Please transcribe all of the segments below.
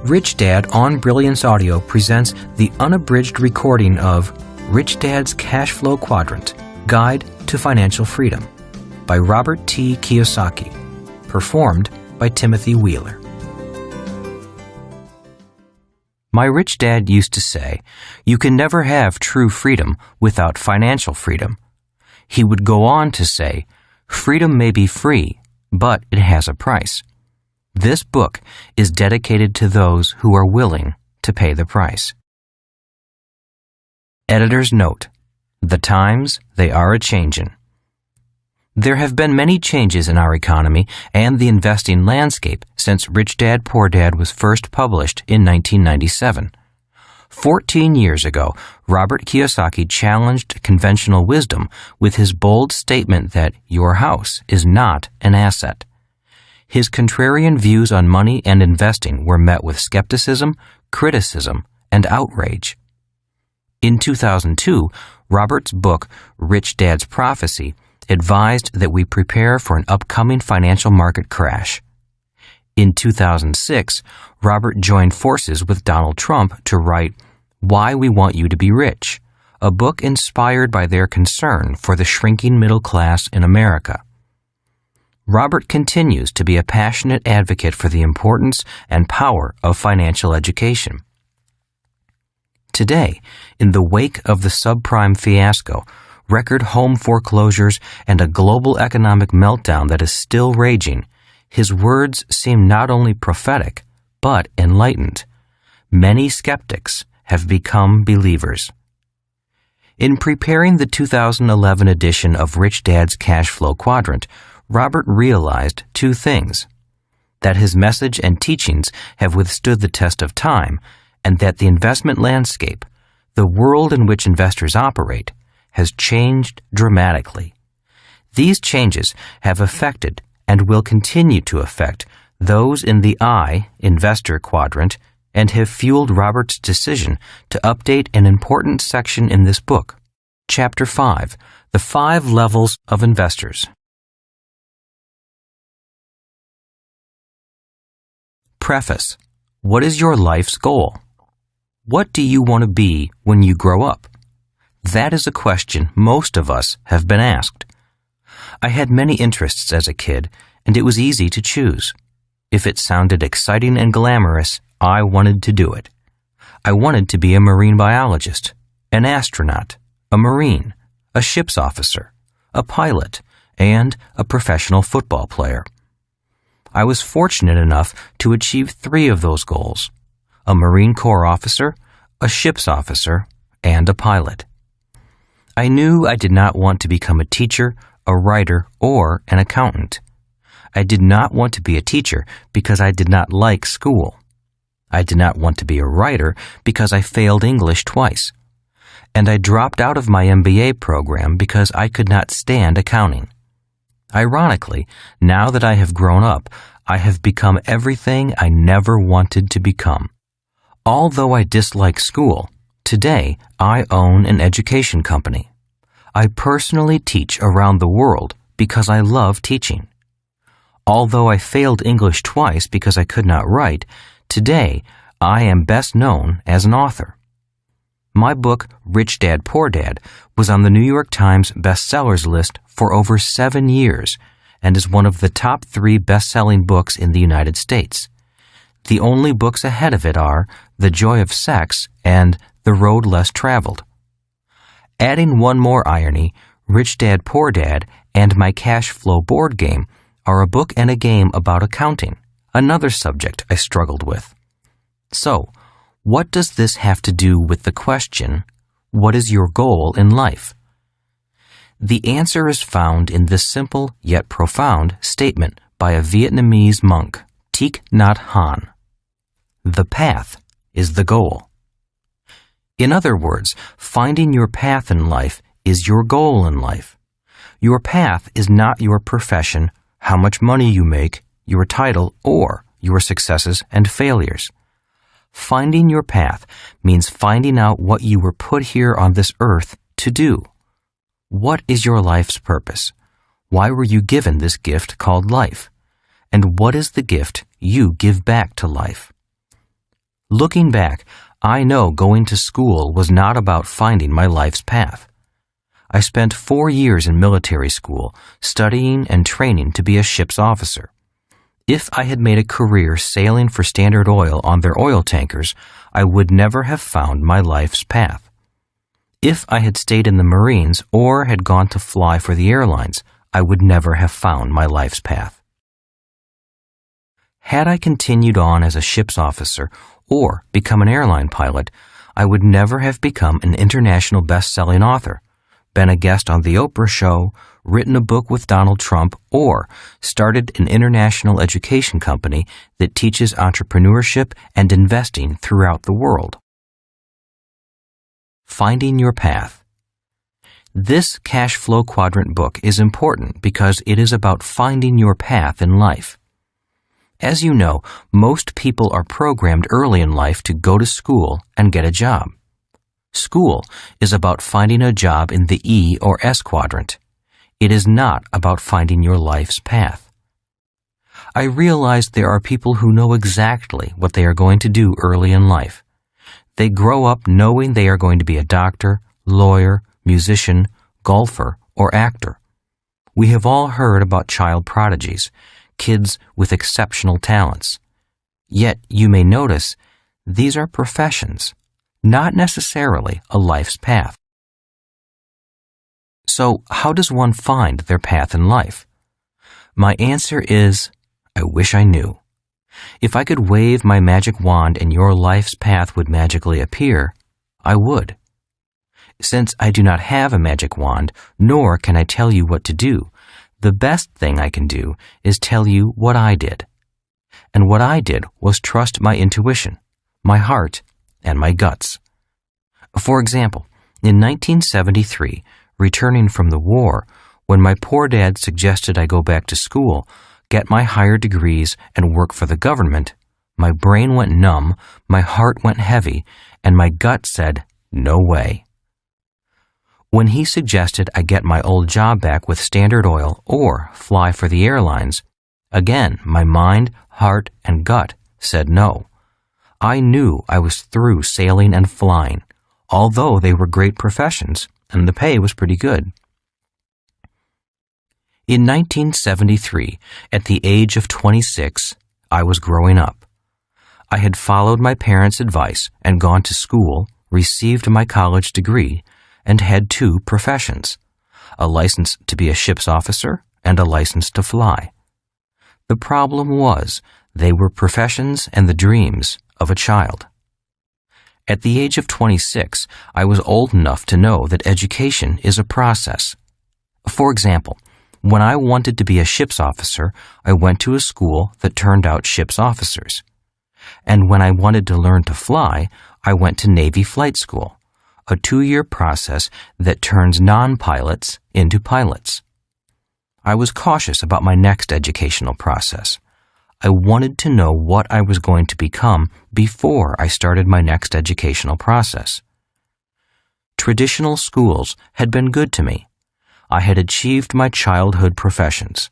Rich Dad on Brilliance Audio presents the unabridged recording of Rich Dad's Cash Flow Quadrant, Guide to Financial Freedom by Robert T. Kiyosaki, performed by Timothy Wheeler. My rich dad used to say, "You can never have true freedom without financial freedom." He would go on to say, "Freedom may be free, but it has a price." This book is dedicated to those who are willing to pay the price. Editor's note: the times they are a-changin'. There have been many changes in our economy and the investing landscape since Rich Dad, Poor Dad was first published in 1997. 14 years ago, Robert Kiyosaki challenged conventional wisdom with his bold statement that your house is not an asset. His contrarian views on money and investing were met with skepticism, criticism, and outrage. In 2002, Robert's book, Rich Dad's Prophecy, advised that we prepare for an upcoming financial market crash. In 2006, Robert joined forces with Donald Trump to write Why We Want You to Be Rich, a book inspired by their concern for the shrinking middle class in America. Robert continues to be a passionate advocate for the importance and power of financial education. Today, in the wake of the subprime fiasco, record home foreclosures, and a global economic meltdown that is still raging, his words seem not only prophetic, but enlightened. Many skeptics have become believers. In preparing the 2011 edition of Rich Dad's Cash Flow Quadrant, Robert realized two things: that his message and teachings have withstood the test of time, and that the investment landscape, the world in which investors operate, has changed dramatically. These changes have affected and will continue to affect those in the I, investor quadrant, and have fueled Robert's decision to update an important section in this book. Chapter 5, The 5 Levels of Investors. Preface: what is your life's goal? What do you want to be when you grow up? That is a question most of us have been asked. I had many interests as a kid, and it was easy to choose. If it sounded exciting and glamorous, I wanted to do it. I wanted to be a marine biologist, an astronaut, a marine, a ship's officer, a pilot, and a professional football player. I was fortunate enough to achieve 3 of those goals: a Marine Corps officer, a ship's officer, and a pilot. I knew I did not want to become a teacher, a writer, or an accountant. I did not want to be a teacher because I did not like school. I did not want to be a writer because I failed English twice. And I dropped out of my MBA program because I could not stand accounting. Ironically, now that I have grown up, I have become everything I never wanted to become. Although I dislike school, today I own an education company. I personally teach around the world because I love teaching. Although I failed English twice because I could not write, today I am best known as an author. My book, Rich Dad, Poor Dad, was on the New York Times bestsellers list for over 7 years and is one of the top 3 best-selling books in the United States. The only books ahead of it are The Joy of Sex and The Road Less Traveled. Adding one more irony, Rich Dad, Poor Dad and my Cash Flow board game are a book and a game about accounting, another subject I struggled with. So, what does this have to do with the question, what is your goal in life? The answer is found in this simple yet profound statement by a Vietnamese monk, Thich Nhat Hanh. The path is the goal. In other words, finding your path in life is your goal in life. Your path is not your profession, how much money you make, your title, or your successes and failures. Finding your path means finding out what you were put here on this earth to do. What is your life's purpose? Why were you given this gift called life? And what is the gift you give back to life. Looking back, I know going to school was not about finding my life's path. I spent 4 years in military school, studying and training to be a ship's officer. If I had made a career sailing for Standard Oil on their oil tankers, I would never have found my life's path. If I had stayed in the Marines or had gone to fly for the airlines, I would never have found my life's path. Had I continued on as a ship's officer or become an airline pilot, I would never have become an international best-selling author, been a guest on The Oprah Show, written a book with Donald Trump, or started an international education company that teaches entrepreneurship and investing throughout the world. Finding your path. This cash flow quadrant book is important because it is about finding your path in life. As you know, most people are programmed early in life to go to school and get a job. School is about finding a job in the E or S quadrant. It is not about finding your life's path. I realize there are people who know exactly what they are going to do early in life. They grow up knowing they are going to be a doctor, lawyer, musician, golfer, or actor. We have all heard about child prodigies, kids with exceptional talents. Yet you may notice these are professions, not necessarily a life's path. So how does one find their path in life? My answer is, I wish I knew. If I could wave my magic wand and your life's path would magically appear, I would. Since I do not have a magic wand, nor can I tell you what to do, the best thing I can do is tell you what I did. And what I did was trust my intuition, my heart, and my guts. For example, in 1973, returning from the war, when my poor dad suggested I go back to school, get my higher degrees, and work for the government, my brain went numb, my heart went heavy, and my gut said, no way. When he suggested I get my old job back with Standard Oil or fly for the airlines, again, my mind, heart, and gut said no. I knew I was through sailing and flying, although they were great professions and the pay was pretty good. In 1973, at the age of 26, I was growing up. I had followed my parents' advice and gone to school, received my college degree, and had 2 professions, a license to be a ship's officer and a license to fly. The problem was they were professions and the dreams of a child. At the age of 26, I was old enough to know that education is a process. For example, when I wanted to be a ship's officer, I went to a school that turned out ship's officers. And when I wanted to learn to fly, I went to Navy flight school, a 2-year process that turns non-pilots into pilots. I was cautious about my next educational process. I wanted to know what I was going to become before I started my next educational process. Traditional schools had been good to me. I had achieved my childhood professions.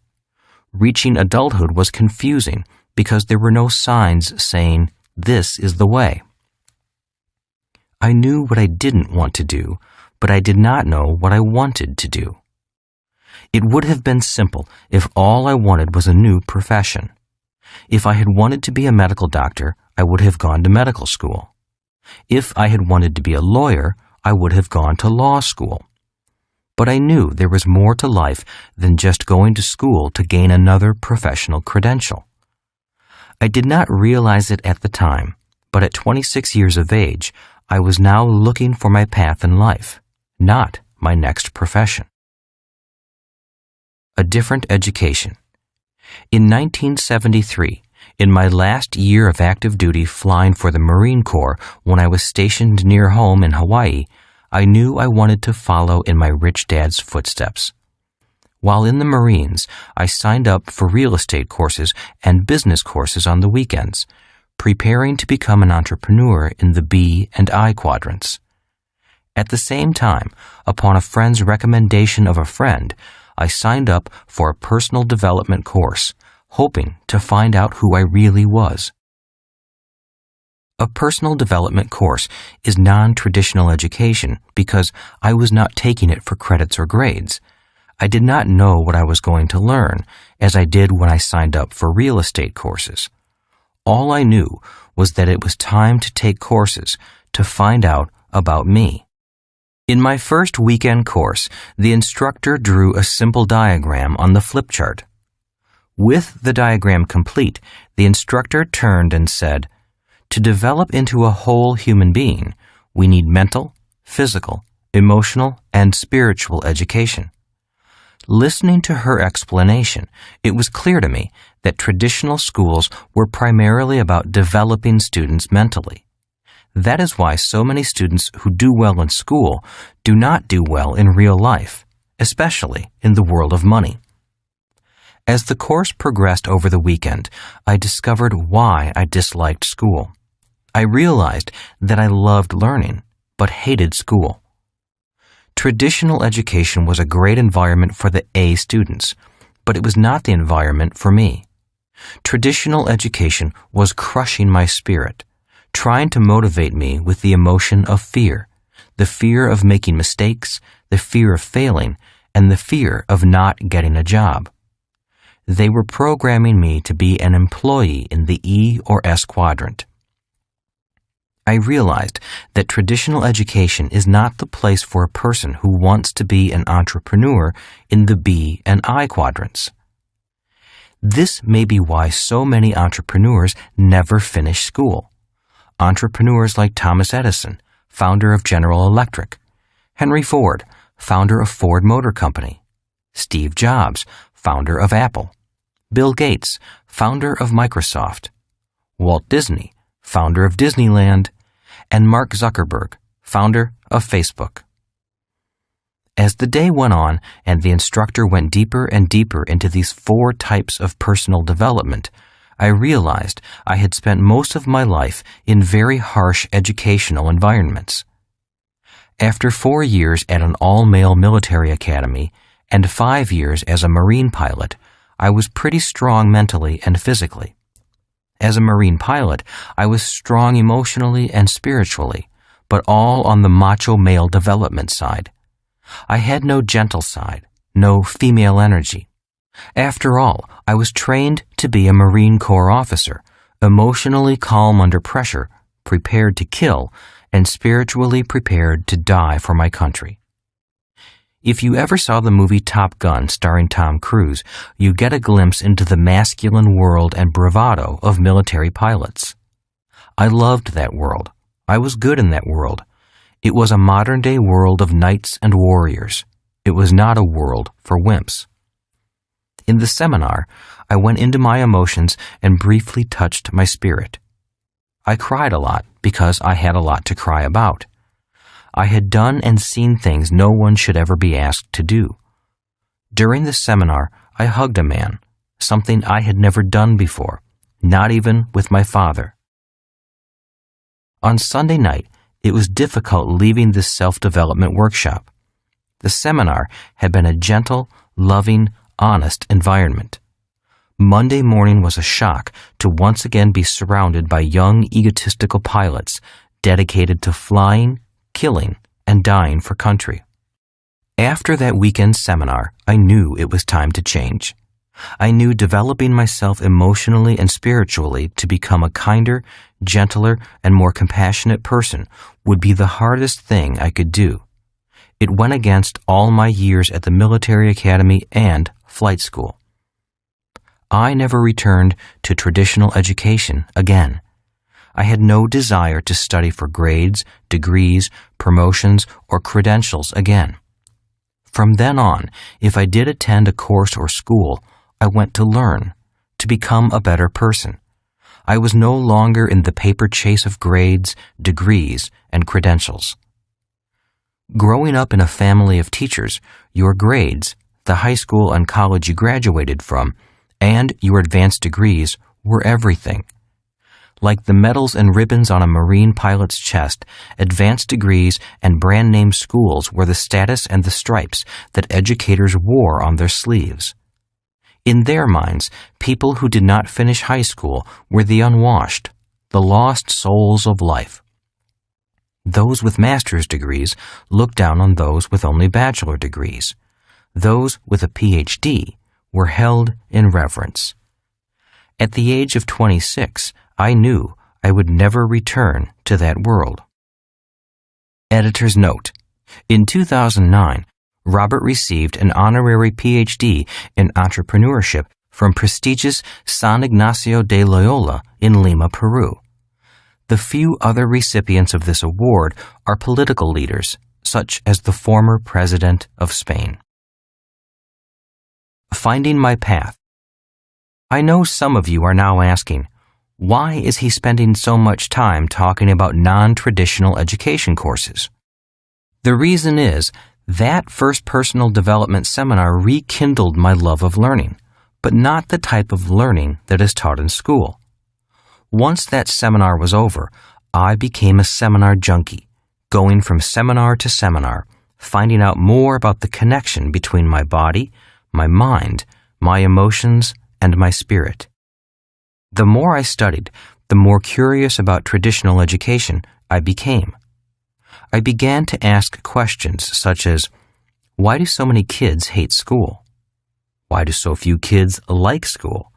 Reaching adulthood was confusing because there were no signs saying, this is the way. I knew what I didn't want to do, but I did not know what I wanted to do. It would have been simple if all I wanted was a new profession. If I had wanted to be a medical doctor, I would have gone to medical school. If I had wanted to be a lawyer, I would have gone to law school. But I knew there was more to life than just going to school to gain another professional credential. I did not realize it at the time, but at 26 years of age, I was now looking for my path in life, not my next profession. A different education. In 1973, in my last year of active duty flying for the Marine Corps when I was stationed near home in Hawaii, I knew I wanted to follow in my rich dad's footsteps. While in the Marines, I signed up for real estate courses and business courses on the weekends, preparing to become an entrepreneur in the B and I quadrants. At the same time, upon a friend's recommendation of a friend, I signed up for a personal development course, hoping to find out who I really was. A personal development course is non-traditional education because I was not taking it for credits or grades. I did not know what I was going to learn, as I did when I signed up for real estate courses. All I knew was that it was time to take courses to find out about me. In my first weekend course, the instructor drew a simple diagram on the flip chart. With the diagram complete, the instructor turned and said, "To develop into a whole human being, we need mental, physical, emotional, and spiritual education." Listening to her explanation, it was clear to me that traditional schools were primarily about developing students mentally. That is why so many students who do well in school do not do well in real life, especially in the world of money. As the course progressed over the weekend, I discovered why I disliked school. I realized that I loved learning, but hated school. Traditional education was a great environment for the A students, but it was not the environment for me. Traditional education was crushing my spirit, trying to motivate me with the emotion of fear, the fear of making mistakes, the fear of failing, and the fear of not getting a job. They were programming me to be an employee in the E or S quadrant. I realized that traditional education is not the place for a person who wants to be an entrepreneur in the B and I quadrants. This may be why so many entrepreneurs never finish school. Entrepreneurs like Thomas Edison, founder of General Electric, Henry Ford, founder of Ford Motor Company, Steve Jobs, founder of Apple, Bill Gates, founder of Microsoft, Walt Disney, founder of Disneyland, and Mark Zuckerberg, founder of Facebook. As the day went on and the instructor went deeper and deeper into these 4 types of personal development, I realized I had spent most of my life in very harsh educational environments. After 4 years at an all-male military academy and 5 years as a Marine pilot, I was pretty strong mentally and physically. As a Marine pilot, I was strong emotionally and spiritually, but all on the macho male development side. I had no gentle side, no female energy. After all, I was trained to be a Marine Corps officer, emotionally calm under pressure, prepared to kill, and spiritually prepared to die for my country. If you ever saw the movie Top Gun starring Tom Cruise, you get a glimpse into the masculine world and bravado of military pilots. I loved that world. I was good in that world. It was a modern-day world of knights and warriors. It was not a world for wimps. In the seminar, I went into my emotions and briefly touched my spirit. I cried a lot because I had a lot to cry about. I had done and seen things no one should ever be asked to do. During the seminar, I hugged a man, something I had never done before, not even with my father. On Sunday night, it was difficult leaving this self-development workshop. The seminar had been a gentle, loving, honest environment. Monday morning was a shock to once again be surrounded by young, egotistical pilots dedicated to flying, killing, and dying for country. After that weekend seminar, I knew it was time to change. I knew developing myself emotionally and spiritually to become a kinder, gentler, and more compassionate person would be the hardest thing I could do. It went against all my years at the military academy and flight school. I never returned to traditional education again. I had no desire to study for grades, degrees, promotions, or credentials again. From then on, if I did attend a course or school, I went to learn, to become a better person. I was no longer in the paper chase of grades, degrees, and credentials. Growing up in a family of teachers, your grades, the high school and college you graduated from, and your advanced degrees were everything. Like the medals and ribbons on a Marine pilot's chest, advanced degrees and brand-name schools were the status and the stripes that educators wore on their sleeves. In their minds, people who did not finish high school were the unwashed, the lost souls of life. Those with master's degrees looked down on those with only bachelor degrees. Those with a PhD were held in reverence. At the age of 26, I knew I would never return to that world. Editor's note: in 2009, Robert received an honorary PhD in entrepreneurship from prestigious San Ignacio de Loyola in Lima, Peru. The few other recipients of this award are political leaders, such as the former president of Spain. Finding my path. I know some of you are now asking, why is he spending so much time talking about non-traditional education courses? The reason is, that first personal development seminar rekindled my love of learning, but not the type of learning that is taught in school. Once that seminar was over, I became a seminar junkie, going from seminar to seminar, finding out more about the connection between my body, my mind, my emotions, and my spirit. The more I studied, the more curious about traditional education I became. I began to ask questions such as, why do so many kids hate school? Why do so few kids like school?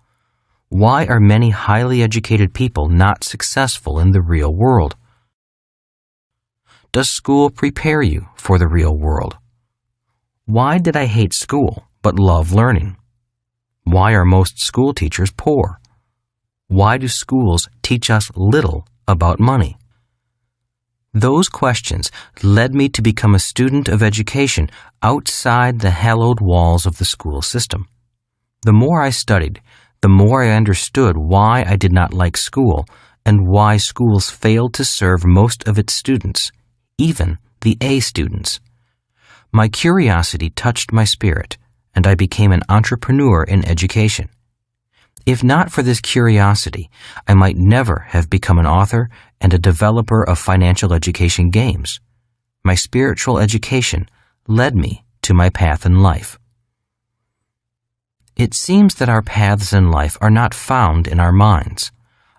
Why are many highly educated people not successful in the real world? Does school prepare you for the real world? Why did I hate school but love learning? Why are most school teachers poor? Why do schools teach us little about money? Those questions led me to become a student of education outside the hallowed walls of the school system. The more I studied, the more I understood why I did not like school and why schools failed to serve most of its students, even the A students. My curiosity touched my spirit, and I became an entrepreneur in education. If not for this curiosity, I might never have become an author and a developer of financial education games. My spiritual education led me to my path in life. It seems that our paths in life are not found in our minds.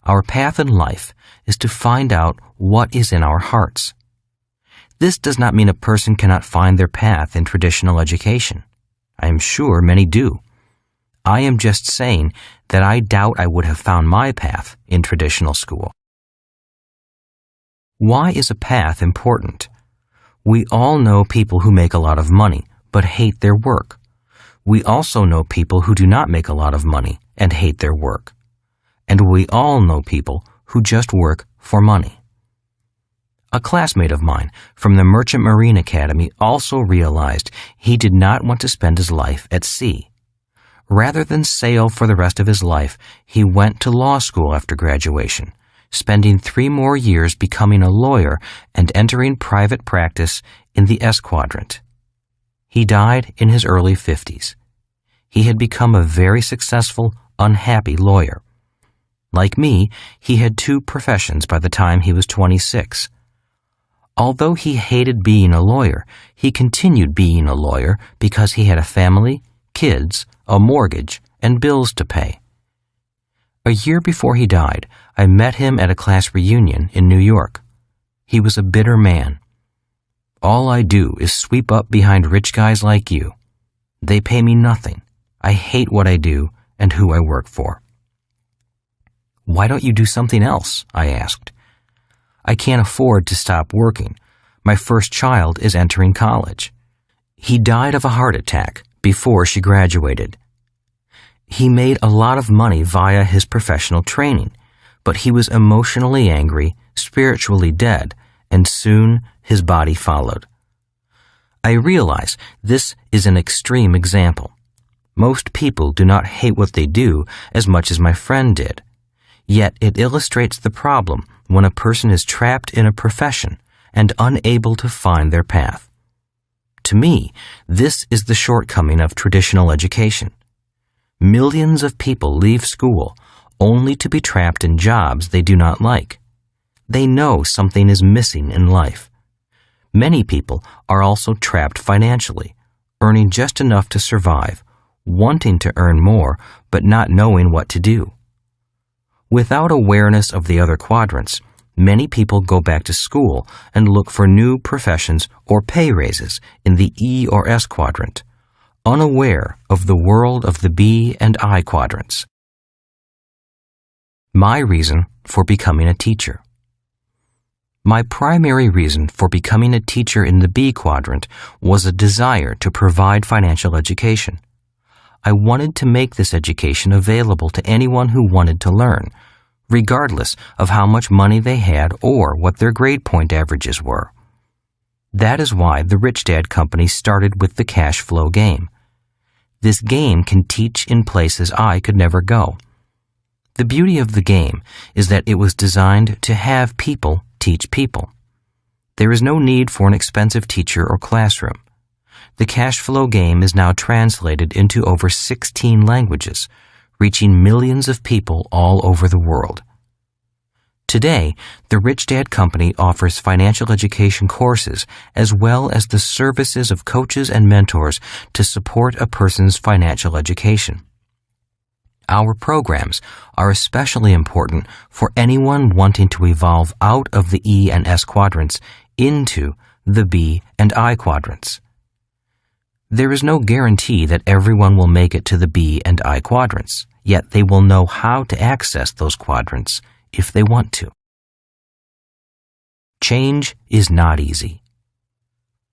Our path in life is to find out what is in our hearts. This does not mean a person cannot find their path in traditional education. I am sure many do. I am just saying that I doubt I would have found my path in traditional school. Why is a path important? We all know people who make a lot of money but hate their work. We also know people who do not make a lot of money and hate their work. And we all know people who just work for money. A classmate of mine from the Merchant Marine Academy also realized he did not want to spend his life at sea. Rather than sail for the rest of his life, he went to law school after graduation, spending 3 more years becoming a lawyer and entering private practice in the S quadrant. He died in his early 50s. He had become a very successful, unhappy lawyer. Like me, he had 2 professions by the time he was 26. Although he hated being a lawyer, he continued being a lawyer because he had a family, kids, a mortgage, and bills to pay. A year before he died, I met him at a class reunion in New York. He was a bitter man. All I do is sweep up behind rich guys like you. They pay me nothing. I hate what I do and who I work for. Why don't you do something else? I asked. I can't afford to stop working. My first child is entering college. He died of a heart attack before she graduated. He made a lot of money via his professional training, but he was emotionally angry, spiritually dead, and soon his body followed. I realize this is an extreme example. Most people do not hate what they do as much as my friend did. Yet it illustrates the problem when a person is trapped in a profession and unable to find their path. To me, this is the shortcoming of traditional education. Millions of people leave school only to be trapped in jobs they do not like. They know something is missing in life. Many people are also trapped financially, earning just enough to survive, wanting to earn more but not knowing what to do. Without awareness of the other quadrants, many people go back to school and look for new professions or pay raises in the E or S quadrant, unaware of the world of the B and I quadrants. My reason for becoming a teacher. My primary reason for becoming a teacher in the B quadrant was a desire to provide financial education. I wanted to make this education available to anyone who wanted to learn, regardless of how much money they had or what their grade point averages were. That is why the Rich Dad Company started with the cash flow game. This game can teach in places I could never go. The beauty of the game is that it was designed to have people teach people. There is no need for an expensive teacher or classroom. The cash flow game is now translated into over 16 languages, reaching millions of people all over the world. Today, the Rich Dad Company offers financial education courses as well as the services of coaches and mentors to support a person's financial education. Our programs are especially important for anyone wanting to evolve out of the E and S quadrants into the B and I quadrants. There is no guarantee that everyone will make it to the B and I quadrants, yet they will know how to access those quadrants if they want to. Change is not easy.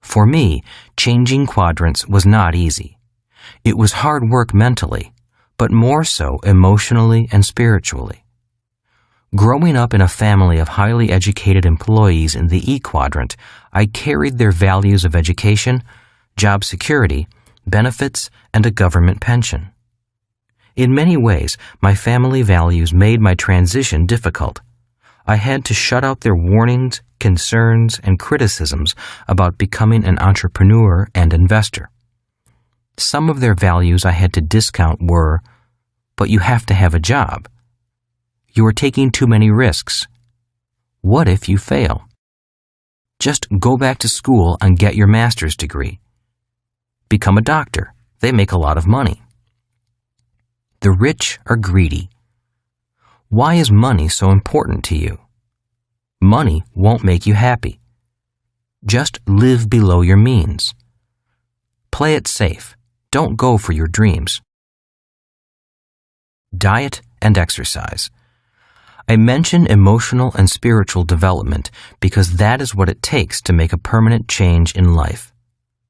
For me, changing quadrants was not easy. It was hard work mentally, but more so emotionally and spiritually. Growing up in a family of highly educated employees in the E quadrant, I carried their values of education, job security, benefits, and a government pension. In many ways, my family values made my transition difficult. I had to shut out their warnings, concerns, and criticisms about becoming an entrepreneur and investor. Some of their values I had to discount were, but you have to have a job. You are taking too many risks. What if you fail? Just go back to school and get your master's degree. Become a doctor. They make a lot of money. The rich are greedy. Why is money so important to you? Money won't make you happy. Just live below your means. Play it safe. Don't go for your dreams. Diet and exercise. I mention emotional and spiritual development because that is what it takes to make a permanent change in life.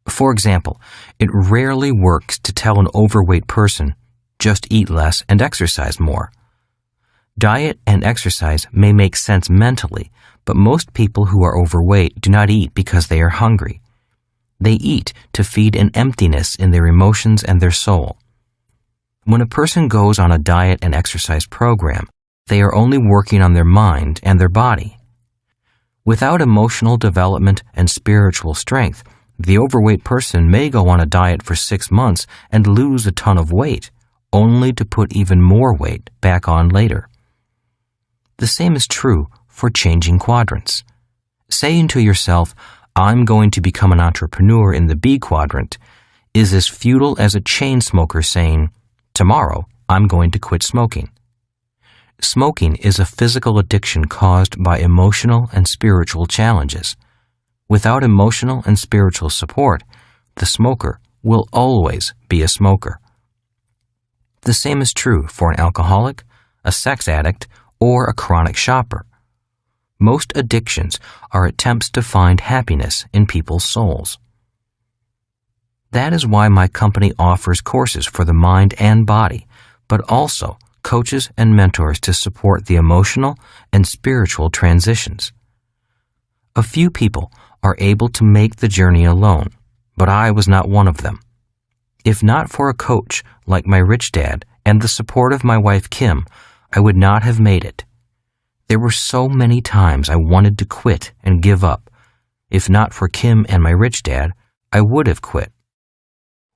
For example, it rarely works to tell an overweight person, just eat less and exercise more. Diet and exercise may make sense mentally, but most people who are overweight do not eat because they are hungry. They eat to feed an emptiness in their emotions and their soul. When a person goes on a diet and exercise program, they are only working on their mind and their body. Without emotional development and spiritual strength, the overweight person may go on a diet for 6 months and lose a ton of weight, only to put even more weight back on later. The same is true for changing quadrants. Saying to yourself, I'm going to become an entrepreneur in the B quadrant, is as futile as a chain smoker saying, tomorrow I'm going to quit smoking. Smoking is a physical addiction caused by emotional and spiritual challenges. Without emotional and spiritual support, the smoker will always be a smoker. The same is true for an alcoholic, a sex addict, or a chronic shopper. Most addictions are attempts to find happiness in people's souls. That is why my company offers courses for the mind and body, but also coaches and mentors to support the emotional and spiritual transitions. A few people are able to make the journey alone, but I was not one of them. If not for a coach like my rich dad and the support of my wife Kim, I would not have made it. There were so many times I wanted to quit and give up. If not for Kim and my rich dad, I would have quit.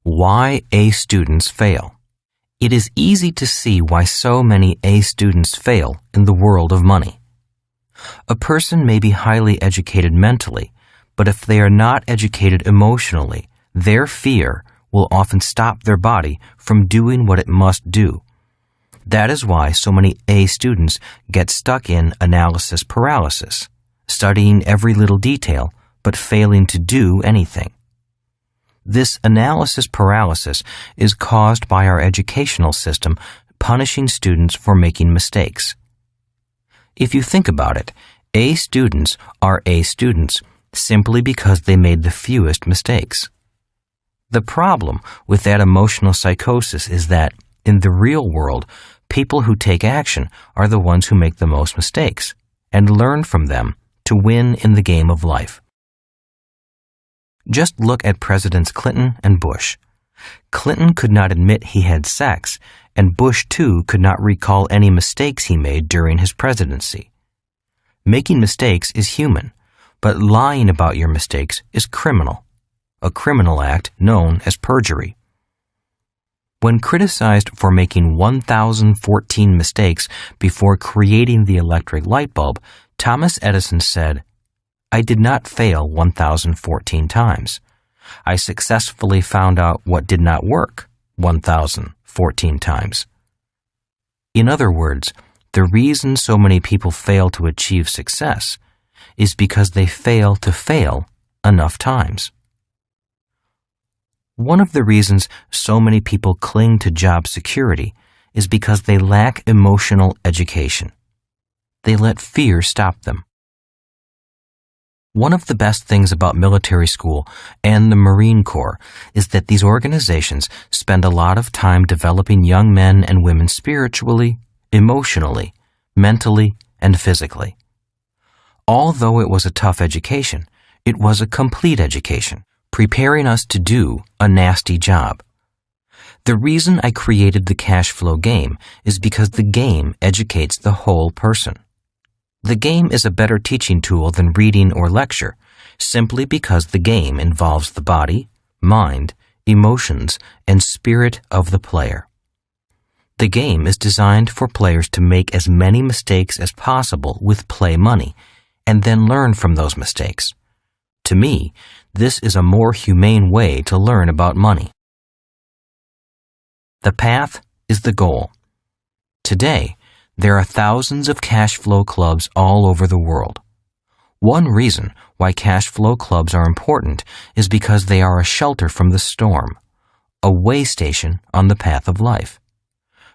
Why A students fail. It is easy to see why so many A students fail in the world of money. A person may be highly educated mentally, but if they are not educated emotionally, their fear will often stop their body from doing what it must do. That is why so many A students get stuck in analysis paralysis, studying every little detail but failing to do anything. This analysis paralysis is caused by our educational system punishing students for making mistakes. If you think about it, A students are A students simply because they made the fewest mistakes. The problem with that emotional psychosis is that, in the real world, people who take action are the ones who make the most mistakes and learn from them to win in the game of life. Just look at Presidents Clinton and Bush. Clinton could not admit he had sex, and Bush, too, could not recall any mistakes he made during his presidency. Making mistakes is human, but lying about your mistakes is criminal, a criminal act known as perjury. When criticized for making 1,014 mistakes before creating the electric light bulb, Thomas Edison said, "I did not fail 1,014 times. I successfully found out what did not work 1,014 times." In other words, the reason so many people fail to achieve success is because they fail to fail enough times. One of the reasons so many people cling to job security is because they lack emotional education. They let fear stop them. One of the best things about military school and the Marine Corps is that these organizations spend a lot of time developing young men and women spiritually, emotionally, mentally, and physically. Although it was a tough education, it was a complete education, preparing us to do a nasty job. The reason I created the cash flow game is because the game educates the whole person. The game is a better teaching tool than reading or lecture, simply because the game involves the body, mind, emotions, and spirit of the player. The game is designed for players to make as many mistakes as possible with play money, and then learn from those mistakes. To me, this is a more humane way to learn about money. The path is the goal. Today, there are thousands of cash flow clubs all over the world. One reason why cash flow clubs are important is because they are a shelter from the storm, a way station on the path of life.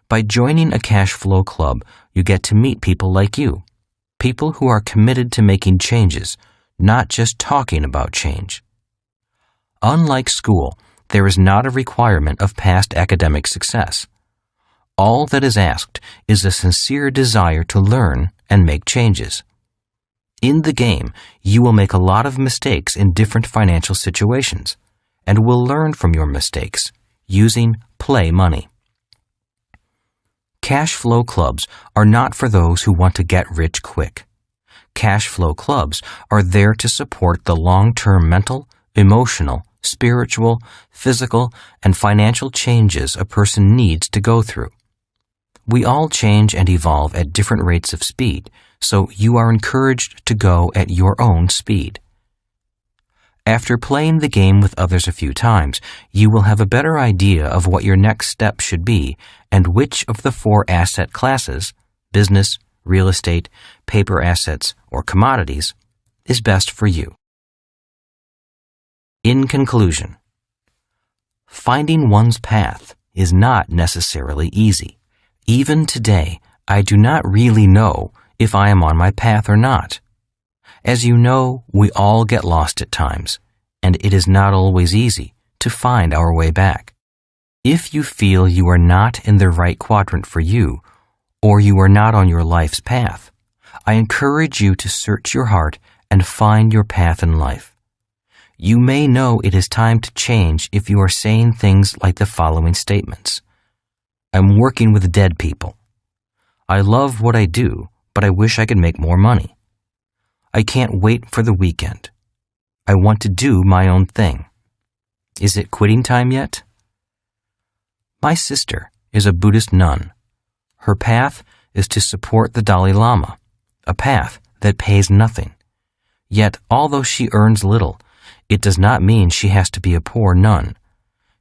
By joining a cash flow club, you get to meet people like you, people who are committed to making changes, not just talking about change. Unlike school, there is not a requirement of past academic success. All that is asked is a sincere desire to learn and make changes. In the game, you will make a lot of mistakes in different financial situations, and will learn from your mistakes using play money. Cash flow clubs are not for those who want to get rich quick. Cash flow clubs are there to support the long-term mental, emotional, spiritual, physical, and financial changes a person needs to go through. We all change and evolve at different rates of speed, so you are encouraged to go at your own speed. After playing the game with others a few times, you will have a better idea of what your next step should be and which of the 4 asset classes, business, real estate, paper assets, or commodities, is best for you. In conclusion, finding one's path is not necessarily easy. Even today, I do not really know if I am on my path or not. As you know, we all get lost at times, and it is not always easy to find our way back. If you feel you are not in the right quadrant for you, or you are not on your life's path, I encourage you to search your heart and find your path in life. You may know it is time to change if you are saying things like the following statements. I'm working with dead people. I love what I do, but I wish I could make more money. I can't wait for the weekend. I want to do my own thing. Is it quitting time yet? My sister is a Buddhist nun. Her path is to support the Dalai Lama, a path that pays nothing. Yet, although she earns little, it does not mean she has to be a poor nun.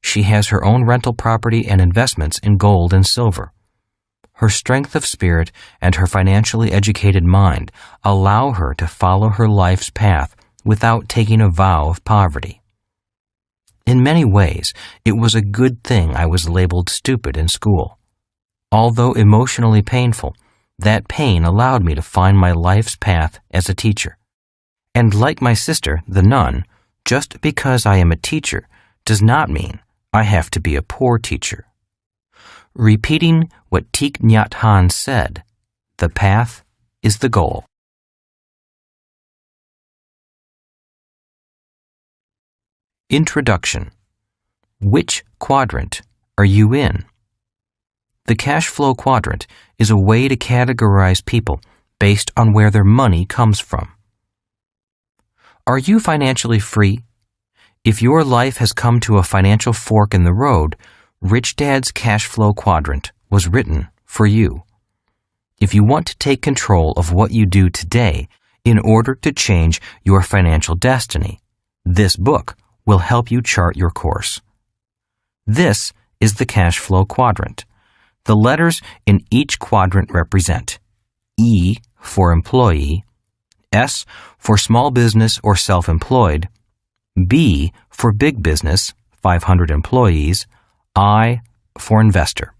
She has her own rental property and investments in gold and silver. Her strength of spirit and her financially educated mind allow her to follow her life's path without taking a vow of poverty. In many ways, it was a good thing I was labeled stupid in school. Although emotionally painful, that pain allowed me to find my life's path as a teacher. And like my sister, the nun, just because I am a teacher does not mean I have to be a poor teacher. Repeating what Thich Nhat Hanh said, the path is the goal. Introduction. Which quadrant are you in? The cash flow quadrant is a way to categorize people based on where their money comes from. Are you financially free? If your life has come to a financial fork in the road, Rich Dad's Cash Flow Quadrant was written for you. If you want to take control of what you do today in order to change your financial destiny, this book will help you chart your course. This is the Cash Flow Quadrant. The letters in each quadrant represent E for employee, S for small business or self-employed, B for big business, 500 employees, I for investor.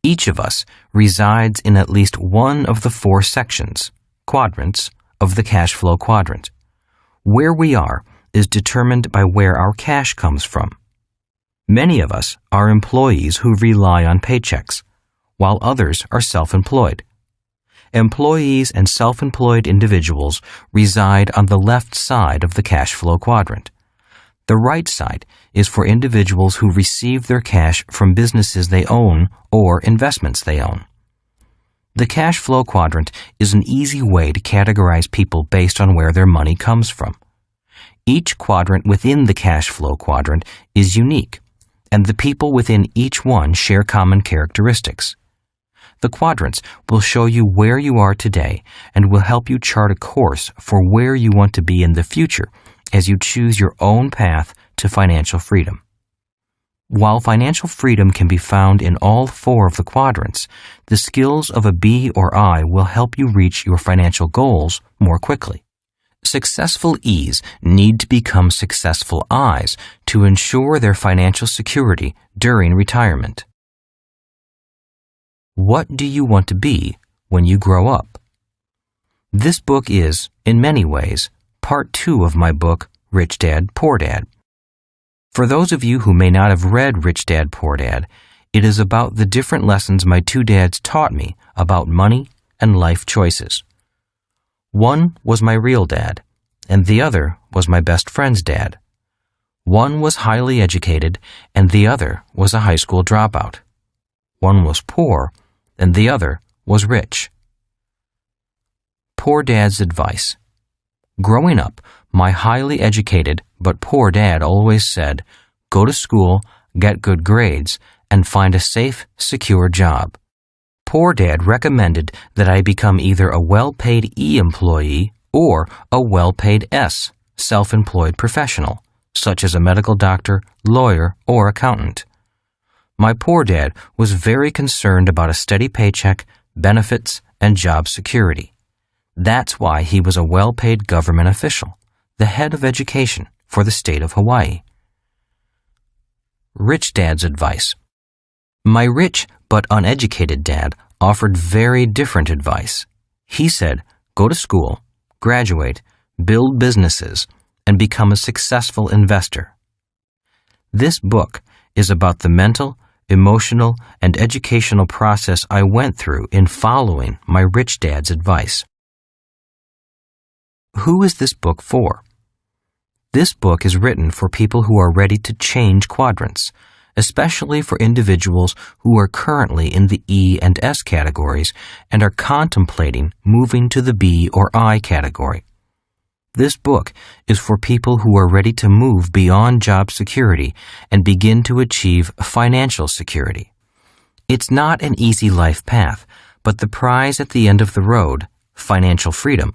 Each of us resides in at least one of the 4 sections, quadrants, of the cash flow quadrant. Where we are is determined by where our cash comes from. Many of us are employees who rely on paychecks, while others are self-employed. Employees and self-employed individuals reside on the left side of the cash flow quadrant. The right side is for individuals who receive their cash from businesses they own or investments they own. The cash flow quadrant is an easy way to categorize people based on where their money comes from. Each quadrant within the cash flow quadrant is unique, and the people within each one share common characteristics. The quadrants will show you where you are today and will help you chart a course for where you want to be in the future as you choose your own path to financial freedom. While financial freedom can be found in all 4 of the quadrants, the skills of a B or I will help you reach your financial goals more quickly. Successful E's need to become successful I's to ensure their financial security during retirement. What do you want to be when you grow up? This book is, in many ways, part 2 of my book, Rich Dad, Poor Dad. For those of you who may not have read Rich Dad, Poor Dad, it is about the different lessons my 2 dads taught me about money and life choices. One was my real dad, and the other was my best friend's dad. One was highly educated, and the other was a high school dropout. One was poor, and the other was rich. Poor Dad's advice. Growing up, my highly educated but poor dad always said, go to school, get good grades, and find a safe, secure job. Poor Dad recommended that I become either a well-paid E employee or a well-paid S, self-employed professional, such as a medical doctor, lawyer, or accountant. My poor dad was very concerned about a steady paycheck, benefits, and job security. That's why he was a well-paid government official, the head of education for the state of Hawaii. Rich Dad's advice. My rich but uneducated dad offered very different advice. He said, go to school, graduate, build businesses, and become a successful investor. This book is about the mental, emotional, and educational process I went through in following my rich dad's advice. Who is this book for? This book is written for people who are ready to change quadrants, especially for individuals who are currently in the E and S categories and are contemplating moving to the B or I category. This book is for people who are ready to move beyond job security and begin to achieve financial security. It's not an easy life path, but the prize at the end of the road, financial freedom,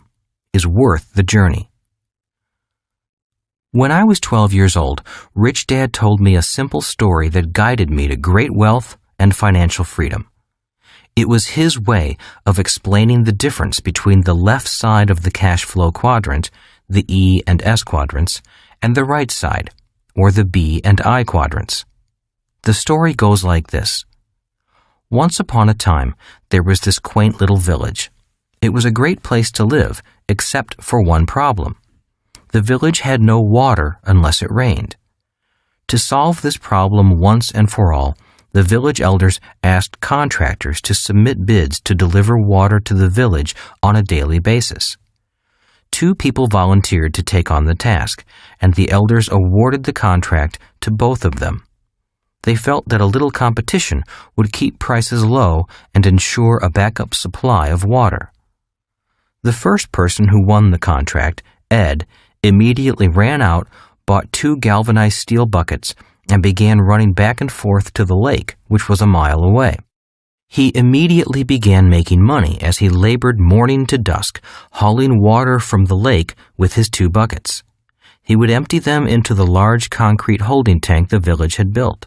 is worth the journey. When I was 12 years old, Rich Dad told me a simple story that guided me to great wealth and financial freedom. It was his way of explaining the difference between the left side of the cash flow quadrant, the E and S quadrants, and the right side, or the B and I quadrants. The story goes like this. Once upon a time, there was this quaint little village. It was a great place to live, except for one problem. The village had no water unless it rained. To solve this problem once and for all, the village elders asked contractors to submit bids to deliver water to the village on a daily basis. 2 people volunteered to take on the task, and the elders awarded the contract to both of them. They felt that a little competition would keep prices low and ensure a backup supply of water. The first person who won the contract, Ed, immediately ran out, bought 2 galvanized steel buckets, and began running back and forth to the lake, which was a mile away. He immediately began making money as he labored morning to dusk, hauling water from the lake with his 2 buckets. He would empty them into the large concrete holding tank the village had built.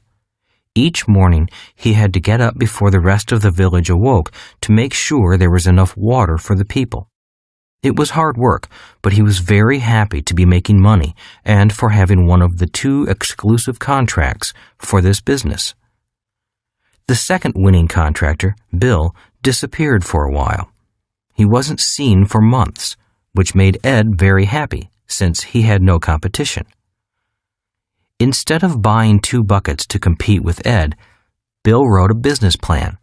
Each morning, he had to get up before the rest of the village awoke to make sure there was enough water for the people. It was hard work, but he was very happy to be making money and for having one of the 2 exclusive contracts for this business. The second winning contractor, Bill, disappeared for a while. He wasn't seen for months, which made Ed very happy since he had no competition. Instead of buying 2 buckets to compete with Ed, Bill wrote a business plan,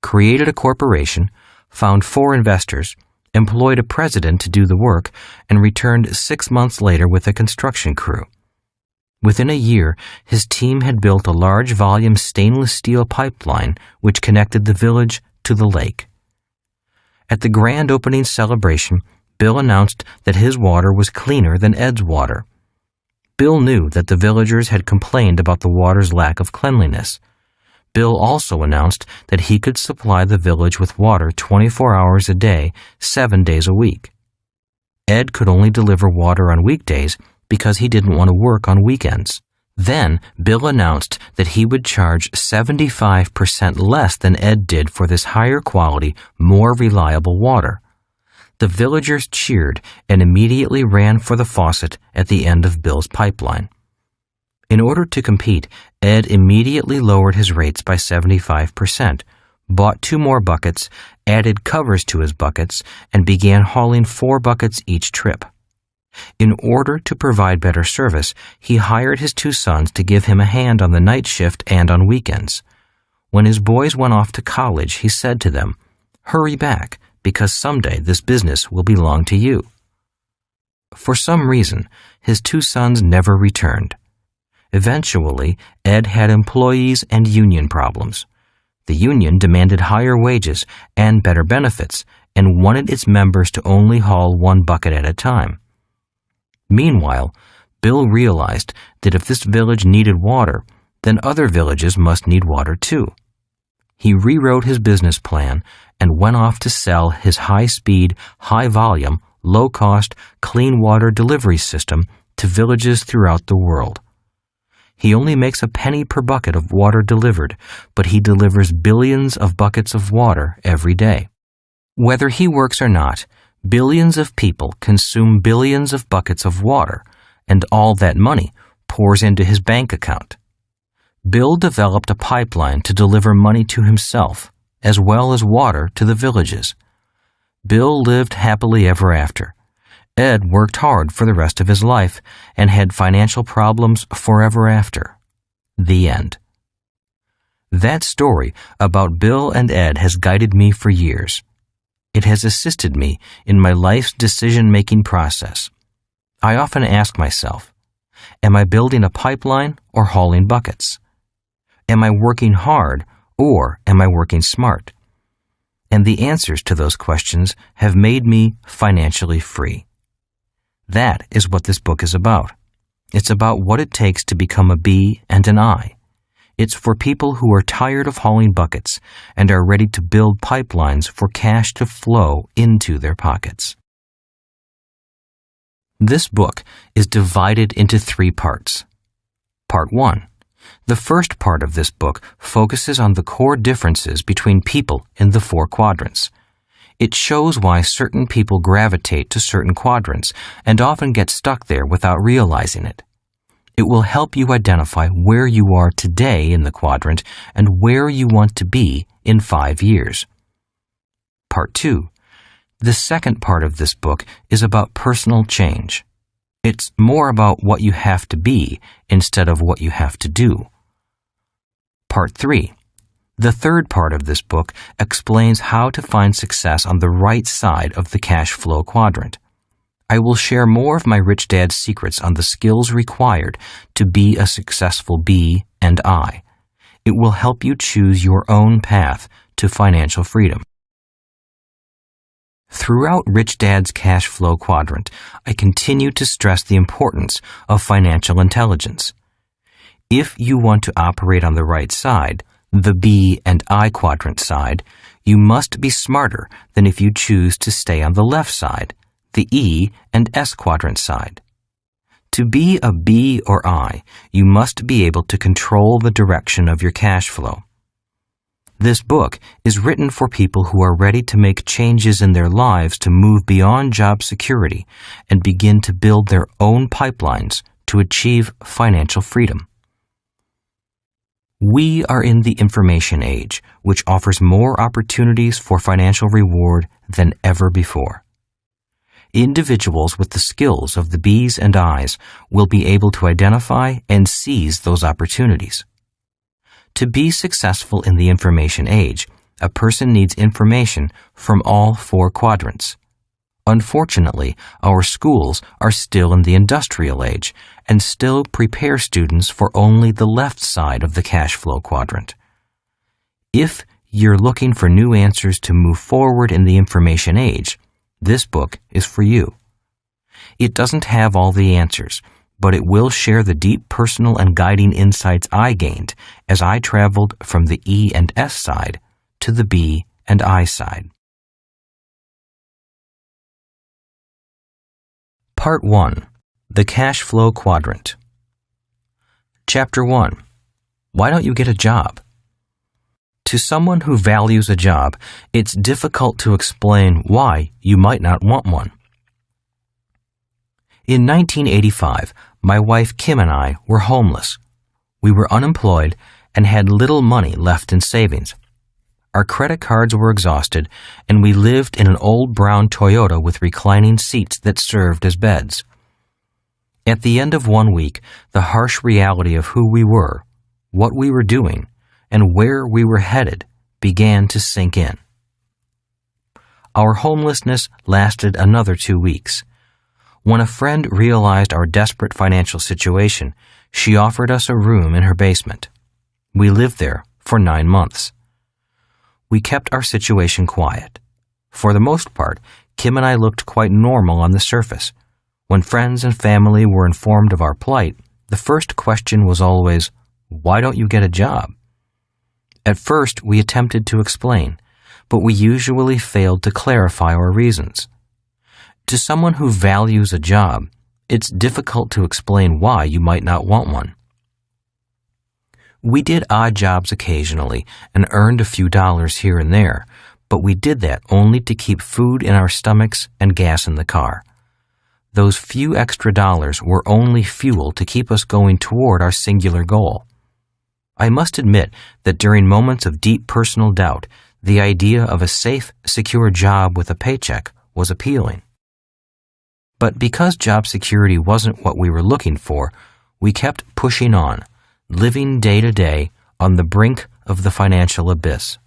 created a corporation, found 4 investors, employed a president to do the work, and returned 6 months later with a construction crew. Within a year, his team had built a large volume stainless steel pipeline which connected the village to the lake. At the grand opening celebration, Bill announced that his water was cleaner than Ed's water. Bill knew that the villagers had complained about the water's lack of cleanliness. Bill also announced that he could supply the village with water 24 hours a day, 7 days a week. Ed could only deliver water on weekdays because he didn't want to work on weekends. Then, Bill announced that he would charge 75% less than Ed did for this higher quality, more reliable water. The villagers cheered and immediately ran for the faucet at the end of Bill's pipeline. In order to compete, Ed immediately lowered his rates by 75%, bought 2 more buckets, added covers to his buckets, and began hauling 4 buckets each trip. In order to provide better service, he hired his 2 sons to give him a hand on the night shift and on weekends. When his boys went off to college, he said to them, "Hurry back, because someday this business will belong to you." For some reason, his 2 sons never returned. Eventually, Ed had employees and union problems. The union demanded higher wages and better benefits and wanted its members to only haul 1 bucket at a time. Meanwhile, Bill realized that if this village needed water, then other villages must need water too. He rewrote his business plan and went off to sell his high-speed, high-volume, low-cost, clean water delivery system to villages throughout the world. He only makes a penny per bucket of water delivered, but he delivers billions of buckets of water every day. Whether he works or not, billions of people consume billions of buckets of water, and all that money pours into his bank account. Bill developed a pipeline to deliver money to himself, as well as water to the villages. Bill lived happily ever after. Ed worked hard for the rest of his life and had financial problems forever after. The end. That story about Bill and Ed has guided me for years. It has assisted me in my life's decision-making process. I often ask myself, am I building a pipeline or hauling buckets? Am I working hard or am I working smart? And the answers to those questions have made me financially free. That is what this book is about. It's about what it takes to become a B and an I. It's for people who are tired of hauling buckets and are ready to build pipelines for cash to flow into their pockets. This book is divided into 3 parts. Part 1. The first part of this book focuses on the core differences between people in the 4 quadrants. It shows why certain people gravitate to certain quadrants and often get stuck there without realizing it. It will help you identify where you are today in the quadrant and where you want to be in 5 years. Part 2. The second part of this book is about personal change. It's more about what you have to be instead of what you have to do. Part 3. The third part of this book explains how to find success on the right side of the cash flow quadrant. I will share more of my Rich Dad's secrets on the skills required to be a successful B and I. It will help you choose your own path to financial freedom. Throughout Rich Dad's Cash Flow Quadrant, I continue to stress the importance of financial intelligence. If you want to operate on the right side, the B and I quadrant side, you must be smarter than if you choose to stay on the left side, the E and S quadrant side. To be a B or I, you must be able to control the direction of your cash flow. This book is written for people who are ready to make changes in their lives to move beyond job security and begin to build their own pipelines to achieve financial freedom. We are in the information age, which offers more opportunities for financial reward than ever before. Individuals with the skills of the B's and I's will be able to identify and seize those opportunities. To be successful in the information age, a person needs information from all 4 quadrants. Unfortunately, our schools are still in the industrial age and still prepare students for only the left side of the cash flow quadrant. If you're looking for new answers to move forward in the information age, this book is for you. It doesn't have all the answers, but it will share the deep personal and guiding insights I gained as I traveled from the E and S side to the B and I side. Part 1. The Cash Flow Quadrant. Chapter 1. Why don't you get a job? To someone who values a job, it's difficult to explain why you might not want one. In 1985, my wife Kim and I were homeless. We were unemployed and had little money left in savings. Our credit cards were exhausted, and we lived in an old brown Toyota with reclining seats that served as beds. At the end of 1 week, the harsh reality of who we were, what we were doing, and where we were headed began to sink in. Our homelessness lasted another 2 weeks. When a friend realized our desperate financial situation, she offered us a room in her basement. We lived there for 9 months. We kept our situation quiet. For the most part, Kim and I looked quite normal on the surface. When friends and family were informed of our plight, the first question was always, "Why don't you get a job?" At first, we attempted to explain, but we usually failed to clarify our reasons. To someone who values a job, it's difficult to explain why you might not want one. We did odd jobs occasionally and earned a few dollars here and there, but we did that only to keep food in our stomachs and gas in the car. Those few extra dollars were only fuel to keep us going toward our singular goal. I must admit that during moments of deep personal doubt, the idea of a safe, secure job with a paycheck was appealing. But because job security wasn't what we were looking for, we kept pushing on, living day to day on the brink of the financial abyss.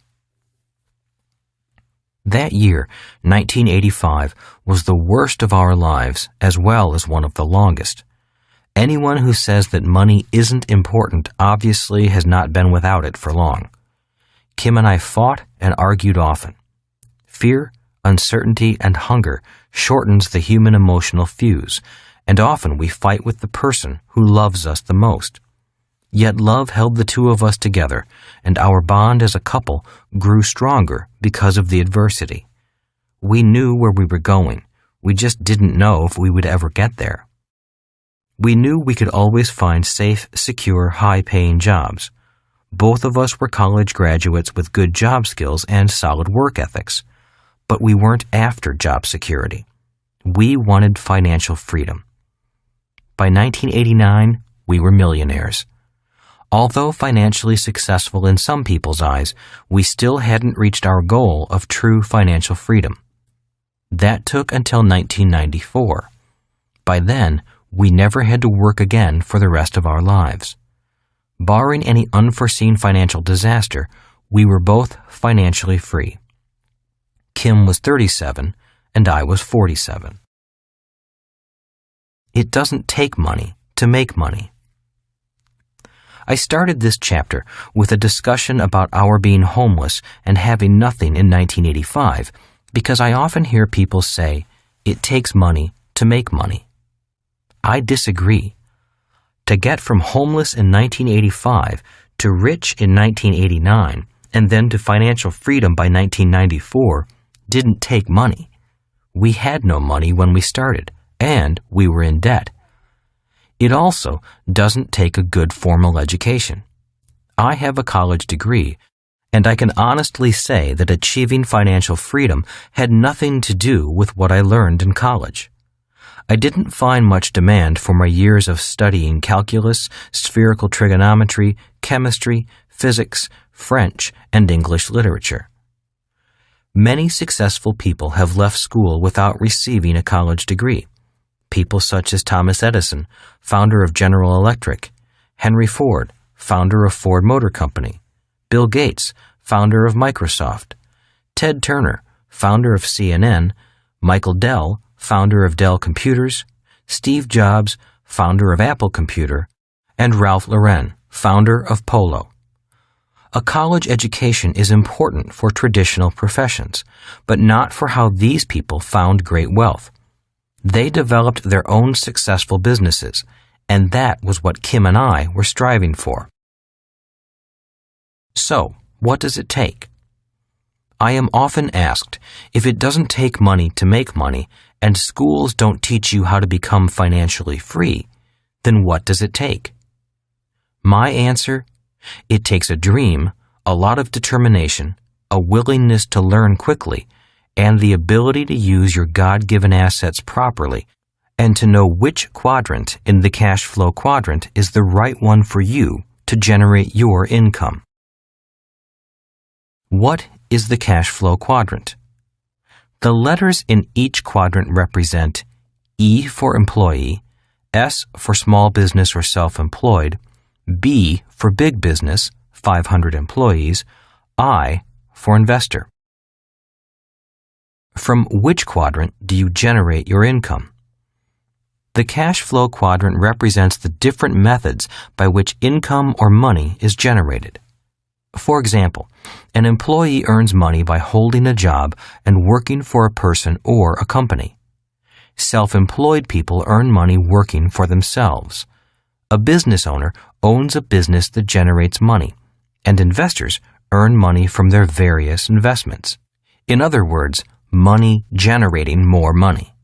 That year, 1985, was the worst of our lives as well as one of the longest. Anyone who says that money isn't important obviously has not been without it for long. Kim and I fought and argued often. Fear, uncertainty, and hunger shortens the human emotional fuse, and often we fight with the person who loves us the most. Yet love held the two of us together, and our bond as a couple grew stronger because of the adversity. We knew where we were going. We just didn't know if we would ever get there. We knew we could always find safe, secure, high-paying jobs. Both of us were college graduates with good job skills and solid work ethics. But we weren't after job security. We wanted financial freedom. By 1989, we were millionaires. Although financially successful in some people's eyes, we still hadn't reached our goal of true financial freedom. That took until 1994. By then, we never had to work again for the rest of our lives. Barring any unforeseen financial disaster, we were both financially free. Kim was 37 and I was 47. It doesn't take money to make money. I started this chapter with a discussion about our being homeless and having nothing in 1985 because I often hear people say, it takes money to make money. I disagree. To get from homeless in 1985 to rich in 1989 and then to financial freedom by 1994 didn't take money. We had no money when we started, and we were in debt. It also doesn't take a good formal education. I have a college degree, and I can honestly say that achieving financial freedom had nothing to do with what I learned in college. I didn't find much demand for my years of studying calculus, spherical trigonometry, chemistry, physics, French, and English literature. Many successful people have left school without receiving a college degree. People such as Thomas Edison, founder of General Electric, Henry Ford, founder of Ford Motor Company, Bill Gates, founder of Microsoft, Ted Turner, founder of CNN, Michael Dell, founder of Dell Computers, Steve Jobs, founder of Apple Computer, and Ralph Lauren, founder of Polo. A college education is important for traditional professions, but not for how these people found great wealth. They developed their own successful businesses, and that was what Kim and I were striving for. So, what does it take? I am often asked, if it doesn't take money to make money, and schools don't teach you how to become financially free, then what does it take? My answer: it takes a dream, a lot of determination, a willingness to learn quickly, and the ability to use your God-given assets properly, and to know which quadrant in the cash flow quadrant is the right one for you to generate your income. What is the cash flow quadrant? The letters in each quadrant represent E for employee, S for small business or self-employed, B for big business, 500 employees, I for investor. From which quadrant do you generate your income? The cash flow quadrant represents the different methods by which income or money is generated. For example, an employee earns money by holding a job and working for a person or a company. Self-employed people earn money working for themselves. A business owner owns a business that generates money, and investors earn money from their various investments. In other words, money generating more money.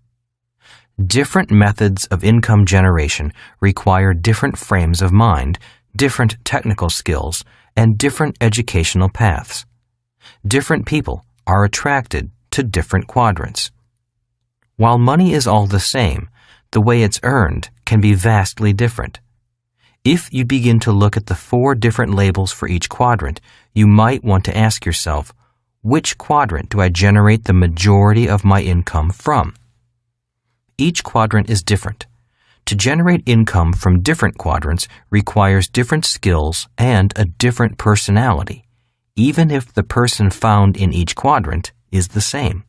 Different methods of income generation require different frames of mind, different technical skills, and different educational paths. Different people are attracted to different quadrants. While money is all the same, the way it's earned can be vastly different. If you begin to look at the 4 different labels for each quadrant, you might want to ask yourself, which quadrant do I generate the majority of my income from? Each quadrant is different. To generate income from different quadrants requires different skills and a different personality, even if the person found in each quadrant is the same.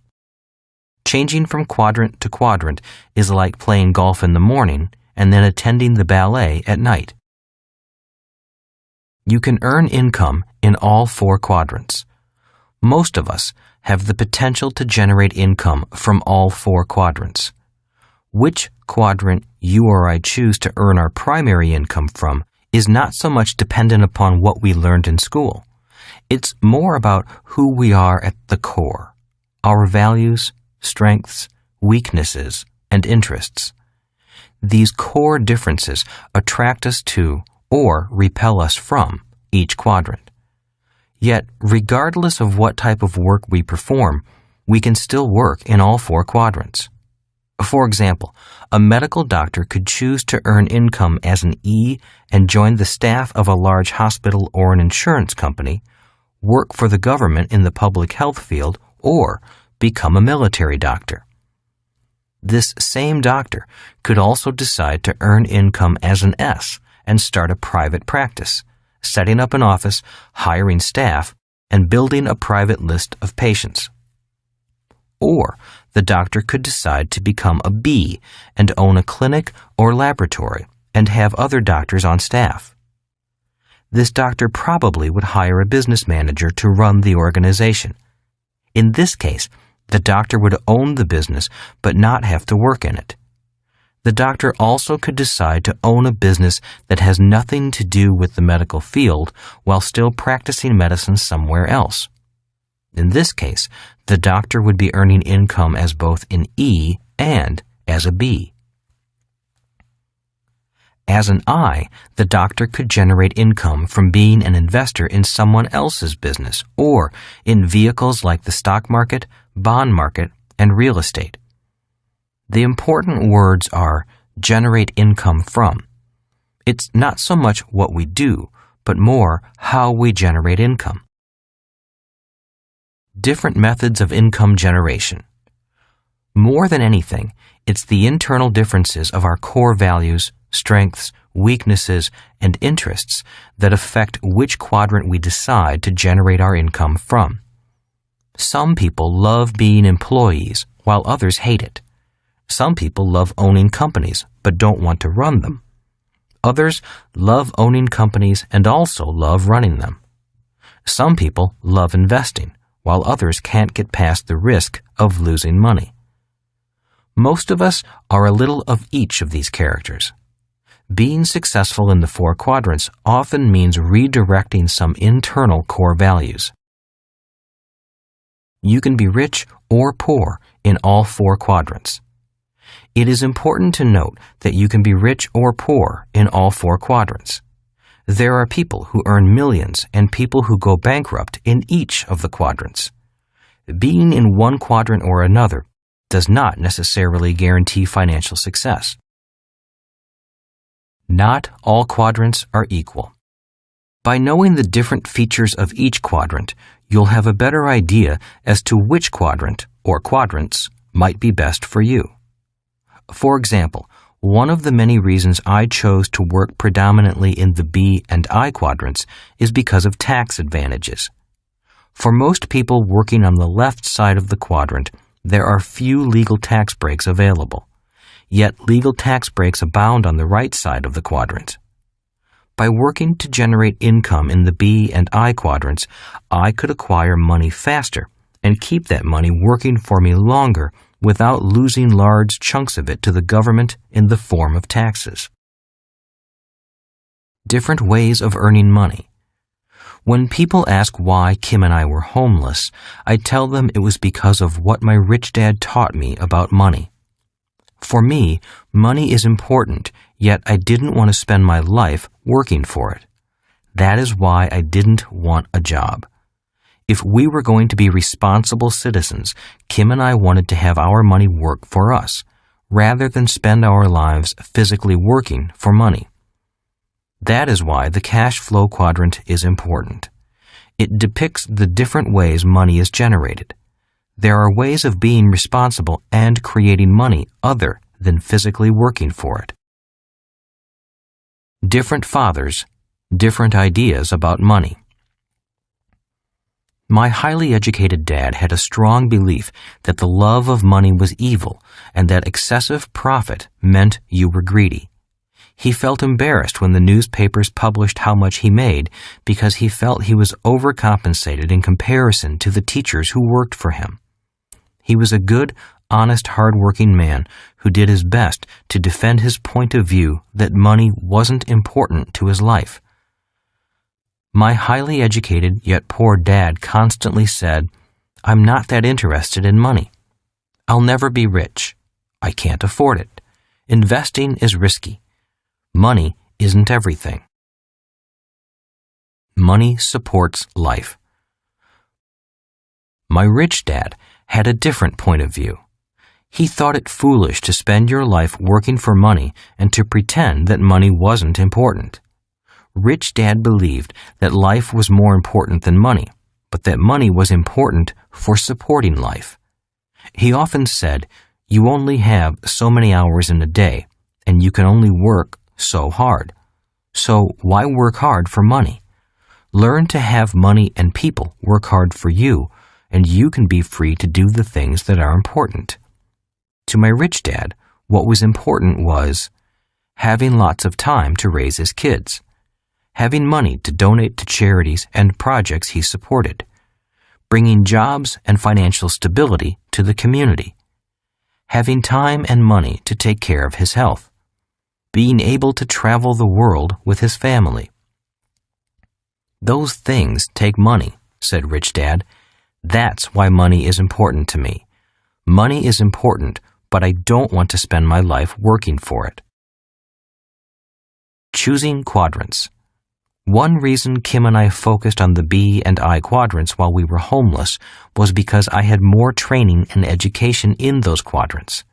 Changing from quadrant to quadrant is like playing golf in the morning and then attending the ballet at night. You can earn income in all 4 quadrants. Most of us have the potential to generate income from all 4 quadrants. Which quadrant you or I choose to earn our primary income from is not so much dependent upon what we learned in school. It's more about who we are at the core, our values, strengths, weaknesses, and interests. These core differences attract us to or repel us from each quadrant. Yet, regardless of what type of work we perform, we can still work in all 4 quadrants. For example, a medical doctor could choose to earn income as an E and join the staff of a large hospital or an insurance company, work for the government in the public health field, or become a military doctor. This same doctor could also decide to earn income as an S and start a private practice, setting up an office, hiring staff, and building a private list of patients. Or the doctor could decide to become a B and own a clinic or laboratory and have other doctors on staff. This doctor probably would hire a business manager to run the organization. In this case, the doctor would own the business but not have to work in it. The doctor also could decide to own a business that has nothing to do with the medical field while still practicing medicine somewhere else. In this case, the doctor would be earning income as both an E and as a B. As an I, the doctor could generate income from being an investor in someone else's business or in vehicles like the stock market, bond market, and real estate. The important words are generate income from. It's not so much what we do, but more how we generate income. Different methods of income generation. More than anything, it's the internal differences of our core values, strengths, weaknesses, and interests that affect which quadrant we decide to generate our income from. Some people love being employees, while others hate it. Some people love owning companies, but don't want to run them. Others love owning companies and also love running them. Some people love investing, while others can't get past the risk of losing money. Most of us are a little of each of these characters. Being successful in the 4 quadrants often means redirecting some internal core values. You can be rich or poor in all 4 quadrants. It is important to note that you can be rich or poor in all 4 quadrants. There are people who earn millions and people who go bankrupt in each of the quadrants. Being in one quadrant or another does not necessarily guarantee financial success. Not all quadrants are equal. By knowing the different features of each quadrant, you'll have a better idea as to which quadrant or quadrants might be best for you. For example, one of the many reasons I chose to work predominantly in the B and I quadrants is because of tax advantages. For most people working on the left side of the quadrant, there are few legal tax breaks available. Yet legal tax breaks abound on the right side of the quadrant. By working to generate income in the B and I quadrants, I could acquire money faster and keep that money working for me longer without losing large chunks of it to the government in the form of taxes. Different ways of earning money. When people ask why Kim and I were homeless, I tell them it was because of what my rich dad taught me about money. For me, money is important, yet I didn't want to spend my life working for it. That is why I didn't want a job. If we were going to be responsible citizens, Kim and I wanted to have our money work for us, rather than spend our lives physically working for money. That is why the cash flow quadrant is important. It depicts the different ways money is generated. There are ways of being responsible and creating money other than physically working for it. Different fathers, different ideas about money. My highly educated dad had a strong belief that the love of money was evil and that excessive profit meant you were greedy. He felt embarrassed when the newspapers published how much he made because he felt he was overcompensated in comparison to the teachers who worked for him. He was a good, honest, hard-working man who did his best to defend his point of view that money wasn't important to his life. My highly educated yet poor dad constantly said, "I'm not that interested in money." I'll never be rich. I can't afford it. Investing is risky. Money isn't everything. Money supports life. My rich dad had a different point of view. He thought it foolish to spend your life working for money and to pretend that money wasn't important. Rich Dad believed that life was more important than money, but that money was important for supporting life. He often said, "You only have so many hours in a day, and you can only work so hard. So why work hard for money? Learn to have money and people work hard for you, and you can be free to do the things that are important." To my rich dad, what was important was having lots of time to raise his kids, having money to donate to charities and projects he supported, bringing jobs and financial stability to the community, having time and money to take care of his health, being able to travel the world with his family. "Those things take money," said Rich Dad. "That's why money is important to me. Money is important, but I don't want to spend my life working for it." Choosing quadrants. One reason Kim and I focused on the B and I quadrants while we were homeless was because I had more training and education in those quadrants.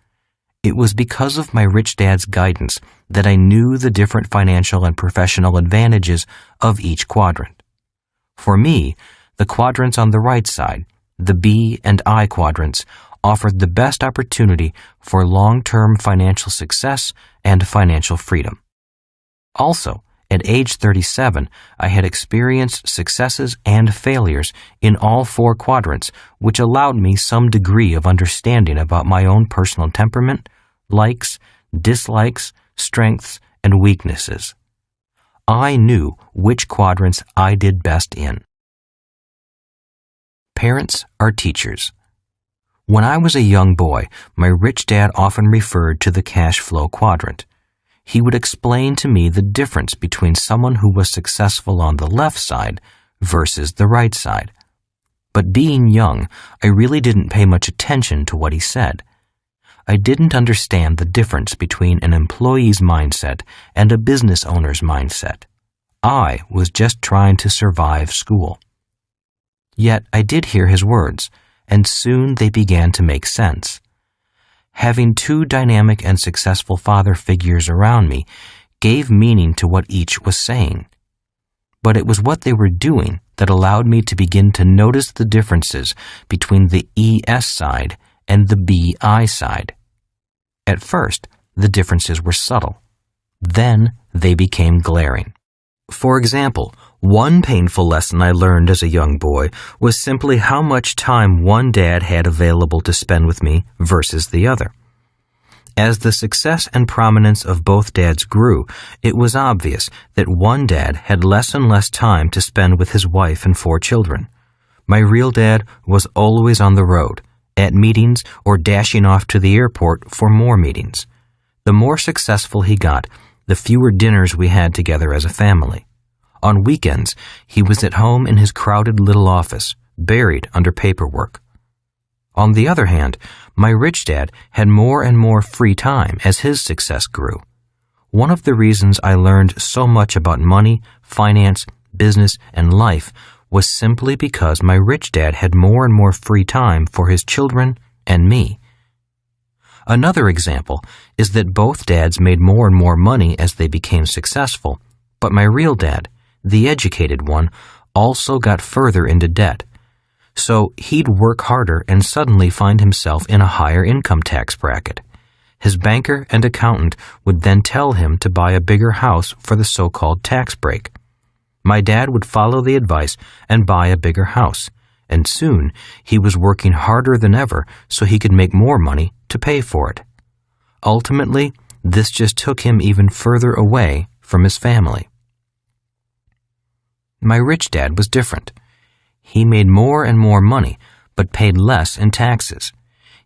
It was because of my rich dad's guidance that I knew the different financial and professional advantages of each quadrant. For me, the quadrants on the right side, the B and I quadrants, offered the best opportunity for long-term financial success and financial freedom. Also, at age 37, I had experienced successes and failures in all four quadrants, which allowed me some degree of understanding about my own personal temperament, likes, dislikes, strengths, and weaknesses. I knew which quadrants I did best in. Parents are teachers. When I was a young boy, my rich dad often referred to the cash flow quadrant. He would explain to me the difference between someone who was successful on the left side versus the right side. But being young, I really didn't pay much attention to what he said. I didn't understand the difference between an employee's mindset and a business owner's mindset. I was just trying to survive school. Yet I did hear his words, and soon they began to make sense. Having two dynamic and successful father figures around me gave meaning to what each was saying. But it was what they were doing that allowed me to begin to notice the differences between the ES side and the BI side. At first, the differences were subtle. Then they became glaring. For example, one painful lesson I learned as a young boy was simply how much time one dad had available to spend with me versus the other. As the success and prominence of both dads grew, it was obvious that one dad had less and less time to spend with his wife and 4 children. My real dad was always on the road, at meetings or dashing off to the airport for more meetings. The more successful he got, the fewer dinners we had together as a family. On weekends, he was at home in his crowded little office, buried under paperwork. On the other hand, my rich dad had more and more free time as his success grew. One of the reasons I learned so much about money, finance, business, and life was simply because my rich dad had more and more free time for his children and me. Another example is that both dads made more and more money as they became successful, but my real dad, the educated one, also got further into debt. So he'd work harder and suddenly find himself in a higher income tax bracket. His banker and accountant would then tell him to buy a bigger house for the so-called tax break. My dad would follow the advice and buy a bigger house, and soon he was working harder than ever so he could make more money to pay for it. Ultimately, this just took him even further away from his family. My rich dad was different. He made more and more money, but paid less in taxes.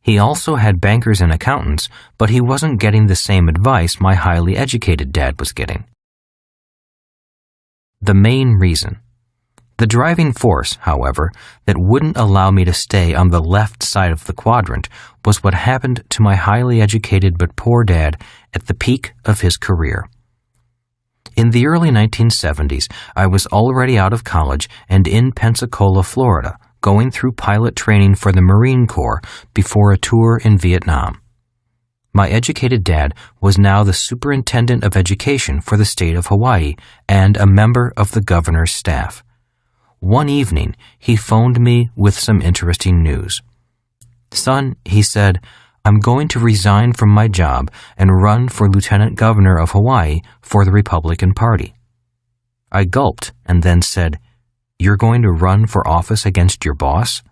He also had bankers and accountants, but he wasn't getting the same advice my highly educated dad was getting. The main reason. The driving force, however, that wouldn't allow me to stay on the left side of the quadrant was what happened to my highly educated but poor dad at the peak of his career. In the early 1970s, I was already out of college and in Pensacola, Florida, going through pilot training for the Marine Corps before a tour in Vietnam. My educated dad was now the superintendent of education for the state of Hawaii and a member of the governor's staff. One evening, he phoned me with some interesting news. "Son," he said, "I'm going to resign from my job and run for lieutenant governor of Hawaii for the Republican Party." I gulped and then said, "You're going to run for office against your boss?"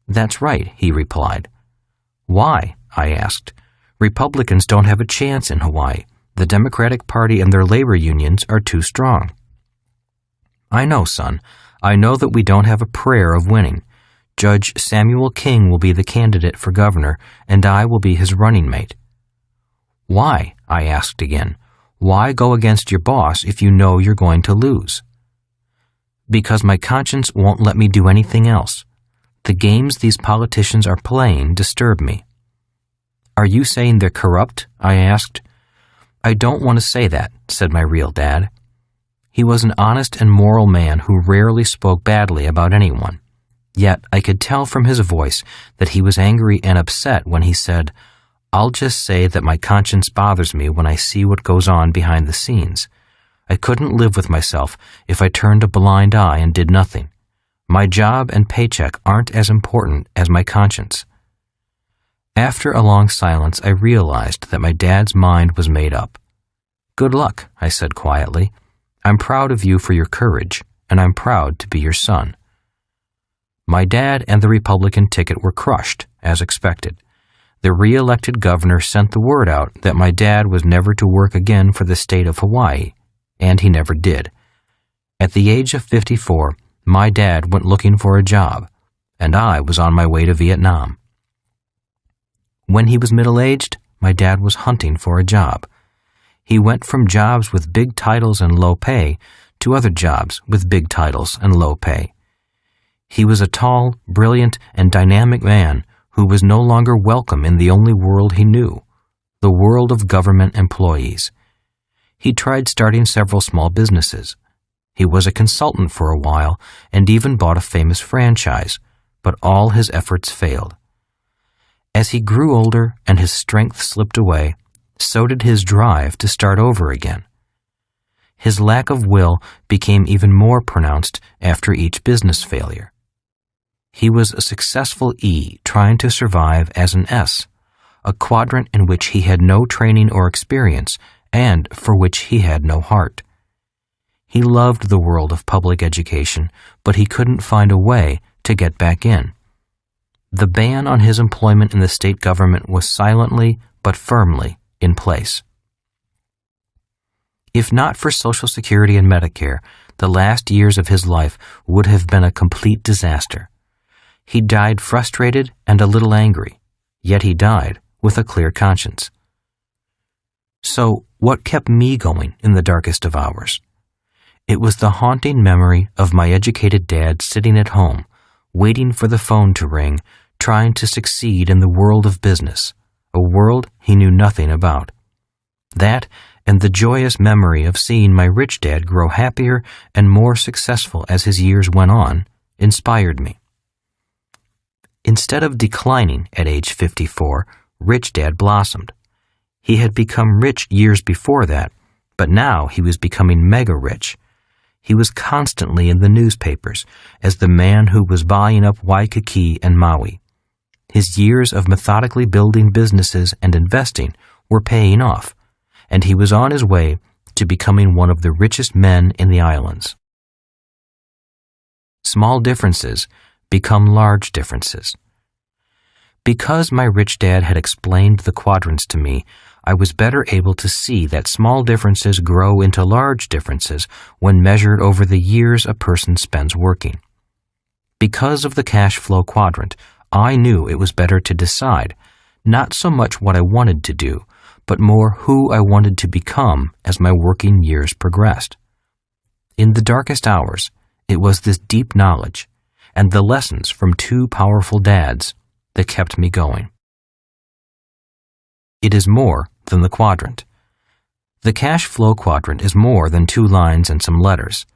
"That's right," he replied. "Why?" I asked. "Republicans don't have a chance in Hawaii. The Democratic Party and their labor unions are too strong." "I know, son. I know that we don't have a prayer of winning. Judge Samuel King will be the candidate for governor, and I will be his running mate." "Why?" I asked again. "Why go against your boss if you know you're going to lose?" "Because my conscience won't let me do anything else. The games these politicians are playing disturb me." "Are you saying they're corrupt?" I asked. "I don't want to say that," said my real dad. He was an honest and moral man who rarely spoke badly about anyone. Yet I could tell from his voice that he was angry and upset when he said, "I'll just say that my conscience bothers me when I see what goes on behind the scenes. I couldn't live with myself if I turned a blind eye and did nothing. My job and paycheck aren't as important as my conscience." After a long silence, I realized that my dad's mind was made up. "Good luck," I said quietly. "I'm proud of you for your courage, and I'm proud to be your son." My dad and the Republican ticket were crushed, as expected. The re-elected governor sent the word out that my dad was never to work again for the state of Hawaii, and he never did. At the age of 54, my dad went looking for a job, and I was on my way to Vietnam. When he was middle-aged, my dad was hunting for a job. He went from jobs with big titles and low pay to other jobs with big titles and low pay. He was a tall, brilliant, and dynamic man who was no longer welcome in the only world he knew, the world of government employees. He tried starting several small businesses. He was a consultant for a while and even bought a famous franchise, but all his efforts failed. As he grew older and his strength slipped away, so did his drive to start over again. His lack of will became even more pronounced after each business failure. He was a successful E trying to survive as an S, a quadrant in which he had no training or experience and for which he had no heart. He loved the world of public education, but he couldn't find a way to get back in. The ban on his employment in the state government was silently but firmly in place. If not for Social Security and Medicare, the last years of his life would have been a complete disaster. He died frustrated and a little angry, yet he died with a clear conscience. So, what kept me going in the darkest of hours? It was the haunting memory of my educated dad sitting at home, waiting for the phone to ring, trying to succeed in the world of business, a world he knew nothing about. That, and the joyous memory of seeing my rich dad grow happier and more successful as his years went on, inspired me. Instead of declining at age 54, rich dad blossomed. He had become rich years before that, but now he was becoming mega rich. He was constantly in the newspapers as the man who was buying up Waikiki and Maui. His years of methodically building businesses and investing were paying off, and he was on his way to becoming one of the richest men in the islands. Small differences become large differences. Because my rich dad had explained the quadrants to me, I was better able to see that small differences grow into large differences when measured over the years a person spends working. Because of the cash flow quadrant, I knew it was better to decide, not so much what I wanted to do, but more who I wanted to become as my working years progressed. In the darkest hours, It was this deep knowledge and the lessons from two powerful dads that kept me going. It is more than the quadrant. The cash flow quadrant is more than 2 lines and some letters.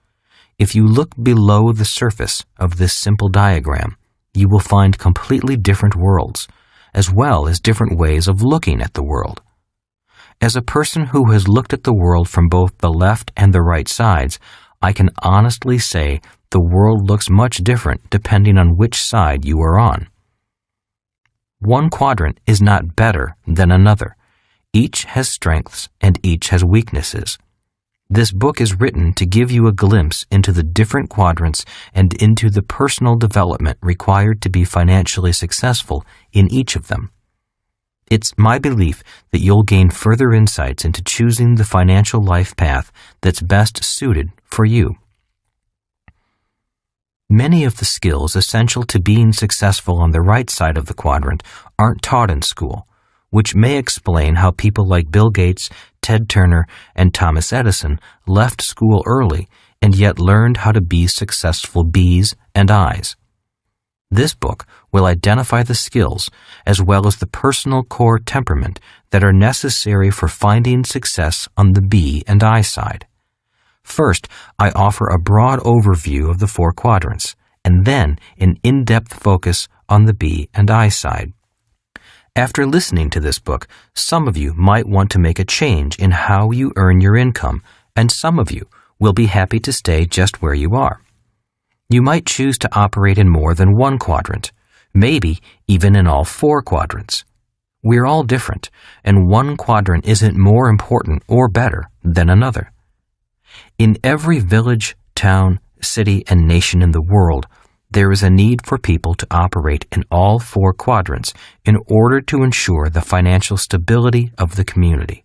If you look below the surface of this simple diagram, you will find completely different worlds, as well as different ways of looking at the world. As a person who has looked at the world from both the left and the right sides, I can honestly say the world looks much different depending on which side you are on. One quadrant is not better than another. Each has strengths and each has weaknesses. This book is written to give you a glimpse into the different quadrants and into the personal development required to be financially successful in each of them. It's my belief that you'll gain further insights into choosing the financial life path that's best suited for you. Many of the skills essential to being successful on the right side of the quadrant aren't taught in school, which may explain how people like Bill Gates, Ted Turner, and Thomas Edison left school early and yet learned how to be successful B's and I's. This book will identify the skills as well as the personal core temperament that are necessary for finding success on the B and I side. First, I offer a broad overview of the 4 quadrants, and then an in-depth focus on the B and I side. After listening to this book, some of you might want to make a change in how you earn your income, and some of you will be happy to stay just where you are. You might choose to operate in more than one quadrant, maybe even in all 4 quadrants. We're all different, and one quadrant isn't more important or better than another. In every village, town, city, and nation in the world, there is a need for people to operate in all 4 quadrants in order to ensure the financial stability of the community.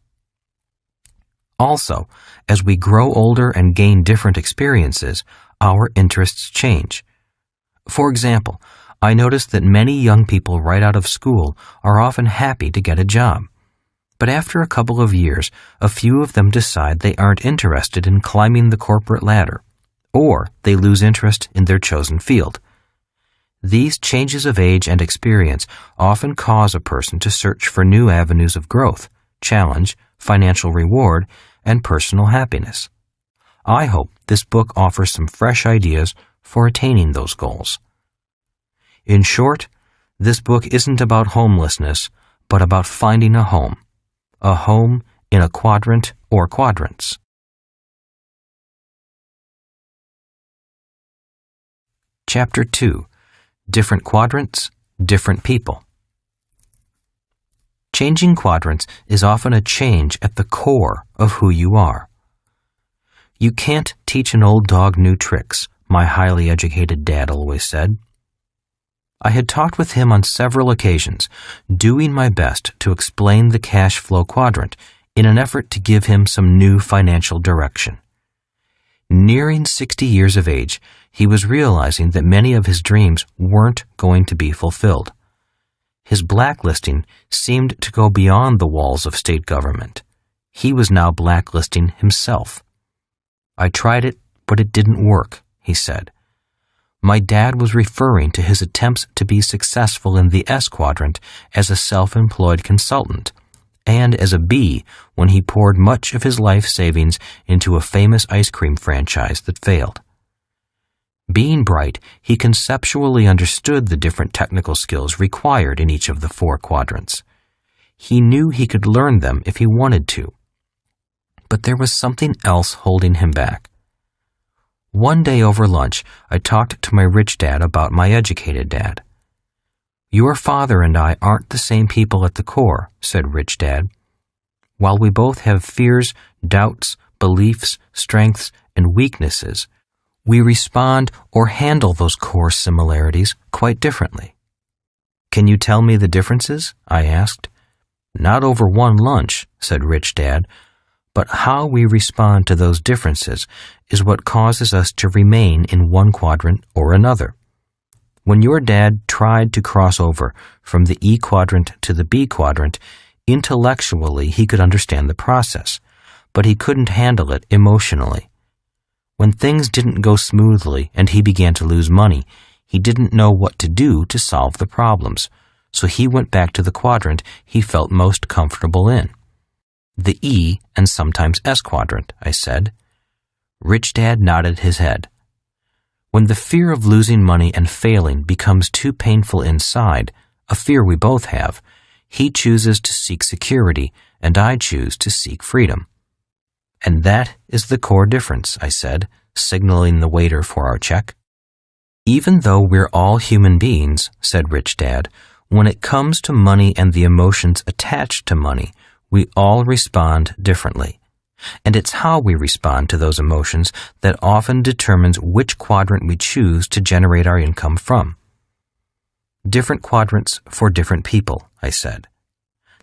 Also, as we grow older and gain different experiences, our interests change. For example, I notice that many young people right out of school are often happy to get a job. But after a couple of years, a few of them decide they aren't interested in climbing the corporate ladder, or they lose interest in their chosen field. These changes of age and experience often cause a person to search for new avenues of growth, challenge, financial reward, and personal happiness. I hope this book offers some fresh ideas for attaining those goals. In short, this book isn't about homelessness, but about finding a home in a quadrant or quadrants. Chapter 2. Different quadrants, different people. Changing quadrants is often a change at the core of who you are. You can't teach an old dog new tricks, my highly educated dad always said. I had talked with him on several occasions, doing my best to explain the cash flow quadrant in an effort to give him some new financial direction. Nearing 60 years of age, he was realizing that many of his dreams weren't going to be fulfilled. His blacklisting seemed to go beyond the walls of state government. He was now blacklisting himself. I tried it, but it didn't work, he said. My dad was referring to his attempts to be successful in the S quadrant as a self-employed consultant, and as a B when he poured much of his life savings into a famous ice cream franchise that failed. Being bright, he conceptually understood the different technical skills required in each of the 4 quadrants. He knew he could learn them if he wanted to. But there was something else holding him back. One day over lunch, I talked to my rich dad about my educated dad. Your father and I aren't the same people at the core, said Rich Dad. While we both have fears, doubts, beliefs, strengths, and weaknesses, we respond or handle those core similarities quite differently. Can you tell me the differences? I asked. Not over one lunch, said Rich Dad, but how we respond to those differences is what causes us to remain in one quadrant or another. When your dad tried to cross over from the E quadrant to the B quadrant, intellectually he could understand the process, but he couldn't handle it emotionally. When things didn't go smoothly and he began to lose money, he didn't know what to do to solve the problems, so he went back to the quadrant he felt most comfortable in. The E and sometimes S quadrant, I said. Rich Dad nodded his head. When the fear of losing money and failing becomes too painful inside, a fear we both have, he chooses to seek security and I choose to seek freedom. And that is the core difference, I said, signaling the waiter for our check. Even though we're all human beings, said Rich Dad, when it comes to money and the emotions attached to money, we all respond differently. And it's how we respond to those emotions that often determines which quadrant we choose to generate our income from. Different quadrants for different people, I said.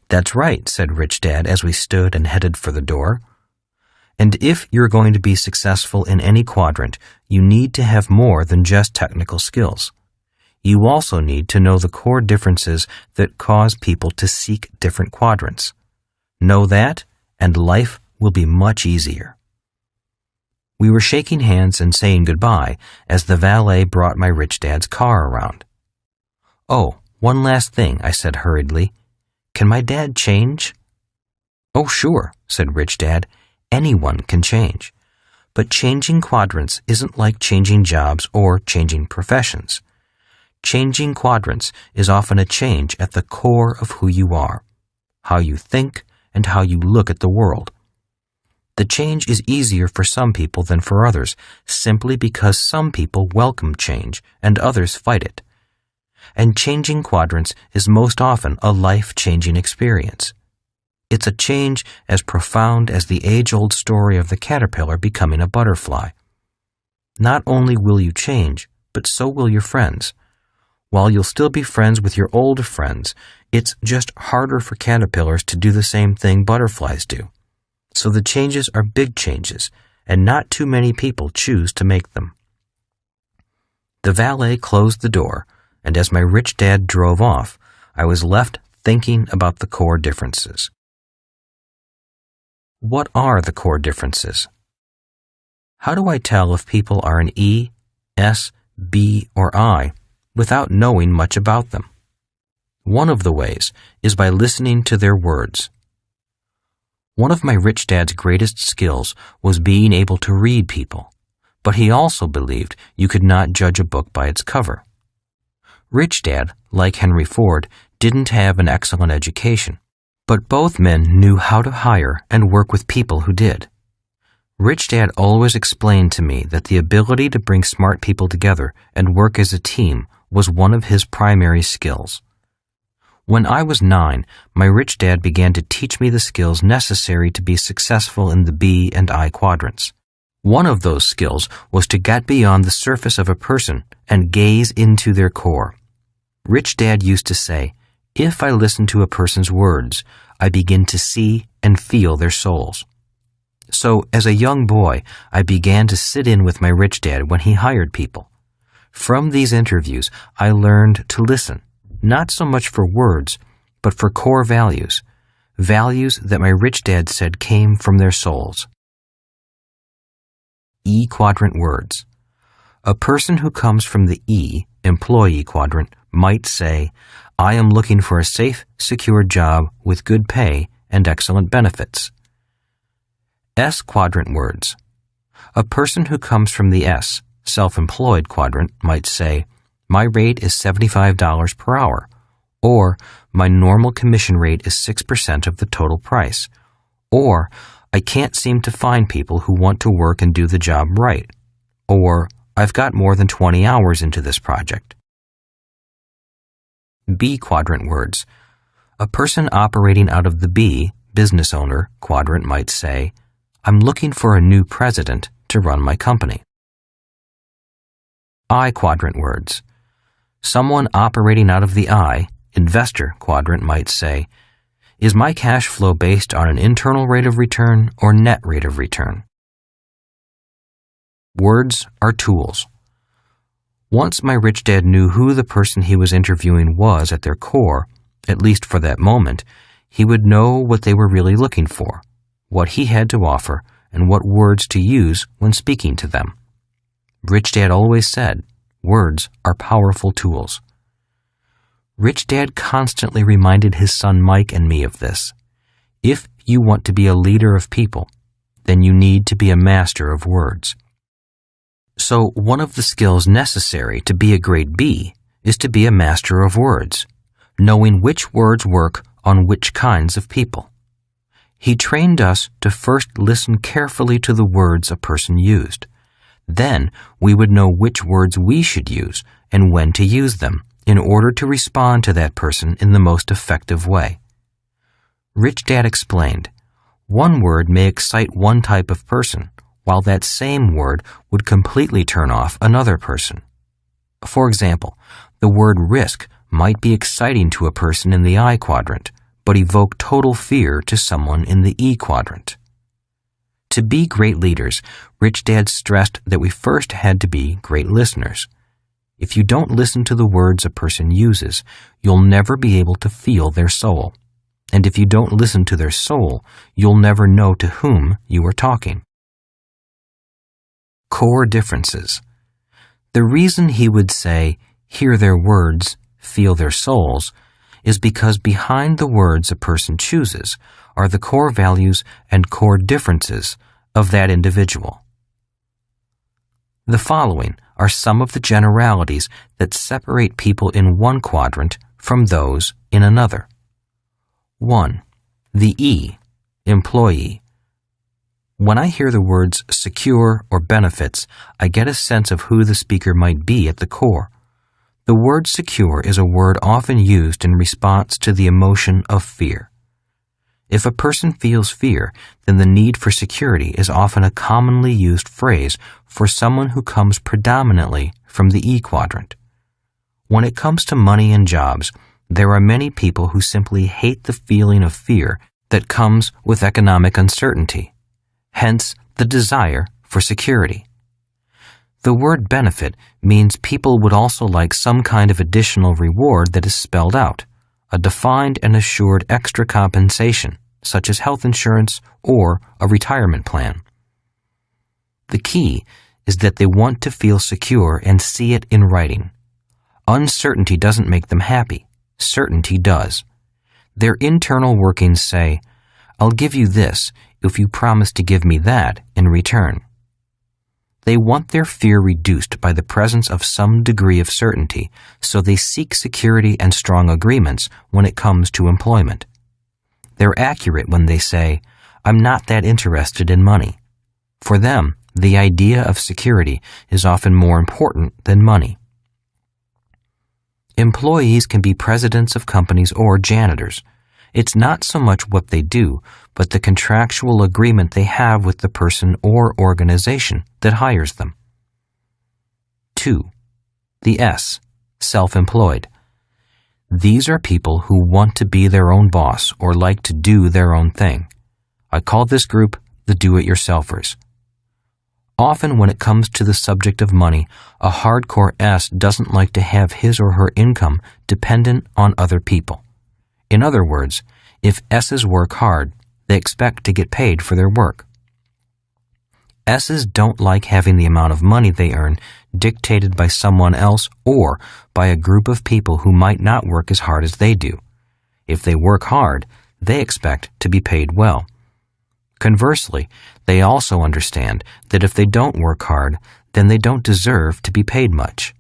That's right, said Rich Dad as we stood and headed for the door. And if you're going to be successful in any quadrant, you need to have more than just technical skills. You also need to know the core differences that cause people to seek different quadrants. Know that, and life will be much easier. We were shaking hands and saying goodbye as the valet brought my Rich Dad's car around. Oh, one last thing, I said hurriedly. Can my dad change? Oh, sure, said Rich Dad. Anyone can change. But changing quadrants isn't like changing jobs or changing professions. Changing quadrants is often a change at the core of who you are, how you think, and how you look at the world. The change is easier for some people than for others, simply because some people welcome change and others fight it. And changing quadrants is most often a life-changing experience. It's a change as profound as the age-old story of the caterpillar becoming a butterfly. Not only will you change, but so will your friends. While you'll still be friends with your old friends, it's just harder for caterpillars to do the same thing butterflies do. So the changes are big changes, and not too many people choose to make them. The valet closed the door, and as my Rich Dad drove off, I was left thinking about the core differences. What are the core differences? How do I tell if people are an E, S, B, or I without knowing much about them? One of the ways is by listening to their words. One of my Rich Dad's greatest skills was being able to read people, but he also believed you could not judge a book by its cover. Rich Dad, like Henry Ford, didn't have an excellent education, but both men knew how to hire and work with people who did. Rich Dad always explained to me that the ability to bring smart people together and work as a team was one of his primary skills. When I was 9, my Rich Dad began to teach me the skills necessary to be successful in the B and I quadrants. One of those skills was to get beyond the surface of a person and gaze into their core. Rich Dad used to say, if I listen to a person's words, I begin to see and feel their souls. So, as a young boy, I began to sit in with my Rich Dad when he hired people. From these interviews, I learned to listen, not so much for words, but for core values, values that my Rich Dad said came from their souls. E quadrant words. A person who comes from the E, employee quadrant, might say, I am looking for a safe, secure job with good pay and excellent benefits. S quadrant words. A person who comes from the S, self-employed quadrant, might say, my rate is $75 per hour, or my normal commission rate is 6% of the total price, or I can't seem to find people who want to work and do the job right, or I've got more than 20 hours into this project. B quadrant words. A person operating out of the B, business owner, quadrant might say, I'm looking for a new president to run my company. I quadrant words. Someone operating out of the I, investor quadrant might say, is my cash flow based on an internal rate of return or net rate of return? Words are tools. Once my Rich Dad knew who the person he was interviewing was at their core, at least for that moment, he would know what they were really looking for, what he had to offer, and what words to use when speaking to them. Rich Dad always said, words are powerful tools. Rich Dad constantly reminded his son Mike and me of this. If you want to be a leader of people, then you need to be a master of words. So one of the skills necessary to be a great B is to be a master of words, knowing which words work on which kinds of people. He trained us to first listen carefully to the words a person used. Then we would know which words we should use and when to use them in order to respond to that person in the most effective way. Rich Dad explained, one word may excite one type of person, while that same word would completely turn off another person. For example, the word risk might be exciting to a person in the I quadrant, but evoke total fear to someone in the E quadrant. To be great leaders, Rich Dad stressed that we first had to be great listeners. If you don't listen to the words a person uses, you'll never be able to feel their soul. And if you don't listen to their soul, you'll never know to whom you are talking. Core differences. The reason he would say, hear their words, feel their souls, is because behind the words a person chooses are the core values and core differences of that individual. The following are some of the generalities that separate people in one quadrant from those in another. 1. The E, employee. When I hear the words secure or benefits, I get a sense of who the speaker might be at the core. The word secure is a word often used in response to the emotion of fear. If a person feels fear, then the need for security is often a commonly used phrase for someone who comes predominantly from the E quadrant. When it comes to money and jobs, there are many people who simply hate the feeling of fear that comes with economic uncertainty, hence the desire for security. The word benefit means people would also like some kind of additional reward that is spelled out, a defined and assured extra compensation, such as health insurance or a retirement plan. The key is that they want to feel secure and see it in writing. Uncertainty doesn't make them happy. Certainty does. Their internal workings say, I'll give you this if you promise to give me that in return. They want their fear reduced by the presence of some degree of certainty, so they seek security and strong agreements when it comes to employment. They're accurate when they say, I'm not that interested in money. For them, the idea of security is often more important than money. Employees can be presidents of companies or janitors. It's not so much what they do, but the contractual agreement they have with the person or organization that hires them. 2. The S, self-employed. These are people who want to be their own boss or like to do their own thing. I call this group the do-it-yourselfers. Often when it comes to the subject of money, a hardcore S doesn't like to have his or her income dependent on other people. In other words, if S's work hard, they expect to get paid for their work. S's don't like having the amount of money they earn dictated by someone else or by a group of people who might not work as hard as they do. If they work hard, they expect to be paid well. Conversely, they also understand that if they don't work hard, then they don't deserve to be paid much.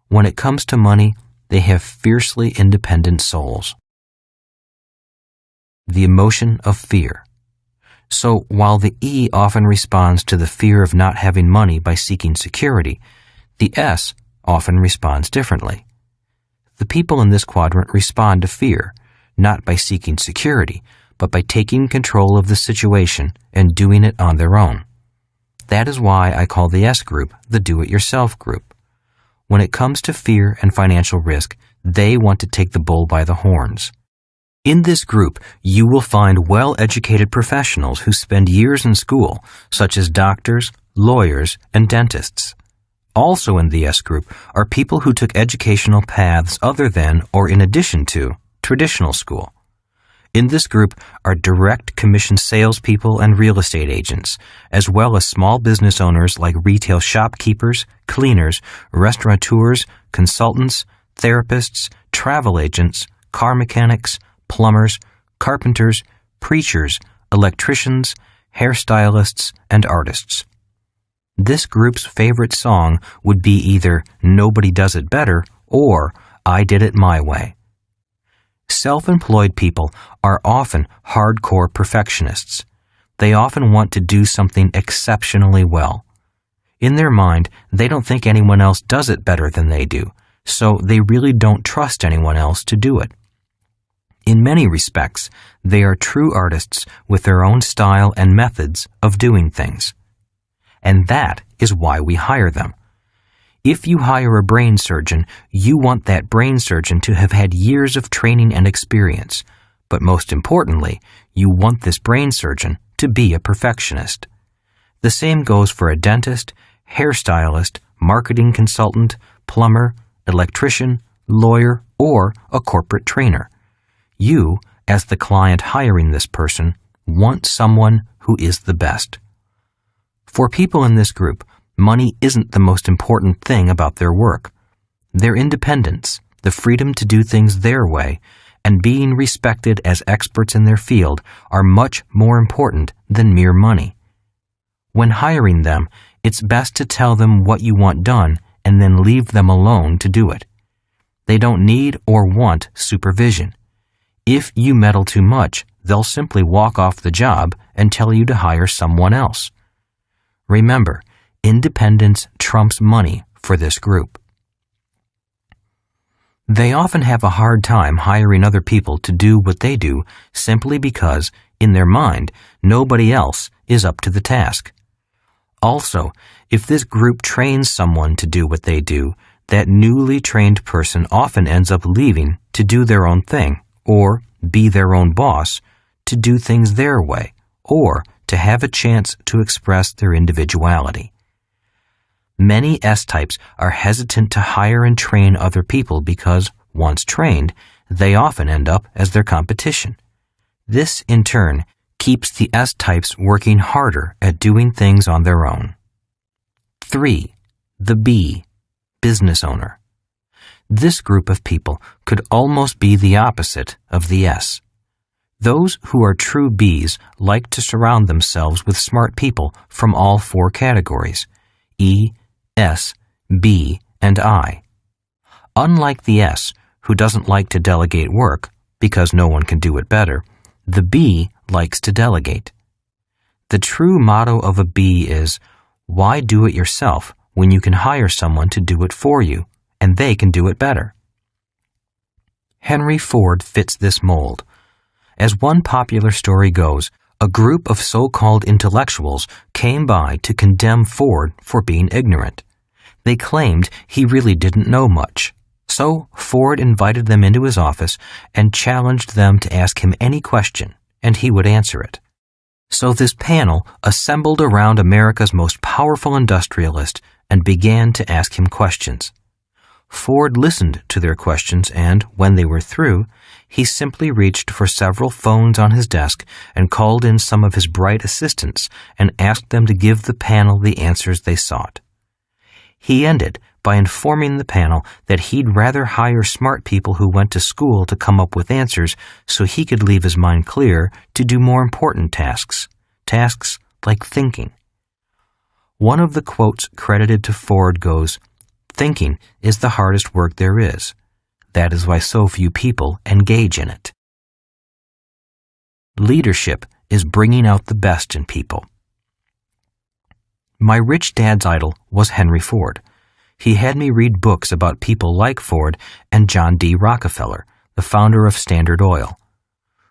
When it comes to money, they have fiercely independent souls. The emotion of fear. So while the E often responds to the fear of not having money by seeking security, the S often responds differently. The people in this quadrant respond to fear, not by seeking security, but by taking control of the situation and doing it on their own. That is why I call the S group the do-it-yourself group. When it comes to fear and financial risk, they want to take the bull by the horns. In this group, you will find well-educated professionals who spend years in school, such as doctors, lawyers, and dentists. Also in the S group are people who took educational paths other than or in addition to traditional school. In this group are direct commission salespeople and real estate agents, as well as small business owners like retail shopkeepers, cleaners, restaurateurs, consultants, therapists, travel agents, car mechanics, plumbers, carpenters, preachers, electricians, hairstylists, and artists. This group's favorite song would be either Nobody Does It Better or I Did It My Way. Self-employed people are often hardcore perfectionists. They often want to do something exceptionally well. In their mind, they don't think anyone else does it better than they do, so they really don't trust anyone else to do it. In many respects, they are true artists with their own style and methods of doing things. And that is why we hire them. If you hire a brain surgeon, you want that brain surgeon to have had years of training and experience. But most importantly, you want this brain surgeon to be a perfectionist. The same goes for a dentist, hairstylist, marketing consultant, plumber, electrician, lawyer, or a corporate trainer. You, as the client hiring this person, want someone who is the best. For people in this group, money isn't the most important thing about their work. Their independence, the freedom to do things their way, and being respected as experts in their field are much more important than mere money. When hiring them, it's best to tell them what you want done and then leave them alone to do it. They don't need or want supervision. If you meddle too much, they'll simply walk off the job and tell you to hire someone else. Remember, independence trumps money for this group. They often have a hard time hiring other people to do what they do simply because, in their mind, nobody else is up to the task. Also, if this group trains someone to do what they do, that newly trained person often ends up leaving to do their own thing, or be their own boss, to do things their way, or to have a chance to express their individuality. Many S-types are hesitant to hire and train other people because, once trained, they often end up as their competition. This, in turn, keeps the S-types working harder at doing things on their own. 3. The B, business owner. This group of people could almost be the opposite of the S. Those who are true Bs like to surround themselves with smart people from all four categories, E, S, B, and I. Unlike the S, who doesn't like to delegate work because no one can do it better, the B likes to delegate. The true motto of a B is, why do it yourself when you can hire someone to do it for you, and they can do it better? Henry Ford fits this mold. As one popular story goes, a group of so-called intellectuals came by to condemn Ford for being ignorant. They claimed he really didn't know much. So Ford invited them into his office and challenged them to ask him any question, and he would answer it. So this panel assembled around America's most powerful industrialist and began to ask him questions. Ford listened to their questions and, when they were through, he simply reached for several phones on his desk and called in some of his bright assistants and asked them to give the panel the answers they sought. He ended by informing the panel that he'd rather hire smart people who went to school to come up with answers so he could leave his mind clear to do more important tasks like thinking. One of the quotes credited to Ford goes, "Thinking is the hardest work there is. That is why so few people engage in it." Leadership is bringing out the best in people. My rich dad's idol was Henry Ford. He had me read books about people like Ford and John D. Rockefeller, the founder of Standard Oil.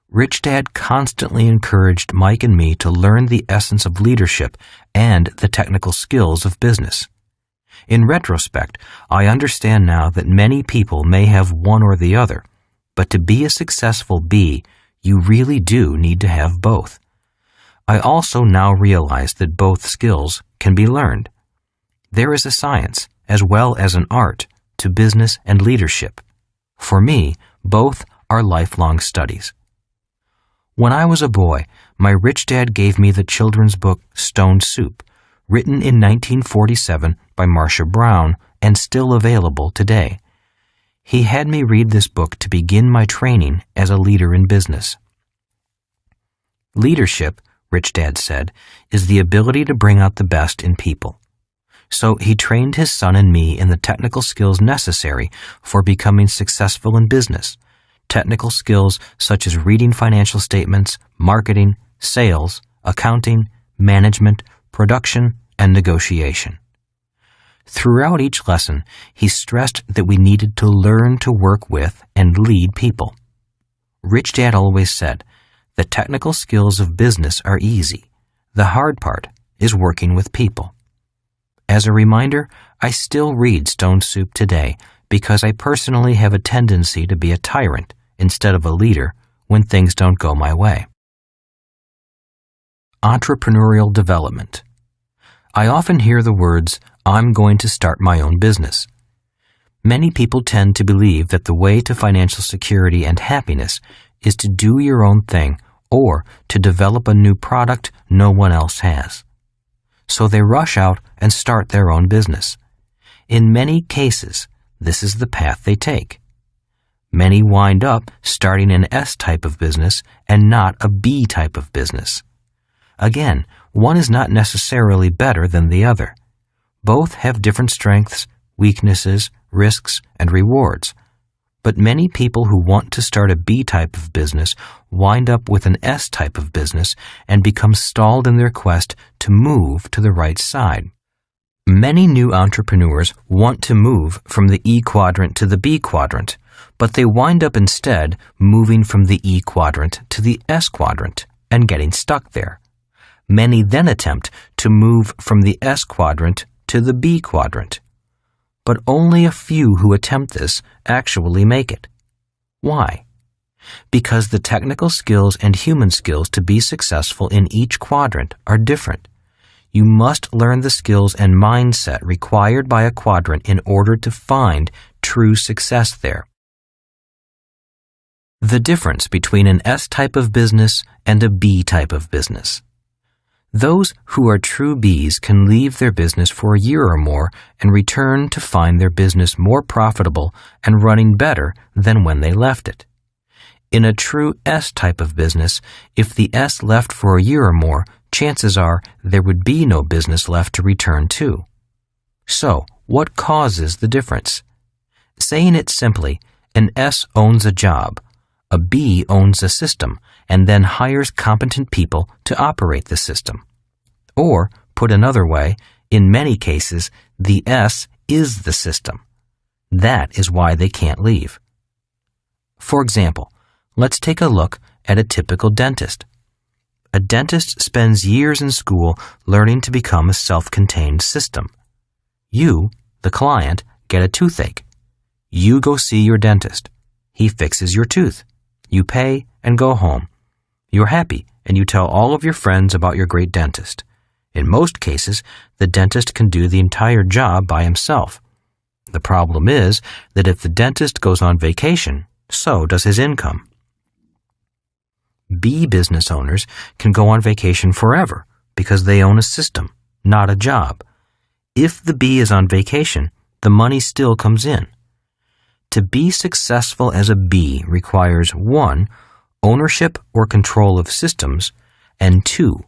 Rich Dad constantly encouraged Mike and me to learn the essence of leadership and the technical skills of business. In retrospect, I understand now that many people may have one or the other, but to be a successful B, you really do need to have both. I also now realize that both skills can be learned. There is a science, as well as an art, to business and leadership. For me, both are lifelong studies. When I was a boy, my rich dad gave me the children's book Stone Soup, written in 1947 by Marcia Brown and still available today. He had me read this book to begin my training as a leader in business. Leadership, Rich Dad said, is the ability to bring out the best in people. So he trained his son and me in the technical skills necessary for becoming successful in business. Technical skills such as reading financial statements, marketing, sales, accounting, management, production, and negotiation. Throughout each lesson, he stressed that we needed to learn to work with and lead people. Rich Dad always said, the technical skills of business are easy. The hard part is working with people. As a reminder, I still read Stone Soup today because I personally have a tendency to be a tyrant instead of a leader when things don't go my way. Entrepreneurial development. I often hear the words, "I'm going to start my own business." Many people tend to believe that the way to financial security and happiness is to do your own thing or to develop a new product no one else has. So they rush out and start their own business. In many cases, this is the path they take. Many wind up starting an S type of business and not a B type of business. Again, one is not necessarily better than the other. Both have different strengths, weaknesses, risks, and rewards. But many people who want to start a B type of business wind up with an S type of business and become stalled in their quest to move to the right side. Many new entrepreneurs want to move from the E quadrant to the B quadrant, but they wind up instead moving from the E quadrant to the S quadrant and getting stuck there. Many then attempt to move from the S quadrant to the B quadrant. But only a few who attempt this actually make it. Why? Because the technical skills and human skills to be successful in each quadrant are different. You must learn the skills and mindset required by a quadrant in order to find true success there. The difference between an S type of business and a B type of business. Those who are true Bs can leave their business for a year or more and return to find their business more profitable and running better than when they left it. In a true S type of business, if the S left for a year or more, chances are there would be no business left to return to. So, what causes the difference? Saying it simply, an S owns a job, a B owns a system, and then hires competent people to operate the system. Or, put another way, in many cases, the S is the system. That is why they can't leave. For example, let's take a look at a typical dentist. A dentist spends years in school learning to become a self-contained system. You, the client, get a toothache. You go see your dentist. He fixes your tooth. You pay and go home. You're happy and you tell all of your friends about your great dentist. In most cases, the dentist can do the entire job by himself. The problem is that if the dentist goes on vacation, so does his income. B business owners can go on vacation forever because they own a system, not a job. If the B is on vacation, the money still comes in. To be successful as a B requires 1. Ownership or control of systems, and 2.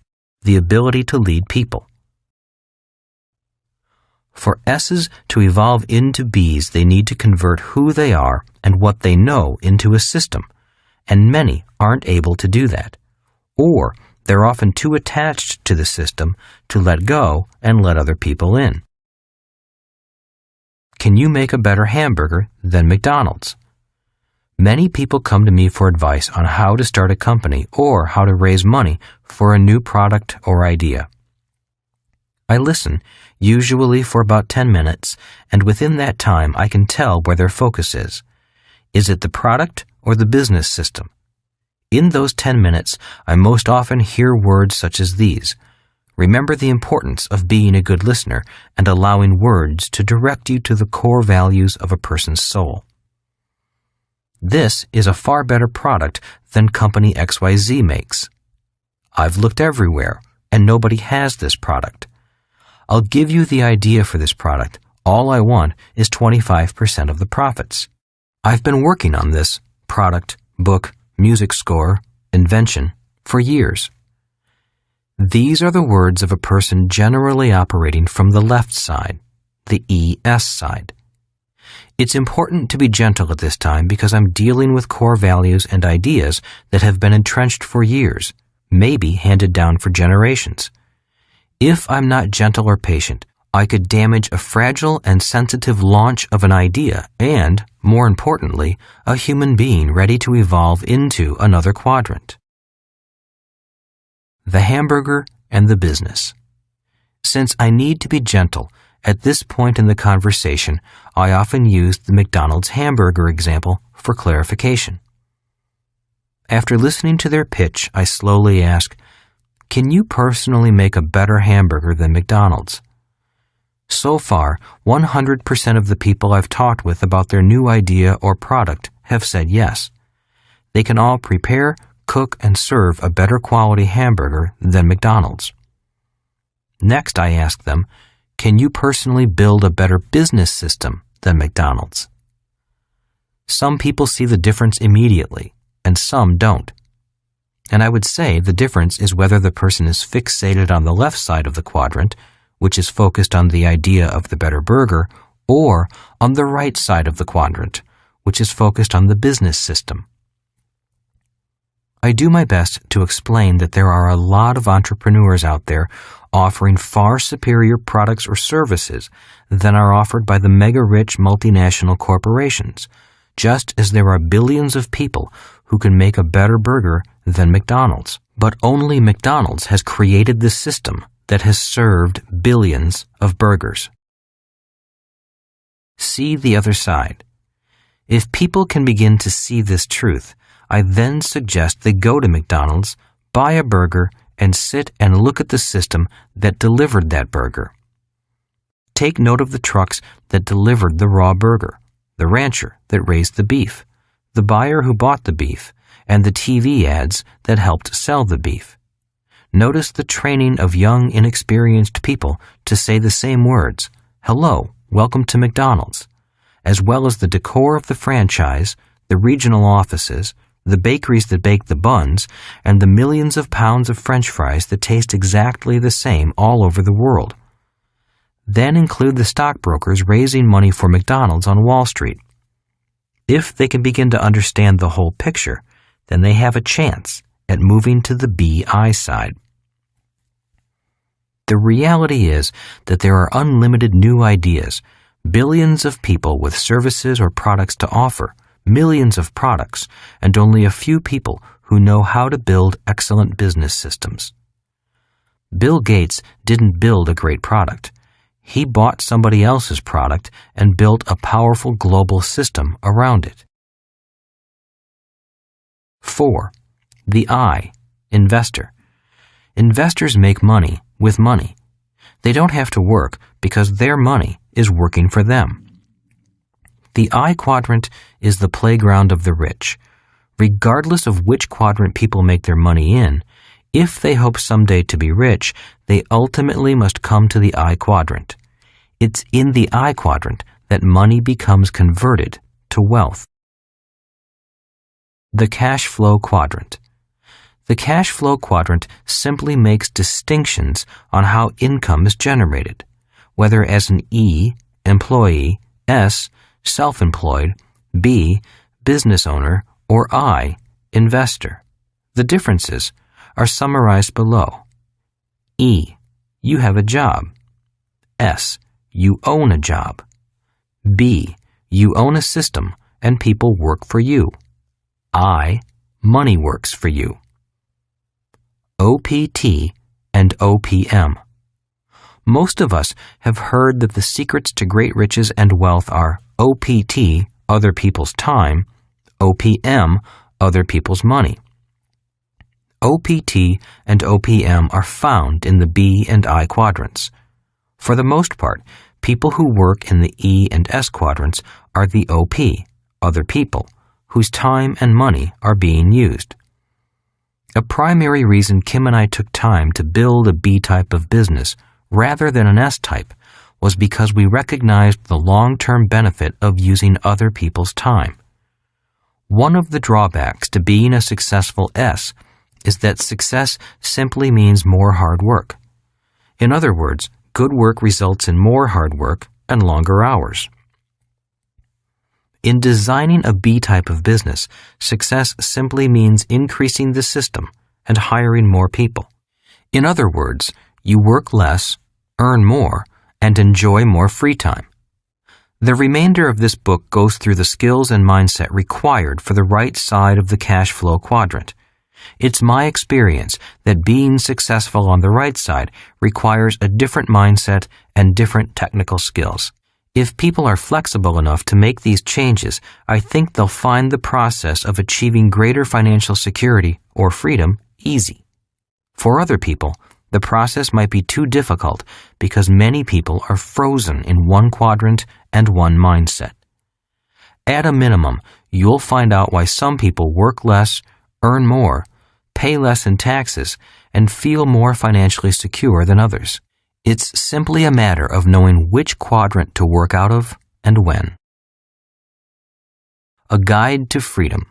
The ability to lead people. For S's to evolve into B's, they need to convert who they are and what they know into a system, and many aren't able to do that. Or they're often too attached to the system to let go and let other people in. Can you make a better hamburger than McDonald's? Many people come to me for advice on how to start a company or how to raise money for a new product or idea. I listen, usually for about 10 minutes, and within that time I can tell where their focus is. Is it the product or the business system? In those 10 minutes, I most often hear words such as these. Remember the importance of being a good listener and allowing words to direct you to the core values of a person's soul. This is a far better product than company XYZ makes. I've looked everywhere, and nobody has this product. I'll give you the idea for this product. All I want is 25% of the profits. I've been working on this product, book, music score, invention for years. These are the words of a person generally operating from the left side, the ES side. It's important to be gentle at this time because I'm dealing with core values and ideas that have been entrenched for years, maybe handed down for generations. If I'm not gentle or patient, I could damage a fragile and sensitive launch of an idea and, more importantly, a human being ready to evolve into another quadrant. The hamburger and the business. Since I need to be gentle, at this point in the conversation, I often use the McDonald's hamburger example for clarification. After listening to their pitch, I slowly ask, can you personally make a better hamburger than McDonald's? So far, 100% of the people I've talked with about their new idea or product have said yes. They can all prepare, cook, and serve a better quality hamburger than McDonald's. Next, I ask them, can you personally build a better business system than McDonald's? Some people see the difference immediately, and some don't. And I would say the difference is whether the person is fixated on the left side of the quadrant, which is focused on the idea of the better burger, or on the right side of the quadrant, which is focused on the business system. I do my best to explain that there are a lot of entrepreneurs out there offering far superior products or services than are offered by the mega-rich multinational corporations, just as there are billions of people who can make a better burger than McDonald's. But only McDonald's has created the system that has served billions of burgers. See the other side. If people can begin to see this truth, I then suggest they go to McDonald's, buy a burger, and sit and look at the system that delivered that burger. Take note of the trucks that delivered the raw burger, the rancher that raised the beef, the buyer who bought the beef, and the TV ads that helped sell the beef. Notice the training of young, inexperienced people to say the same words, "Hello, welcome to McDonald's," as well as the decor of the franchise, the regional offices, the bakeries that bake the buns, and the millions of pounds of French fries that taste exactly the same all over the world. Then include the stockbrokers raising money for McDonald's on Wall Street. If they can begin to understand the whole picture, then they have a chance at moving to the BI side. The reality is that there are unlimited new ideas, billions of people with services or products to offer, millions of products, and only a few people who know how to build excellent business systems. Bill Gates didn't build a great product. He bought somebody else's product and built a powerful global system around it. 4. The I, investor. Investors make money with money. They don't have to work because their money is working for them. The I quadrant is the playground of the rich. Regardless of which quadrant people make their money in, if they hope someday to be rich, they ultimately must come to the I quadrant. It's in the I quadrant that money becomes converted to wealth. The cash flow quadrant. The cash flow quadrant simply makes distinctions on how income is generated, whether as an E, employee, S, self-employed, B, business owner, or I, investor. The differences are summarized below. E, you have a job. S, you own a job. B, you own a system and people work for you. I, money works for you. OPT and OPM. Most of us have heard that the secrets to great riches and wealth are OPT, other people's time, OPM, other people's money. OPT and OPM are found in the B and I quadrants. For the most part, people who work in the E and S quadrants are the OP, other people, whose time and money are being used. A primary reason Kim and I took time to build a B-type of business rather than an S-type was because we recognized the long-term benefit of using other people's time. One of the drawbacks to being a successful S is that success simply means more hard work. In other words, good work results in more hard work and longer hours. In designing a B type of business, success simply means increasing the system and hiring more people. In other words, you work less, earn more, and enjoy more free time. The remainder of this book goes through the skills and mindset required for the right side of the cash flow quadrant. It's my experience that being successful on the right side requires a different mindset and different technical skills. If people are flexible enough to make these changes, I think they'll find the process of achieving greater financial security or freedom easy. For other people, the process might be too difficult because many people are frozen in one quadrant and one mindset. At a minimum, you'll find out why some people work less, earn more, pay less in taxes, and feel more financially secure than others. It's simply a matter of knowing which quadrant to work out of and when. A guide to freedom.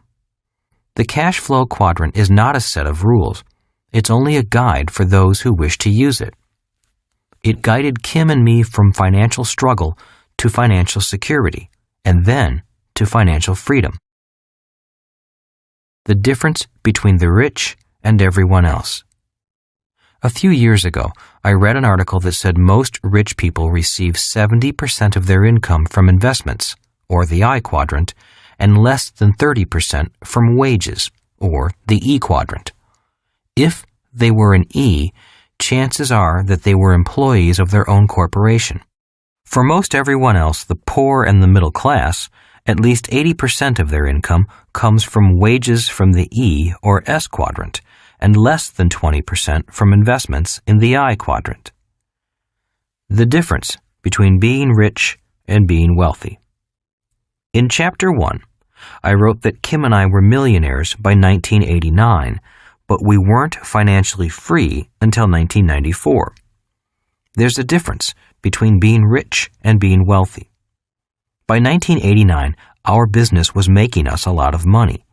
The cash flow quadrant is not a set of rules. It's only a guide for those who wish to use it. It guided Kim and me from financial struggle to financial security, and then to financial freedom. The difference between the rich and everyone else. A few years ago, I read an article that said most rich people receive 70% of their income from investments, or the I quadrant, and less than 30% from wages, or the E quadrant. If they were an E, chances are that they were employees of their own corporation. For most everyone else, the poor and the middle class, at least 80% of their income comes from wages from the E or S quadrant, and less than 20% from investments in the I quadrant. The difference between being rich and being wealthy. In Chapter 1, I wrote that Kim and I were millionaires by 1989, but we weren't financially free until 1994. There's a difference between being rich and being wealthy. By 1989, our business was making us a lot of money.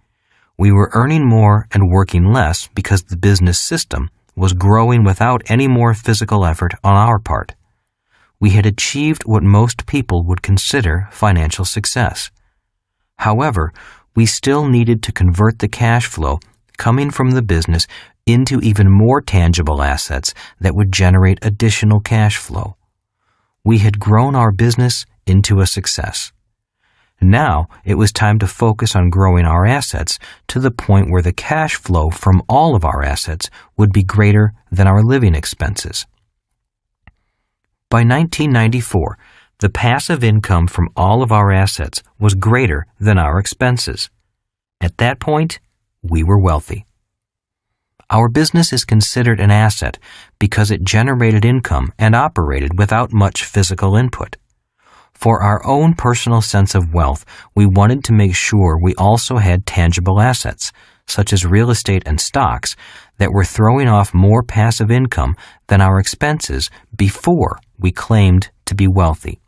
We were earning more and working less because the business system was growing without any more physical effort on our part. We had achieved what most people would consider financial success. However, we still needed to convert the cash flow coming from the business into even more tangible assets that would generate additional cash flow. We had grown our business into a success. Now, it was time to focus on growing our assets to the point where the cash flow from all of our assets would be greater than our living expenses. By 1994, the passive income from all of our assets was greater than our expenses. At that point, we were wealthy. Our business is considered an asset because it generated income and operated without much physical input. For our own personal sense of wealth, we wanted to make sure we also had tangible assets, such as real estate and stocks, that were throwing off more passive income than our expenses before we claimed to be wealthy.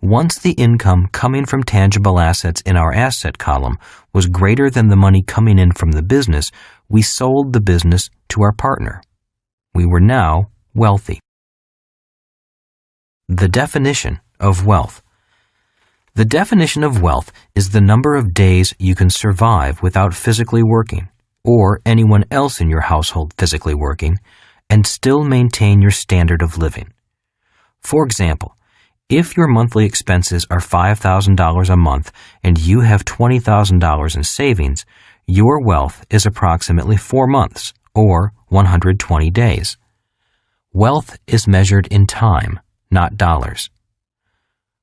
Once the income coming from tangible assets in our asset column was greater than the money coming in from the business, we sold the business to our partner. We were now wealthy. The definition of wealth. The definition of wealth is the number of days you can survive without physically working, or anyone else in your household physically working, and still maintain your standard of living. For example, if your monthly expenses are $5,000 a month and you have $20,000 in savings, your wealth is approximately 4 months, or 120 days. Wealth is measured in time, not dollars.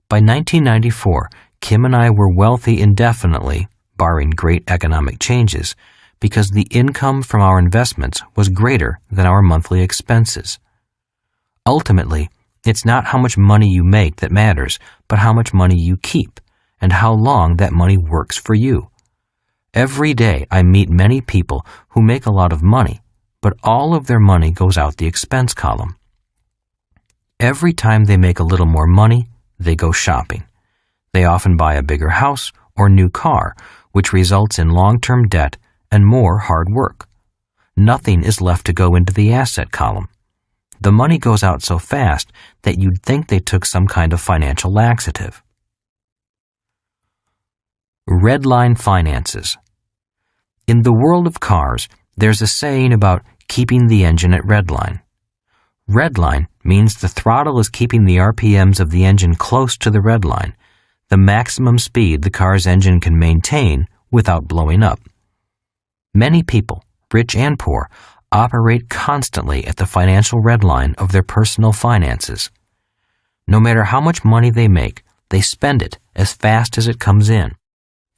By 1994, Kim and I were wealthy indefinitely, barring great economic changes, because the income from our investments was greater than our monthly expenses. Ultimately, it's not how much money you make that matters, but how much money you keep, and how long that money works for you. Every day I meet many people who make a lot of money, but all of their money goes out the expense column. Every time they make a little more money, they go shopping. They often buy a bigger house or new car, which results in long-term debt and more hard work. Nothing is left to go into the asset column. The money goes out so fast that you'd think they took some kind of financial laxative. Redline finances. In the world of cars, there's a saying about keeping the engine at redline. Redline means the throttle is keeping the RPMs of the engine close to the redline, the maximum speed the car's engine can maintain without blowing up. Many people, rich and poor, operate constantly at the financial redline of their personal finances. No matter how much money they make, they spend it as fast as it comes in.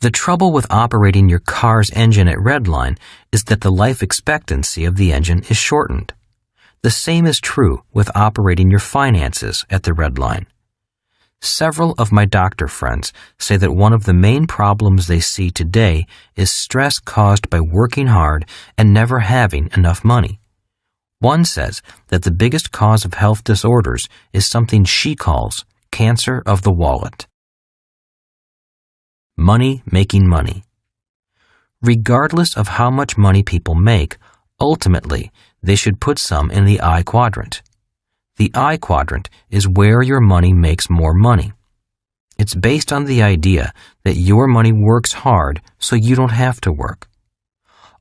The trouble with operating your car's engine at redline is that the life expectancy of the engine is shortened. The same is true with operating your finances at the redline. Several of my doctor friends say that one of the main problems they see today is stress caused by working hard and never having enough money. One says that the biggest cause of health disorders is something she calls cancer of the wallet. Money making money. Regardless of how much money people make, ultimately, they should put some in the I quadrant. The I quadrant is where your money makes more money. It's based on the idea that your money works hard so you don't have to work.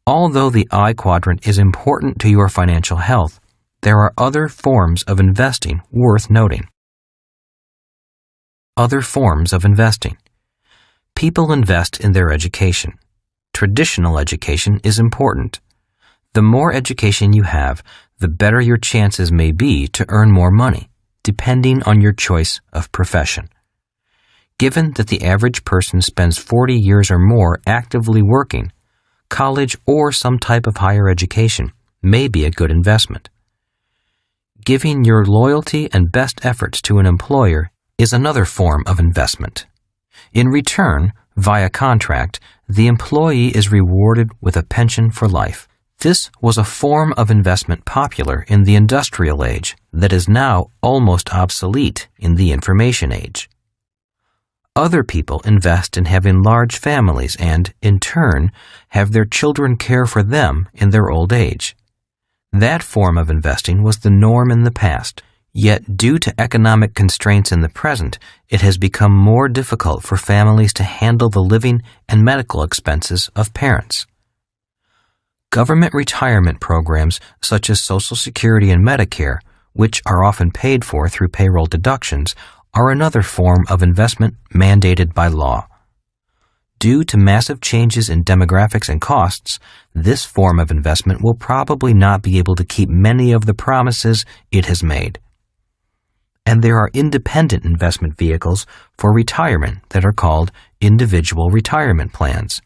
Although the I quadrant is important to your financial health, there are other forms of investing worth noting. Other forms of investing. People invest in their education. Traditional education is important. The more education you have, the better your chances may be to earn more money, depending on your choice of profession. Given that the average person spends 40 years or more actively working, college or some type of higher education may be a good investment. Giving your loyalty and best efforts to an employer is another form of investment. In return, via contract, the employee is rewarded with a pension for life. This was a form of investment popular in the industrial age that is now almost obsolete in the information age. Other people invest in having large families and, in turn, have their children care for them in their old age. That form of investing was the norm in the past, yet due to economic constraints in the present, it has become more difficult for families to handle the living and medical expenses of parents. Government retirement programs such as Social Security and Medicare, which are often paid for through payroll deductions, are another form of investment mandated by law. Due to massive changes in demographics and costs, this form of investment will probably not be able to keep many of the promises it has made. And there are independent investment vehicles for retirement that are called individual retirement plans.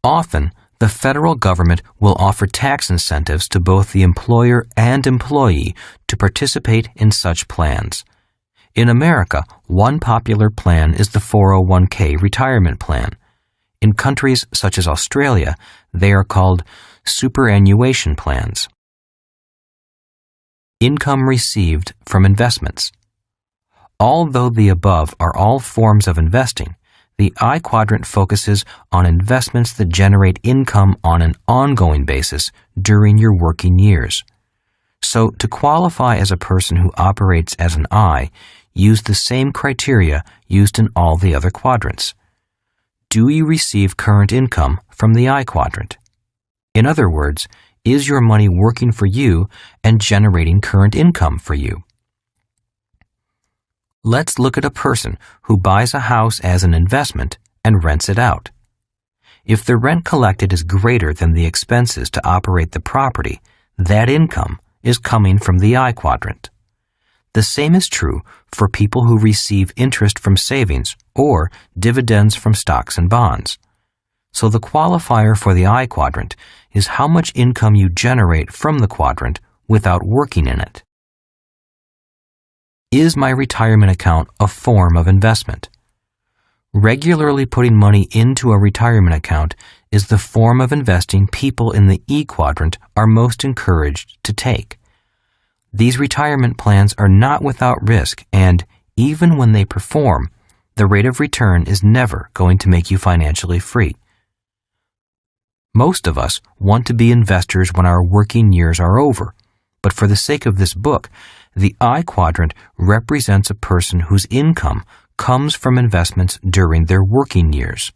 Often, the federal government will offer tax incentives to both the employer and employee to participate in such plans. In America, one popular plan is the 401k retirement plan. In countries such as Australia, they are called superannuation plans. Income received from investments. Although the above are all forms of investing, the I quadrant focuses on investments that generate income on an ongoing basis during your working years. So, to qualify as a person who operates as an I, use the same criteria used in all the other quadrants. Do you receive current income from the I quadrant? In other words, is your money working for you and generating current income for you? Let's look at a person who buys a house as an investment and rents it out. If the rent collected is greater than the expenses to operate the property, that income is coming from the I quadrant. The same is true for people who receive interest from savings or dividends from stocks and bonds. So the qualifier for the I quadrant is how much income you generate from the quadrant without working in it. Is my retirement account a form of investment? Regularly putting money into a retirement account is the form of investing people in the E quadrant are most encouraged to take. These retirement plans are not without risk, and even when they perform, the rate of return is never going to make you financially free. Most of us want to be investors when our working years are over, but for the sake of this book, the I quadrant represents a person whose income comes from investments during their working years.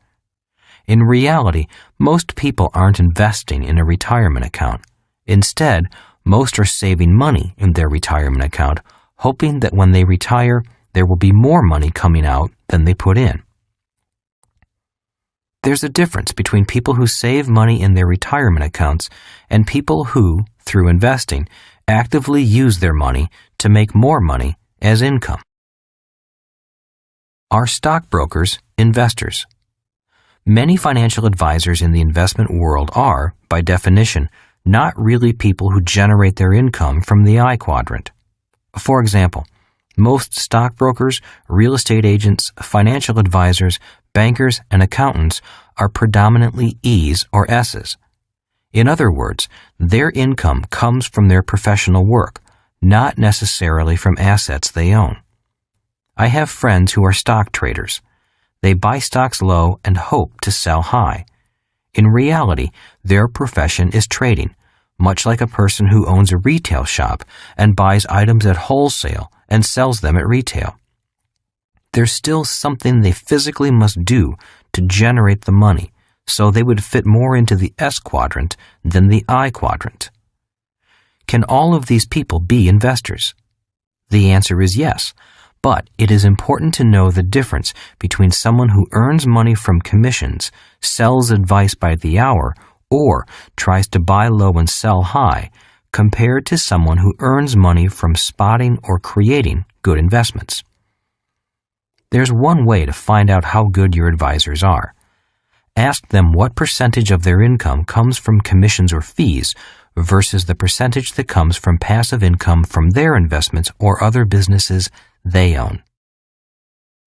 In reality, most people aren't investing in a retirement account. Instead, most are saving money in their retirement account, hoping that when they retire, there will be more money coming out than they put in. There's a difference between people who save money in their retirement accounts and people who, through investing, actively use their money to make more money as income. Are stockbrokers investors? Many financial advisors in the investment world are, by definition, not really people who generate their income from the I quadrant. For example, most stockbrokers, real estate agents, financial advisors, bankers, and accountants are predominantly E's or S's. In other words, their income comes from their professional work, not necessarily from assets they own. I have friends who are stock traders. They buy stocks low and hope to sell high. In reality, their profession is trading, much like a person who owns a retail shop and buys items at wholesale and sells them at retail. There's still something they physically must do to generate the money, so they would fit more into the S quadrant than the I quadrant. Can all of these people be investors? The answer is yes, but it is important to know the difference between someone who earns money from commissions, sells advice by the hour, or tries to buy low and sell high, compared to someone who earns money from spotting or creating good investments. There's one way to find out how good your advisors are. Ask them what percentage of their income comes from commissions or fees versus the percentage that comes from passive income from their investments or other businesses they own.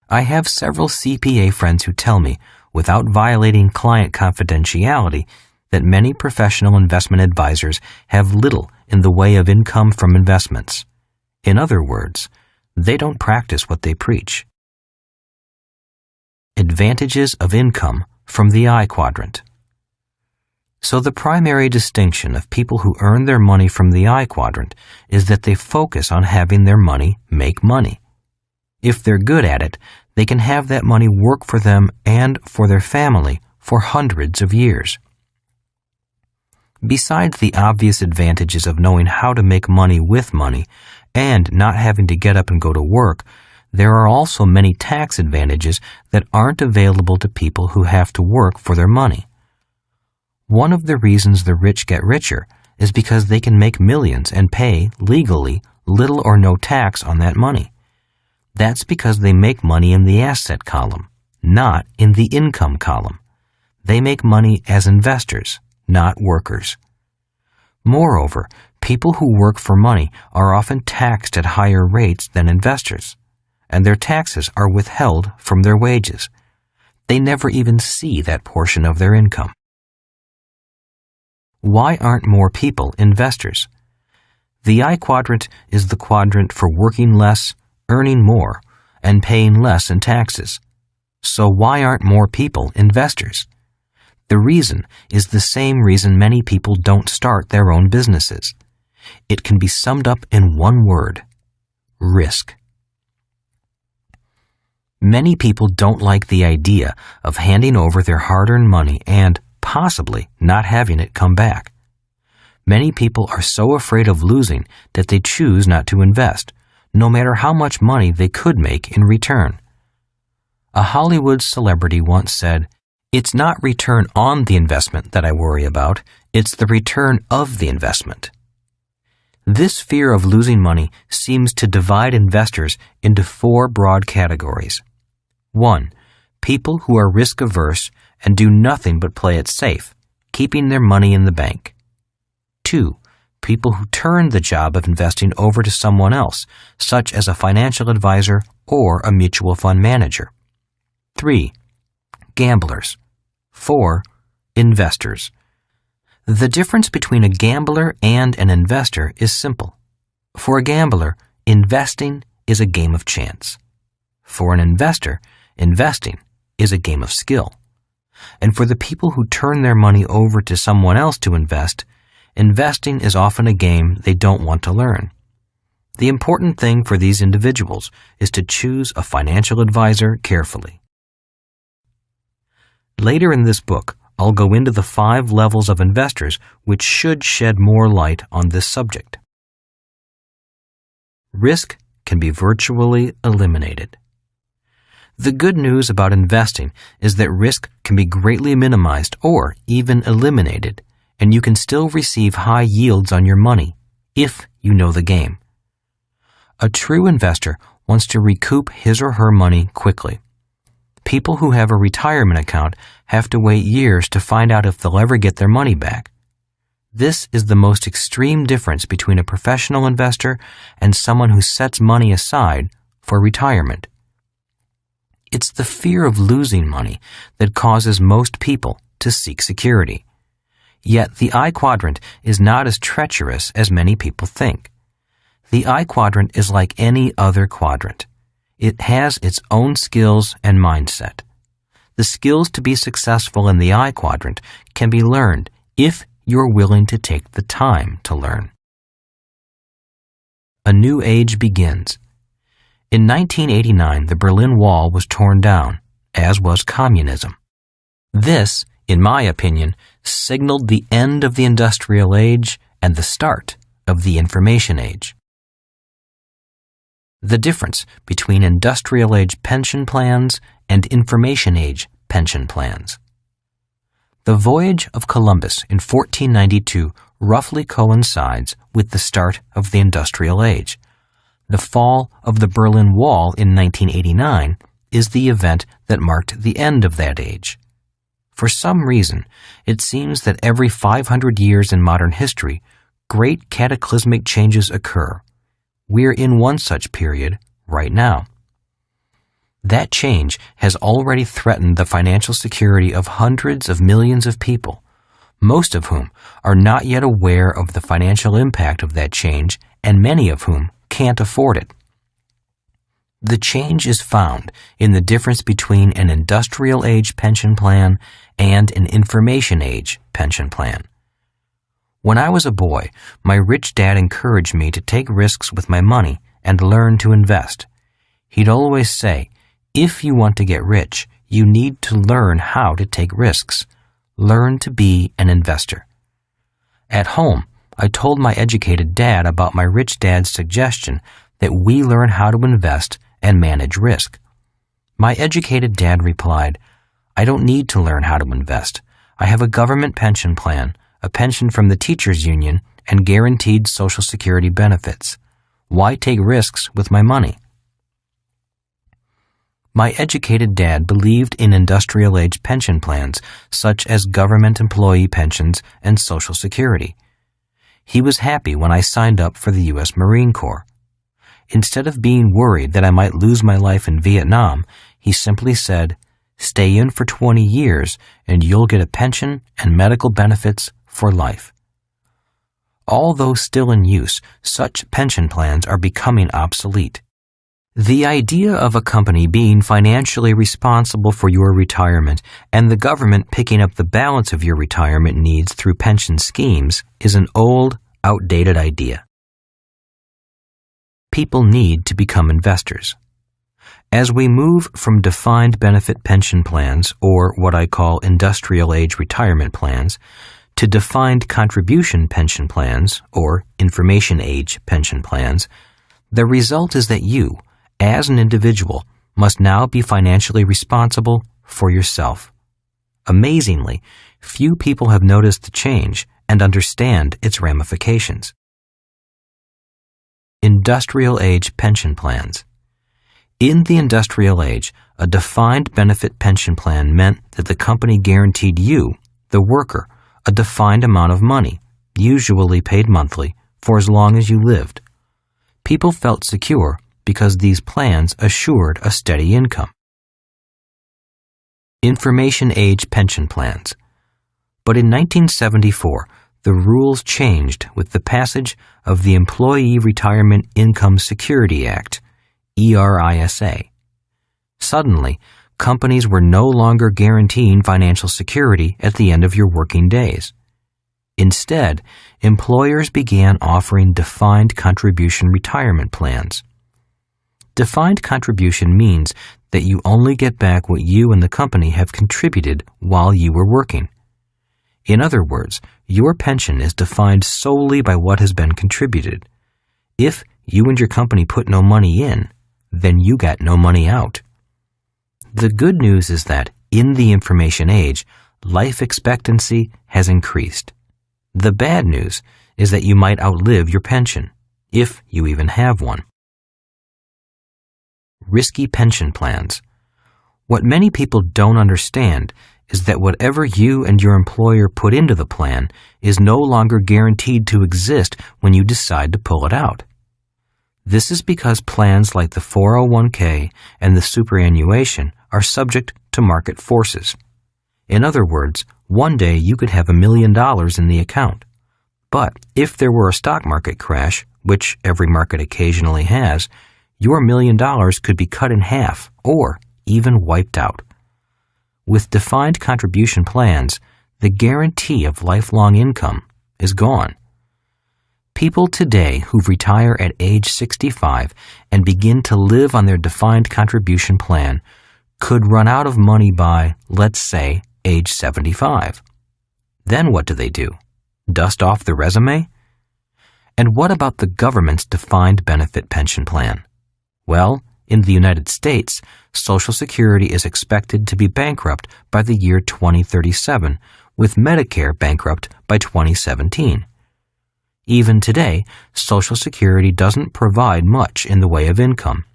I have several CPA friends who tell me, without violating client confidentiality, that many professional investment advisors have little in the way of income from investments. In other words, they don't practice what they preach. Advantages of income from the I quadrant. So the primary distinction of people who earn their money from the I quadrant is that they focus on having their money make money. If they're good at it, they can have that money work for them and for their family for hundreds of years. Besides the obvious advantages of knowing how to make money with money and not having to get up and go to work, there are also many tax advantages that aren't available to people who have to work for their money. One of the reasons the rich get richer is because they can make millions and pay, legally, little or no tax on that money. That's because they make money in the asset column, not in the income column. They make money as investors, not workers. Moreover, people who work for money are often taxed at higher rates than investors, and their taxes are withheld from their wages. They never even see that portion of their income. Why aren't more people investors? The I quadrant is the quadrant for working less, earning more, and paying less in taxes. So why aren't more people investors? The reason is the same reason many people don't start their own businesses. It can be summed up in one word: risk. Many people don't like the idea of handing over their hard-earned money and, possibly, not having it come back. Many people are so afraid of losing that they choose not to invest, no matter how much money they could make in return. A Hollywood celebrity once said, "It's not return on the investment that I worry about, it's the return of the investment." This fear of losing money seems to divide investors into four broad categories. 1. People who are risk-averse and do nothing but play it safe, keeping their money in the bank. 2. People who turn the job of investing over to someone else, such as a financial advisor or a mutual fund manager. 3. gamblers. 4. Investors. The difference between a gambler and an investor is simple. For a gambler, investing is a game of chance. For an investor, investing is a game of skill. And for the people who turn their money over to someone else to invest, investing is often a game they don't want to learn. The important thing for these individuals is to choose a financial advisor carefully. Later in this book, I'll go into the 5 levels of investors which should shed more light on this subject. Risk can be virtually eliminated. The good news about investing is that risk can be greatly minimized or even eliminated, and you can still receive high yields on your money if you know the game. A true investor wants to recoup his or her money quickly. People who have a retirement account have to wait years to find out if they'll ever get their money back. This is the most extreme difference between a professional investor and someone who sets money aside for retirement. It's the fear of losing money that causes most people to seek security. Yet the I quadrant is not as treacherous as many people think. The I quadrant is like any other quadrant. It has its own skills and mindset. The skills to be successful in the I quadrant can be learned if you're willing to take the time to learn. A new age begins. In 1989, the Berlin Wall was torn down, as was communism. This, in my opinion, signaled the end of the industrial age and the start of the information age. The difference between industrial age pension plans and information age pension plans. The voyage of Columbus in 1492 roughly coincides with the start of the industrial age. The fall of the Berlin Wall in 1989 is the event that marked the end of that age. For some reason, it seems that every 500 years in modern history, great cataclysmic changes occur. We're in one such period right now. That change has already threatened the financial security of hundreds of millions of people, most of whom are not yet aware of the financial impact of that change, and many of whom can't afford it. The change is found in the difference between an industrial age pension plan and an information age pension plan. When I was a boy, my rich dad encouraged me to take risks with my money and learn to invest. He'd always say, if you want to get rich, you need to learn how to take risks. Learn to be an investor. At home, I told my educated dad about my rich dad's suggestion that we learn how to invest and manage risk. My educated dad replied, I don't need to learn how to invest. I have a government pension plan, a pension from the teachers' union, and guaranteed Social Security benefits. Why take risks with my money? My educated dad believed in industrial age pension plans, such as government employee pensions and Social Security. He was happy when I signed up for the U.S. Marine Corps. Instead of being worried that I might lose my life in Vietnam, he simply said, stay in for 20 years and you'll get a pension and medical benefits for life. Although still in use, such pension plans are becoming obsolete. The idea of a company being financially responsible for your retirement and the government picking up the balance of your retirement needs through pension schemes is an old, outdated idea. People need to become investors. As we move from defined benefit pension plans, or what I call industrial age retirement plans, to defined contribution pension plans, or information age pension plans, the result is that you, as an individual, must now be financially responsible for yourself. Amazingly, few people have noticed the change and understand its ramifications. Industrial age pension plans. In the industrial age, a defined benefit pension plan meant that the company guaranteed you, the worker, a defined amount of money, usually paid monthly, for as long as you lived. People felt secure because these plans assured a steady income. Information age pension plans. But in 1974, the rules changed with the passage of the Employee Retirement Income Security Act, ERISA. Suddenly, companies were no longer guaranteeing financial security at the end of your working days. Instead, employers began offering defined contribution retirement plans. Defined contribution means that you only get back what you and the company have contributed while you were working. In other words, your pension is defined solely by what has been contributed. If you and your company put no money in, then you got no money out. The good news is that in the information age, life expectancy has increased. The bad news is that you might outlive your pension, if you even have one. Risky pension plans. What many people don't understand is that whatever you and your employer put into the plan is no longer guaranteed to exist when you decide to pull it out. This is because plans like the 401k and the superannuation are subject to market forces. In other words, one day you could have $1 million in the account. But if there were a stock market crash, which every market occasionally has, your $1 million could be cut in half or even wiped out. With defined contribution plans, the guarantee of lifelong income is gone. People today who retire at age 65 and begin to live on their defined contribution plan could run out of money by, let's say, age 75. Then what do? Dust off the resume? And what about the government's defined benefit pension plan? Well, in the United States, Social Security is expected to be bankrupt by the year 2037, with Medicare bankrupt by 2017. Even today, Social Security doesn't provide much in the way of income.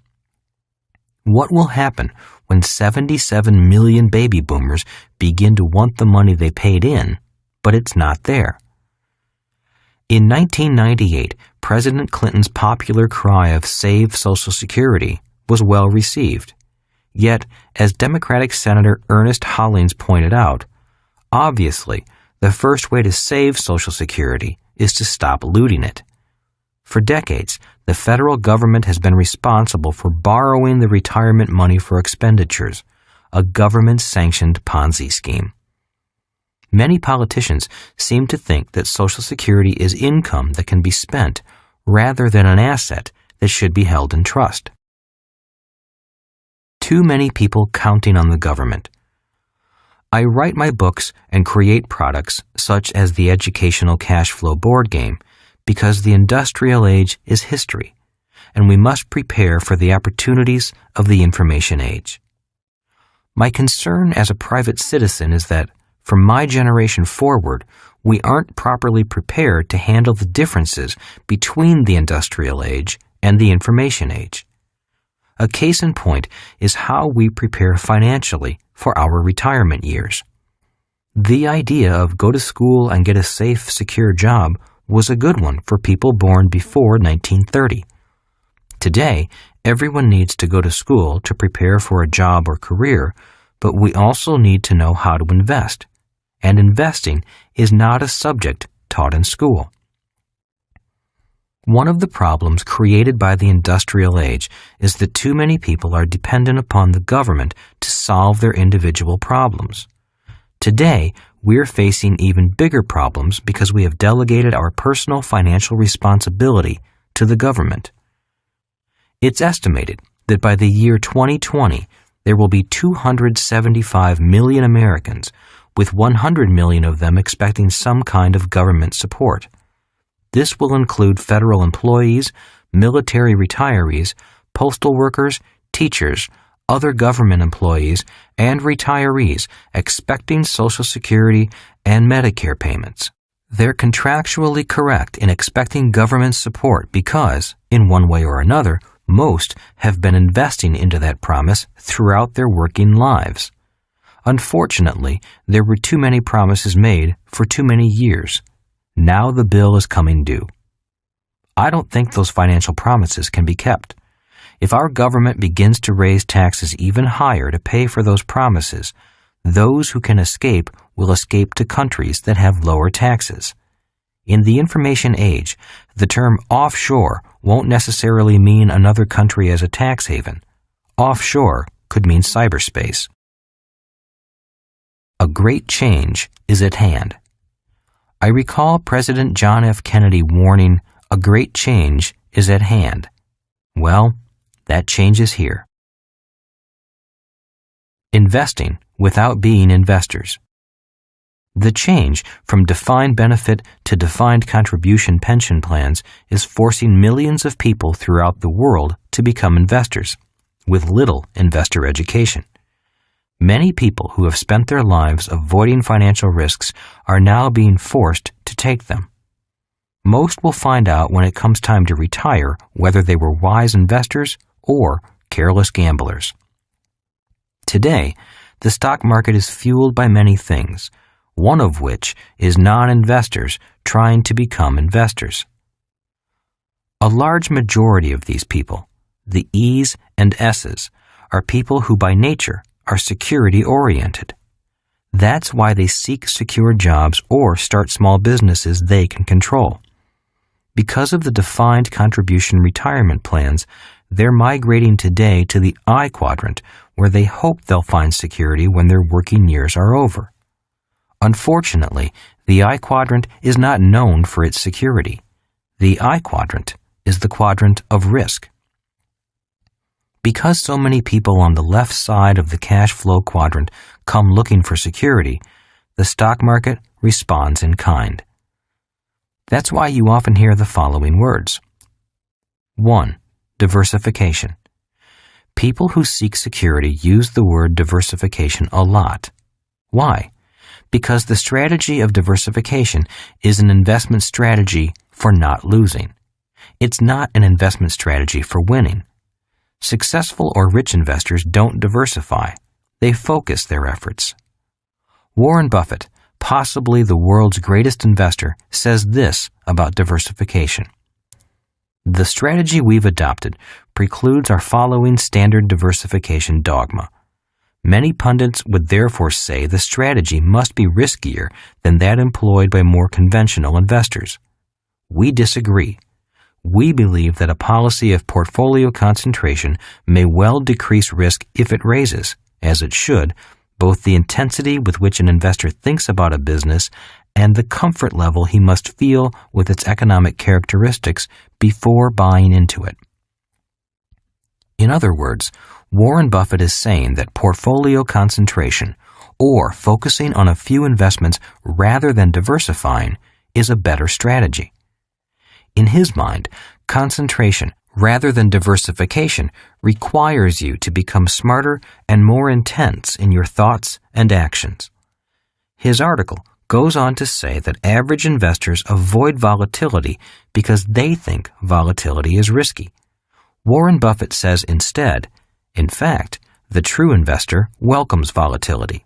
What will happen when 77 million baby boomers begin to want the money they paid in, but it's not there? In 1998, President Clinton's popular cry of "Save Social Security" was well received. Yet, as Democratic Senator Ernest Hollings pointed out, obviously, the first way to save Social Security is to stop looting it. For decades, the federal government has been responsible for borrowing the retirement money for expenditures, a government-sanctioned Ponzi scheme. Many politicians seem to think that Social Security is income that can be spent rather than an asset that should be held in trust. Too many people counting on the government. I write my books and create products such as the educational cash flow board game because the industrial age is history, and we must prepare for the opportunities of the information age. My concern as a private citizen is that, from my generation forward, we aren't properly prepared to handle the differences between the industrial age and the information age. A case in point is how we prepare financially for our retirement years. The idea of go to school and get a safe, secure job was a good one for people born before 1930. Today, everyone needs to go to school to prepare for a job or career, but we also need to know how to invest. And investing is not a subject taught in school. One of the problems created by the industrial age is that too many people are dependent upon the government to solve their individual problems. Today, we're facing even bigger problems because we have delegated our personal financial responsibility to the government. It's estimated that by the year 2020, there will be 275 million Americans, with 100 million of them expecting some kind of government support. This will include federal employees, military retirees, postal workers, teachers, other government employees, and retirees expecting Social Security and Medicare payments. They're contractually correct in expecting government support because, in one way or another, most have been investing into that promise throughout their working lives. Unfortunately, there were too many promises made for too many years. Now the bill is coming due. I don't think those financial promises can be kept. If our government begins to raise taxes even higher to pay for those promises, Those who can escape will escape to countries that have lower taxes. In the information age, the term offshore won't necessarily mean another country as a tax haven. Offshore could mean cyberspace. A great change is at hand. I recall President John F. Kennedy warning, "A great change is at hand." Well, that change is here. Investing without being investors. The change from defined benefit to defined contribution pension plans is forcing millions of people throughout the world to become investors, with little investor education. Many people who have spent their lives avoiding financial risks are now being forced to take them. Most will find out when it comes time to retire whether they were wise investors or careless gamblers. Today, the stock market is fueled by many things, one of which is non-investors trying to become investors. A large majority of these people, the E's and S's, are people who by nature are security-oriented. That's why they seek secure jobs or start small businesses they can control. Because of the defined contribution retirement plans, they're migrating today to the I quadrant, where they hope they'll find security when their working years are over. Unfortunately, the I quadrant is not known for its security. The I quadrant is the quadrant of risk. Because so many people on the left side of the cash flow quadrant come looking for security, the stock market responds in kind. That's why you often hear the following words. 1. Diversification. People who seek security use the word diversification a lot. Why? Because the strategy of diversification is an investment strategy for not losing. It's not an investment strategy for winning. Successful or rich investors don't diversify. They focus their efforts. Warren Buffett, possibly the world's greatest investor, says this about diversification. The strategy we've adopted precludes our following standard diversification dogma. Many pundits would therefore say the strategy must be riskier than that employed by more conventional investors. We disagree. We believe that a policy of portfolio concentration may well decrease risk if it raises, as it should, both the intensity with which an investor thinks about a business and the comfort level he must feel with its economic characteristics before buying into it. In other words, Warren Buffett is saying that portfolio concentration, or focusing on a few investments rather than diversifying, is a better strategy. In his mind, concentration rather than diversification requires you to become smarter and more intense in your thoughts and actions. His article goes on to say that average investors avoid volatility because they think volatility is risky. Warren Buffett says instead, in fact, the true investor welcomes volatility.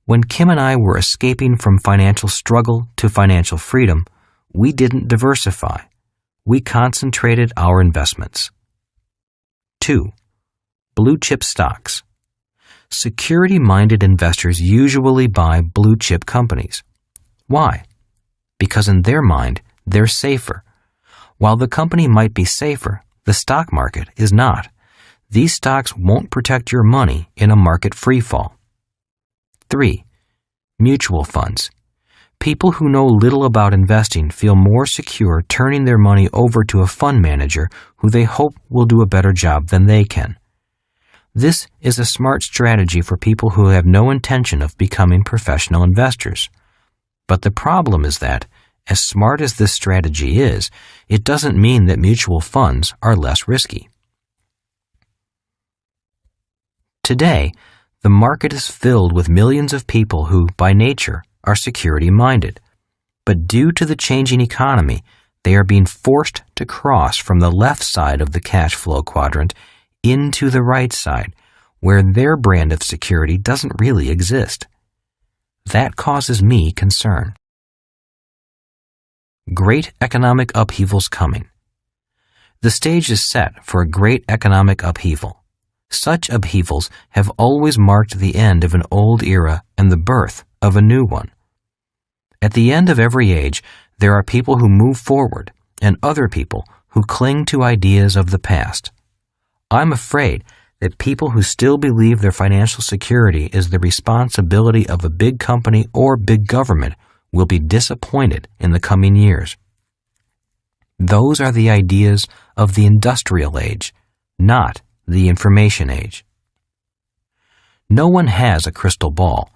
When Kim and I were escaping from financial struggle to financial freedom, we didn't diversify. We concentrated our investments. 2. Blue chip stocks. Security-minded investors usually buy blue chip companies. Why? Because in their mind, they're safer. While the company might be safer, the stock market is not. These stocks won't protect your money in a market freefall. 3. Mutual funds. People who know little about investing feel more secure turning their money over to a fund manager who they hope will do a better job than they can. This is a smart strategy for people who have no intention of becoming professional investors. But the problem is that, as smart as this strategy is, it doesn't mean that mutual funds are less risky. Today, the market is filled with millions of people who, by nature, are security-minded. But due to the changing economy, they are being forced to cross from the left side of the cash flow quadrant into the right side, where their brand of security doesn't really exist. That causes me concern. Great economic upheavals coming. The stage is set for a great economic upheaval. Such upheavals have always marked the end of an old era and the birth of a new one. At the end of every age, there are people who move forward and other people who cling to ideas of the past. I'm afraid that people who still believe their financial security is the responsibility of a big company or big government will be disappointed in the coming years. Those are the ideas of the industrial age, not the information age. No one has a crystal ball.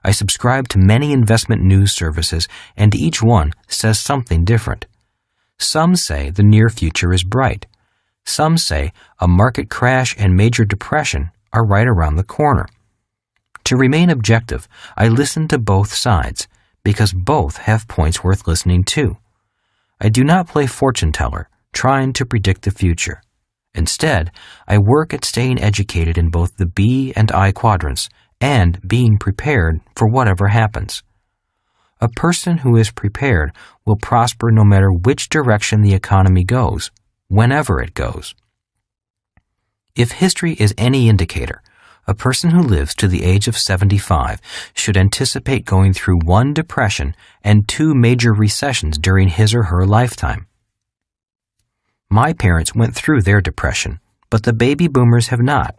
I subscribe to many investment news services, and each one says something different. Some say the near future is bright. Some say a market crash and major depression are right around the corner. To remain objective, I listen to both sides, because both have points worth listening to. I do not play fortune teller, trying to predict the future. Instead, I work at staying educated in both the B and I quadrants and being prepared for whatever happens. A person who is prepared will prosper no matter which direction the economy goes, whenever it goes. If history is any indicator, a person who lives to the age of 75 should anticipate going through one depression and 2 major recessions during his or her lifetime. My parents went through their depression, but the baby boomers have not.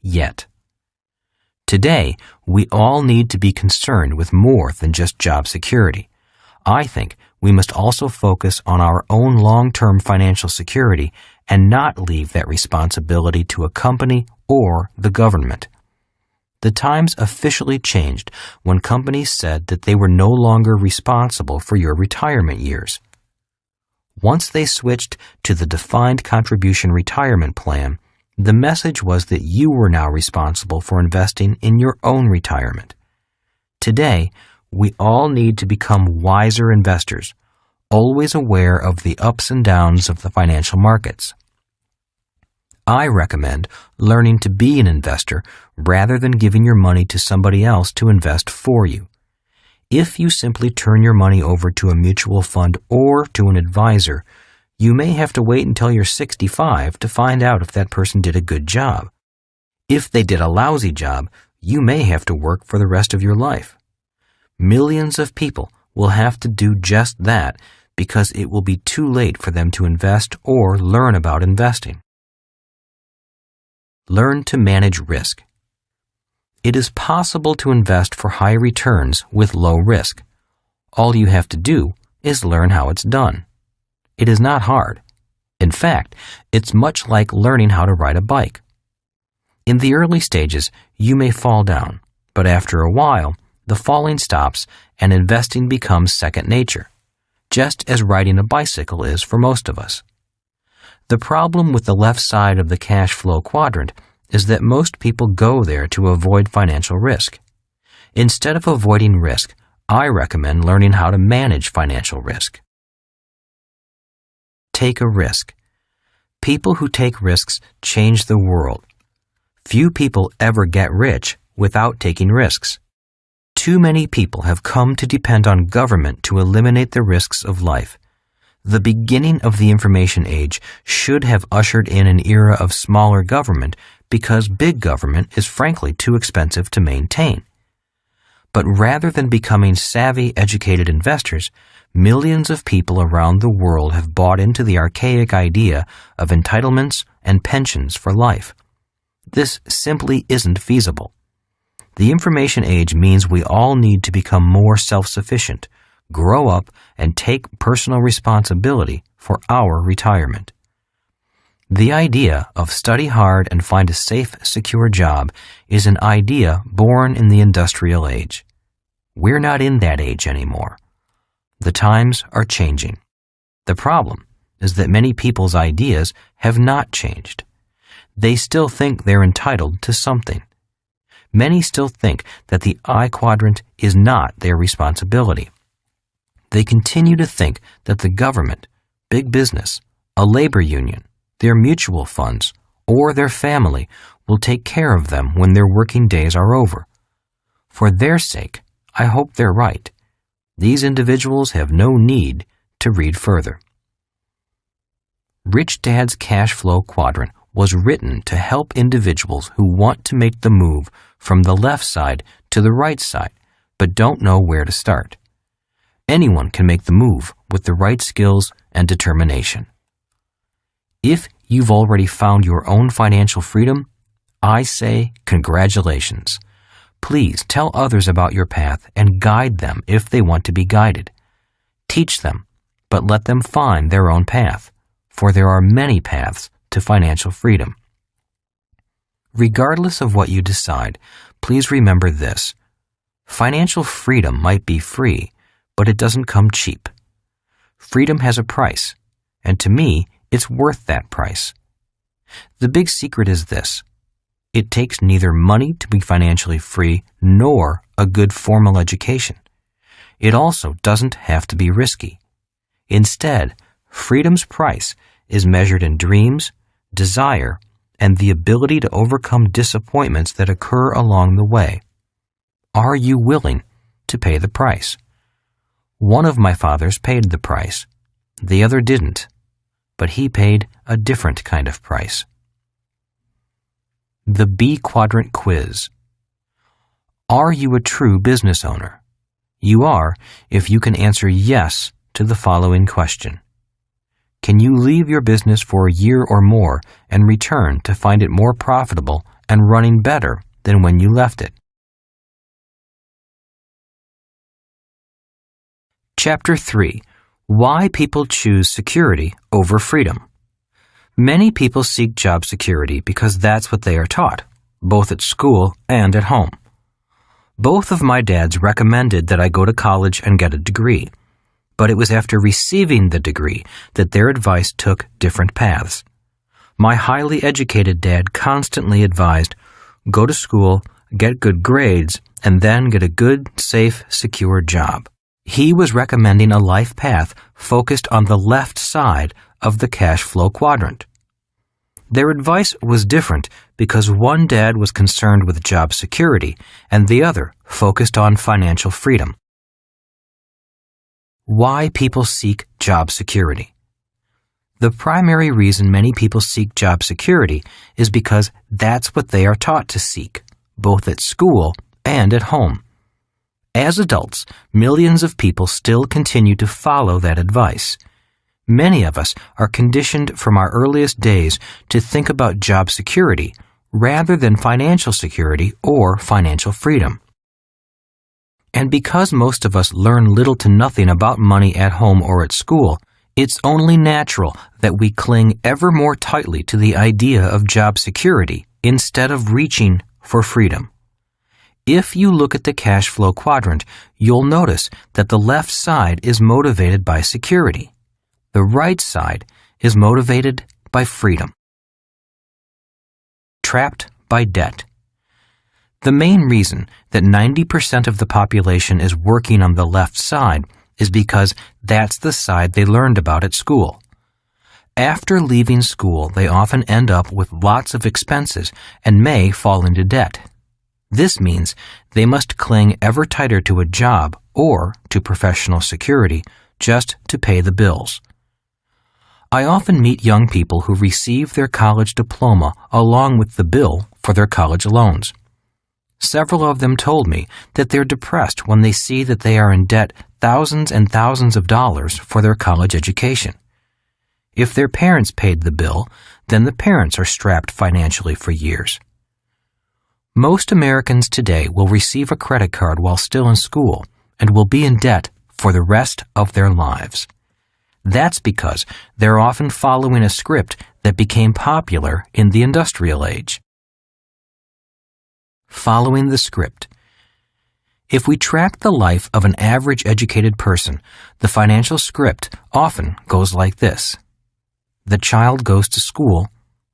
Yet. Today, we all need to be concerned with more than just job security. I think we must also focus on our own long-term financial security and not leave that responsibility to a company or the government. The times officially changed when companies said that they were no longer responsible for your retirement years. Once they switched to the defined contribution retirement plan, the message was that you were now responsible for investing in your own retirement. Today, we all need to become wiser investors, always aware of the ups and downs of the financial markets. I recommend learning to be an investor rather than giving your money to somebody else to invest for you. If you simply turn your money over to a mutual fund or to an advisor, you may have to wait until you're 65 to find out if that person did a good job. If they did a lousy job, you may have to work for the rest of your life. Millions of people will have to do just that because it will be too late for them to invest or learn about investing. Learn to manage risk. It is possible to invest for high returns with low risk. All you have to do is learn how it's done. It is not hard. In fact, it's much like learning how to ride a bike. In the early stages, you may fall down, but after a while, the falling stops and investing becomes second nature, just as riding a bicycle is for most of us. The problem with the left side of the cash flow quadrant is that most people go there to avoid financial risk. Instead of avoiding risk, I recommend learning how to manage financial risk. Take a risk. People who take risks change the world. Few people ever get rich without taking risks. Too many people have come to depend on government to eliminate the risks of life. The beginning of the information age should have ushered in an era of smaller government because big government is frankly too expensive to maintain. But rather than becoming savvy, educated investors, millions of people around the world have bought into the archaic idea of entitlements and pensions for life. This simply isn't feasible. The information age means we all need to become more self-sufficient, grow up, and take personal responsibility for our retirement. The idea of study hard and find a safe, secure job is an idea born in the industrial age. We're not in that age anymore. The times are changing. The problem is that many people's ideas have not changed. They still think they're entitled to something. Many still think that the I quadrant is not their responsibility. They continue to think that the government, big business, a labor union, their mutual funds, or their family will take care of them when their working days are over. For their sake, I hope they're right. These individuals have no need to read further. Rich Dad's Cash Flow Quadrant was written to help individuals who want to make the move from the left side to the right side, but don't know where to start. Anyone can make the move with the right skills and determination. If you've already found your own financial freedom, I say congratulations. Please tell others about your path and guide them if they want to be guided. Teach them, but let them find their own path, for there are many paths to financial freedom. Regardless of what you decide, please remember this. Financial freedom might be free, but it doesn't come cheap. Freedom has a price, and to me, it's worth that price. The big secret is this. It takes neither money to be financially free nor a good formal education. It also doesn't have to be risky. Instead, freedom's price is measured in dreams, desire, and the ability to overcome disappointments that occur along the way. Are you willing to pay the price? One of my fathers paid the price. The other didn't, but he paid a different kind of price. The B Quadrant Quiz. Are you a true business owner? You are if you can answer yes to the following question. Can you leave your business for a year or more and return to find it more profitable and running better than when you left it? Chapter 3. Why people choose security over freedom. Many people seek job security because that's what they are taught, both at school and at home. Both of my dads recommended that I go to college and get a degree, but it was after receiving the degree that their advice took different paths. My highly educated dad constantly advised, go to school, get good grades, and then get a good, safe, secure job. He was recommending a life path focused on the left side of the cash flow quadrant. Their advice was different because one dad was concerned with job security and the other focused on financial freedom. Why people seek job security. The primary reason many people seek job security is because that's what they are taught to seek, both at school and at home. As adults, millions of people still continue to follow that advice. Many of us are conditioned from our earliest days to think about job security rather than financial security or financial freedom. And because most of us learn little to nothing about money at home or at school, it's only natural that we cling ever more tightly to the idea of job security instead of reaching for freedom. If you look at the cash flow quadrant, you'll notice that the left side is motivated by security. The right side is motivated by freedom. Trapped by debt. The main reason that 90% of the population is working on the left side is because that's the side they learned about at school. After leaving school, they often end up with lots of expenses and may fall into debt. This means they must cling ever tighter to a job or to professional security just to pay the bills. I often meet young people who receive their college diploma along with the bill for their college loans. Several of them told me that they're depressed when they see that they are in debt thousands and thousands of dollars for their college education. If their parents paid the bill, then the parents are strapped financially for years. Most Americans today will receive a credit card while still in school and will be in debt for the rest of their lives. That's because they're often following a script that became popular in the industrial age. Following the script. If we track the life of an average educated person, the financial script often goes like this. The child goes to school,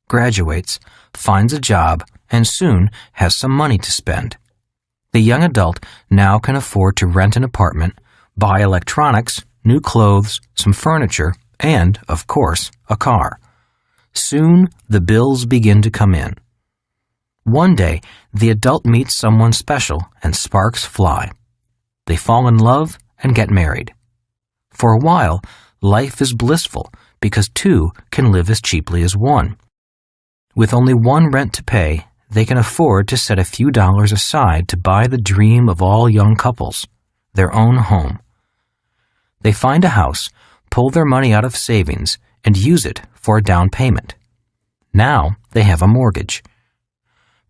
graduates, finds a job, and soon has some money to spend. The young adult now can afford to rent an apartment, buy electronics, new clothes, some furniture, and, of course, a car. Soon, the bills begin to come in. One day, the adult meets someone special and sparks fly. They fall in love and get married. For a while, life is blissful because two can live as cheaply as one. With only one rent to pay, they can afford to set a few dollars aside to buy the dream of all young couples, their own home. They find a house, pull their money out of savings, and use it for a down payment. Now they have a mortgage.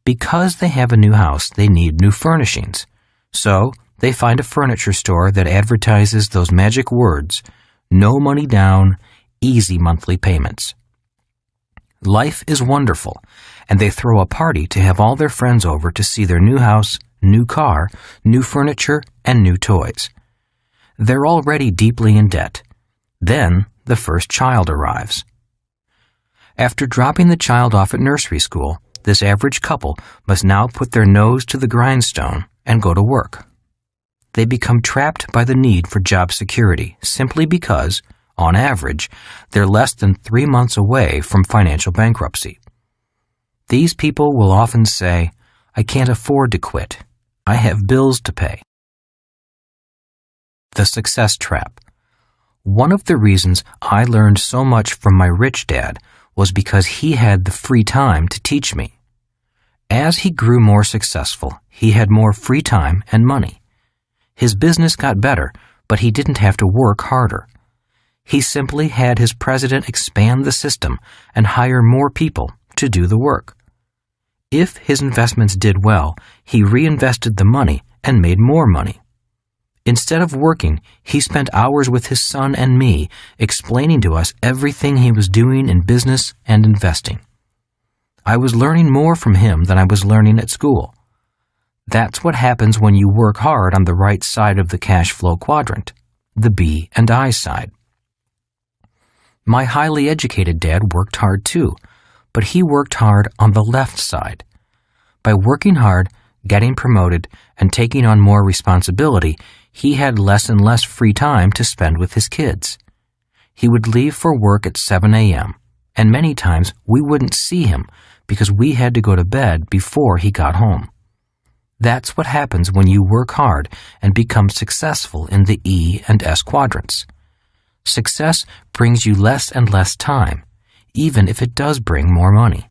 Because they have a new house, they need new furnishings. So they find a furniture store that advertises those magic words, no money down, easy monthly payments. Life is wonderful, and they throw a party to have all their friends over to see their new house, new car, new furniture, and new toys. They're already deeply in debt. Then the first child arrives. After dropping the child off at nursery school, this average couple must now put their nose to the grindstone and go to work. They become trapped by the need for job security simply because, on average, they're less than 3 months away from financial bankruptcy. These people will often say, "I can't afford to quit. I have bills to pay." The success trap. One of the reasons I learned so much from my rich dad was because he had the free time to teach me. As he grew more successful, he had more free time and money. His business got better, but he didn't have to work harder. He simply had his president expand the system and hire more people to do the work. If his investments did well, he reinvested the money and made more money. Instead of working, he spent hours with his son and me, explaining to us everything he was doing in business and investing. I was learning more from him than I was learning at school. That's what happens when you work hard on the right side of the cash flow quadrant, the B and I side. My highly educated dad worked hard too, but he worked hard on the left side. By working hard, getting promoted, and taking on more responsibility, he had less and less free time to spend with his kids. He would leave for work at 7 a.m., and many times we wouldn't see him because we had to go to bed before he got home. That's what happens when you work hard and become successful in the E and S quadrants. Success brings you less and less time, even if it does bring more money.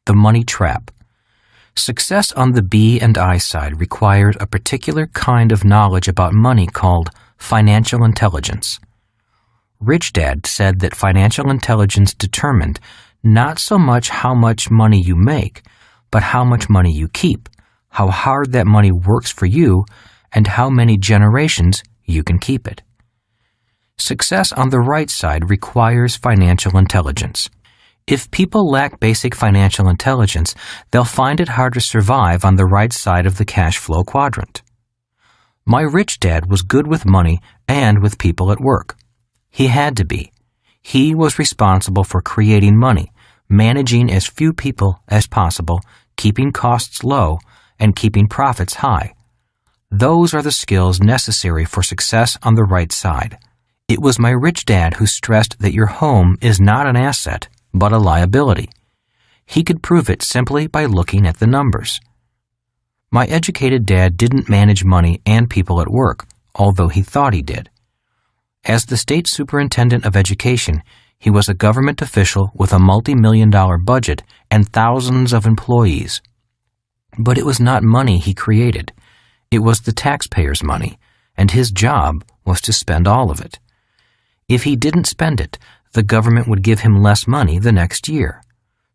The money trap. Success on the B and I side requires a particular kind of knowledge about money called financial intelligence. Rich Dad said that financial intelligence determined not so much how much money you make, but how much money you keep, how hard that money works for you, and how many generations you can keep it. Success on the right side requires financial intelligence. If people lack basic financial intelligence, they'll find it hard to survive on the right side of the cash flow quadrant. My rich dad was good with money and with people at work. He had to be. He was responsible for creating money, managing as few people as possible, keeping costs low, and keeping profits high. Those are the skills necessary for success on the right side. It was my rich dad who stressed that your home is not an asset, but a liability. He could prove it simply by looking at the numbers. My educated dad didn't manage money and people at work, although he thought he did. As the state superintendent of education, he was a government official with a multi-million-dollar budget and thousands of employees. But it was not money he created. It was the taxpayers' money, and his job was to spend all of it. If he didn't spend it, the government would give him less money the next year.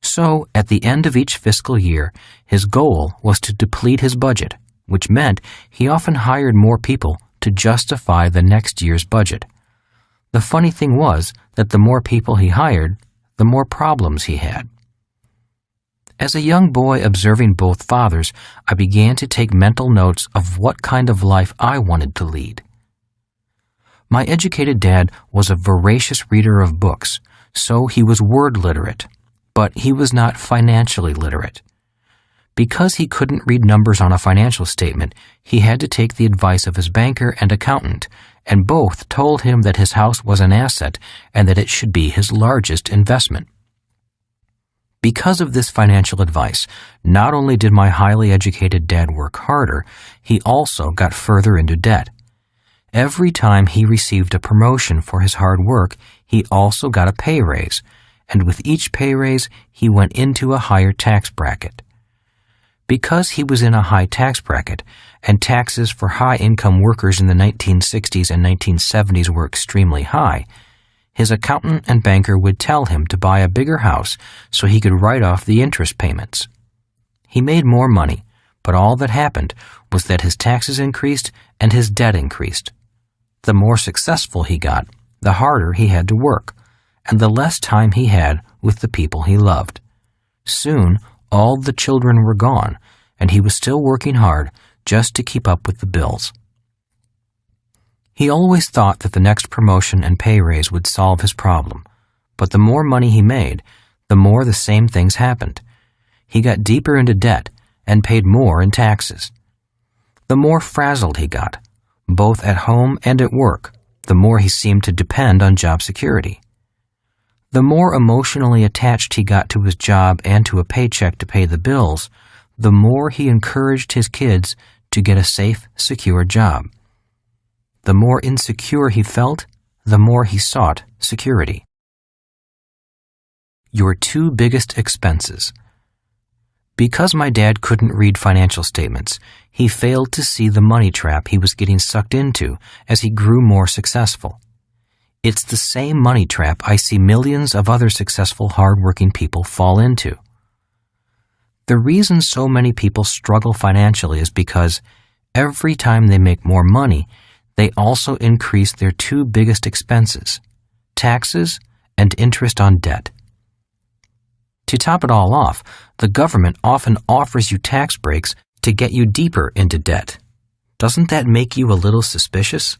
So, at the end of each fiscal year, his goal was to deplete his budget, which meant he often hired more people to justify the next year's budget. The funny thing was that the more people he hired, the more problems he had. As a young boy observing both fathers, I began to take mental notes of what kind of life I wanted to lead. My educated dad was a voracious reader of books, so he was word literate, but he was not financially literate. Because he couldn't read numbers on a financial statement, he had to take the advice of his banker and accountant, and both told him that his house was an asset and that it should be his largest investment. Because of this financial advice, not only did my highly educated dad work harder, he also got further into debt. Every time he received a promotion for his hard work, he also got a pay raise, and with each pay raise, he went into a higher tax bracket. Because he was in a high tax bracket, and taxes for high-income workers in the 1960s and 1970s were extremely high, his accountant and banker would tell him to buy a bigger house so he could write off the interest payments. He made more money, but all that happened was that his taxes increased and his debt increased. The more successful he got, the harder he had to work, and the less time he had with the people he loved. Soon, all the children were gone, and he was still working hard just to keep up with the bills. He always thought that the next promotion and pay raise would solve his problem, but the more money he made, the more the same things happened. He got deeper into debt and paid more in taxes. The more frazzled he got, both at home and at work, the more he seemed to depend on job security. The more emotionally attached he got to his job and to a paycheck to pay the bills, the more he encouraged his kids to get a safe, secure job. The more insecure he felt, the more he sought security. Your two biggest expenses. Because my dad couldn't read financial statements, he failed to see the money trap he was getting sucked into as he grew more successful. It's the same money trap I see millions of other successful, hard-working people fall into. The reason so many people struggle financially is because every time they make more money, they also increase their two biggest expenses, taxes and interest on debt. To top it all off, the government often offers you tax breaks to get you deeper into debt. Doesn't that make you a little suspicious?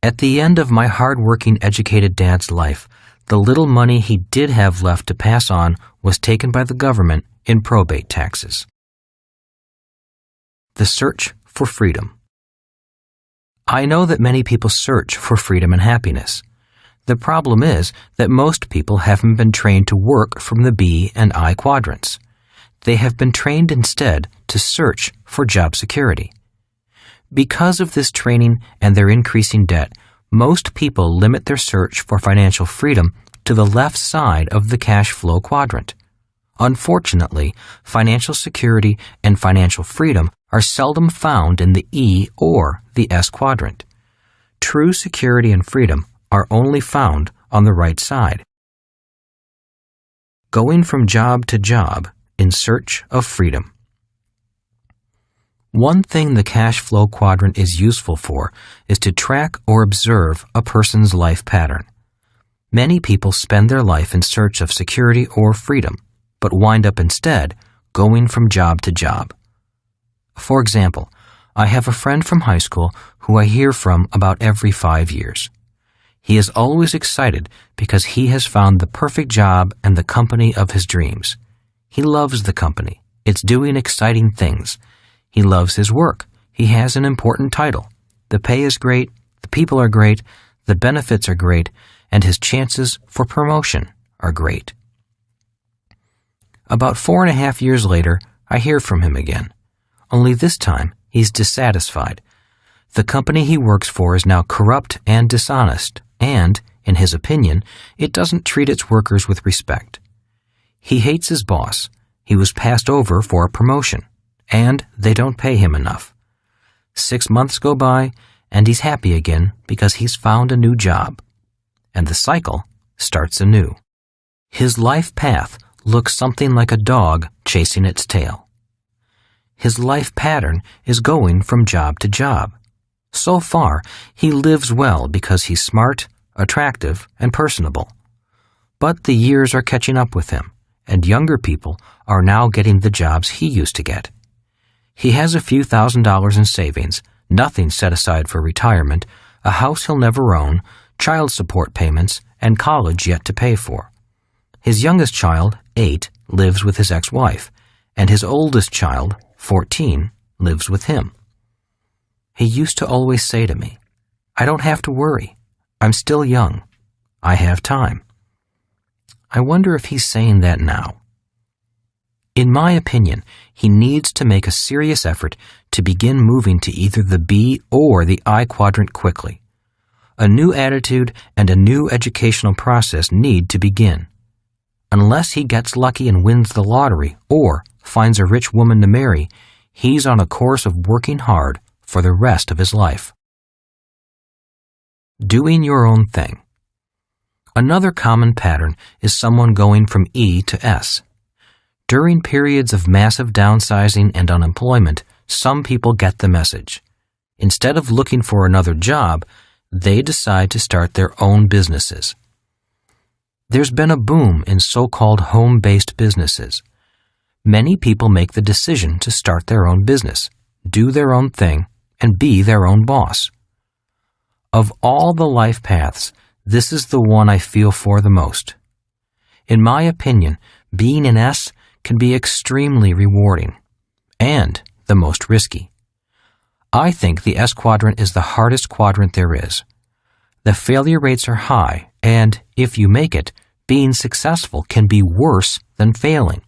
At the end of my hard-working, educated dad's life, the little money he did have left to pass on was taken by the government in probate taxes. The search for freedom. I know that many people search for freedom and happiness. The problem is that most people haven't been trained to work from the B and I quadrants. They have been trained instead to search for job security. Because of this training and their increasing debt, most people limit their search for financial freedom to the left side of the cash flow quadrant. Unfortunately, financial security and financial freedom are seldom found in the E or the S quadrant. True security and freedom are only found on the right side. Going from job to job in search of freedom. One thing the cash flow quadrant is useful for is to track or observe a person's life pattern. Many people spend their life in search of security or freedom, but wind up instead going from job to job. For example, I have a friend from high school who I hear from about every 5 years. He is always excited because he has found the perfect job and the company of his dreams. He loves the company. It's doing exciting things. He loves his work. He has an important title. The pay is great, the people are great, the benefits are great, and his chances for promotion are great. About 4.5 years later, I hear from him again. Only this time, he's dissatisfied. The company he works for is now corrupt and dishonest, and, in his opinion, it doesn't treat its workers with respect. He hates his boss. He was passed over for a promotion, and they don't pay him enough. 6 months go by, and he's happy again because he's found a new job. And the cycle starts anew. His life path looks something like a dog chasing its tail. His life pattern is going from job to job. So far, he lives well because he's smart, attractive, and personable. But the years are catching up with him, and younger people are now getting the jobs he used to get. He has a few $1,000s in savings, nothing set aside for retirement, a house he'll never own, child support payments, and college yet to pay for. His youngest child, 8, lives with his ex-wife, and his oldest child, 14, lives with him. He used to always say to me, "I don't have to worry. I'm still young. I have time." I wonder if he's saying that now. In my opinion, he needs to make a serious effort to begin moving to either the B or the I quadrant quickly. A new attitude and a new educational process need to begin. Unless he gets lucky and wins the lottery or finds a rich woman to marry, he's on a course of working hard for the rest of his life. Doing your own thing. Another common pattern is someone going from E to S. During periods of massive downsizing and unemployment, some people get the message. Instead of looking for another job, they decide to start their own businesses. There's been a boom in so-called home-based businesses. Many people make the decision to start their own business, do their own thing, and be their own boss. Of all the life paths, this is the one I feel for the most. In my opinion, being an S can be extremely rewarding and the most risky. I think the S quadrant is the hardest quadrant there is. The failure rates are high, and if you make it, being successful can be worse than failing.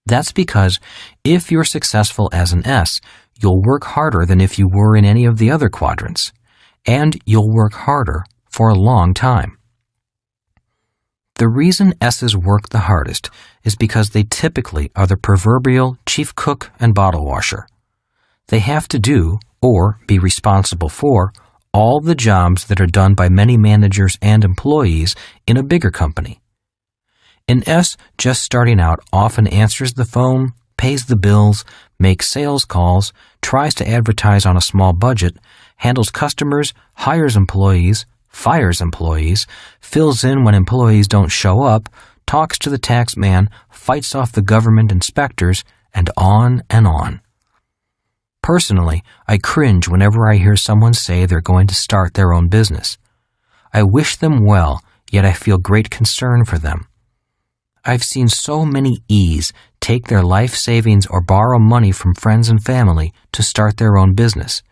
That's because if you're successful as an S, you'll work harder than if you were in any of the other quadrants, and you'll work harder for a long time. The reason S's work the hardest is because they typically are the proverbial chief cook and bottle washer. They have to do, or be responsible for, all the jobs that are done by many managers and employees in a bigger company. An S just starting out often answers the phone, pays the bills, makes sales calls, tries to advertise on a small budget, handles customers, hires employees, fires employees, fills in when employees don't show up, talks to the tax man, fights off the government inspectors, and on and on. Personally, I cringe whenever I hear someone say they're going to start their own business. I wish them well, yet I feel great concern for them. I've seen so many E's take their life savings or borrow money from friends and family to start their own business.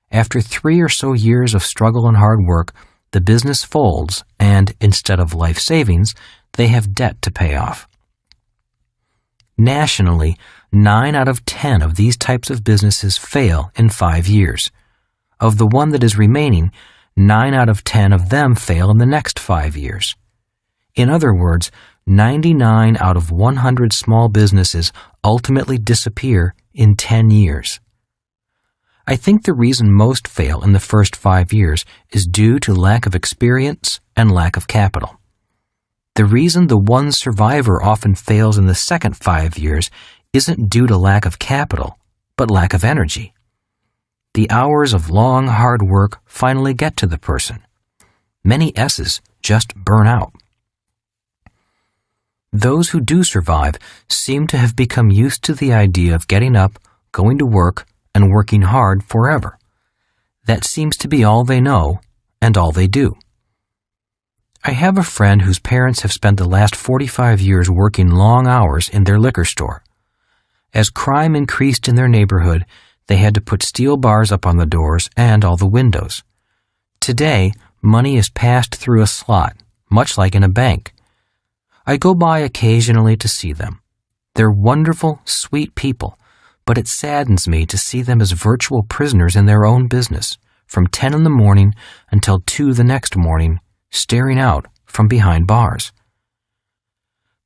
After 3 or so years of struggle and hard work, the business folds and, instead of life savings, they have debt to pay off. Nationally, 9 out of 10 of these types of businesses fail in 5 years. Of the one that is remaining, 9 out of 10 of them fail in the next 5 years. In other words, 99 out of 100 small businesses ultimately disappear in 10 years. I think the reason most fail in the first 5 years is due to lack of experience and lack of capital. The reason the one survivor often fails in the second 5 years isn't due to lack of capital, but lack of energy. The hours of long, hard work finally get to the person. Many S's just burn out. Those who do survive seem to have become used to the idea of getting up, going to work, and working hard forever. That seems to be all they know and all they do. I have a friend whose parents have spent the last 45 years working long hours in their liquor store. As crime increased in their neighborhood, they had to put steel bars up on the doors and all the windows. Today, money is passed through a slot, much like in a bank. I go by occasionally to see them. They're wonderful, sweet people, but it saddens me to see them as virtual prisoners in their own business, from 10 in the morning until 2 the next morning, staring out from behind bars.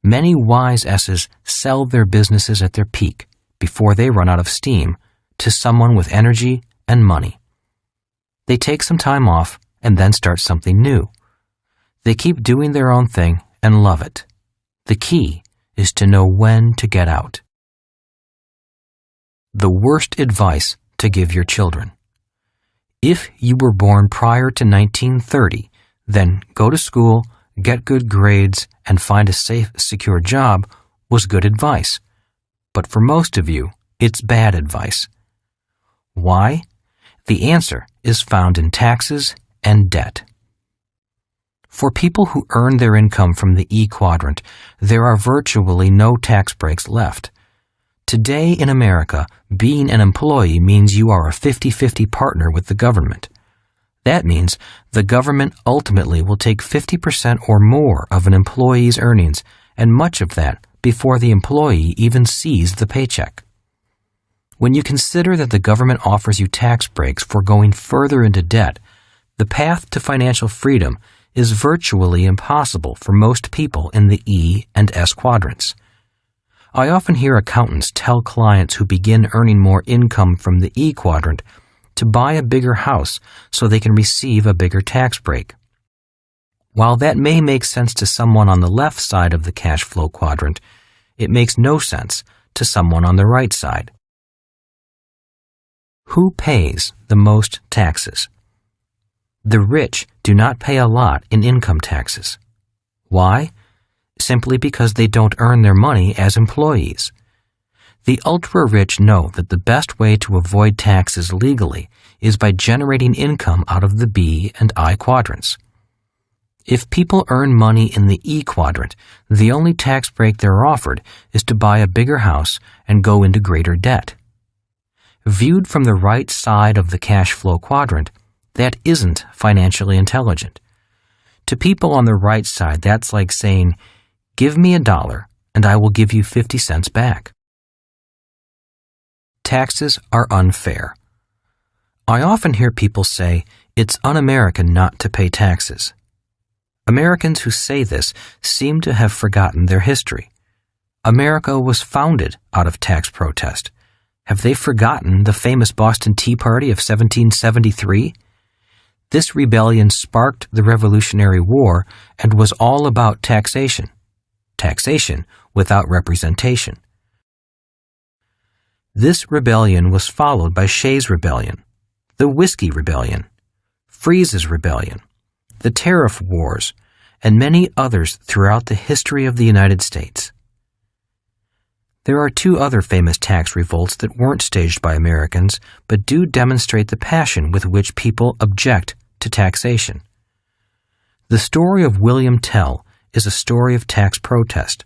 Many wise S's sell their businesses at their peak, before they run out of steam, to someone with energy and money. They take some time off and then start something new. They keep doing their own thing and love it. The key is to know when to get out. The worst advice to give your children. If you were born prior to 1930, then go to school, get good grades, and find a safe, secure job was good advice. But for most of you, it's bad advice. Why? The answer is found in taxes and debt. For people who earn their income from the E quadrant, there are virtually no tax breaks left. Today in America, being an employee means you are a 50-50 partner with the government. That means the government ultimately will take 50% or more of an employee's earnings, and much of that before the employee even sees the paycheck. When you consider that the government offers you tax breaks for going further into debt, The path to financial freedom is virtually impossible for most people in the E and S quadrants. I often hear accountants tell clients who begin earning more income from the E quadrant to buy a bigger house so they can receive a bigger tax break. While that may make sense to someone on the left side of the cash flow quadrant, it makes no sense to someone on the right side. Who pays the most taxes? The rich do not pay a lot in income taxes. Why? Simply because they don't earn their money as employees. The ultra-rich know that the best way to avoid taxes legally is by generating income out of the B and I quadrants. If people earn money in the E quadrant, the only tax break they're offered is to buy a bigger house and go into greater debt. Viewed from the right side of the cash flow quadrant, that isn't financially intelligent. To people on the right side, that's like saying, "Give me $1 and I will give you 50 cents back." Taxes are unfair. I often hear people say, "It's un-American not to pay taxes." Americans who say this seem to have forgotten their history. America was founded out of tax protest. Have they forgotten the famous Boston Tea Party of 1773? This rebellion sparked the Revolutionary War and was all about taxation. Taxation without representation. This rebellion was followed by Shays' Rebellion, the Whiskey Rebellion, Freeze's Rebellion, the Tariff Wars, and many others throughout the history of the United States. There are two other famous tax revolts that weren't staged by Americans, but do demonstrate the passion with which people object to taxation. The story of William Tell is a story of tax protest.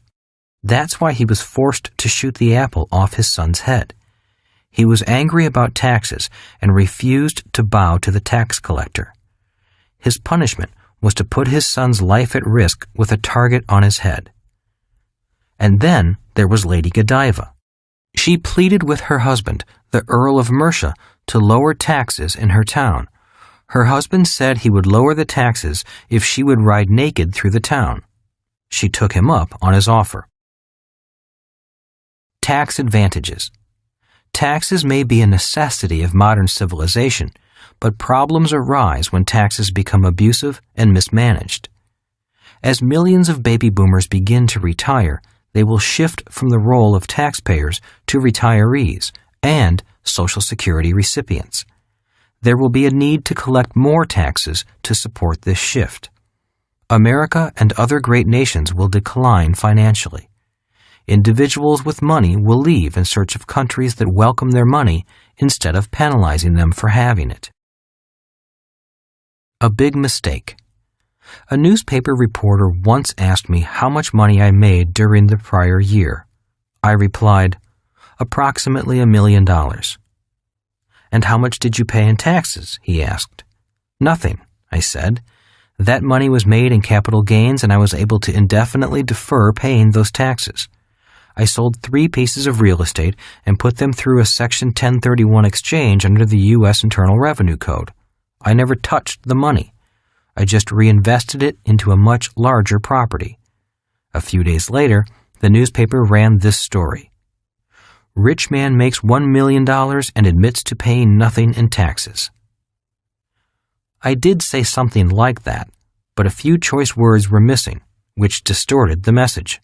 That's why he was forced to shoot the apple off his son's head. He was angry about taxes and refused to bow to the tax collector. His punishment was to put his son's life at risk with a target on his head. And then there was Lady Godiva. She pleaded with her husband, the Earl of Mercia, to lower taxes in her town. Her husband said he would lower the taxes if she would ride naked through the town. She took him up on his offer. Tax advantages. Taxes may be a necessity of modern civilization, but problems arise when taxes become abusive and mismanaged. As millions of baby boomers begin to retire, they will shift from the role of taxpayers to retirees and Social Security recipients. There will be a need to collect more taxes to support this shift. America and other great nations will decline financially. Individuals with money will leave in search of countries that welcome their money instead of penalizing them for having it. A big mistake. A newspaper reporter once asked me how much money I made during the prior year. I replied, "Approximately $1 million. "And how much did you pay in taxes?" he asked. "Nothing," I said. "That money was made in capital gains and I was able to indefinitely defer paying those taxes. I sold 3 pieces of real estate and put them through a Section 1031 exchange under the U.S. Internal Revenue Code. I never touched the money. I just reinvested it into a much larger property." A few days later, the newspaper ran this story. "Rich man makes $1 million and admits to paying nothing in taxes." I did say something like that, but a few choice words were missing, which distorted the message.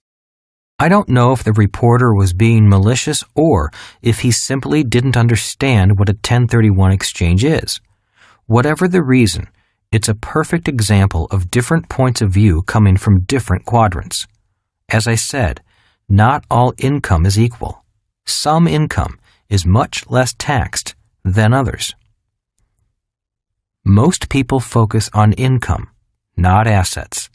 I don't know if the reporter was being malicious or if he simply didn't understand what a 1031 exchange is. Whatever the reason, it's a perfect example of different points of view coming from different quadrants. As I said, not all income is equal. Some income is much less taxed than others. Most people focus on income, not assets.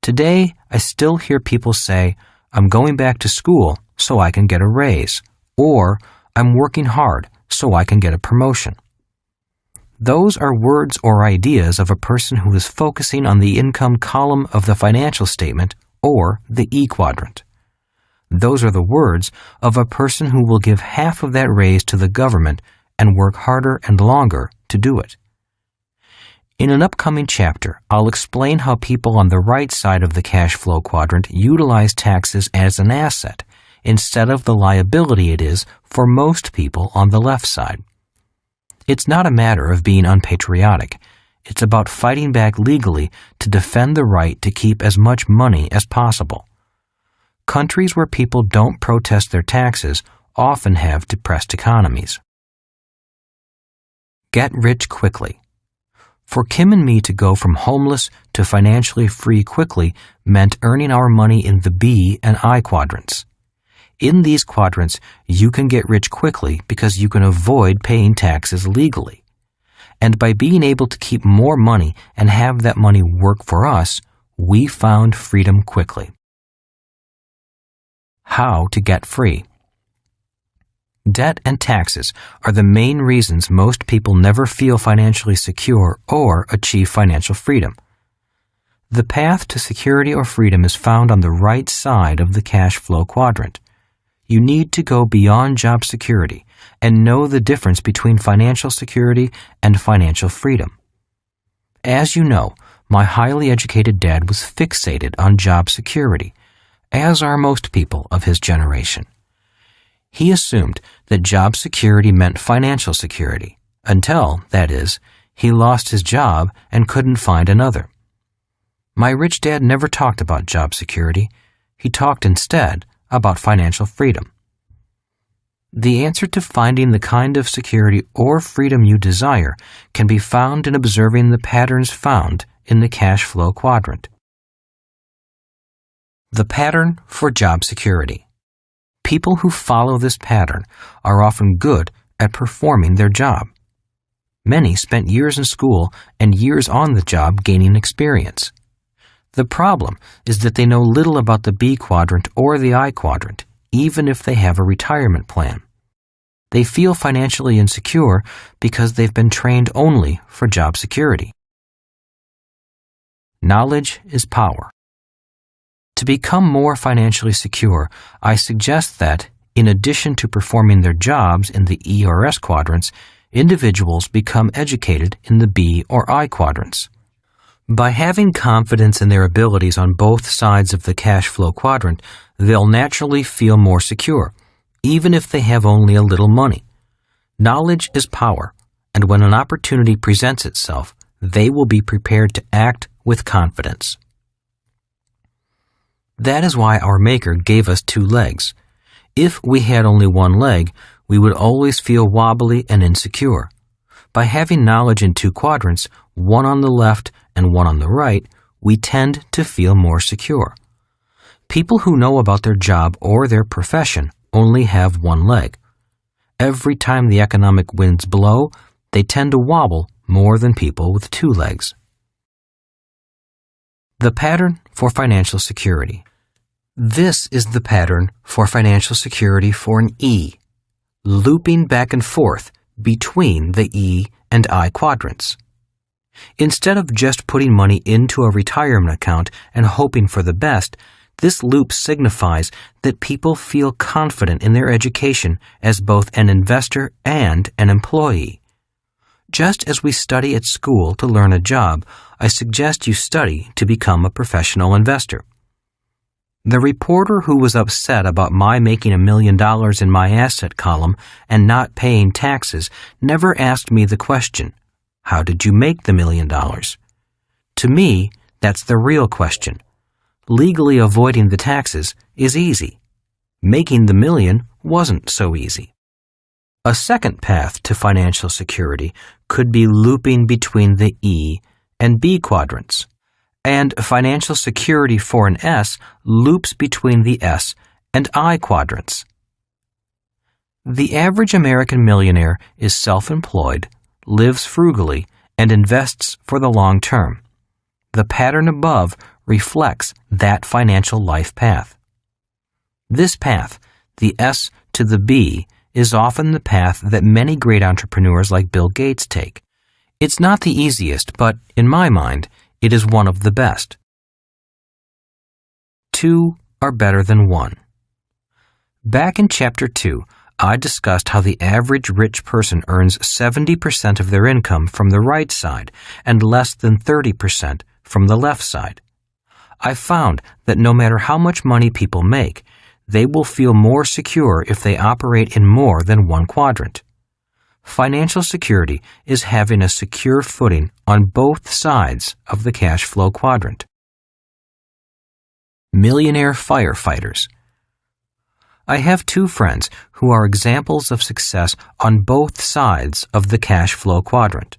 Today, I still hear people say, "I'm going back to school so I can get a raise," or "I'm working hard so I can get a promotion." Those are words or ideas of a person who is focusing on the income column of the financial statement or the E quadrant. Those are the words of a person who will give half of that raise to the government and work harder and longer to do it. In an upcoming chapter, I'll explain how people on the right side of the cash flow quadrant utilize taxes as an asset instead of the liability it is for most people on the left side. It's not a matter of being unpatriotic. It's about fighting back legally to defend the right to keep as much money as possible. Countries where people don't protest their taxes often have depressed economies. Get rich quickly. For Kim and me to go from homeless to financially free quickly meant earning our money in the B and I quadrants. In these quadrants, you can get rich quickly because you can avoid paying taxes legally. And by being able to keep more money and have that money work for us, we found freedom quickly. How to get free. Debt and taxes are the main reasons most people never feel financially secure or achieve financial freedom. The path to security or freedom is found on the right side of the cash flow quadrant. You need to go beyond job security and know the difference between financial security and financial freedom. As you know, my highly educated dad was fixated on job security, as are most people of his generation. He assumed that job security meant financial security, until, that is, he lost his job and couldn't find another. My rich dad never talked about job security. He talked instead about financial freedom. The answer to finding the kind of security or freedom you desire can be found in observing the patterns found in the cash flow quadrant. The pattern for job security. People who follow this pattern are often good at performing their job. Many spent years in school and years on the job gaining experience. The problem is that they know little about the B quadrant or the I quadrant, even if they have a retirement plan. They feel financially insecure because they've been trained only for job security. Knowledge is power. To become more financially secure, I suggest that, in addition to performing their jobs in the E or S quadrants, individuals become educated in the B or I quadrants. By having confidence in their abilities on both sides of the cash flow quadrant, they'll naturally feel more secure, even if they have only a little money. Knowledge is power, and when an opportunity presents itself, they will be prepared to act with confidence. That is why our Maker gave us two legs. If we had only one leg, we would always feel wobbly and insecure. By having knowledge in two quadrants, one on the left and one on the right, we tend to feel more secure. People who know about their job or their profession only have one leg. Every time the economic winds blow, they tend to wobble more than people with two legs. The pattern for financial security. This is the pattern for financial security for an E, looping back and forth between the E and I quadrants. Instead of just putting money into a retirement account and hoping for the best, this loop signifies that people feel confident in their education as both an investor and an employee. Just as we study at school to learn a job, I suggest you study to become a professional investor. The reporter who was upset about my making $1 million in my asset column and not paying taxes never asked me the question, "How did you make the $1 million?" To me, that's the real question. Legally avoiding the taxes is easy. Making the million wasn't so easy. A second path to financial security could be looping between the E and B quadrants. And financial security for an S loops between the S and I quadrants. The average American millionaire is self-employed, lives frugally, and invests for the long term. The pattern above reflects that financial life path. This path, the S to the B, is often the path that many great entrepreneurs like Bill Gates take. It's not the easiest, but, in my mind, it is one of the best. Two are better than one. Back in Chapter 2, I discussed how the average rich person earns 70% of their income from the right side and less than 30% from the left side. I found that no matter how much money people make, they will feel more secure if they operate in more than one quadrant. Financial security is having a secure footing on both sides of the cash flow quadrant. Millionaire firefighters. I have two friends who are examples of success on both sides of the cash flow quadrant.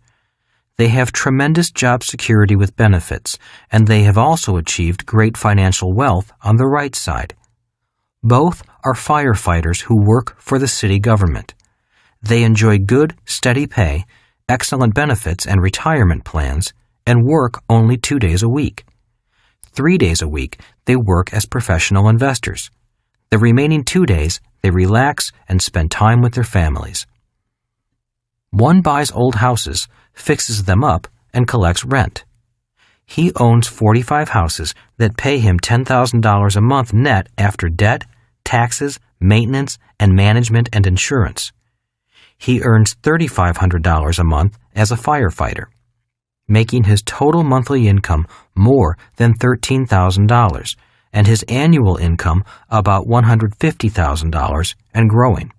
They have tremendous job security with benefits, and they have also achieved great financial wealth on the right side. Both are firefighters who work for the city government. They enjoy good, steady pay, excellent benefits and retirement plans, and work only 2 days a week. 3 days a week, they work as professional investors. The remaining 2 days, they relax and spend time with their families. One buys old houses, fixes them up, and collects rent. He owns 45 houses that pay him $10,000 a month net after debt, taxes, maintenance, and management and insurance. He earns $3,500 a month as a firefighter, making his total monthly income more than $13,000 and his annual income about $150,000 and growing.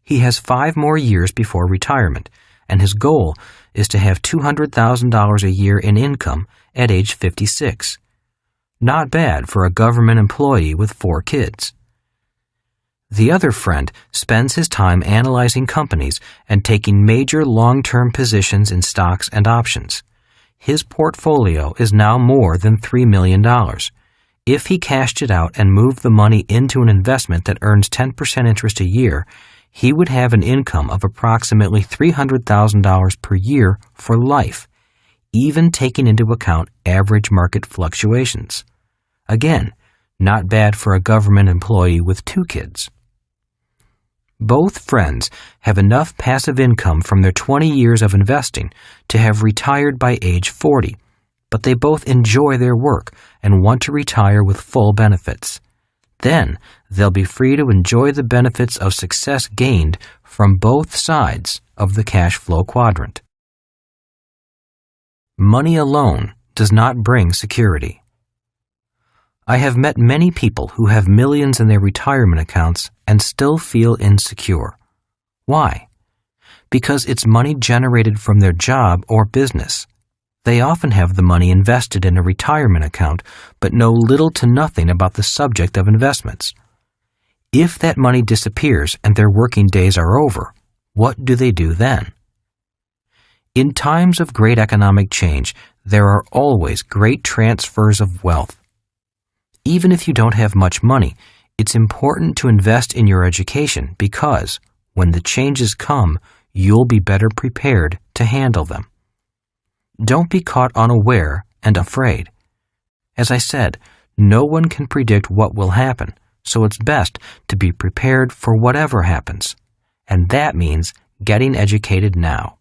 He has 5 more years before retirement, and his goal is to have $200,000 a year in income at age 56. Not bad for a government employee with 4 kids. The other friend spends his time analyzing companies and taking major long-term positions in stocks and options. His portfolio is now more than $3 million. If he cashed it out and moved the money into an investment that earns 10% interest a year, he would have an income of approximately $300,000 per year for life, even taking into account average market fluctuations. Again, not bad for a government employee with 2 kids. Both friends have enough passive income from their 20 years of investing to have retired by age 40, but they both enjoy their work and want to retire with full benefits. Then they'll be free to enjoy the benefits of success gained from both sides of the cash flow quadrant. Money alone does not bring security. I have met many people who have millions in their retirement accounts and still feel insecure. Why? Because it's money generated from their job or business. They often have the money invested in a retirement account, but know little to nothing about the subject of investments. If that money disappears and their working days are over, what do they do then? In times of great economic change, there are always great transfers of wealth. Even if you don't have much money, it's important to invest in your education because, when the changes come, you'll be better prepared to handle them. Don't be caught unaware and afraid. As I said, no one can predict what will happen, so it's best to be prepared for whatever happens. And that means getting educated now.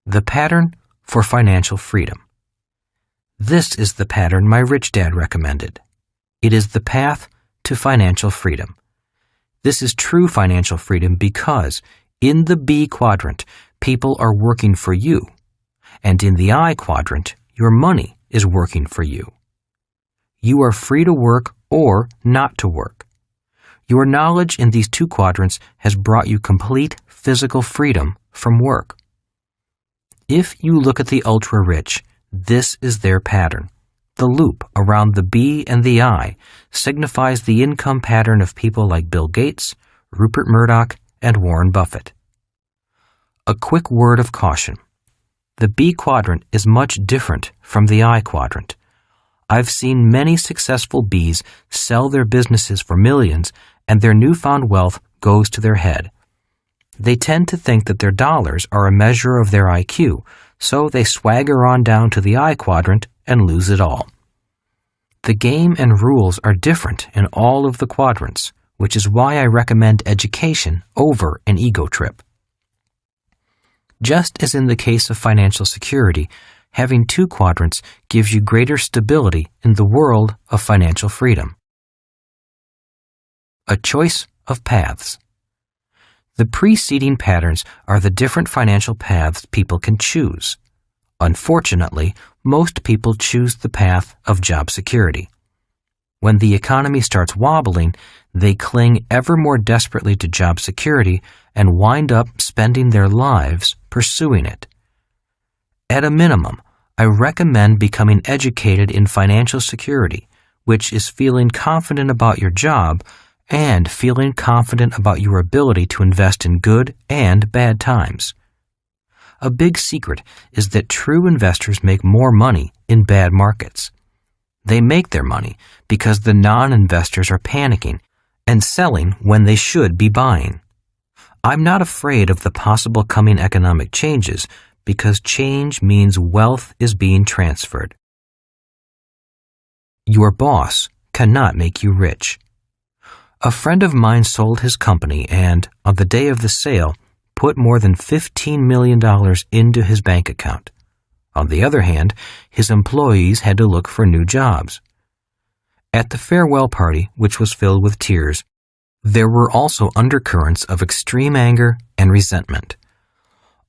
The pattern for financial freedom. This is the pattern my rich dad recommended. It is the path to financial freedom. This is true financial freedom because in the B quadrant, people are working for you, and in the I quadrant, your money is working for you. You are free to work or not to work. Your knowledge in these 2 quadrants has brought you complete physical freedom from work. If you look at the ultra-rich, this is their pattern. The loop around the B and the I signifies the income pattern of people like Bill Gates, Rupert Murdoch, and Warren Buffett. A quick word of caution. The B quadrant is much different from the I quadrant. I've seen many successful Bs sell their businesses for millions, and their newfound wealth goes to their head. They tend to think that their dollars are a measure of their IQ, so they swagger on down to the I quadrant and lose it all. The game and rules are different in all of the quadrants, which is why I recommend education over an ego trip. Just as in the case of financial security, having 2 quadrants gives you greater stability in the world of financial freedom. A choice of paths. The preceding patterns are the different financial paths people can choose. Unfortunately, most people choose the path of job security. When the economy starts wobbling, they cling ever more desperately to job security and wind up spending their lives pursuing it. At a minimum, I recommend becoming educated in financial security, which is feeling confident about your job and feeling confident about your ability to invest in good and bad times. A big secret is that true investors make more money in bad markets. They make their money because the non-investors are panicking and selling when they should be buying. I'm not afraid of the possible coming economic changes because change means wealth is being transferred. Your boss cannot make you rich. A friend of mine sold his company and, on the day of the sale, put more than $15 million into his bank account. On the other hand, his employees had to look for new jobs. At the farewell party, which was filled with tears, there were also undercurrents of extreme anger and resentment.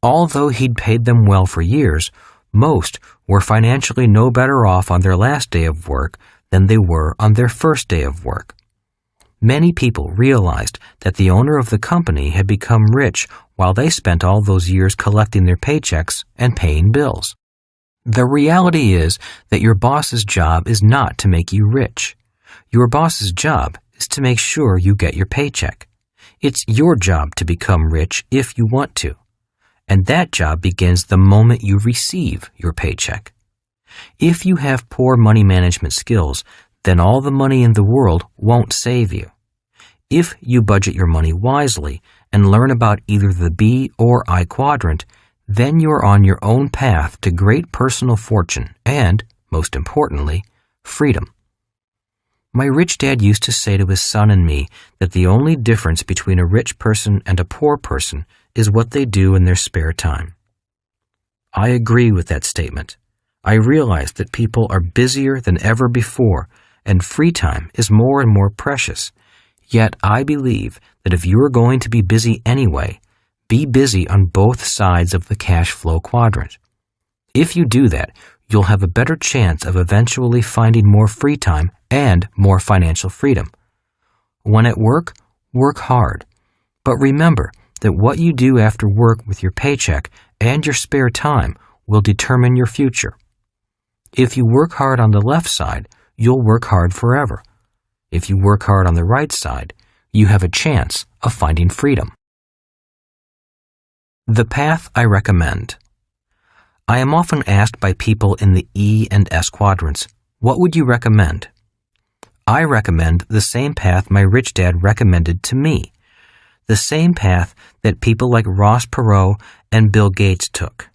Although he'd paid them well for years, most were financially no better off on their last day of work than they were on their first day of work. Many people realized that the owner of the company had become rich while they spent all those years collecting their paychecks and paying bills. The reality is that your boss's job is not to make you rich. Your boss's job is to make sure you get your paycheck. It's your job to become rich if you want to. And that job begins the moment you receive your paycheck. If you have poor money management skills, then all the money in the world won't save you. If you budget your money wisely and learn about either the B or I quadrant, then you're on your own path to great personal fortune and, most importantly, freedom. My rich dad used to say to his son and me that the only difference between a rich person and a poor person is what they do in their spare time. I agree with that statement. I realize that people are busier than ever before, and free time is more and more precious. Yet I believe that if you are going to be busy anyway, be busy on both sides of the cash flow quadrant. If you do that, you'll have a better chance of eventually finding more free time and more financial freedom. When at work, work hard. But remember that what you do after work with your paycheck and your spare time will determine your future. If you work hard on the left side, you'll work hard forever. If you work hard on the right side, you have a chance of finding freedom. The path I recommend. I am often asked by people in the E and S quadrants, what would you recommend? I recommend the same path my rich dad recommended to me, the same path that people like Ross Perot and Bill Gates took,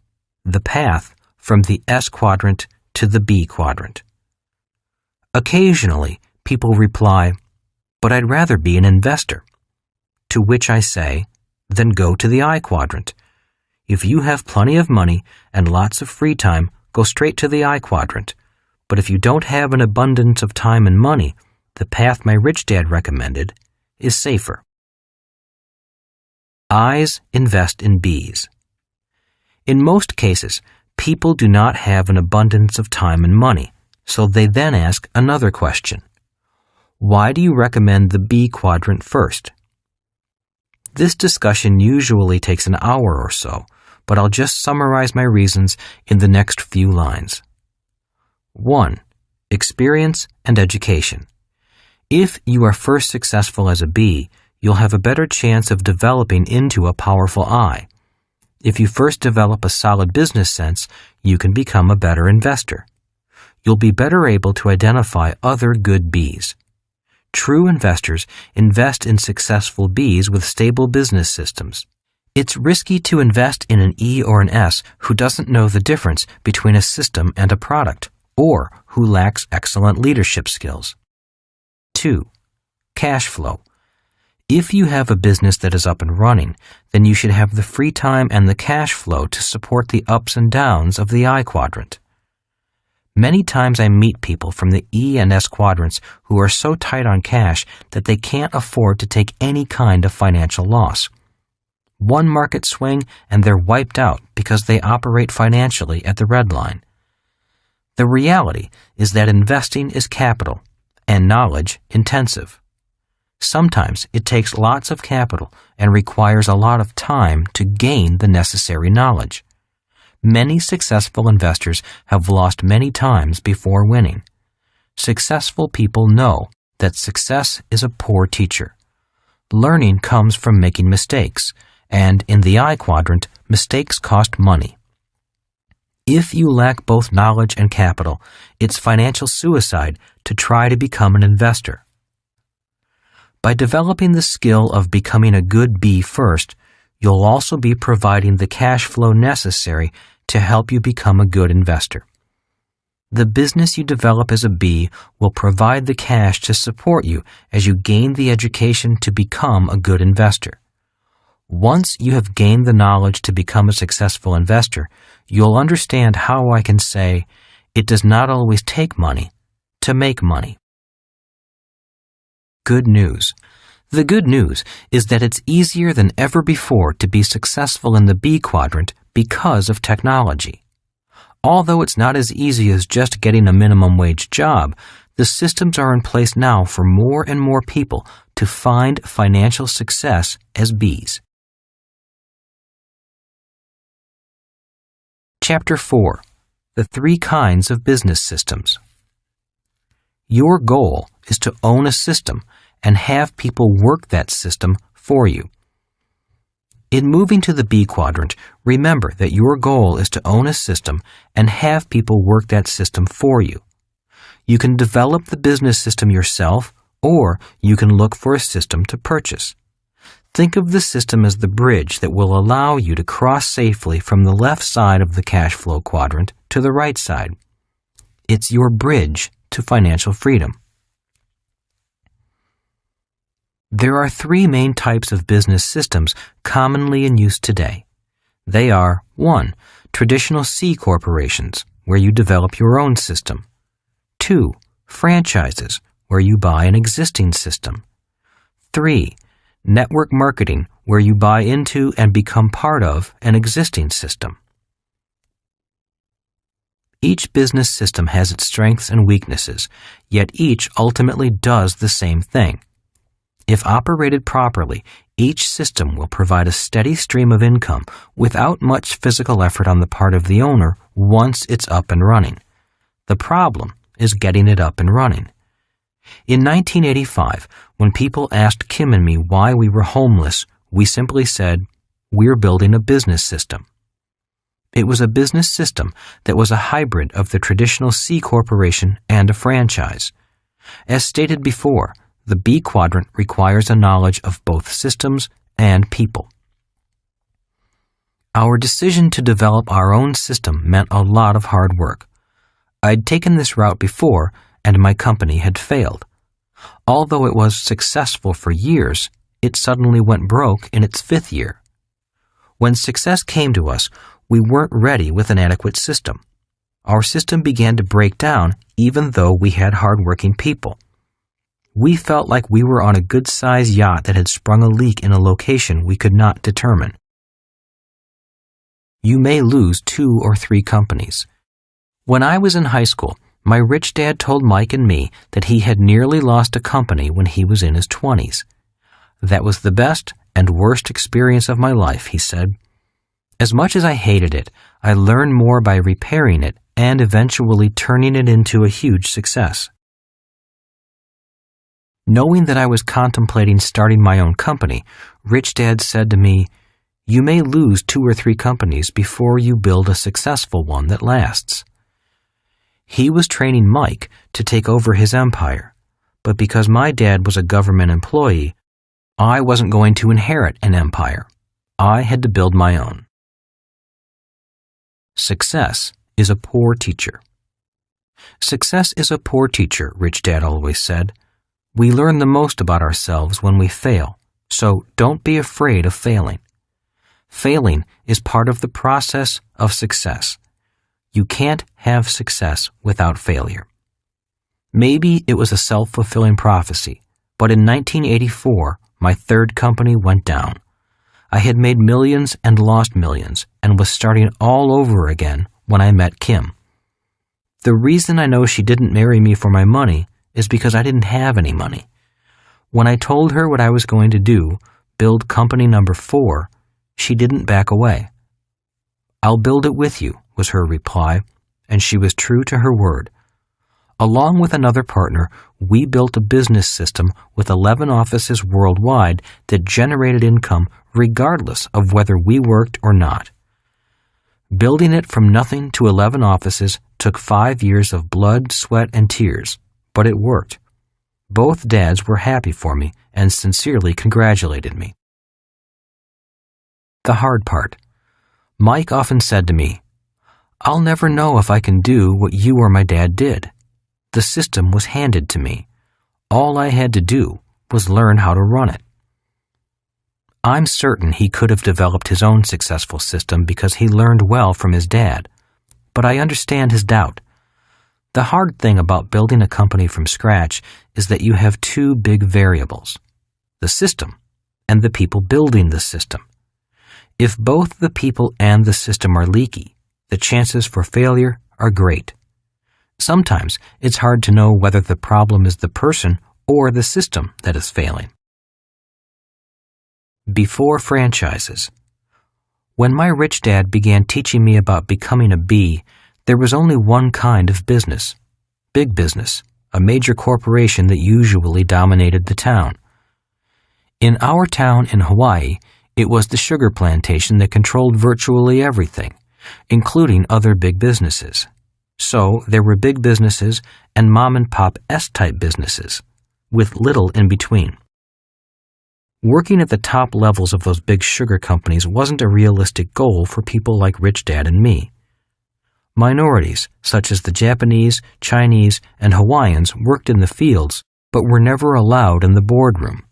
the path from the S quadrant to the B quadrant. Occasionally, people reply, but I'd rather be an investor. To which I say, then go to the I quadrant. If you have plenty of money and lots of free time, go straight to the I quadrant. But if you don't have an abundance of time and money, the path my rich dad recommended is safer. I's invest in B's. In most cases, people do not have an abundance of time and money, so they then ask another question. Why do you recommend the B quadrant first? This discussion usually takes an hour or so, but I'll just summarize my reasons in the next few lines. 1. Experience and education. If you are first successful as a B, you'll have a better chance of developing into a powerful I. If you first develop a solid business sense, you can become a better investor. You'll be better able to identify other good Bs. True investors invest in successful Bs with stable business systems. It's risky to invest in an E or an S who doesn't know the difference between a system and a product, or who lacks excellent leadership skills. 2. Cash flow. If you have a business that is up and running, then you should have the free time and the cash flow to support the ups and downs of the I quadrant. Many times I meet people from the E and S quadrants who are so tight on cash that they can't afford to take any kind of financial loss. One market swing and they're wiped out because they operate financially at the red line. The reality is that investing is capital and knowledge intensive. Sometimes it takes lots of capital and requires a lot of time to gain the necessary knowledge. Many successful investors have lost many times before winning. Successful people know that success is a poor teacher. Learning comes from making mistakes, and in the I quadrant, mistakes cost money. If you lack both knowledge and capital, it's financial suicide to try to become an investor. By developing the skill of becoming a good B first, you'll also be providing the cash flow necessary to help you become a good investor. The business you develop as a B will provide the cash to support you as you gain the education to become a good investor. Once you have gained the knowledge to become a successful investor, you'll understand how I can say, it does not always take money to make money. Good news. The good news is that it's easier than ever before to be successful in the B quadrant because of technology. Although it's not as easy as just getting a minimum wage job, the systems are in place now for more and more people to find financial success as Bs. Chapter 4. The 3 kinds of business systems. Your goal is to own a system and have people work that system for you. In moving to the B quadrant, remember that your goal is to own a system and have people work that system for you. You can develop the business system yourself, or you can look for a system to purchase. Think of the system as the bridge that will allow you to cross safely from the left side of the cash flow quadrant to the right side. It's your bridge to financial freedom. There are 3 main types of business systems commonly in use today. They are 1. Traditional C corporations, where you develop your own system. 2. Franchises, where you buy an existing system. 3. Network marketing, where you buy into and become part of an existing system. Each business system has its strengths and weaknesses, yet each ultimately does the same thing. If operated properly, each system will provide a steady stream of income without much physical effort on the part of the owner once it's up and running. The problem is getting it up and running. In 1985, when people asked Kim and me why we were homeless, we simply said, "We're building a business system." It was a business system that was a hybrid of the traditional C corporation and a franchise. As stated before, the B quadrant requires a knowledge of both systems and people. Our decision to develop our own system meant a lot of hard work. I'd taken this route before, and my company had failed. Although it was successful for years, it suddenly went broke in its 5th year. When success came to us, we weren't ready with an adequate system. Our system began to break down even though we had hard-working people. We felt like we were on a good-sized yacht that had sprung a leak in a location we could not determine. You may lose 2 or 3 companies. When I was in high school, my rich dad told Mike and me that he had nearly lost a company when he was in his 20s. That was the best and worst experience of my life, he said. As much as I hated it, I learned more by repairing it and eventually turning it into a huge success. Knowing that I was contemplating starting my own company, Rich Dad said to me, "You may lose 2 or 3 companies before you build a successful one that lasts." He was training Mike to take over his empire, but because my dad was a government employee, I wasn't going to inherit an empire. I had to build my own. Success is a poor teacher. Success is a poor teacher, Rich Dad always said. We learn the most about ourselves when we fail, so don't be afraid of failing. Failing is part of the process of success. You can't have success without failure. Maybe it was a self-fulfilling prophecy, but in 1984, my third company went down. I had made millions and lost millions and was starting all over again when I met Kim. The reason I know she didn't marry me for my money is because I didn't have any money. When I told her what I was going to do, build company number 4, she didn't back away. "I'll build it with you," was her reply, and she was true to her word. Along with another partner, we built a business system with 11 offices worldwide that generated income regardless of whether we worked or not. Building it from nothing to 11 offices took 5 years of blood, sweat, and tears, but it worked. Both dads were happy for me and sincerely congratulated me. The hard part. Mike often said to me, "I'll never know if I can do what you or my dad did. The system was handed to me. All I had to do was learn how to run it." I'm certain he could have developed his own successful system because he learned well from his dad, but I understand his doubt. The hard thing about building a company from scratch is that you have 2 big variables: the system and the people building the system. If both the people and the system are leaky, the chances for failure are great. Sometimes it's hard to know whether the problem is the person or the system that is failing. Before franchises. When my rich dad began teaching me about becoming a B, there was only one kind of business: big business, a major corporation that usually dominated the town. In our town in Hawaii, it was the sugar plantation that controlled virtually everything, including other big businesses. So there were big businesses and mom-and-pop S-type businesses, with little in between. Working at the top levels of those big sugar companies wasn't a realistic goal for people like Rich Dad and me. Minorities, such as the Japanese, Chinese, and Hawaiians, worked in the fields, but were never allowed in the boardroom.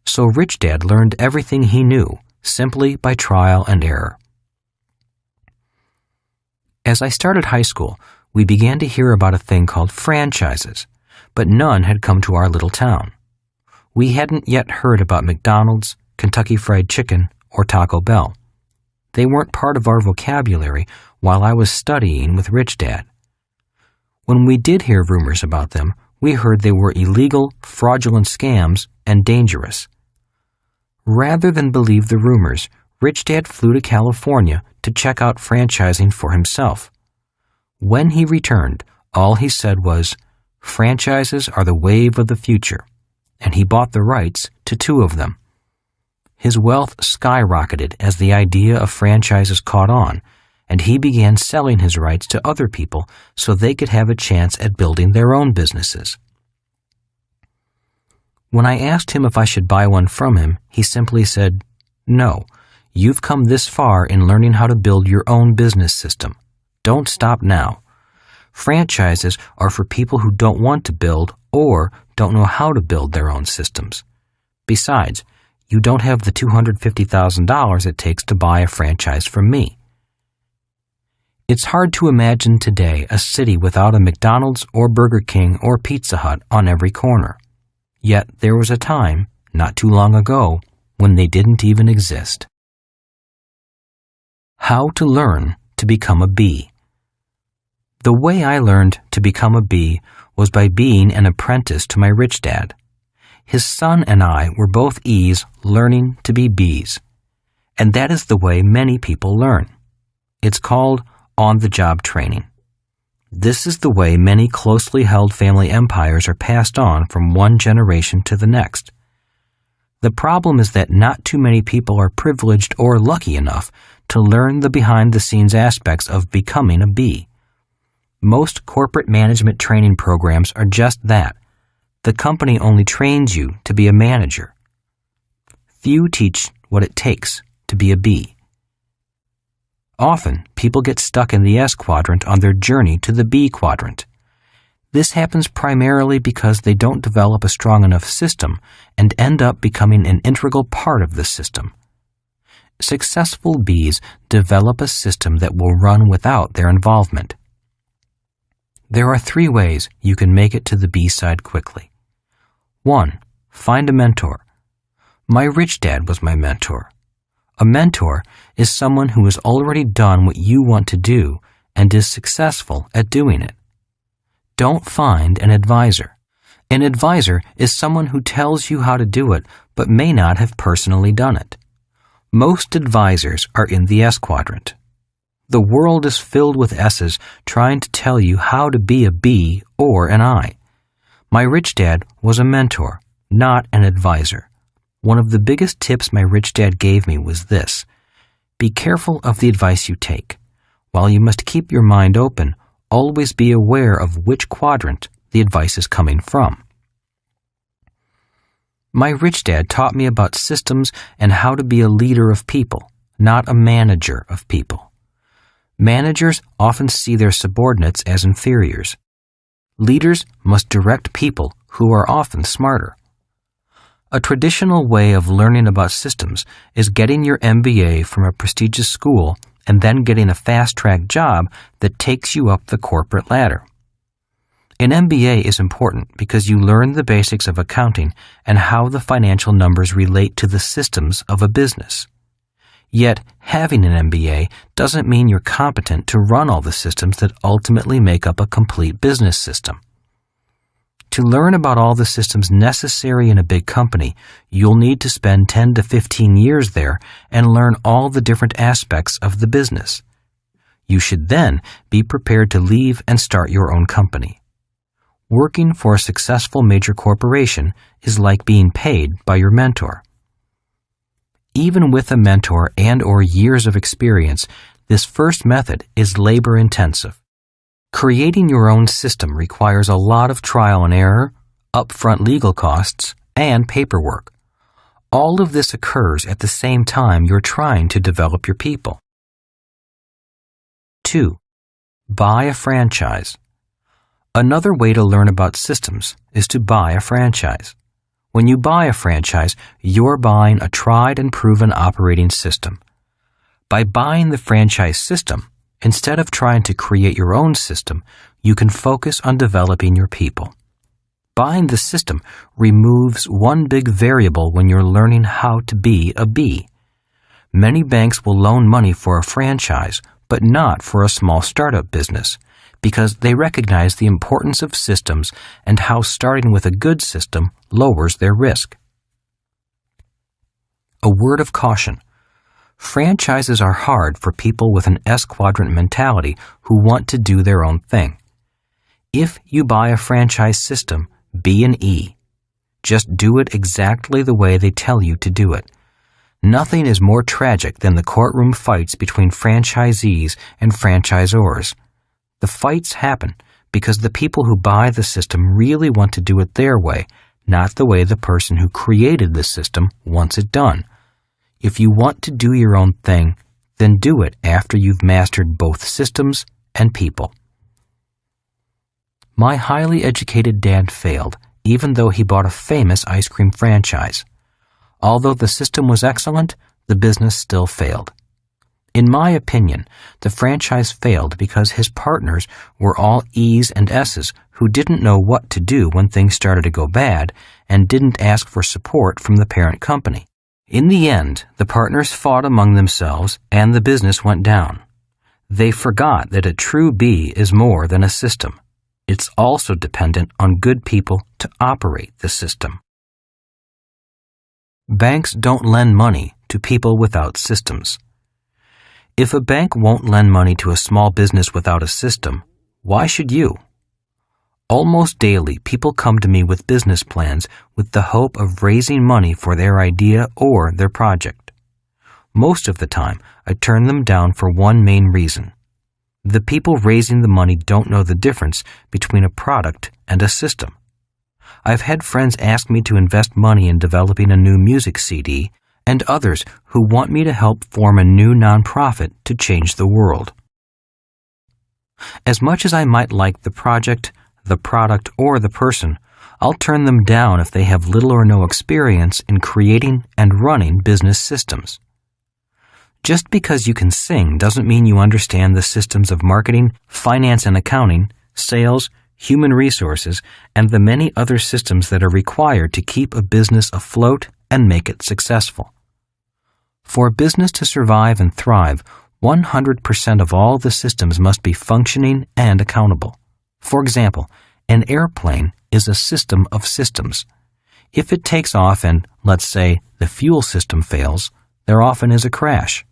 So Rich Dad learned everything he knew, simply by trial and error. As I started high school, we began to hear about a thing called franchises, but none had come to our little town. We hadn't yet heard about McDonald's, Kentucky Fried Chicken, or Taco Bell. They weren't part of our vocabulary while I was studying with Rich Dad. When we did hear rumors about them, we heard they were illegal, fraudulent scams and dangerous. Rather than believe the rumors, Rich Dad flew to California to check out franchising for himself. When he returned, all he said was, "Franchises are the wave of the future," and he bought the rights to 2 of them. His wealth skyrocketed as the idea of franchises caught on, and he began selling his rights to other people so they could have a chance at building their own businesses. When I asked him if I should buy one from him, he simply said, "No, you've come this far in learning how to build your own business system. Don't stop now. Franchises are for people who don't want to build or don't know how to build their own systems. Besides, you don't have the $250,000 it takes to buy a franchise from me." It's hard to imagine today a city without a McDonald's or Burger King or Pizza Hut on every corner. Yet there was a time, not too long ago, when they didn't even exist. How to learn to become a B. The way I learned to become a B was by being an apprentice to my rich dad. His son and I were both E's learning to be B's. And that is the way many people learn. It's called on-the-job training. This is the way many closely held family empires are passed on from one generation to the next. The problem is that not too many people are privileged or lucky enough to learn the behind-the-scenes aspects of becoming a B. Most corporate management training programs are just that. The company only trains you to be a manager. Few teach what it takes to be a B. Often, people get stuck in the S quadrant on their journey to the B quadrant. This happens primarily because they don't develop a strong enough system and end up becoming an integral part of the system. Successful Bs develop a system that will run without their involvement. There are 3 ways you can make it to the B side quickly. 1. Find a mentor. My rich dad was my mentor. A mentor is someone who has already done what you want to do and is successful at doing it. Don't find an advisor. An advisor is someone who tells you how to do it but may not have personally done it. Most advisors are in the S quadrant. The world is filled with S's trying to tell you how to be a B or an I. My rich dad was a mentor, not an advisor. One of the biggest tips my rich dad gave me was this: be careful of the advice you take. While you must keep your mind open, always be aware of which quadrant the advice is coming from. My rich dad taught me about systems and how to be a leader of people, not a manager of people. Managers often see their subordinates as inferiors. Leaders must direct people who are often smarter. A traditional way of learning about systems is getting your MBA from a prestigious school and then getting a fast-track job that takes you up the corporate ladder. An MBA is important because you learn the basics of accounting and how the financial numbers relate to the systems of a business. Yet, having an MBA doesn't mean you're competent to run all the systems that ultimately make up a complete business system. To learn about all the systems necessary in a big company, you'll need to spend 10 to 15 years there and learn all the different aspects of the business. You should then be prepared to leave and start your own company. Working for a successful major corporation is like being paid by your mentor. Even with a mentor and/or years of experience, this first method is labor-intensive. Creating your own system requires a lot of trial and error, upfront legal costs, and paperwork. All of this occurs at the same time you're trying to develop your people. 2. Buy a franchise. Another way to learn about systems is to buy a franchise. When you buy a franchise, you're buying a tried and proven operating system. By buying the franchise system, instead of trying to create your own system, you can focus on developing your people. Buying the system removes one big variable when you're learning how to be a B. Many banks will loan money for a franchise, but not for a small startup business, because they recognize the importance of systems and how starting with a good system lowers their risk. A word of caution. Franchises are hard for people with an S quadrant mentality who want to do their own thing. If you buy a franchise system, be an E. Just do it exactly the way they tell you to do it. Nothing is more tragic than the courtroom fights between franchisees and franchisors. The fights happen because the people who buy the system really want to do it their way, not the way the person who created the system wants it done. If you want to do your own thing, then do it after you've mastered both systems and people. My highly educated dad failed, even though he bought a famous ice cream franchise. Although the system was excellent, the business still failed. In my opinion, the franchise failed because his partners were all E's and S's who didn't know what to do when things started to go bad and didn't ask for support from the parent company. In the end, the partners fought among themselves and the business went down. They forgot that a true B is more than a system. It's also dependent on good people to operate the system. Banks don't lend money to people without systems. If a bank won't lend money to a small business without a system, why should you? Almost daily, people come to me with business plans with the hope of raising money for their idea or their project. Most of the time, I turn them down for one main reason. The people raising the money don't know the difference between a product and a system. I've had friends ask me to invest money in developing a new music CD, and others who want me to help form a new nonprofit to change the world. As much as I might like the project, the product, or the person, I'll turn them down if they have little or no experience in creating and running business systems. Just because you can sing doesn't mean you understand the systems of marketing, finance and accounting, sales, human resources, and the many other systems that are required to keep a business afloat and make it successful. For a business to survive and thrive, 100% of all the systems must be functioning and accountable. For example, an airplane is a system of systems. If it takes off and, let's say, the fuel system fails, there often is a crash.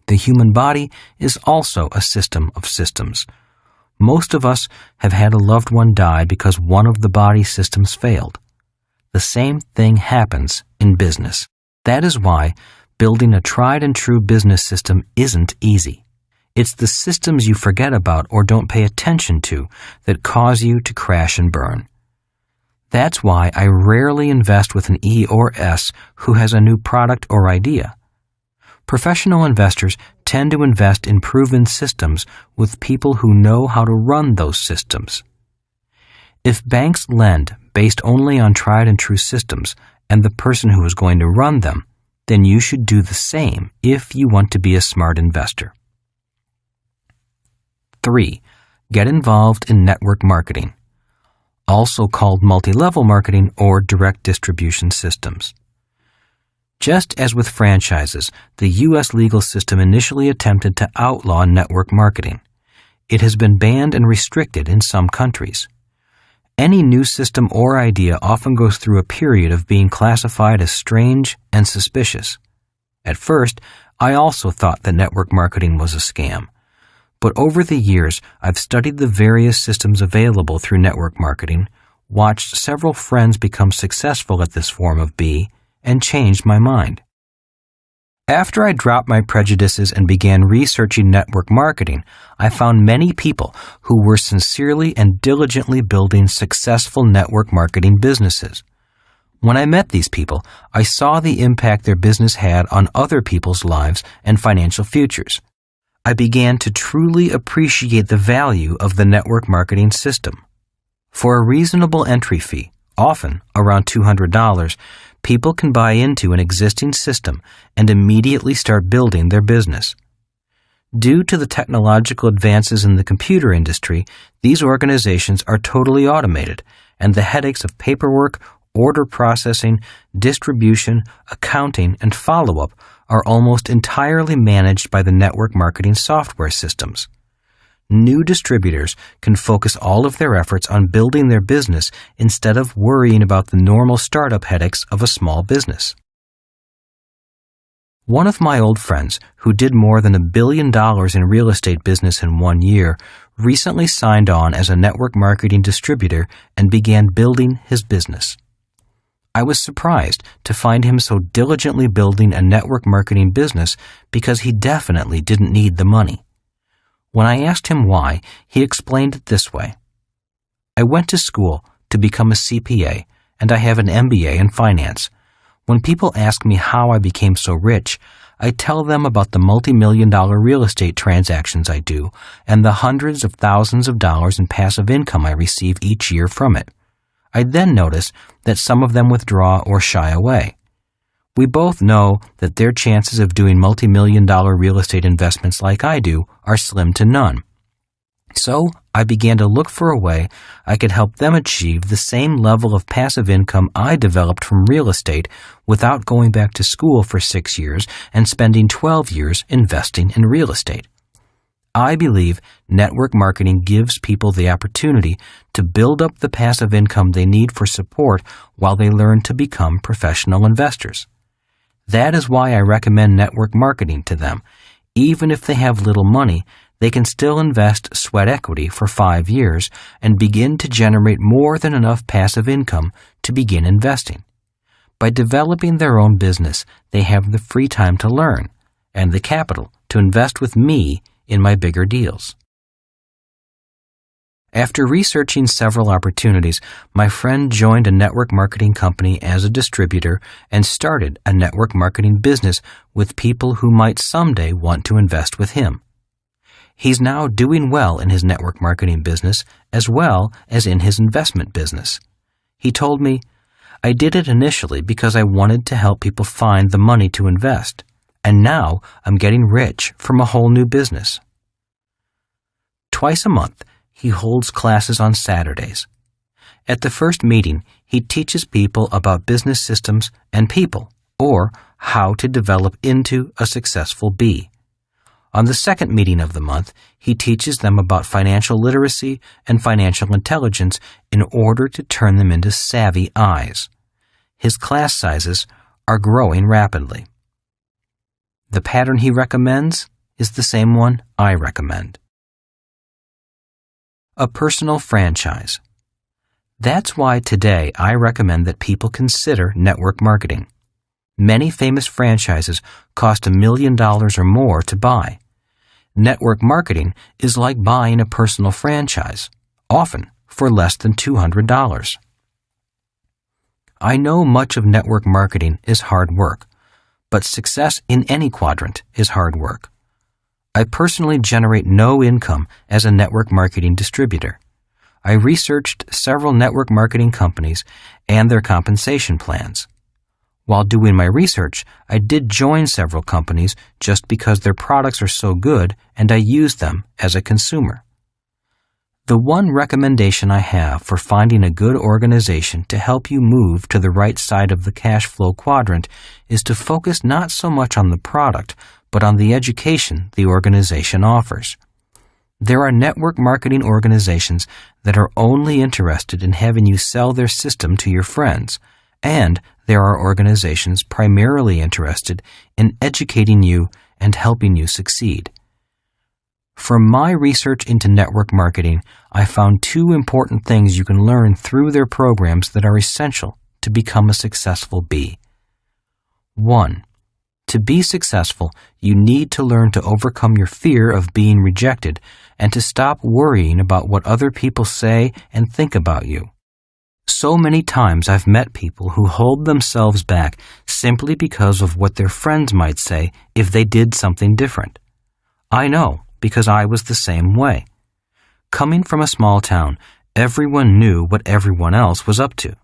The human body is also a system of systems. Most of us have had a loved one die because one of the body systems failed. The same thing happens in business. That is why building a tried and true business system isn't easy. It's the systems you forget about or don't pay attention to that cause you to crash and burn. That's why I rarely invest with an E or S who has a new product or idea. Professional investors tend to invest in proven systems with people who know how to run those systems. If banks lend based only on tried and true systems and the person who is going to run them, then you should do the same if you want to be a smart investor. 3. Get involved in network marketing, also called multi-level marketing or direct distribution systems. Just as with franchises, the U.S. legal system initially attempted to outlaw network marketing. It has been banned and restricted in some countries. Any new system or idea often goes through a period of being classified as strange and suspicious. At first, I also thought that network marketing was a scam. But over the years, I've studied the various systems available through network marketing, watched several friends become successful at this form of B, and changed my mind. After I dropped my prejudices and began researching network marketing, I found many people who were sincerely and diligently building successful network marketing businesses. When I met these people, I saw the impact their business had on other people's lives and financial futures. I began to truly appreciate the value of the network marketing system. For a reasonable entry fee, often around $200, people can buy into an existing system and immediately start building their business. Due to the technological advances in the computer industry, these organizations are totally automated, and the headaches of paperwork, order processing, distribution, accounting, and follow-up are almost entirely managed by the network marketing software systems. New distributors can focus all of their efforts on building their business instead of worrying about the normal startup headaches of a small business. One of my old friends, who did more than $1 billion in real estate business in 1 year, recently signed on as a network marketing distributor and began building his business. I was surprised to find him so diligently building a network marketing business because he definitely didn't need the money. When I asked him why, he explained it this way. I went to school to become a CPA, and I have an MBA in finance. When people ask me how I became so rich, I tell them about the multi-million-dollar real estate transactions I do and the hundreds of thousands of dollars in passive income I receive each year from it. I then notice that some of them withdraw or shy away. We both know that their chances of doing multi-million-dollar real estate investments like I do are slim to none. So I began to look for a way I could help them achieve the same level of passive income I developed from real estate without going back to school for 6 years and spending 12 years investing in real estate. I believe network marketing gives people the opportunity to build up the passive income they need for support while they learn to become professional investors. That is why I recommend network marketing to them. Even if they have little money, they can still invest sweat equity for 5 years and begin to generate more than enough passive income to begin investing. By developing their own business, they have the free time to learn and the capital to invest with me in my bigger deals. After researching several opportunities, my friend joined a network marketing company as a distributor and started a network marketing business with people who might someday want to invest with him. He's now doing well in his network marketing business as well as in his investment business. He told me, "I did it initially because I wanted to help people find the money to invest. and now I'm getting rich from a whole new business. Twice a month, he holds classes on Saturdays. At the first meeting, he teaches people about business systems and people, or how to develop into a successful bee. On the second meeting of the month, he teaches them about financial literacy and financial intelligence in order to turn them into savvy eyes. His class sizes are growing rapidly. The pattern he recommends is the same one I recommend. A personal franchise. That's why today I recommend that people consider network marketing. Many famous franchises cost $1 million or more to buy. Network marketing is like buying a personal franchise, often for less than $200. I know much of network marketing is hard work, but success in any quadrant is hard work. I personally generate no income as a network marketing distributor. I researched several network marketing companies and their compensation plans. While doing my research, I did join several companies just because their products are so good and I use them as a consumer. The one recommendation I have for finding a good organization to help you move to the right side of the cash flow quadrant is to focus not so much on the product, but on the education the organization offers. There are network marketing organizations that are only interested in having you sell their system to your friends, and there are organizations primarily interested in educating you and helping you succeed. From my research into network marketing, I found two important things you can learn through their programs that are essential to become a successful bee. 1. To be successful, you need to learn to overcome your fear of being rejected and to stop worrying about what other people say and think about you. So many times I've met people who hold themselves back simply because of what their friends might say if they did something different. I know, because I was the same way. Coming from a small town, everyone knew what everyone else was up to.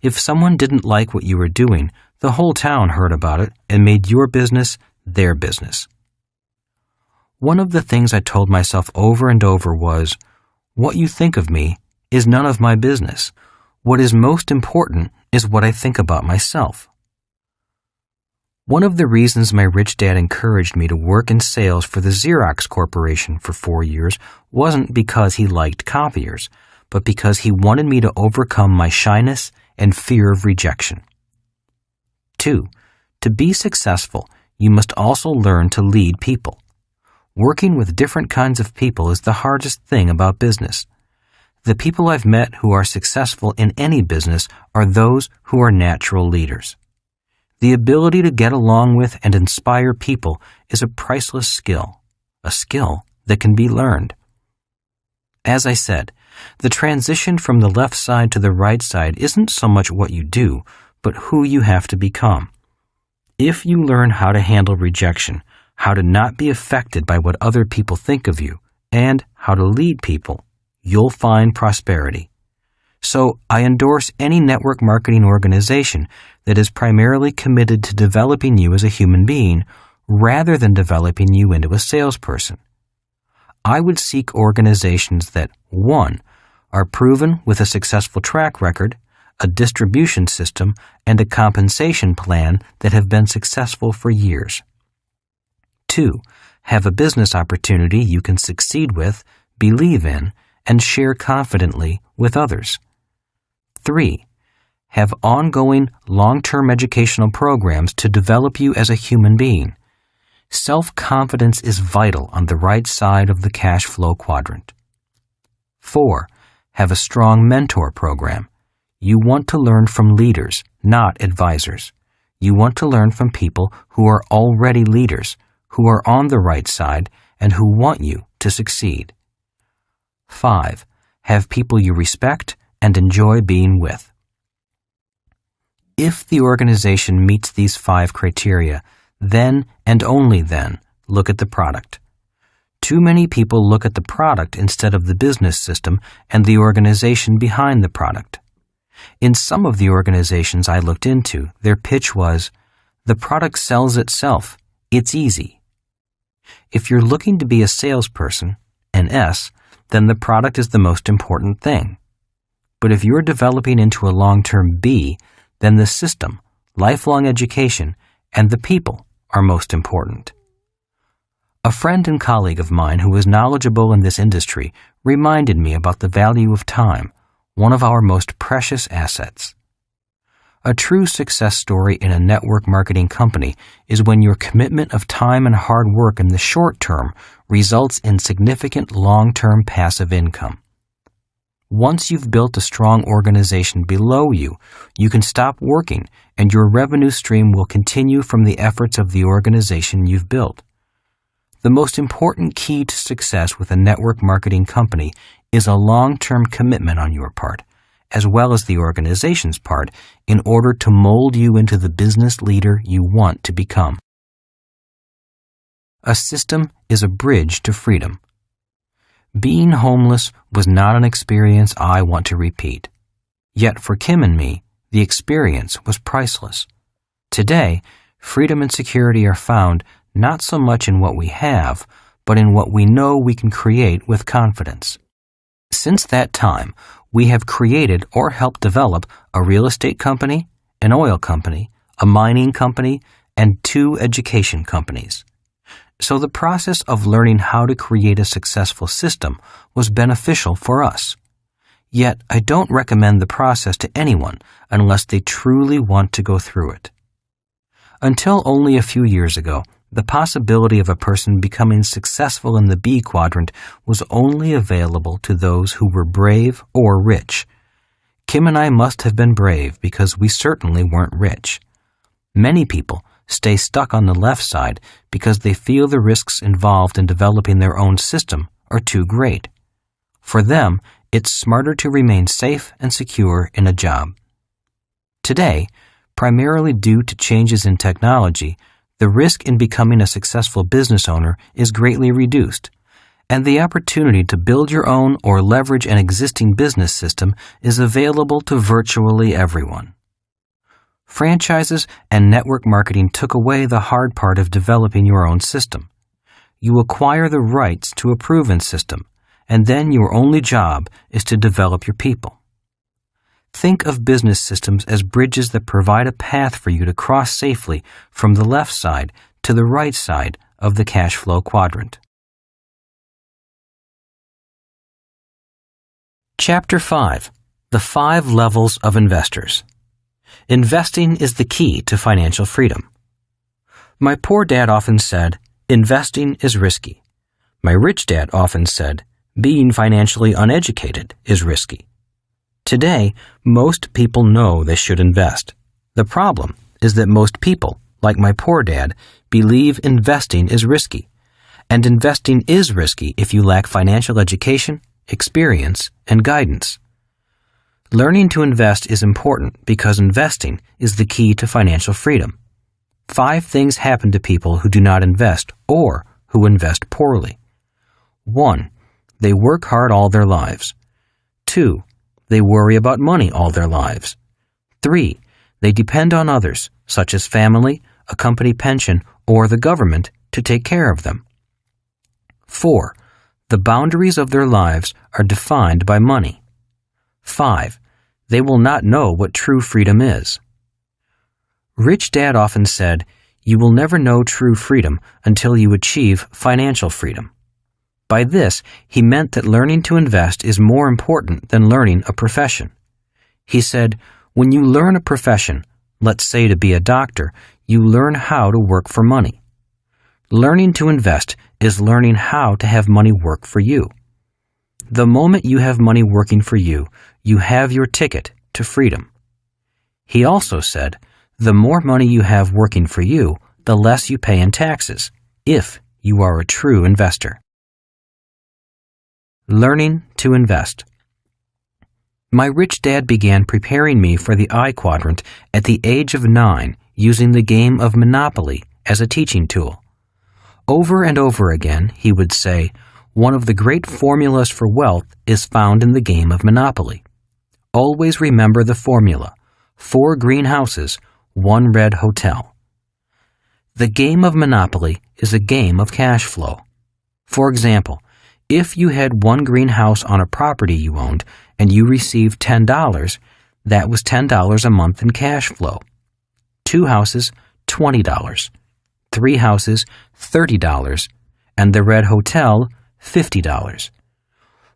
If someone didn't like what you were doing, the whole town heard about it and made your business their business. One of the things I told myself over and over was, what you think of me is none of my business. What is most important is what I think about myself. One of the reasons my rich dad encouraged me to work in sales for the Xerox Corporation for 4 years wasn't because he liked copiers, but because he wanted me to overcome my shyness and fear of rejection. 2. To be successful, you must also learn to lead people. Working with different kinds of people is the hardest thing about business. The people I've met who are successful in any business are those who are natural leaders. The ability to get along with and inspire people is a priceless skill, a skill that can be learned. As I said, the transition from the left side to the right side isn't so much what you do, but who you have to become. If you learn how to handle rejection, how to not be affected by what other people think of you, and how to lead people, you'll find prosperity. So I endorse any network marketing organization that is primarily committed to developing you as a human being rather than developing you into a salesperson. I would seek organizations that, 1, are proven with a successful track record, a distribution system, and a compensation plan that have been successful for years. 2, have a business opportunity you can succeed with, believe in, and share confidently with others. 3, have ongoing long-term educational programs to develop you as a human being. Self-confidence is vital on the right side of the cash flow quadrant. 4, have a strong mentor program. You want to learn from leaders, not advisors. You want to learn from people who are already leaders, who are on the right side, and who want you to succeed. 5, have people you respect and enjoy being with. If the organization meets these 5 criteria, then and only then look at the product. Too many people look at the product instead of the business system and the organization behind the product. In some of the organizations I looked into, their pitch was, the product sells itself. It's easy. If you're looking to be a salesperson, an S, then the product is the most important thing. But if you're developing into a long-term B, then the system, lifelong education, and the people are most important. A friend and colleague of mine who is knowledgeable in this industry reminded me about the value of time, one of our most precious assets. A true success story in a network marketing company is when your commitment of time and hard work in the short term results in significant long-term passive income. Once you've built a strong organization below you, you can stop working and your revenue stream will continue from the efforts of the organization you've built. The most important key to success with a network marketing company is a long-term commitment on your part, as well as the organization's part, in order to mold you into the business leader you want to become. A system is a bridge to freedom. Being homeless was not an experience I want to repeat. Yet for Kim and me, the experience was priceless. Today, freedom and security are found not so much in what we have, but in what we know we can create with confidence. Since that time, we have created or helped develop a real estate company, an oil company, a mining company, and 2 education companies. So the process of learning how to create a successful system was beneficial for us. Yet I don't recommend the process to anyone unless they truly want to go through it. Until only a few years ago, the possibility of a person becoming successful in the B quadrant was only available to those who were brave or rich. Kim and I must have been brave because we certainly weren't rich. Many people stay stuck on the left side because they feel the risks involved in developing their own system are too great. For them, it's smarter to remain safe and secure in a job. Today, primarily due to changes in technology, the risk in becoming a successful business owner is greatly reduced, and the opportunity to build your own or leverage an existing business system is available to virtually everyone. Franchises and network marketing took away the hard part of developing your own system. You acquire the rights to a proven system, and then your only job is to develop your people. Think of business systems as bridges that provide a path for you to cross safely from the left side to the right side of the cash flow quadrant. Chapter 5. The 5 Levels of Investors. Investing is the key to financial freedom. My poor dad often said, investing is risky. My rich dad often said, being financially uneducated is risky. Today, most people know they should invest. The problem is that most people, like my poor dad, believe investing is risky. And investing is risky if you lack financial education, experience, and guidance. Learning to invest is important because investing is the key to financial freedom. 5 things happen to people who do not invest or who invest poorly. 1. They work hard all their lives. 2. They worry about money all their lives. 3. They depend on others, such as family, a company pension, or the government, to take care of them. 4. The boundaries of their lives are defined by money. 5. They will not know what true freedom is. Rich Dad often said, "You will never know true freedom until you achieve financial freedom." By this, he meant that learning to invest is more important than learning a profession. He said, when you learn a profession, let's say to be a doctor, you learn how to work for money. Learning to invest is learning how to have money work for you. The moment you have money working for you, you have your ticket to freedom. He also said, the more money you have working for you, the less you pay in taxes, if you are a true investor. Learning to invest. My rich dad began preparing me for the I quadrant at the age of 9 using the game of Monopoly as a teaching tool. Over and over again, he would say, one of the great formulas for wealth is found in the game of Monopoly. Always remember the formula: 4 green houses, 1 red hotel. The game of Monopoly is a game of cash flow. For example, if you had one greenhouse on a property you owned and you received $10, that was $10 a month in cash flow. 2 houses, $20. 3 houses, $30. And the Red Hotel, $50.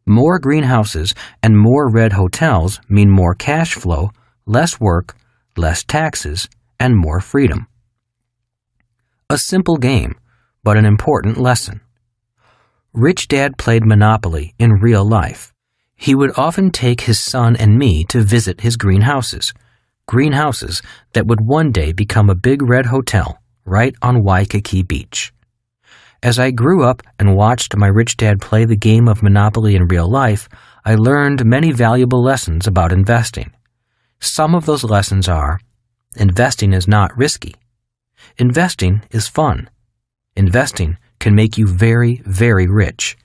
More greenhouses and more red hotels mean more cash flow, less work, less taxes, and more freedom. A simple game, but an important lesson. Rich Dad played Monopoly in real life. He would often take his son and me to visit his greenhouses that would one day become a big red hotel right on Waikiki Beach. As I grew up and watched my rich dad play the game of Monopoly in real life, I learned many valuable lessons about investing. Some of those lessons are: investing is not risky. Investing is fun. Investing can make you very, very rich.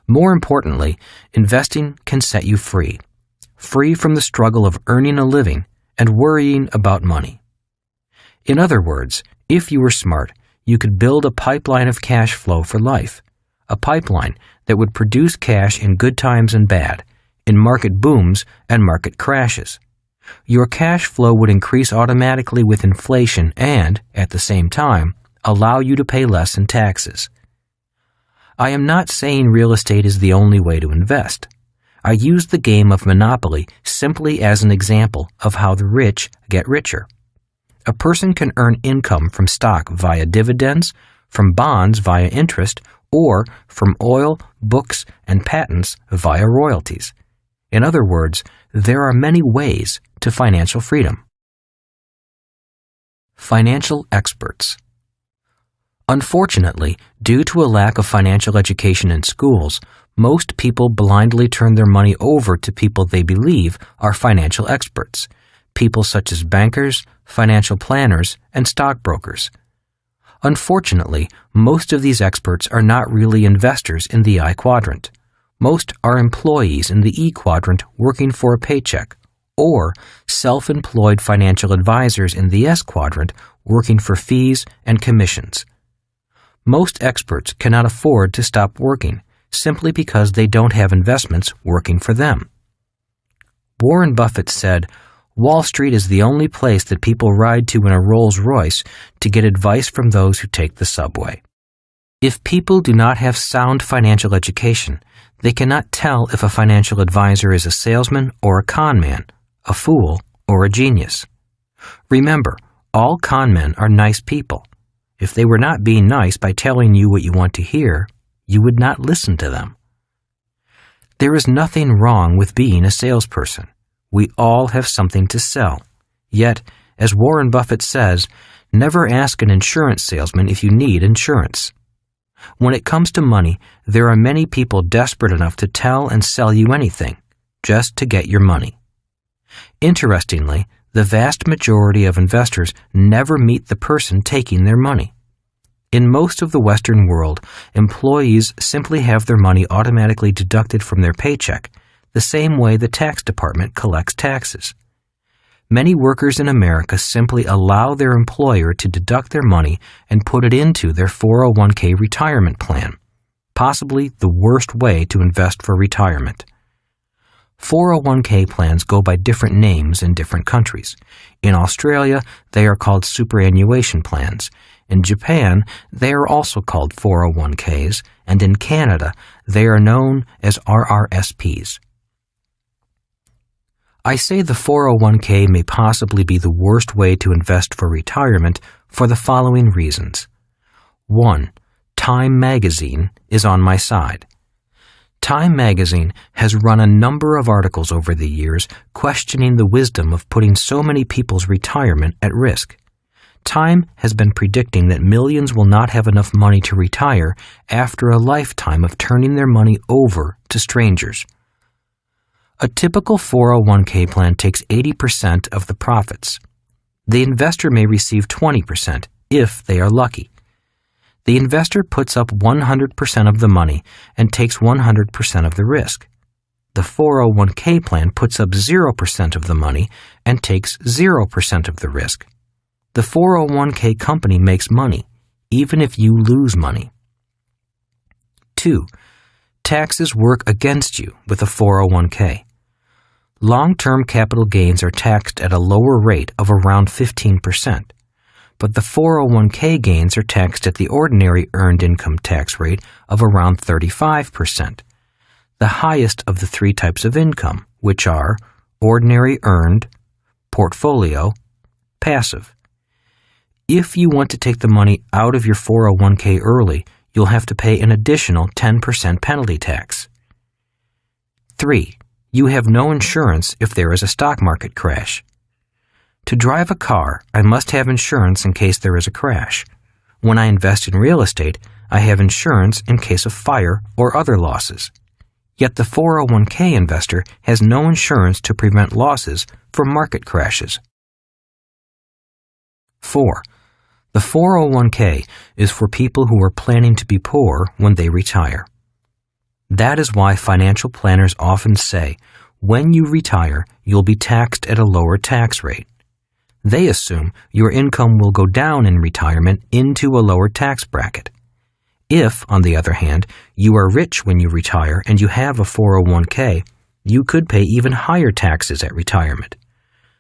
More importantly, investing can set you free from the struggle of earning a living and worrying about money. In other words, if you were smart, you could build a pipeline of cash flow for life, a pipeline that would produce cash in good times and bad, in market booms and market crashes. Your cash flow would increase automatically with inflation and, at the same time, allow you to pay less in taxes. I am not saying real estate is the only way to invest. I use the game of Monopoly simply as an example of how the rich get richer. A person can earn income from stock via dividends, from bonds via interest, or from oil, books, and patents via royalties. In other words, there are many ways to financial freedom. Financial experts. Unfortunately, due to a lack of financial education in schools, most people blindly turn their money over to people they believe are financial experts, people such as bankers, financial planners, and stockbrokers. Unfortunately, most of these experts are not really investors in the I quadrant. Most are employees in the E quadrant working for a paycheck, or self-employed financial advisors in the S quadrant working for fees and commissions. Most experts cannot afford to stop working simply because they don't have investments working for them. Warren Buffett said, "Wall Street is the only place that people ride to in a Rolls-Royce to get advice from those who take the subway." If people do not have sound financial education, they cannot tell if a financial advisor is a salesman or a con man, a fool or a genius. Remember, all con men are nice people. If they were not being nice by telling you what you want to hear, you would not listen to them. There is nothing wrong with being a salesperson. We all have something to sell. Yet, as Warren Buffett says, never ask an insurance salesman if you need insurance. When it comes to money, there are many people desperate enough to tell and sell you anything, just to get your money. Interestingly, the vast majority of investors never meet the person taking their money. In most of the Western world, employees simply have their money automatically deducted from their paycheck, the same way the tax department collects taxes. Many workers in America simply allow their employer to deduct their money and put it into their 401k retirement plan, possibly the worst way to invest for retirement. 401k plans go by different names in different countries. In Australia, they are called superannuation plans. In Japan, they are also called 401ks, and in Canada, they are known as RRSPs. I say the 401k may possibly be the worst way to invest for retirement for the following reasons. 1. Time magazine is on my side. Time magazine has run a number of articles over the years questioning the wisdom of putting so many people's retirement at risk. Time has been predicting that millions will not have enough money to retire after a lifetime of turning their money over to strangers. A typical 401k plan takes 80% of the profits. The investor may receive 20% if they are lucky. The investor puts up 100% of the money and takes 100% of the risk. The 401k plan puts up 0% of the money and takes 0% of the risk. The 401k company makes money, even if you lose money. 2. Taxes work against you with a 401k. Long-term capital gains are taxed at a lower rate of around 15%, but the 401k gains are taxed at the ordinary earned income tax rate of around 35%, the highest of the three types of income, which are ordinary earned, portfolio, passive. If you want to take the money out of your 401k early, you'll have to pay an additional 10% penalty tax. 3. You have no insurance if there is a stock market crash. To drive a car, I must have insurance in case there is a crash. When I invest in real estate, I have insurance in case of fire or other losses. Yet the 401k investor has no insurance to prevent losses from market crashes. 4. The 401k is for people who are planning to be poor when they retire. That is why financial planners often say, when you retire, you'll be taxed at a lower tax rate. They assume your income will go down in retirement into a lower tax bracket. If, on the other hand, you are rich when you retire and you have a 401k, you could pay even higher taxes at retirement.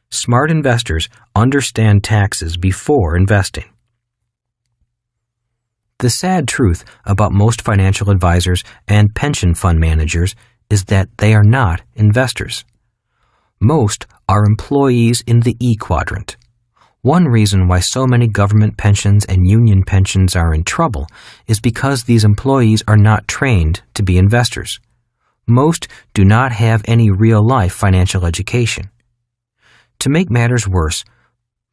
Smart investors understand taxes before investing. The sad truth about most financial advisors and pension fund managers is that they are not investors. Most are employees in the E quadrant. One reason why so many government pensions and union pensions are in trouble is because these employees are not trained to be investors. Most do not have any real-life financial education. To make matters worse,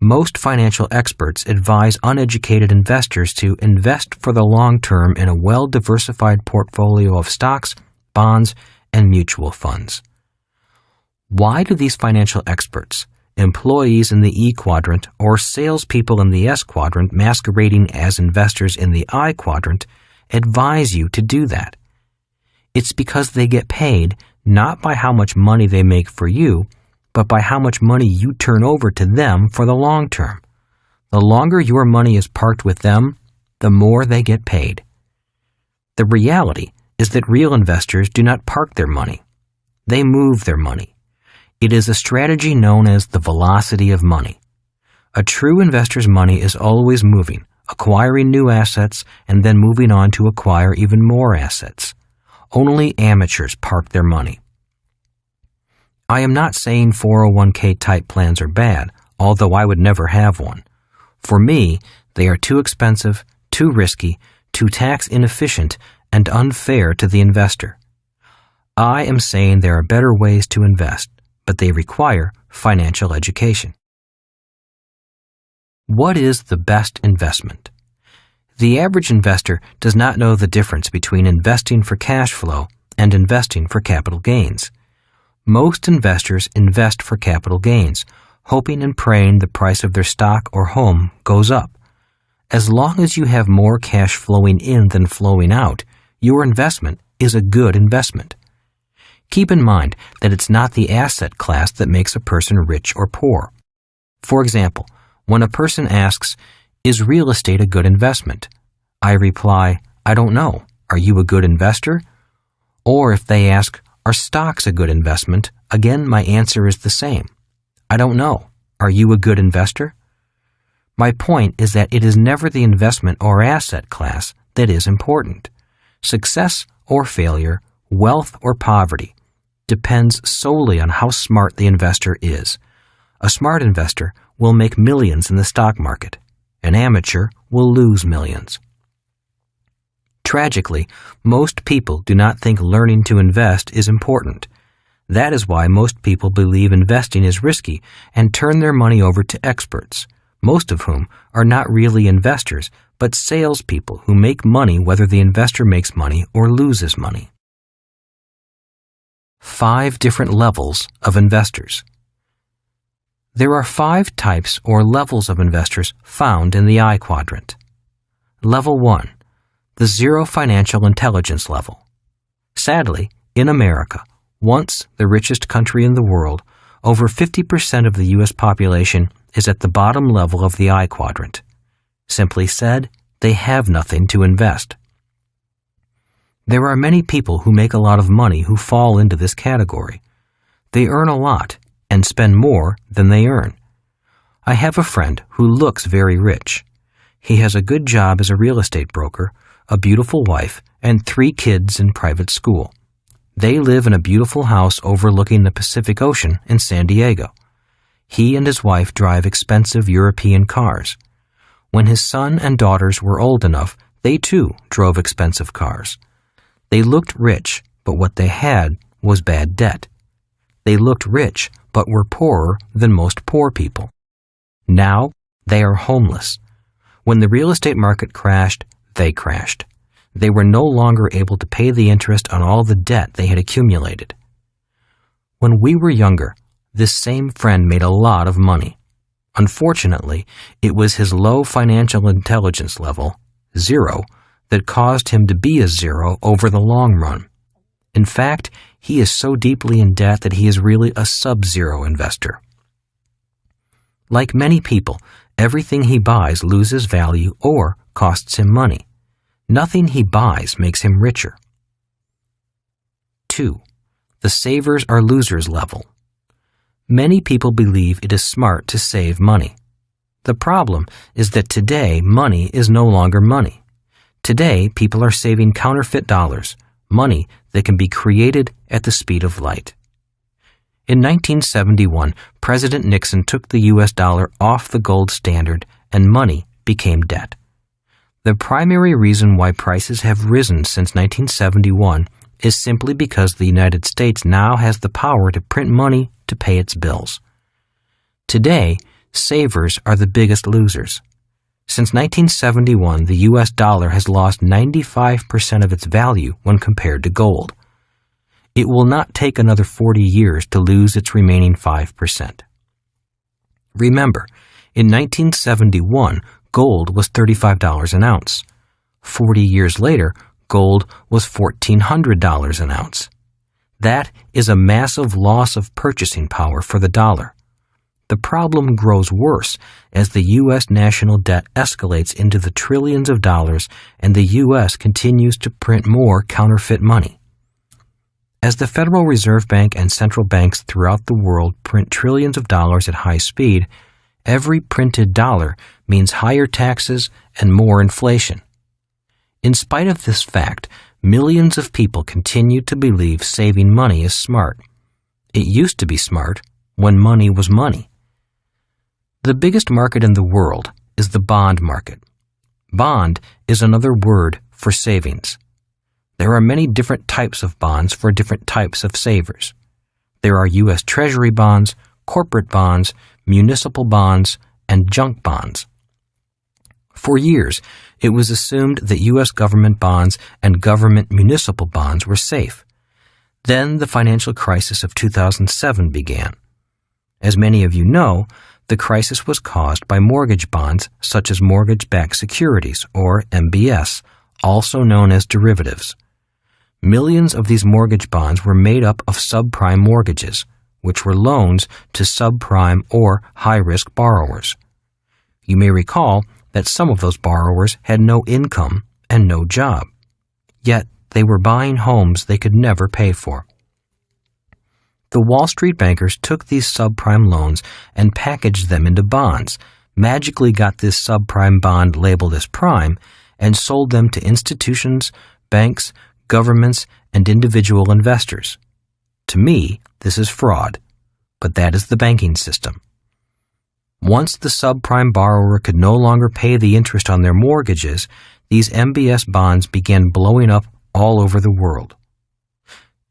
most financial experts advise uneducated investors to invest for the long term in a well-diversified portfolio of stocks, bonds, and mutual funds. Why do these financial experts, employees in the E quadrant, or salespeople in the S quadrant masquerading as investors in the I quadrant, advise you to do that? It's because they get paid not by how much money they make for you, but by how much money you turn over to them for the long term. The longer your money is parked with them, the more they get paid. The reality is that real investors do not park their money. They move their money. It is a strategy known as the velocity of money. A true investor's money is always moving, acquiring new assets, and then moving on to acquire even more assets. Only amateurs park their money. I am not saying 401k type plans are bad, although I would never have one. For me, they are too expensive, too risky, too tax inefficient, and unfair to the investor. I am saying there are better ways to invest, but they require financial education. What is the best investment? The average investor does not know the difference between investing for cash flow and investing for capital gains. Most investors invest for capital gains, hoping and praying the price of their stock or home goes up. As long as you have more cash flowing in than flowing out, your investment is a good investment. Keep in mind that it's not the asset class that makes a person rich or poor. For example, when a person asks, "Is real estate a good investment?" I reply, "I don't know. Are you a good investor?" Or if they ask, "Are stocks a good investment?" Again, my answer is the same. I don't know. Are you a good investor? My point is that it is never the investment or asset class that is important. Success or failure, wealth or poverty, depends solely on how smart the investor is. A smart investor will make millions in the stock market. An amateur will lose millions. Tragically, most people do not think learning to invest is important. That is why most people believe investing is risky and turn their money over to experts, most of whom are not really investors, but salespeople who make money whether the investor makes money or loses money. 5 different levels of investors. There are 5 types or levels of investors found in the I quadrant. Level 1. The zero financial intelligence level. Sadly, in America, once the richest country in the world, Over 50% of the U.S. population is at the bottom level of the I quadrant. Simply said, they have nothing to invest. There are many people who make a lot of money who fall into this category. They earn a lot and spend more than they earn. I have a friend who looks very rich. He has a good job as a real estate broker, a beautiful wife, and 3 kids in private school. They live in a beautiful house overlooking the Pacific Ocean in San Diego. He and his wife drive expensive European cars. When his son and daughters were old enough, they too drove expensive cars. They looked rich, but what they had was bad debt. They looked rich, but were poorer than most poor people. Now, they are homeless. When the real estate market crashed, they crashed. They were no longer able to pay the interest on all the debt they had accumulated. When we were younger, this same friend made a lot of money. Unfortunately, it was his low financial intelligence level, 0, that caused him to be a 0 over the long run. In fact, he is so deeply in debt that he is really a sub-zero investor. Like many people, everything he buys loses value or costs him money. Nothing he buys makes him richer. 2. The savers are losers level. Many people believe it is smart to save money. The problem is that today money is no longer money. Today people are saving counterfeit dollars, money that can be created at the speed of light. In 1971, President Nixon took the U.S. dollar off the gold standard and money became debt. The primary reason why prices have risen since 1971 is simply because the United States now has the power to print money to pay its bills. Today, savers are the biggest losers. Since 1971, the U.S. dollar has lost 95% of its value when compared to gold. It will not take another 40 years to lose its remaining 5%. Remember, in 1971, gold was $35 an ounce. 40 years later, gold was $1,400 an ounce. That is a massive loss of purchasing power for the dollar. The problem grows worse as the U.S. national debt escalates into the trillions of dollars and the U.S. continues to print more counterfeit money. As the Federal Reserve Bank and central banks throughout the world print trillions of dollars at high speed, every printed dollar means higher taxes and more inflation. In spite of this fact, millions of people continue to believe saving money is smart. It used to be smart when money was money. The biggest market in the world is the bond market. Bond is another word for savings. There are many different types of bonds for different types of savers. There are U.S. Treasury bonds, corporate bonds, municipal bonds, and junk bonds. For years, it was assumed that U.S. government bonds and government municipal bonds were safe. Then the financial crisis of 2007 began. As many of you know, the crisis was caused by mortgage bonds such as mortgage-backed securities, or MBS, also known as derivatives. Millions of these mortgage bonds were made up of subprime mortgages, which were loans to subprime or high-risk borrowers. You may recall that some of those borrowers had no income and no job. Yet they were buying homes they could never pay for. The Wall Street bankers took these subprime loans and packaged them into bonds, magically got this subprime bond labeled as prime, and sold them to institutions, banks, governments, and individual investors. To me, this is fraud, but that is the banking system. Once the subprime borrower could no longer pay the interest on their mortgages, these MBS bonds began blowing up all over the world.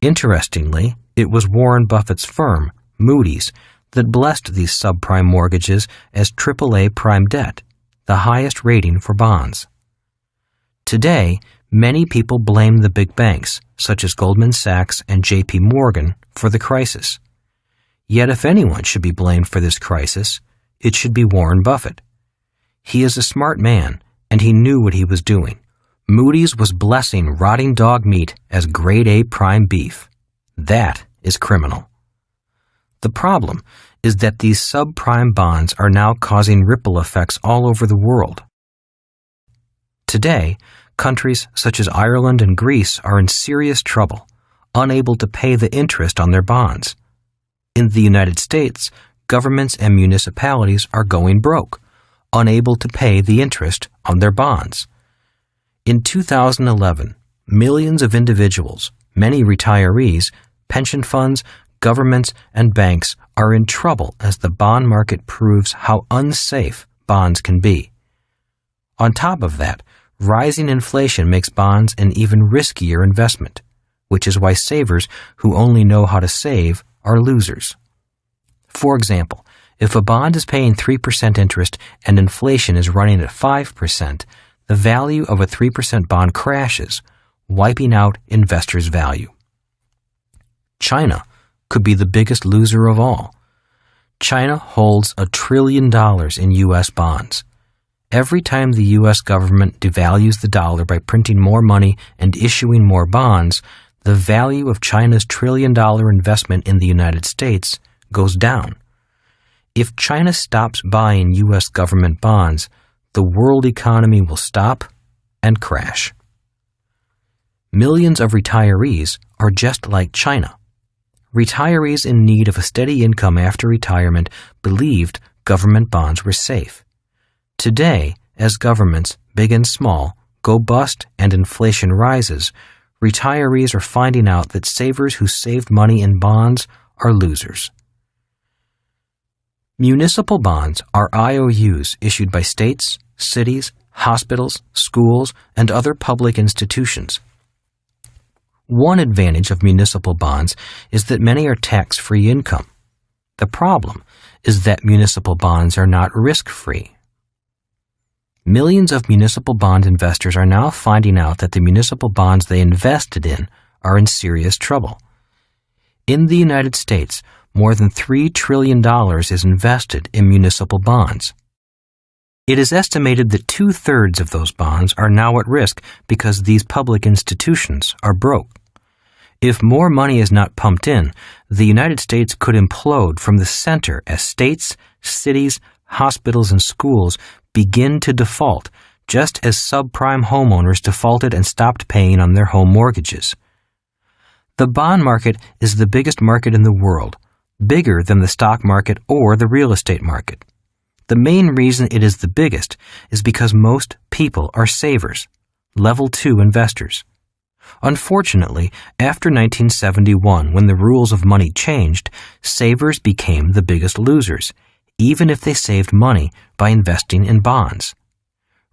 Interestingly, it was Warren Buffett's firm, Moody's, that blessed these subprime mortgages as AAA prime debt, the highest rating for bonds. Today, many people blame the big banks, such as Goldman Sachs and J.P. Morgan, for the crisis. Yet if anyone should be blamed for this crisis, it should be Warren Buffett. He is a smart man, and he knew what he was doing. Moody's was blessing rotting dog meat as grade A prime beef. That is criminal. The problem is that these subprime bonds are now causing ripple effects all over the world. Today, countries such as Ireland and Greece are in serious trouble, unable to pay the interest on their bonds. In the United States, governments and municipalities are going broke, unable to pay the interest on their bonds. In 2011, millions of individuals, many retirees, pension funds, governments, and banks are in trouble as the bond market proves how unsafe bonds can be. On top of that, rising inflation makes bonds an even riskier investment, which is why savers who only know how to save are losers. For example, if a bond is paying 3% interest and inflation is running at 5%, the value of a 3% bond crashes, wiping out investors' value. China could be the biggest loser of all. China holds $1 trillion in U.S. bonds. Every time the U.S. government devalues the dollar by printing more money and issuing more bonds, the value of China's $1 trillion investment in the United States goes down. If China stops buying U.S. government bonds, the world economy will stop and crash. Millions of retirees are just like China. Retirees in need of a steady income after retirement believed government bonds were safe. Today, as governments, big and small, go bust and inflation rises, retirees are finding out that savers who saved money in bonds are losers. Municipal bonds are IOUs issued by states, cities, hospitals, schools, and other public institutions. One advantage of municipal bonds is that many are tax-free income. The problem is that municipal bonds are not risk-free. Millions of municipal bond investors are now finding out that the municipal bonds they invested in are in serious trouble. In the United States, more than $3 trillion is invested in municipal bonds. It is estimated that 2/3 of those bonds are now at risk because these public institutions are broke. If more money is not pumped in, the United States could implode from the center as states, cities, hospitals, and schools begin to default, just as subprime homeowners defaulted and stopped paying on their home mortgages. The bond market is the biggest market in the world, bigger than the stock market or the real estate market. The main reason it is the biggest is because most people are savers, level 2 investors. Unfortunately, after 1971, when the rules of money changed, savers became the biggest losers, even if they saved money by investing in bonds.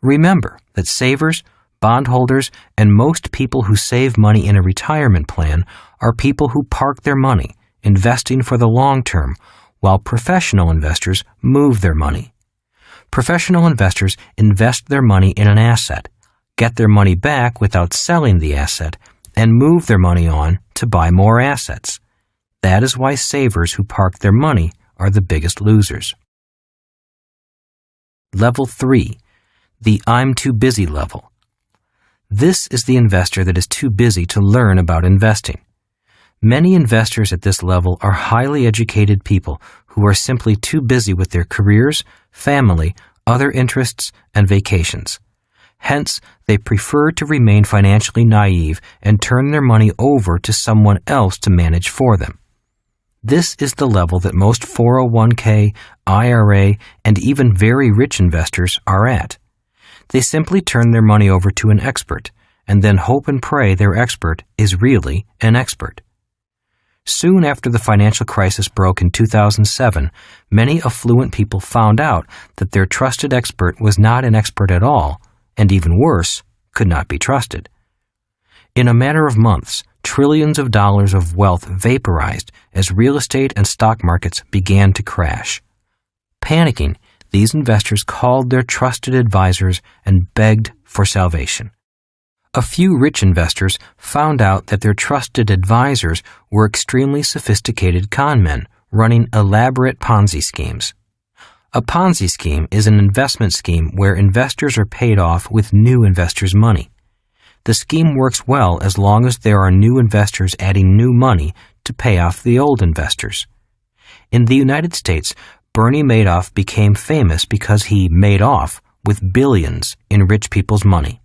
Remember that savers, bondholders, and most people who save money in a retirement plan are people who park their money, investing for the long term, while professional investors move their money. Professional investors invest their money in an asset, get their money back without selling the asset, and move their money on to buy more assets. That is why savers who park their money are the biggest losers. Level 3, the I'm too busy level. This is the investor that is too busy to learn about investing. Many investors at this level are highly educated people who are simply too busy with their careers, family, other interests, and vacations. Hence, they prefer to remain financially naive and turn their money over to someone else to manage for them. This is the level that most 401k, IRA, and even very rich investors are at. They simply turn their money over to an expert, and then hope and pray their expert is really an expert. Soon after the financial crisis broke in 2007, many affluent people found out that their trusted expert was not an expert at all, and even worse, could not be trusted. In a matter of months, trillions of dollars of wealth vaporized as real estate and stock markets began to crash. Panicking, these investors called their trusted advisors and begged for salvation. A few rich investors found out that their trusted advisors were extremely sophisticated con men running elaborate Ponzi schemes. A Ponzi scheme is an investment scheme where investors are paid off with new investors' money. The scheme works well as long as there are new investors adding new money to pay off the old investors. In the United States, Bernie Madoff became famous because he made off with billions in rich people's money.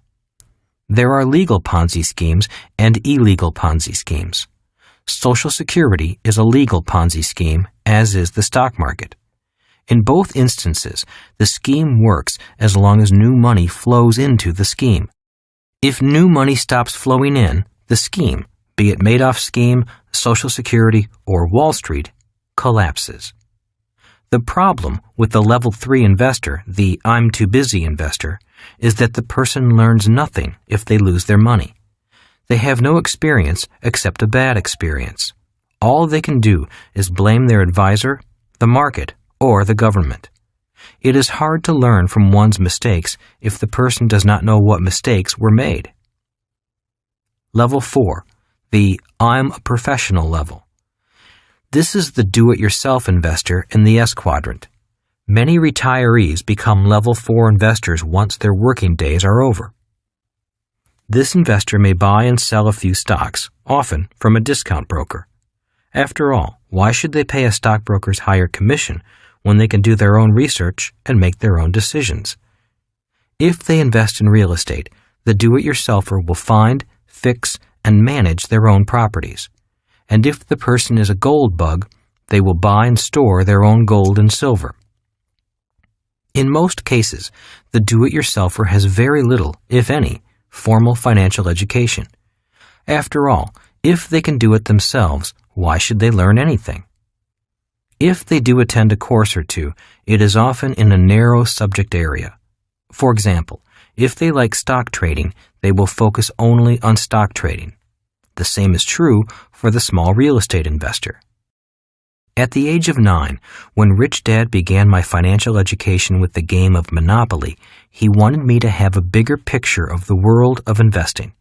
There are legal Ponzi schemes and illegal Ponzi schemes. Social Security is a legal Ponzi scheme, as is the stock market. In both instances, the scheme works as long as new money flows into the scheme. If new money stops flowing in, the scheme, be it Madoff's scheme, Social Security, or Wall Street, collapses. The problem with the level 3 investor, the I'm too busy investor, is that the person learns nothing if they lose their money. They have no experience except a bad experience. All they can do is blame their advisor, the market, or the government. It is hard to learn from one's mistakes if the person does not know what mistakes were made. Level 4, the I'm a professional level. This is the do-it-yourself investor in the S quadrant. Many retirees become level 4 investors once their working days are over. This investor may buy and sell a few stocks, often from a discount broker. After all, why should they pay a stockbroker's higher commission when they can do their own research and make their own decisions? If they invest in real estate, the do-it-yourselfer will find, fix, and manage their own properties. And if the person is a gold bug, they will buy and store their own gold and silver. In most cases, the do-it-yourselfer has very little, if any, formal financial education. After all, if they can do it themselves, why should they learn anything? If they do attend a course or two, it is often in a narrow subject area. For example, if they like stock trading, they will focus only on stock trading. The same is true for the small real estate investor. At the age of 9, when Rich Dad began my financial education with the game of Monopoly, he wanted me to have a bigger picture of the world of investing.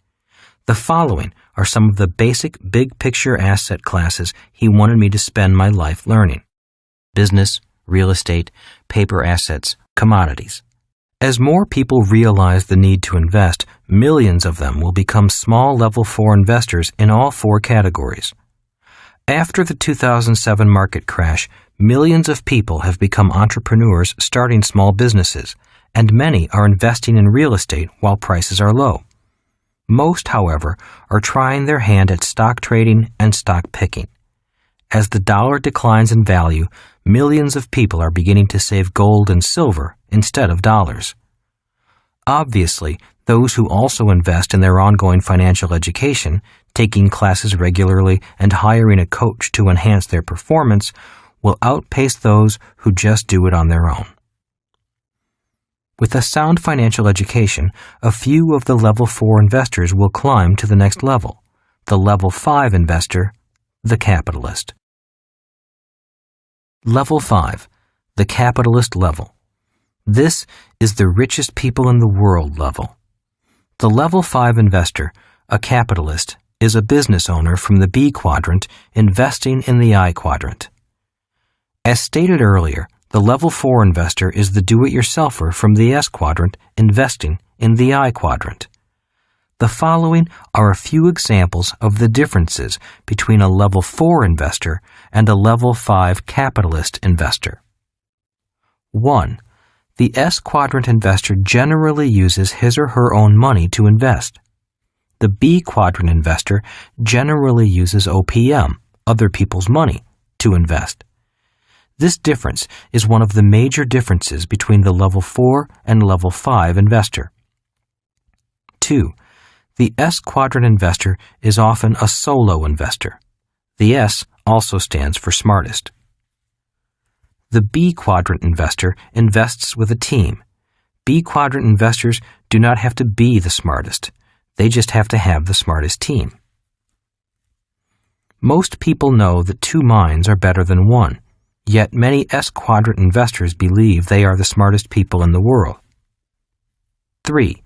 The following are some of the basic big-picture asset classes he wanted me to spend my life learning: business, real estate, paper assets, commodities. As more people realize the need to invest, millions of them will become small level 4 investors in all 4 categories. After the 2007 market crash, millions of people have become entrepreneurs starting small businesses, and many are investing in real estate while prices are low. Most, however, are trying their hand at stock trading and stock picking. As the dollar declines in value, millions of people are beginning to save gold and silver instead of dollars. Obviously, those who also invest in their ongoing financial education, taking classes regularly and hiring a coach to enhance their performance, will outpace those who just do it on their own. With a sound financial education, a few of the level 4 investors will climb to the next level, the level 5 investor, the capitalist. Level 5, the capitalist level. This is the richest people in the world level. The level 5 investor, a capitalist, is a business owner from the B quadrant investing in the I quadrant. As stated earlier, the level 4 investor is the do-it-yourselfer from the S quadrant investing in the I quadrant. The following are a few examples of the differences between a level 4 investor and a level 5 capitalist investor. 1. The S quadrant investor generally uses his or her own money to invest. The B quadrant investor generally uses OPM, other people's money, to invest. This difference is one of the major differences between the level 4 and level 5 investor. 2. The S quadrant investor is often a solo investor. The S also stands for smartest. The B quadrant investor invests with a team. B quadrant investors do not have to be the smartest. They just have to have the smartest team. Most people know that 2 minds are better than 1, yet many S quadrant investors believe they are the smartest people in the world. 3.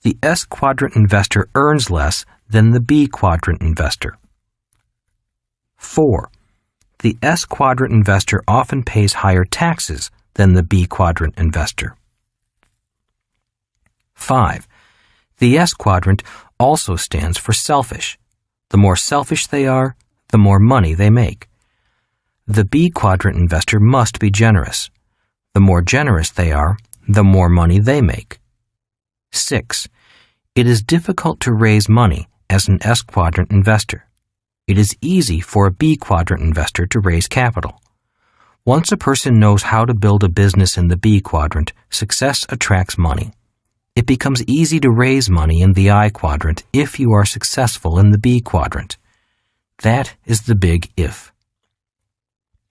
The S quadrant investor earns less than the B quadrant investor. 4. The S quadrant investor often pays higher taxes than the B quadrant investor. 5. The S quadrant also stands for selfish. The more selfish they are, the more money they make. The B quadrant investor must be generous. The more generous they are, the more money they make. 6. It is difficult to raise money as an S quadrant investor. It is easy for a B quadrant investor to raise capital. Once a person knows how to build a business in the B quadrant, success attracts money. It becomes easy to raise money in the I quadrant if you are successful in the B quadrant. That is the big if.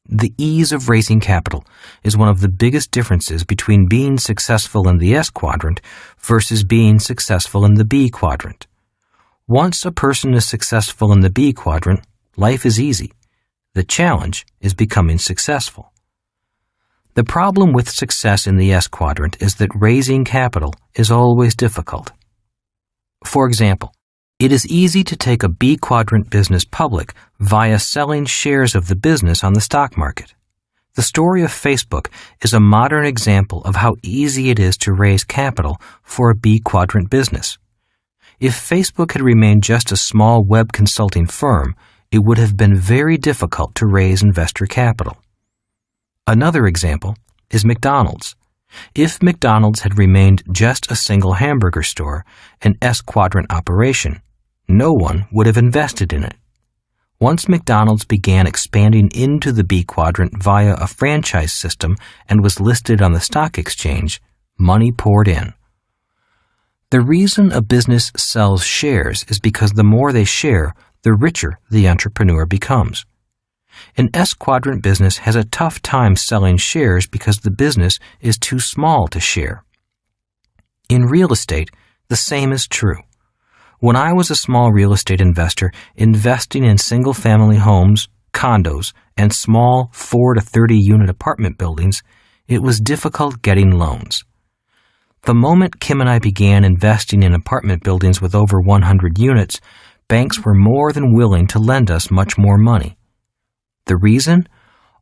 The ease of raising capital is one of the biggest differences between being successful in the S quadrant versus being successful in the B quadrant. Once a person is successful in the B quadrant, life is easy. The challenge is becoming successful. The problem with success in the S quadrant is that raising capital is always difficult. For example, it is easy to take a B quadrant business public via selling shares of the business on the stock market. The story of Facebook is a modern example of how easy it is to raise capital for a B quadrant business. If Facebook had remained just a small web consulting firm, it would have been very difficult to raise investor capital. Another example is McDonald's. If McDonald's had remained just a single hamburger store, an S quadrant operation, no one would have invested in it. Once McDonald's began expanding into the B quadrant via a franchise system and was listed on the stock exchange, money poured in. The reason a business sells shares is because the more they share, the richer the entrepreneur becomes. An S quadrant business has a tough time selling shares because the business is too small to share. In real estate, the same is true. When I was a small real estate investor investing in single-family homes, condos, and small 4 to 30 unit apartment buildings, it was difficult getting loans. The moment Kim and I began investing in apartment buildings with over 100 units, banks were more than willing to lend us much more money. The reason?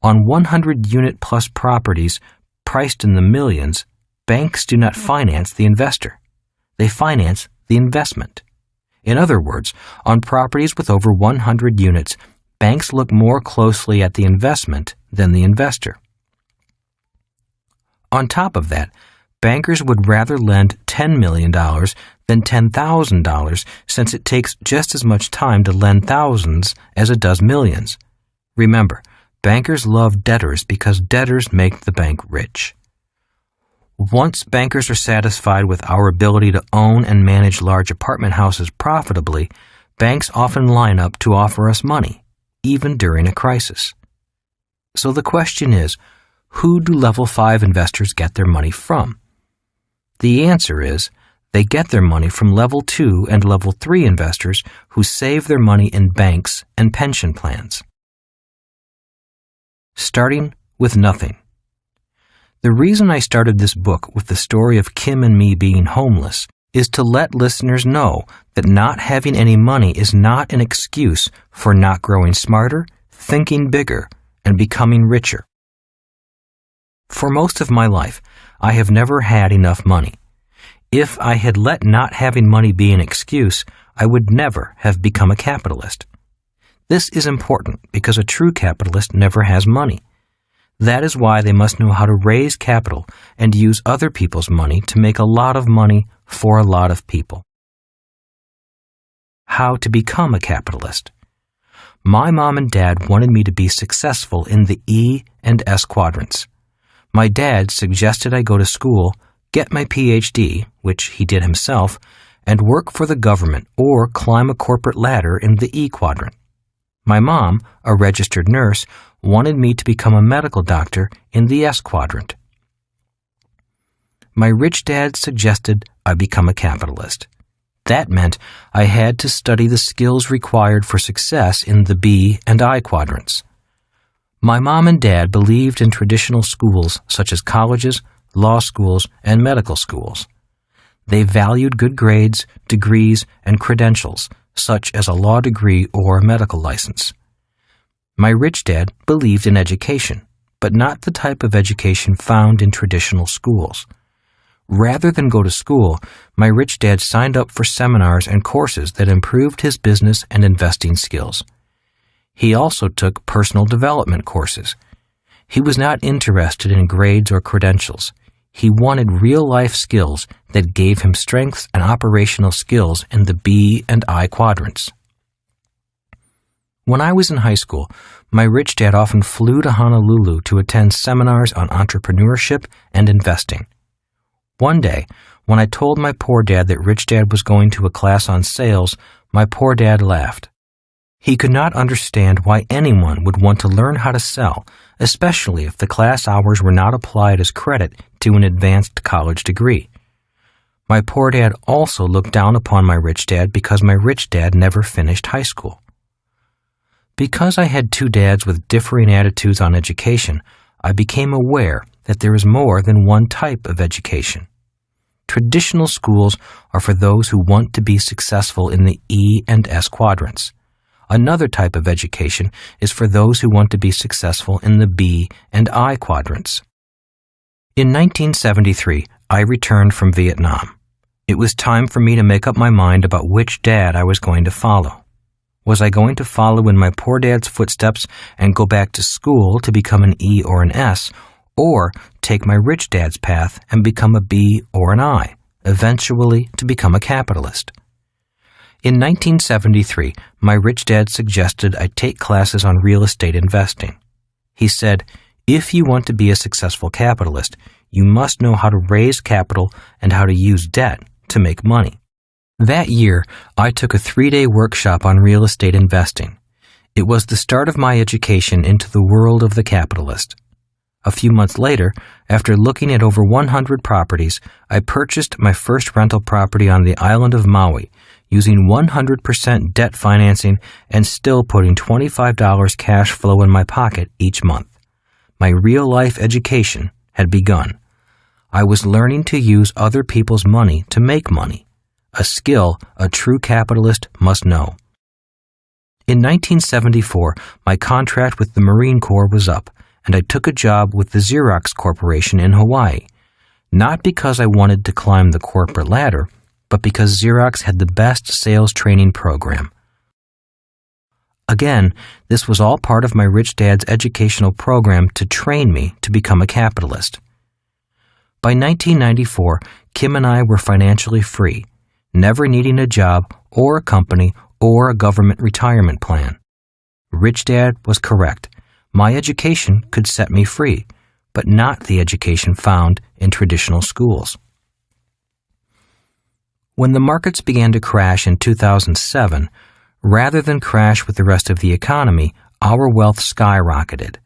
On 100-unit-plus properties priced in the millions, banks do not finance the investor. They finance the investment. In other words, on properties with over 100 units, banks look more closely at the investment than the investor. On top of that, bankers would rather lend $10 million than $10,000 since it takes just as much time to lend thousands as it does millions. Remember, bankers love debtors because debtors make the bank rich. Once bankers are satisfied with our ability to own and manage large apartment houses profitably, banks often line up to offer us money, even during a crisis. So the question is, who do level 5 investors get their money from? The answer is, they get their money from level 2 and level 3 investors who save their money in banks and pension plans. Starting with nothing. The reason I started this book with the story of Kim and me being homeless is to let listeners know that not having any money is not an excuse for not growing smarter, thinking bigger, and becoming richer. For most of my life, I have never had enough money. If I had let not having money be an excuse, I would never have become a capitalist. This is important because a true capitalist never has money. That is why they must know how to raise capital and use other people's money to make a lot of money for a lot of people. How to become a capitalist. My mom and dad wanted me to be successful in the E and S quadrants. My dad suggested I go to school, get my PhD, which he did himself, and work for the government or climb a corporate ladder in the E quadrant. My mom, a registered nurse, wanted me to become a medical doctor in the S quadrant. My rich dad suggested I become a capitalist. That meant I had to study the skills required for success in the B and I quadrants. My mom and dad believed in traditional schools such as colleges, law schools, and medical schools. They valued good grades, degrees, and credentials, such as a law degree or a medical license. My rich dad believed in education, but not the type of education found in traditional schools. Rather than go to school, my rich dad signed up for seminars and courses that improved his business and investing skills. He also took personal development courses. He was not interested in grades or credentials. He wanted real-life skills that gave him strengths and operational skills in the B and I quadrants. When I was in high school, my rich dad often flew to Honolulu to attend seminars on entrepreneurship and investing. One day, when I told my poor dad that rich dad was going to a class on sales, my poor dad laughed. He could not understand why anyone would want to learn how to sell, especially if the class hours were not applied as credit to an advanced college degree. My poor dad also looked down upon my rich dad because my rich dad never finished high school. Because I had two dads with differing attitudes on education, I became aware that there is more than one type of education. Traditional schools are for those who want to be successful in the E and S quadrants. Another type of education is for those who want to be successful in the B and I quadrants. In 1973, I returned from Vietnam. It was time for me to make up my mind about which dad I was going to follow. Was I going to follow in my poor dad's footsteps and go back to school to become an E or an S, or take my rich dad's path and become a B or an I, eventually to become a capitalist? In 1973, my rich dad suggested I take classes on real estate investing. He said, if you want to be a successful capitalist, you must know how to raise capital and how to use debt to make money. That year, I took a 3-day workshop on real estate investing. It was the start of my education into the world of the capitalist. A few months later, after looking at over 100 properties, I purchased my first rental property on the island of Maui, using 100% debt financing and still putting $25 cash flow in my pocket each month. My real-life education had begun. I was learning to use other people's money to make money, a skill a true capitalist must know. In 1974, my contract with the Marine Corps was up, and I took a job with the Xerox Corporation in Hawaii, not because I wanted to climb the corporate ladder, but because Xerox had the best sales training program. Again, this was all part of my rich dad's educational program to train me to become a capitalist. By 1994, Kim and I were financially free, never needing a job or a company or a government retirement plan. Rich Dad was correct. My education could set me free, but not the education found in traditional schools. When the markets began to crash in 2007, rather than crash with the rest of the economy, our wealth skyrocketed.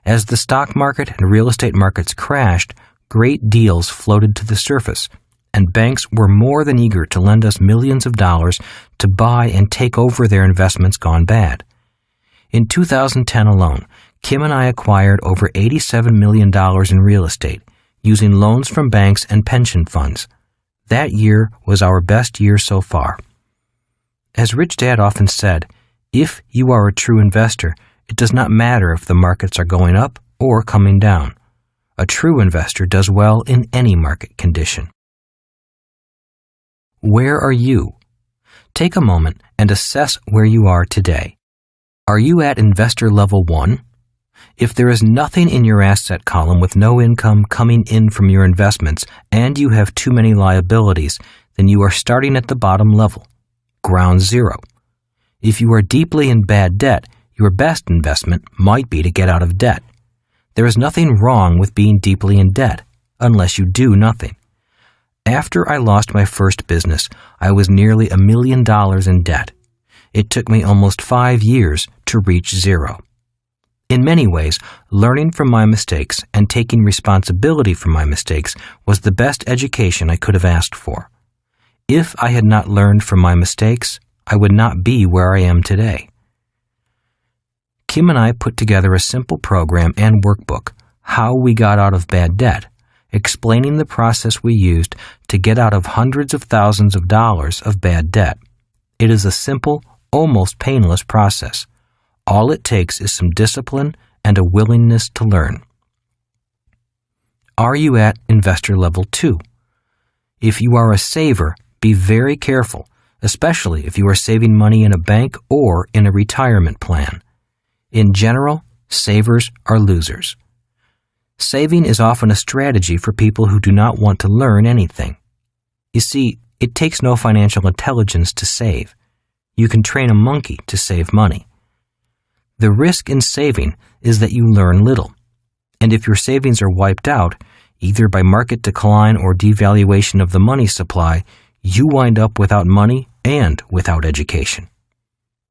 As the stock market and real estate markets crashed, great deals floated to the surface, and banks were more than eager to lend us millions of dollars to buy and take over their investments gone bad. In 2010 alone, Kim and I acquired over $87 million in real estate, using loans from banks and pension funds. That year was our best year so far. As Rich Dad often said, if you are a true investor, it does not matter if the markets are going up or coming down. A true investor does well in any market condition. Where are you? Take a moment and assess where you are today. Are you at investor level 1? If there is nothing in your asset column with no income coming in from your investments and you have too many liabilities, then you are starting at the bottom level, ground zero. If you are deeply in bad debt, your best investment might be to get out of debt. There is nothing wrong with being deeply in debt, unless you do nothing. After I lost my first business, I was nearly $1 million in debt. It took me almost 5 years to reach zero. In many ways, learning from my mistakes and taking responsibility for my mistakes was the best education I could have asked for. If I had not learned from my mistakes, I would not be where I am today. Kim and I put together a simple program and workbook, How We Got Out of Bad Debt, explaining the process we used to get out of hundreds of thousands of dollars of bad debt. It is a simple, almost painless process. All it takes is some discipline and a willingness to learn. Are you at investor level 2? If you are a saver, be very careful, especially if you are saving money in a bank or in a retirement plan. In general, savers are losers. Saving is often a strategy for people who do not want to learn anything. You see, it takes no financial intelligence to save. You can train a monkey to save money. The risk in saving is that you learn little. And if your savings are wiped out, either by market decline or devaluation of the money supply, you wind up without money and without education.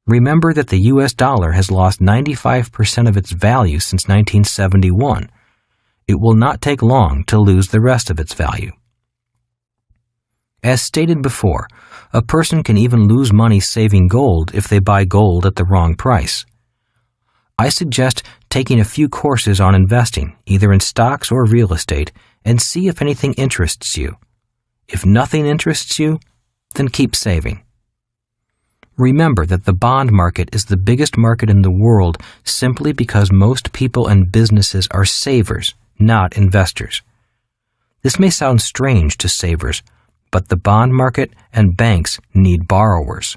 Remember that the US dollar has lost 95% of its value since 1971. It will not take long to lose the rest of its value. As stated before, a person can even lose money saving gold if they buy gold at the wrong price. I suggest taking a few courses on investing, either in stocks or real estate, and see if anything interests you. If nothing interests you, then keep saving. Remember that the bond market is the biggest market in the world simply because most people and businesses are savers, not investors. This may sound strange to savers, but the bond market and banks need borrowers.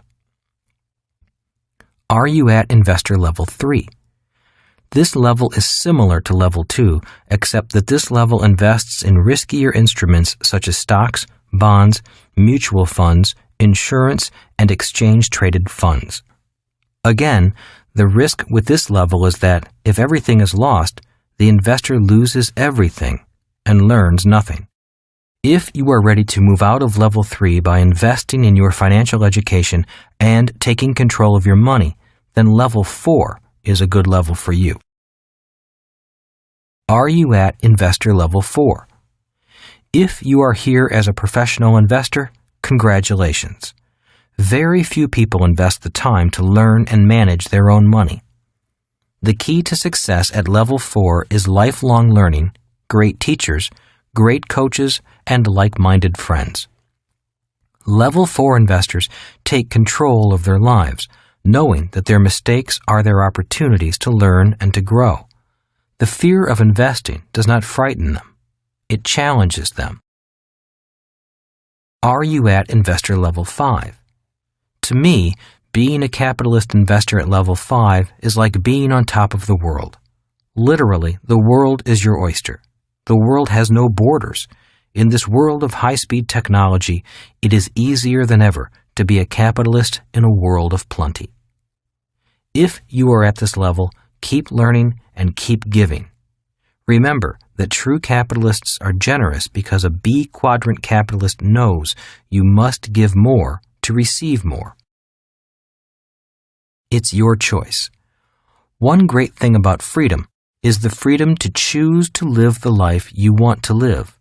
Are you at investor level 3? This level is similar to level 2, except that this level invests in riskier instruments such as stocks, bonds, mutual funds, insurance, and exchange-traded funds. Again, the risk with this level is that if everything is lost, the investor loses everything and learns nothing. If you are ready to move out of level 3 by investing in your financial education and taking control of your money, then level 4 is a good level for you. Are you at investor level 4? If you are here as a professional investor, congratulations. Very few people invest the time to learn and manage their own money. The key to success at level 4 is lifelong learning, great teachers, great coaches, and like-minded friends. Level 4 investors take control of their lives, knowing that their mistakes are their opportunities to learn and to grow. The fear of investing does not frighten them. It challenges them. Are you at investor level 5? To me, being a capitalist investor at level 5 is like being on top of the world. Literally, the world is your oyster. The world has no borders. In this world of high-speed technology, it is easier than ever to be a capitalist in a world of plenty. If you are at this level, keep learning and keep giving. Remember that true capitalists are generous because a B quadrant capitalist knows you must give more to receive more. It's your choice. One great thing about freedom is the freedom to choose to live the life you want to live.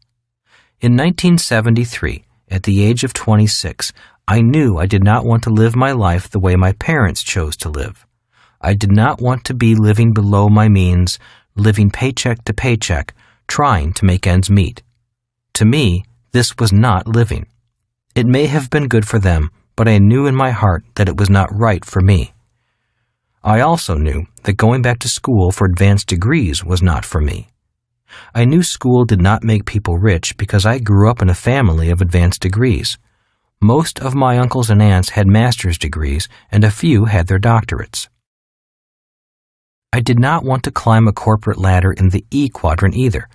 In 1973, at the age of 26, I knew I did not want to live my life the way my parents chose to live. I did not want to be living below my means, living paycheck to paycheck, trying to make ends meet. To me, this was not living. It may have been good for them, but I knew in my heart that it was not right for me. I also knew that going back to school for advanced degrees was not for me. I knew school did not make people rich because I grew up in a family of advanced degrees. Most of my uncles and aunts had master's degrees, and a few had their doctorates. I did not want to climb a corporate ladder in the E quadrant either,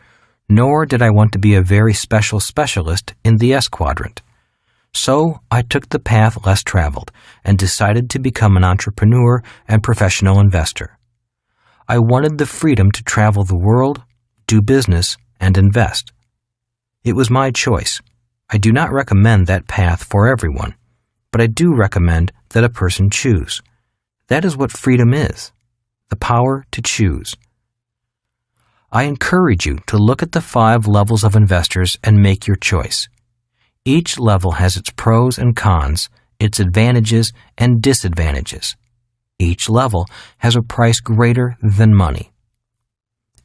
nor did I want to be a very special specialist in the S quadrant. So I took the path less traveled and decided to become an entrepreneur and professional investor. I wanted the freedom to travel the world, do business, and invest. It was my choice. I do not recommend that path for everyone, but I do recommend that a person choose. That is what freedom is, the power to choose. I encourage you to look at the 5 levels of investors and make your choice. Each level has its pros and cons, its advantages and disadvantages. Each level has a price greater than money.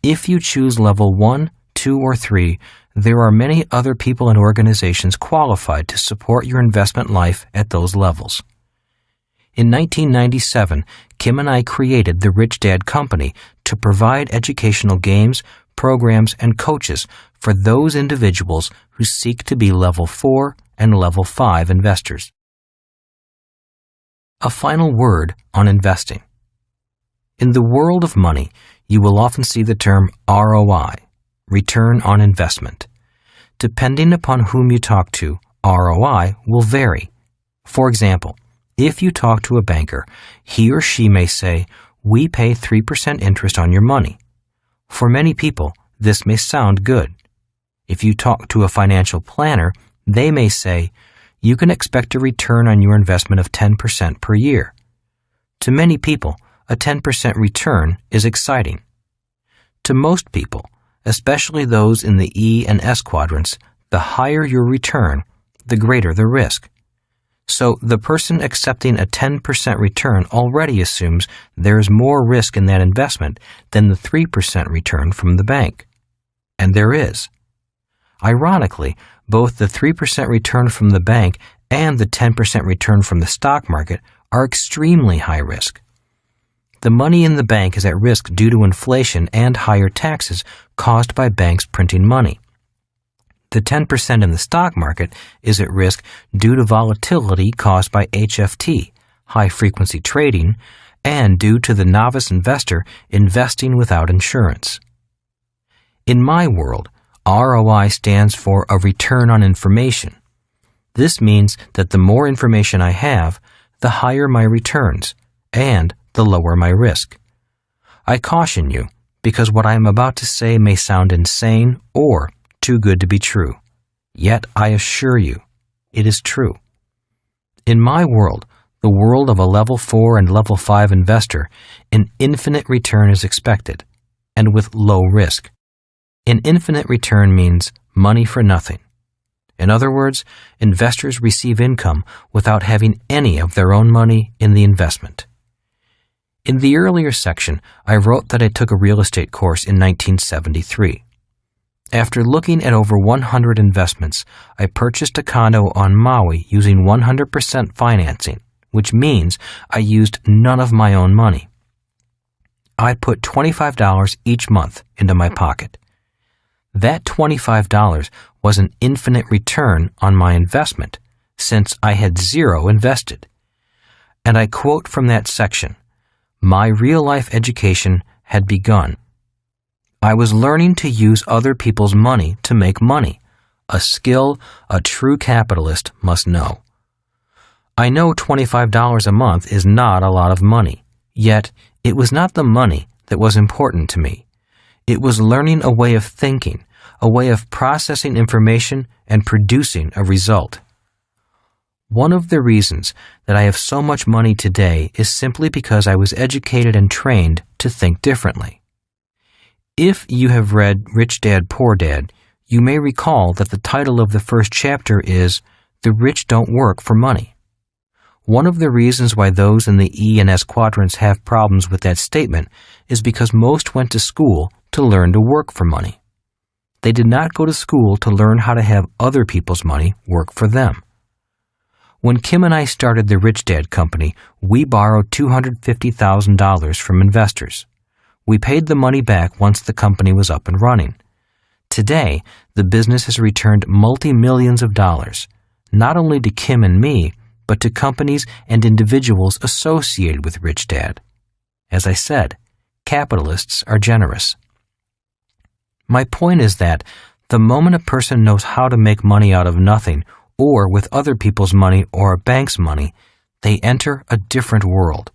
If you choose level 1, 2, or 3, there are many other people and organizations qualified to support your investment life at those levels. In 1997, Kim and I created the Rich Dad Company to provide educational games, programs, and coaches for those individuals who seek to be level 4 and level 5 investors. A final word on investing. In the world of money, you will often see the term ROI, return on investment. Depending upon whom you talk to, ROI will vary. For example, if you talk to a banker, he or she may say, "We pay 3% interest on your money." For many people, this may sound good. If you talk to a financial planner, they may say, "You can expect a return on your investment of 10% per year." To many people, a 10% return is exciting. To most people, especially those in the E and S quadrants, the higher your return, the greater the risk. So the person accepting a 10% return already assumes there is more risk in that investment than the 3% return from the bank. And there is. Ironically, both the 3% return from the bank and the 10% return from the stock market are extremely high risk. The money in the bank is at risk due to inflation and higher taxes caused by banks printing money. The 10% in the stock market is at risk due to volatility caused by HFT, high-frequency trading, and due to the novice investor investing without insurance. In my world, ROI stands for a return on information. This means that the more information I have, the higher my returns, and the lower my risk. I caution you, because what I am about to say may sound insane or too good to be true. Yet I assure you, it is true. In my world, the world of a level 4 and level 5 investor, an infinite return is expected, and with low risk. An infinite return means money for nothing. In other words, investors receive income without having any of their own money in the investment. In the earlier section, I wrote that I took a real estate course in 1973. After looking at over 100 investments, I purchased a condo on Maui using 100% financing, which means I used none of my own money. I put $25 each month into my pocket. That $25 was an infinite return on my investment, since I had zero invested. And I quote from that section, "My real-life education had begun. I was learning to use other people's money to make money, a skill a true capitalist must know." I know $25 a month is not a lot of money, yet it was not the money that was important to me. It was learning a way of thinking, a way of processing information and producing a result. One of the reasons that I have so much money today is simply because I was educated and trained to think differently. If you have read Rich Dad, Poor Dad, you may recall that the title of the first chapter is "The Rich Don't Work for Money." One of the reasons why those in the E and S quadrants have problems with that statement is because most went to school to learn to work for money. They did not go to school to learn how to have other people's money work for them. When Kim and I started the Rich Dad Company, we borrowed $250,000 from investors. We paid the money back once the company was up and running. Today, the business has returned multi-millions of dollars, not only to Kim and me, but to companies and individuals associated with Rich Dad. As I said, capitalists are generous. My point is that the moment a person knows how to make money out of nothing, or with other people's money or a bank's money, they enter a different world.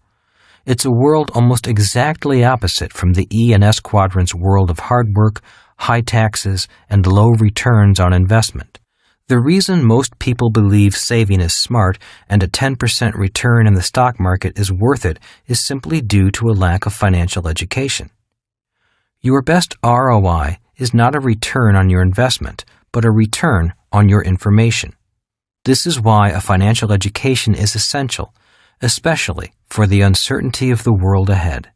It's a world almost exactly opposite from the E and S quadrants world of hard work, high taxes, and low returns on investment. The reason most people believe saving is smart and a 10% return in the stock market is worth it is simply due to a lack of financial education. Your best ROI is not a return on your investment, but a return on your information. This is why a financial education is essential, especially for the uncertainty of the world ahead.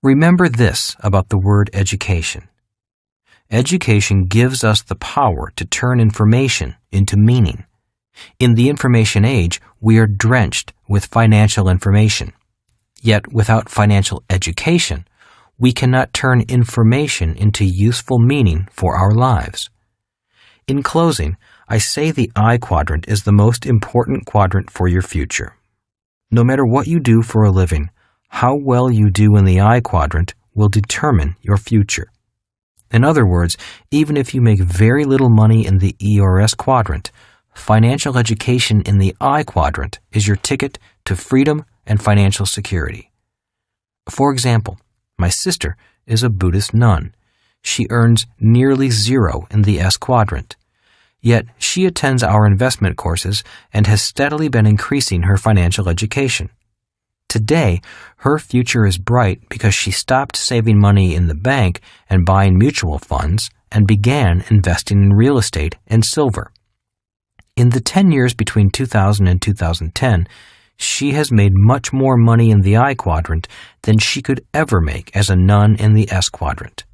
Remember this about the word education. Education gives us the power to turn information into meaning. In the information age, we are drenched with financial information. Yet without financial education, we cannot turn information into useful meaning for our lives. In closing, I say the I quadrant is the most important quadrant for your future. No matter what you do for a living, How well you do in the I quadrant will determine your future. In other words, even if you make very little money in the E or S quadrant, financial education in the I quadrant is your ticket to freedom and financial security. For example, my sister is a Buddhist nun. She earns nearly zero in the S quadrant. Yet she attends our investment courses and has steadily been increasing her financial education. Today, her future is bright because she stopped saving money in the bank and buying mutual funds and began investing in real estate and silver. In the 10 years between 2000 and 2010, she has made much more money in the I quadrant than she could ever make as a nun in the S quadrant.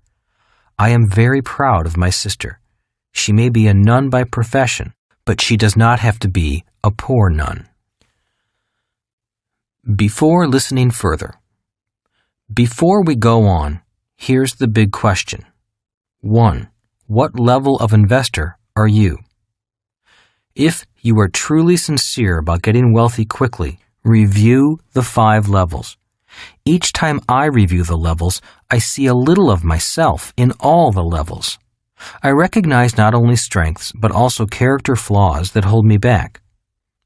I am very proud of my sister. She may be a nun by profession, but she does not have to be a poor nun. Before listening further. Before we go on, here's the big question. 1. What level of investor are you? If you are truly sincere about getting wealthy quickly, review the 5 levels. Each time I review the levels, I see a little of myself in all the levels. I recognize not only strengths, but also character flaws that hold me back.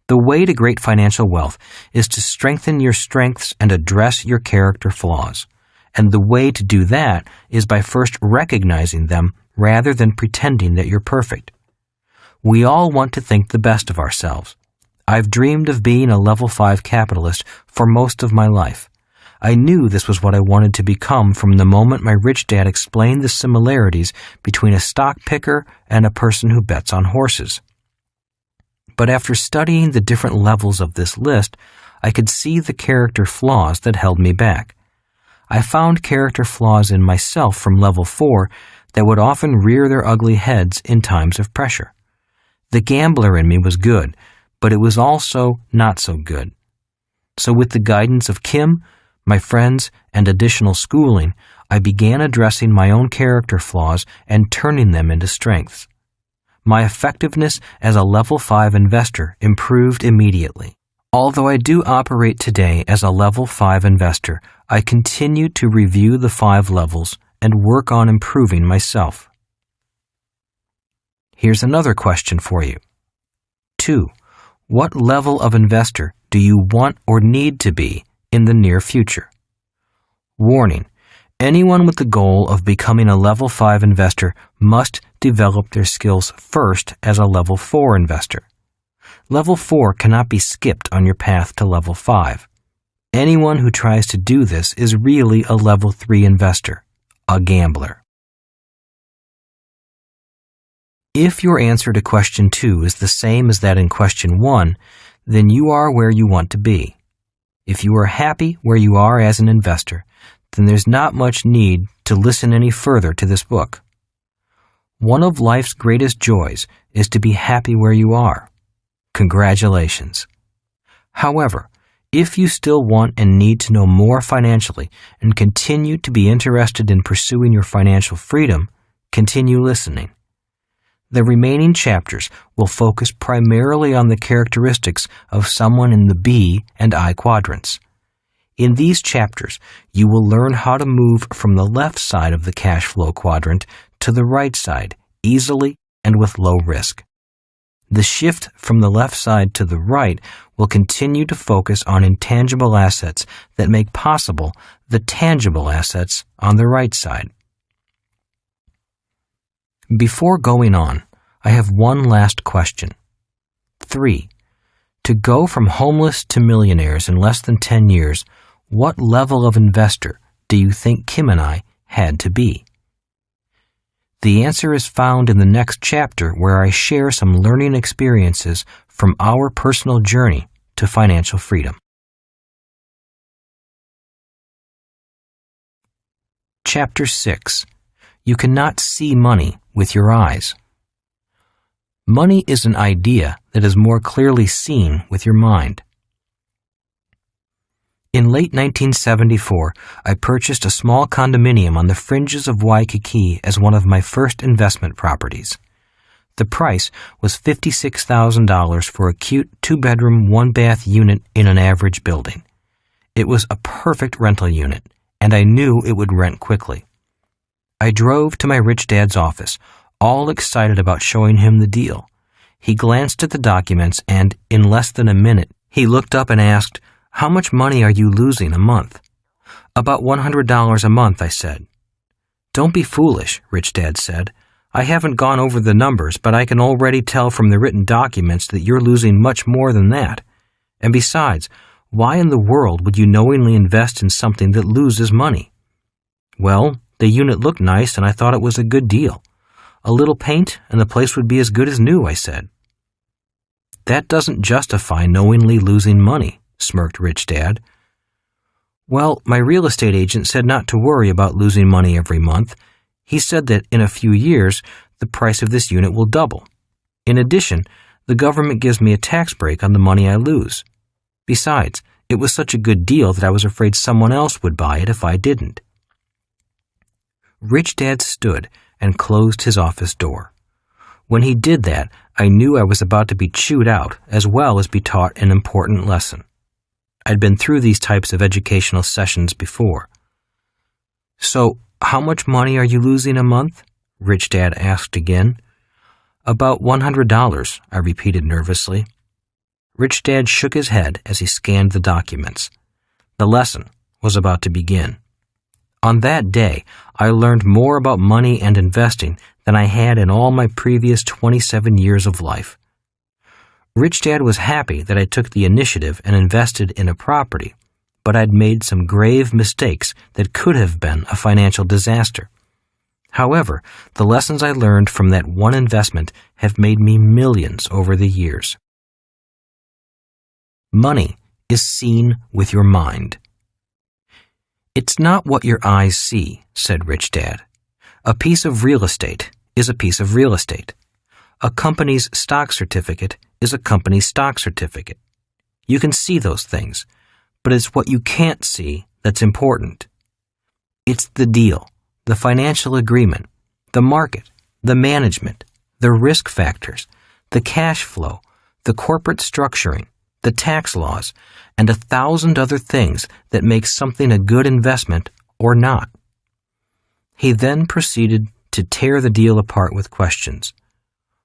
The way to great financial wealth is to strengthen your strengths and address your character flaws. And the way to do that is by first recognizing them rather than pretending that you're perfect. We all want to think the best of ourselves. I've dreamed of being a level 5 capitalist for most of my life. I knew this was what I wanted to become from the moment my rich dad explained the similarities between a stock picker and a person who bets on horses. But after studying the different levels of this list, I could see the character flaws that held me back. I found character flaws in myself from level 4 that would often rear their ugly heads in times of pressure. The gambler in me was good, but it was also not so good. So with the guidance of Kim, my friends, and additional schooling, I began addressing my own character flaws and turning them into strengths. My effectiveness as a level 5 investor improved immediately. Although I do operate today as a level 5 investor, I continue to review the 5 levels and work on improving myself. Here's another question for you. 2. What level of investor do you want or need to be in the near future? Warning: anyone with the goal of becoming a level 5 investor must develop their skills first as a level 4 investor. Level 4 cannot be skipped on your path to level 5. Anyone who tries to do this is really a level 3 investor, a gambler. If your answer to question 2 is the same as that in question 1, then you are where you want to be. If you are happy where you are as an investor, then there's not much need to listen any further to this book. One of life's greatest joys is to be happy where you are. Congratulations. However, if you still want and need to know more financially and continue to be interested in pursuing your financial freedom, continue listening. The remaining chapters will focus primarily on the characteristics of someone in the B and I quadrants. In these chapters, you will learn how to move from the left side of the cash flow quadrant to the right side easily and with low risk. The shift from the left side to the right will continue to focus on intangible assets that make possible the tangible assets on the right side. Before going on, I have one last question. 3. To go from homeless to millionaires in less than 10 years, what level of investor do you think Kim and I had to be? The answer is found in the next chapter, where I share some learning experiences from our personal journey to financial freedom. Chapter 6. You cannot see money with your eyes. Money is an idea that is more clearly seen with your mind. In late 1974, I purchased a small condominium on the fringes of Waikiki as one of my first investment properties. The price was $56,000 for a cute 2-bedroom, 1-bath unit in an average building. It was a perfect rental unit, and I knew it would rent quickly. I drove to my rich dad's office, all excited about showing him the deal. He glanced at the documents, and in less than a minute, he looked up and asked, "How much money are you losing a month?" "About $100 a month," I said. "Don't be foolish," Rich Dad said. "I haven't gone over the numbers, but I can already tell from the written documents that you're losing much more than that. And besides, why in the world would you knowingly invest in something that loses money?" "Well, the unit looked nice and I thought it was a good deal. A little paint and the place would be as good as new," I said. "That doesn't justify knowingly losing money," smirked Rich Dad. "Well, my real estate agent said not to worry about losing money every month. He said that in a few years, the price of this unit will double. In addition, the government gives me a tax break on the money I lose. Besides, it was such a good deal that I was afraid someone else would buy it if I didn't." Rich Dad stood and closed his office door. When he did that, I knew I was about to be chewed out as well as be taught an important lesson. I'd been through these types of educational sessions before. "So, how much money are you losing a month?" Rich Dad asked again. "About $100, I repeated nervously. Rich Dad shook his head as he scanned the documents. The lesson was about to begin. On that day, I learned more about money and investing than I had in all my previous 27 years of life. Rich Dad was happy that I took the initiative and invested in a property, but I'd made some grave mistakes that could have been a financial disaster. However, the lessons I learned from that one investment have made me millions over the years. Money is seen with your mind. "It's not what your eyes see," said Rich Dad. "A piece of real estate is a piece of real estate. A company's stock certificate is a company's stock certificate. You can see those things, but it's what you can't see that's important. It's the deal, the financial agreement, the market, the management, the risk factors, the cash flow, the corporate structuring, the tax laws, and 1,000 other things that make something a good investment or not." He then proceeded to tear the deal apart with questions.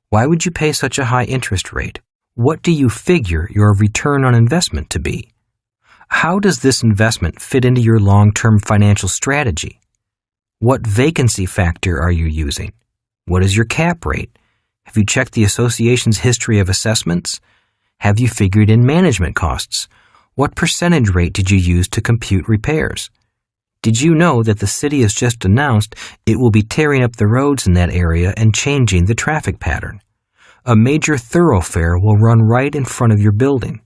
"Why would you pay such a high interest rate? What do you figure your return on investment to be? How does this investment fit into your long-term financial strategy? What vacancy factor are you using? What is your cap rate? Have you checked the association's history of assessments? Have you figured in management costs? What percentage rate did you use to compute repairs? Did you know that the city has just announced it will be tearing up the roads in that area and changing the traffic pattern? A major thoroughfare will run right in front of your building.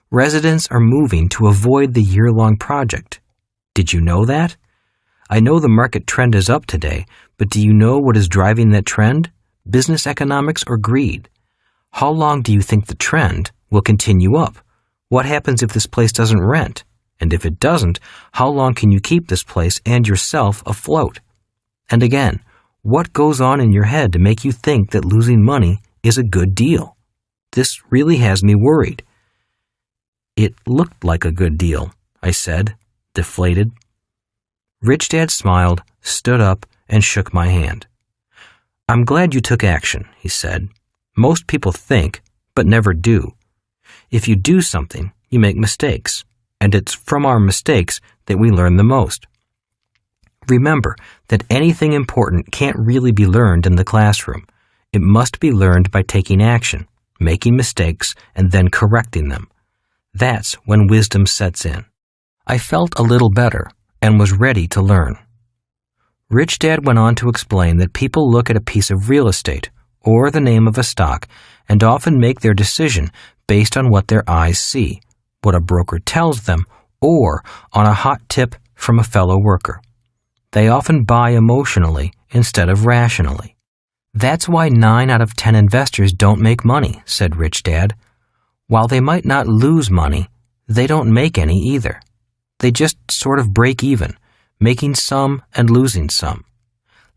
Residents are moving to avoid the year-long project. Did you know that? I know the market trend is up today, but do you know what is driving that trend? Business economics or greed? How long do you think the trend will continue up? What happens if this place doesn't rent? And if it doesn't, how long can you keep this place and yourself afloat? And again, what goes on in your head to make you think that losing money is a good deal? This really has me worried." "It looked like a good deal," I said, deflated. Rich Dad smiled, stood up, and shook my hand. "I'm glad you took action," he said. "Most people think, but never do. If you do something, you make mistakes, and it's from our mistakes that we learn the most. Remember that anything important can't really be learned in the classroom. It must be learned by taking action, making mistakes, and then correcting them. That's when wisdom sets in." I felt a little better and was ready to learn. Rich Dad went on to explain that people look at a piece of real estate or the name of a stock and often make their decision based on what their eyes see, what a broker tells them, or on a hot tip from a fellow worker. They often buy emotionally instead of rationally. "That's why 9 out of 10 investors don't make money," said Rich Dad. "While they might not lose money, they don't make any either. They just sort of break even, making some and losing some.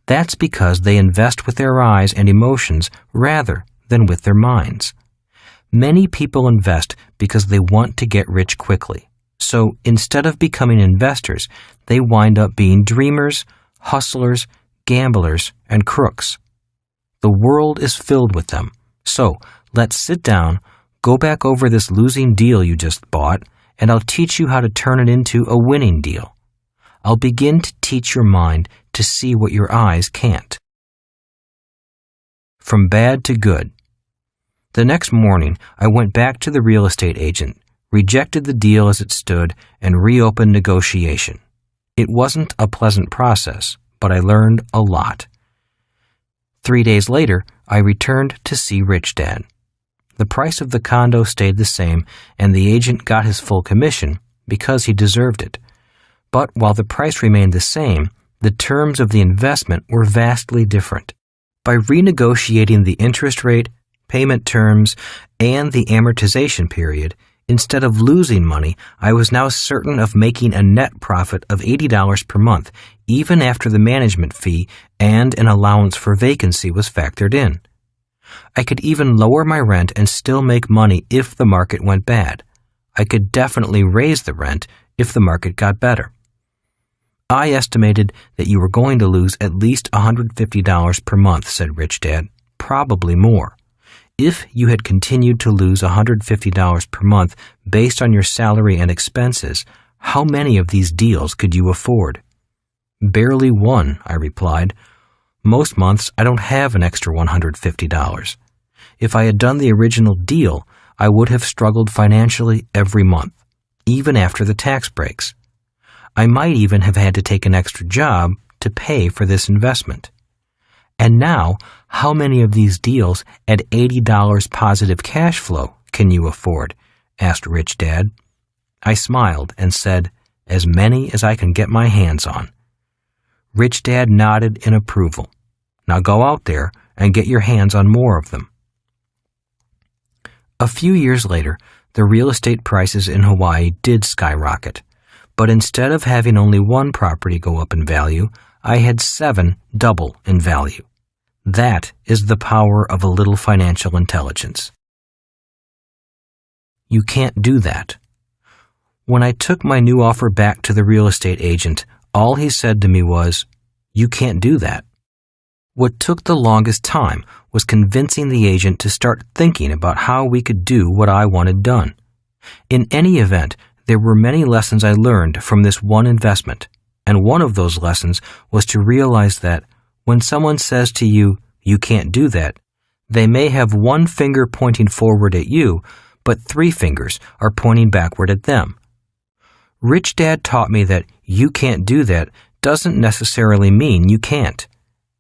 That's because they invest with their eyes and emotions rather than with their minds. Many people invest because they want to get rich quickly. So instead of becoming investors, they wind up being dreamers, hustlers, gamblers, and crooks. The world is filled with them. So let's sit down, go back over this losing deal you just bought, and I'll teach you how to turn it into a winning deal. I'll begin to teach your mind to see what your eyes can't. From bad to good. The next morning, I went back to the real estate agent, rejected the deal as it stood, and reopened negotiation. It wasn't a pleasant process, but I learned a lot. 3 days later, I returned to see Rich Dad. The price of the condo stayed the same, and the agent got his full commission because he deserved it. But while the price remained the same, the terms of the investment were vastly different. By renegotiating the interest rate, payment terms, and the amortization period, instead of losing money, I was now certain of making a net profit of $80 per month, even after the management fee and an allowance for vacancy was factored in. I could even lower my rent and still make money if the market went bad. I could definitely raise the rent if the market got better. I estimated that you were going to lose at least $150 per month, said Rich Dad, probably more. If you had continued to lose $150 per month based on your salary and expenses, how many of these deals could you afford? Barely one, I replied. Most months I don't have an extra $150. If I had done the original deal, I would have struggled financially every month, even after the tax breaks. I might even have had to take an extra job to pay for this investment. And now, how many of these deals at $80 positive cash flow can you afford? Asked Rich Dad. I smiled and said, as many as I can get my hands on. Rich Dad nodded in approval. Now go out there and get your hands on more of them. A few years later, the real estate prices in Hawaii did skyrocket. But instead of having only one property go up in value, I had 7 double in value. That is the power of a little financial intelligence. You can't do that. When I took my new offer back to the real estate agent, all he said to me was, "You can't do that." What took the longest time was convincing the agent to start thinking about how we could do what I wanted done. In any event, there were many lessons I learned from this one investment, and one of those lessons was to realize that when someone says to you, "You can't do that," they may have one finger pointing forward at you, but 3 fingers are pointing backward at them. Rich Dad taught me that "you can't do that" doesn't necessarily mean you can't.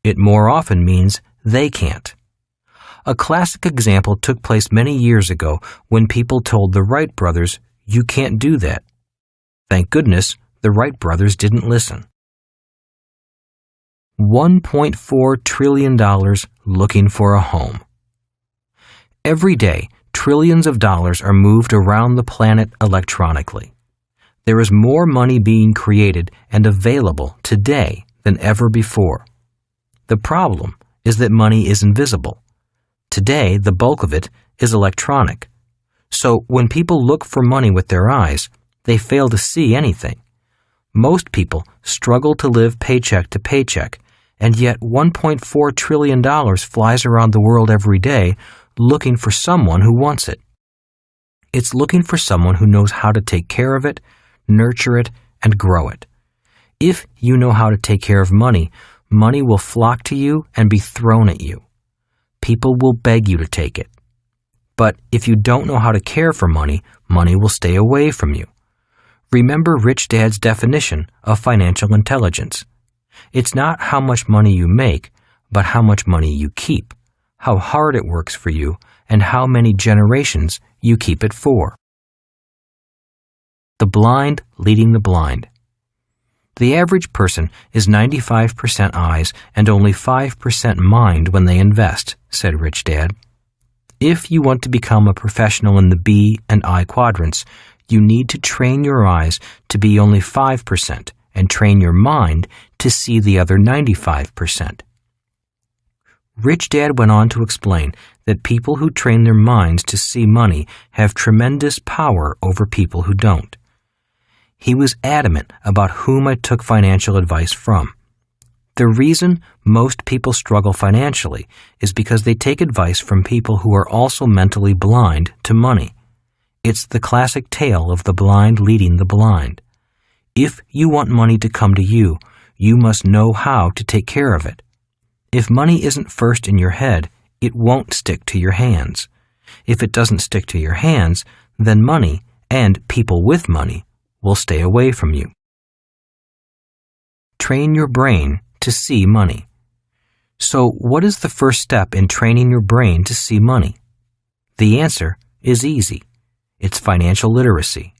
It more often means they can't. A classic example took place many years ago when people told the Wright brothers, "You can't do that." Thank goodness the Wright brothers didn't listen. $1.4 trillion looking for a home. Every day, trillions of dollars are moved around the planet electronically. There is more money being created and available today than ever before. The problem is that money is invisible. Today, the bulk of it is electronic. So when people look for money with their eyes, they fail to see anything. Most people struggle to live paycheck to paycheck, and yet $1.4 trillion flies around the world every day looking for someone who wants it. It's looking for someone who knows how to take care of it, nurture it, and grow it. If you know how to take care of money, money will flock to you and be thrown at you. People will beg you to take it. But if you don't know how to care for money, money will stay away from you. Remember Rich Dad's definition of financial intelligence. It's not how much money you make, but how much money you keep, how hard it works for you, and how many generations you keep it for. The blind leading the blind. The average person is 95% eyes and only 5% mind when they invest, said Rich Dad. If you want to become a professional in the B and I quadrants, you need to train your eyes to be only 5% and train your mind to see the other 95%. Rich Dad went on to explain that people who train their minds to see money have tremendous power over people who don't. He was adamant about whom I took financial advice from. The reason most people struggle financially is because they take advice from people who are also mentally blind to money. It's the classic tale of the blind leading the blind. If you want money to come to you, you must know how to take care of it. If money isn't first in your head, it won't stick to your hands. If it doesn't stick to your hands, then money, and people with money, will stay away from you. Train your brain to see money. So, what is the first step in training your brain to see money? The answer is easy. It's financial literacy.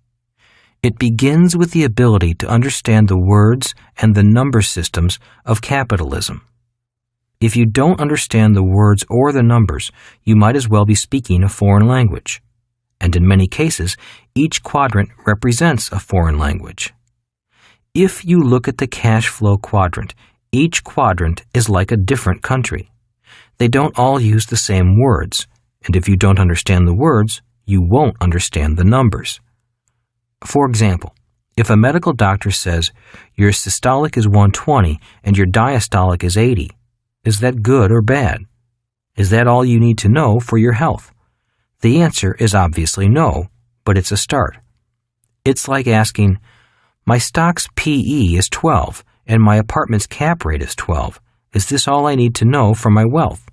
It begins with the ability to understand the words and the number systems of capitalism. If you don't understand the words or the numbers, you might as well be speaking a foreign language. And in many cases, each quadrant represents a foreign language. If you look at the cash flow quadrant, each quadrant is like a different country. They don't all use the same words, and if you don't understand the words, you won't understand the numbers. For example, if a medical doctor says your systolic is 120 and your diastolic is 80, is that good or bad? Is that all you need to know for your health? The answer is obviously no, but it's a start. It's like asking, my stock's PE is 12 and my apartment's cap rate is 12. Is this all I need to know for my wealth?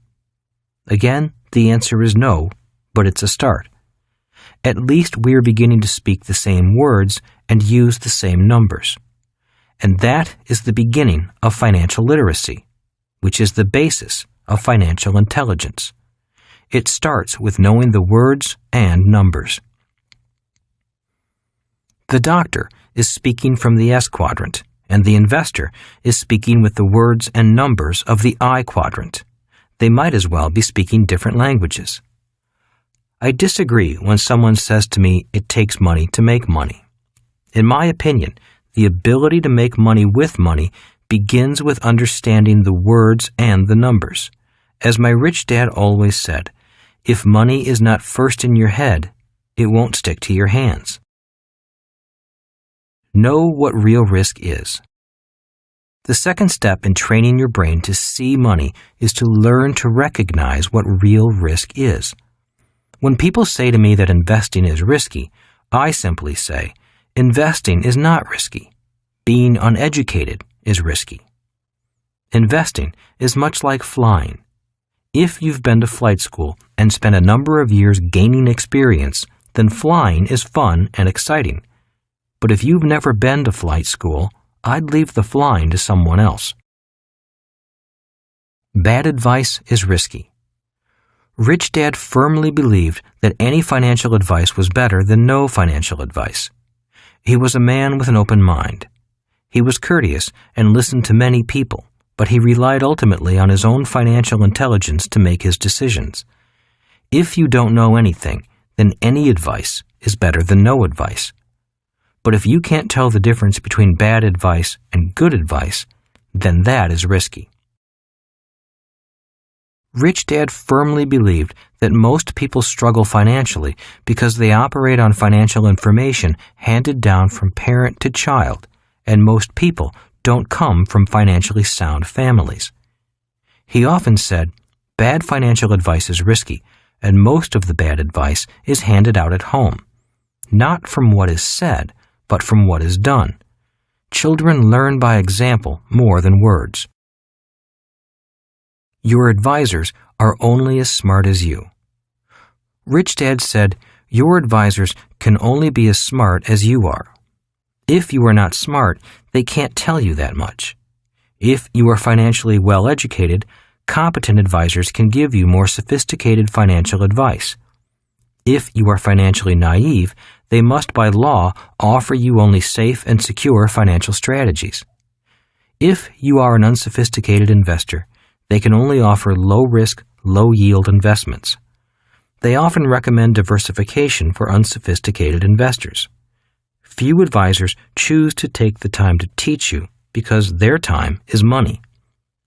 Again, the answer is no, but it's a start. At least we're beginning to speak the same words and use the same numbers. And that is the beginning of financial literacy, which is the basis of financial intelligence. It starts with knowing the words and numbers. The doctor is speaking from the S quadrant, and the investor is speaking with the words and numbers of the I quadrant. They might as well be speaking different languages. I disagree when someone says to me it takes money to make money. In my opinion, the ability to make money with money begins with understanding the words and the numbers. As my rich dad always said, if money is not first in your head, it won't stick to your hands. Know what real risk is. The second step in training your brain to see money is to learn to recognize what real risk is. When people say to me that investing is risky, I simply say, investing is not risky. Being uneducated is risky. Investing is much like flying. If you've been to flight school and spent a number of years gaining experience, then flying is fun and exciting. But if you've never been to flight school, I'd leave the flying to someone else. Bad advice is risky. Rich Dad firmly believed that any financial advice was better than no financial advice. He was a man with an open mind. He was courteous and listened to many people, but he relied ultimately on his own financial intelligence to make his decisions. If you don't know anything, then any advice is better than no advice. But if you can't tell the difference between bad advice and good advice, then that is risky. Rich Dad firmly believed that most people struggle financially because they operate on financial information handed down from parent to child, and most people don't come from financially sound families. He often said, bad financial advice is risky, and most of the bad advice is handed out at home, not from what is said, but from what is done. Children learn by example more than words. Your advisors are only as smart as you. Rich Dad said, your advisors can only be as smart as you are. If you are not smart, they can't tell you that much. If you are financially well educated, competent advisors can give you more sophisticated financial advice. If you are financially naive, they must by law offer you only safe and secure financial strategies. If you are an unsophisticated investor, they can only offer low-risk, low-yield investments. They often recommend diversification for unsophisticated investors. Few advisors choose to take the time to teach you because their time is money.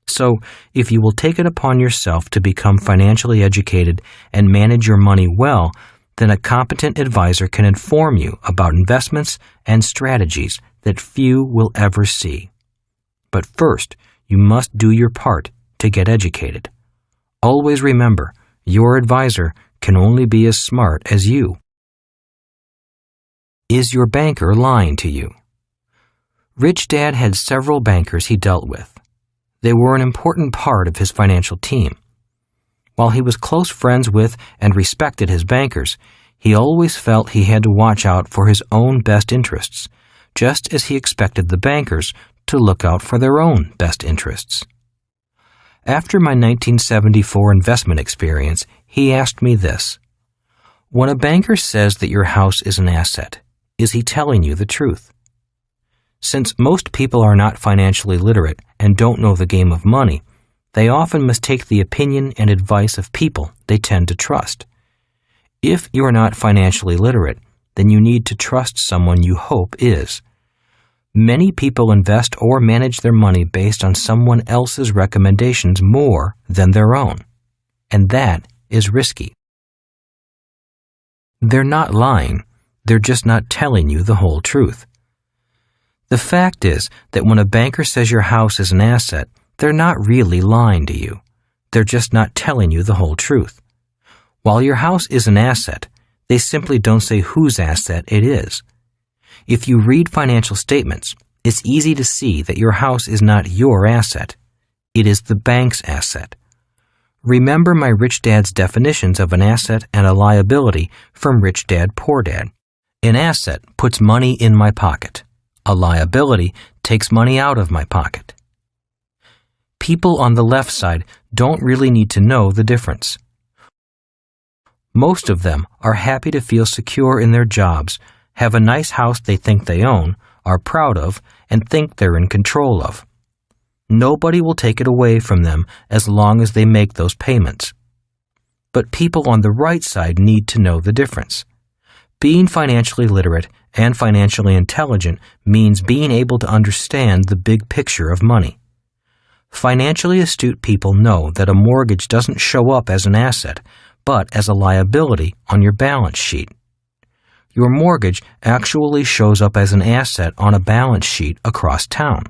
So, if you will take it upon yourself to become financially educated and manage your money well, then a competent advisor can inform you about investments and strategies that few will ever see. But first, you must do your part to get educated. Always remember, your advisor can only be as smart as you. Is your banker lying to you? Rich Dad had several bankers he dealt with. They were an important part of his financial team. While he was close friends with and respected his bankers, he always felt he had to watch out for his own best interests, just as he expected the bankers to look out for their own best interests. After my 1974 investment experience, he asked me this: when a banker says that your house is an asset, is he telling you the truth? Since most people are not financially literate and don't know the game of money, they often mistake the opinion and advice of people they tend to trust. If you are not financially literate, then you need to trust someone you hope is. Many people invest or manage their money based on someone else's recommendations more than their own, and that is risky. They're not lying, they're just not telling you the whole truth. The fact is that when a banker says your house is an asset, they're not really lying to you. They're just not telling you the whole truth. While your house is an asset, they simply don't say whose asset it is. If you read financial statements, it's easy to see that your house is not your asset. It is the bank's asset. Remember my Rich Dad's definitions of an asset and a liability from Rich Dad, Poor Dad. An asset puts money in my pocket. A liability takes money out of my pocket. People on the left side don't really need to know the difference. Most of them are happy to feel secure in their jobs, have a nice house they think they own, are proud of, and think they're in control of. Nobody will take it away from them as long as they make those payments. But people on the right side need to know the difference. Being financially literate and financially intelligent means being able to understand the big picture of money. Financially astute people know that a mortgage doesn't show up as an asset, but as a liability on your balance sheet. Your mortgage actually shows up as an asset on a balance sheet across town.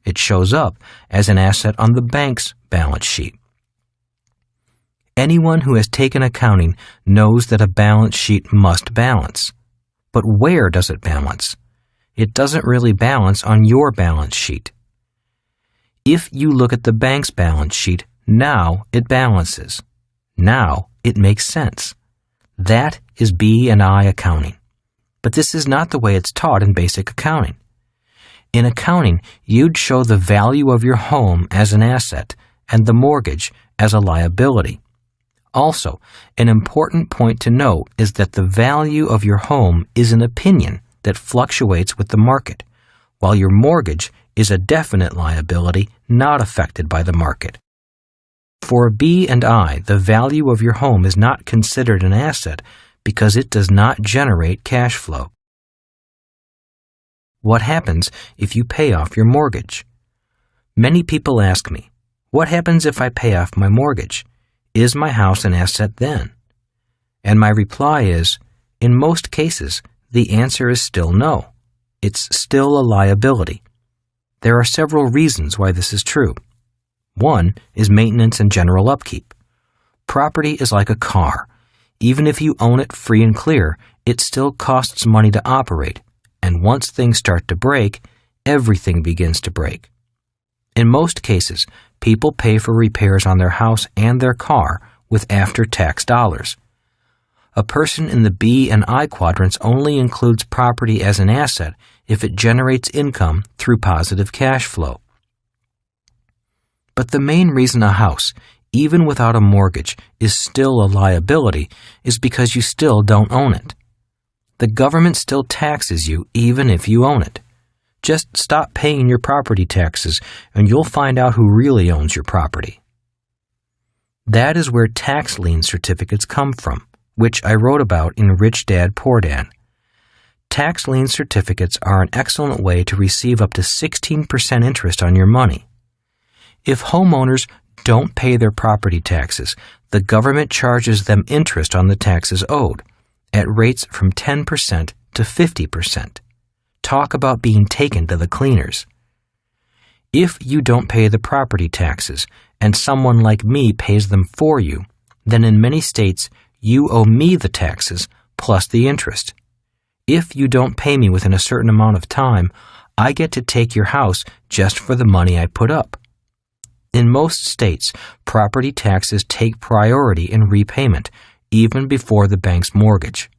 It shows up as an asset on the bank's balance sheet. Anyone who has taken accounting knows that a balance sheet must balance. But where does it balance? It doesn't really balance on your balance sheet. If you look at the bank's balance sheet, now it balances. Now it makes sense. That is B&I accounting. But this is not the way it's taught in basic accounting. In accounting, you'd show the value of your home as an asset and the mortgage as a liability. Also, an important point to note is that the value of your home is an opinion that fluctuates with the market, while your mortgage is a definite liability not affected by the market. For a B&I, the value of your home is not considered an asset because it does not generate cash flow. What happens if you pay off your mortgage? Many people ask me, what happens if I pay off my mortgage? Is my house an asset then? And my reply is, in most cases, the answer is still no. It's still a liability. There are several reasons why this is true. One is maintenance and general upkeep. Property is like a car. Even if you own it free and clear, it still costs money to operate, and once things start to break, everything begins to break. In most cases, people pay for repairs on their house and their car with after-tax dollars. A person in the B and I quadrants only includes property as an asset if it generates income through positive cash flow. But the main reason a house, even without a mortgage, is still a liability is because you still don't own it. The government still taxes you even if you own it. Just stop paying your property taxes and you'll find out who really owns your property. That is where tax lien certificates come from, which I wrote about in Rich Dad, Poor Dad. Tax lien certificates are an excellent way to receive up to 16% interest on your money. If homeowners don't pay their property taxes, the government charges them interest on the taxes owed, at rates from 10% to 50%. Talk about being taken to the cleaners. If you don't pay the property taxes and someone like me pays them for you, then in many states you owe me the taxes plus the interest. If you don't pay me within a certain amount of time, I get to take your house just for the money I put up. In most states, property taxes take priority in repayment, even before the bank's mortgage.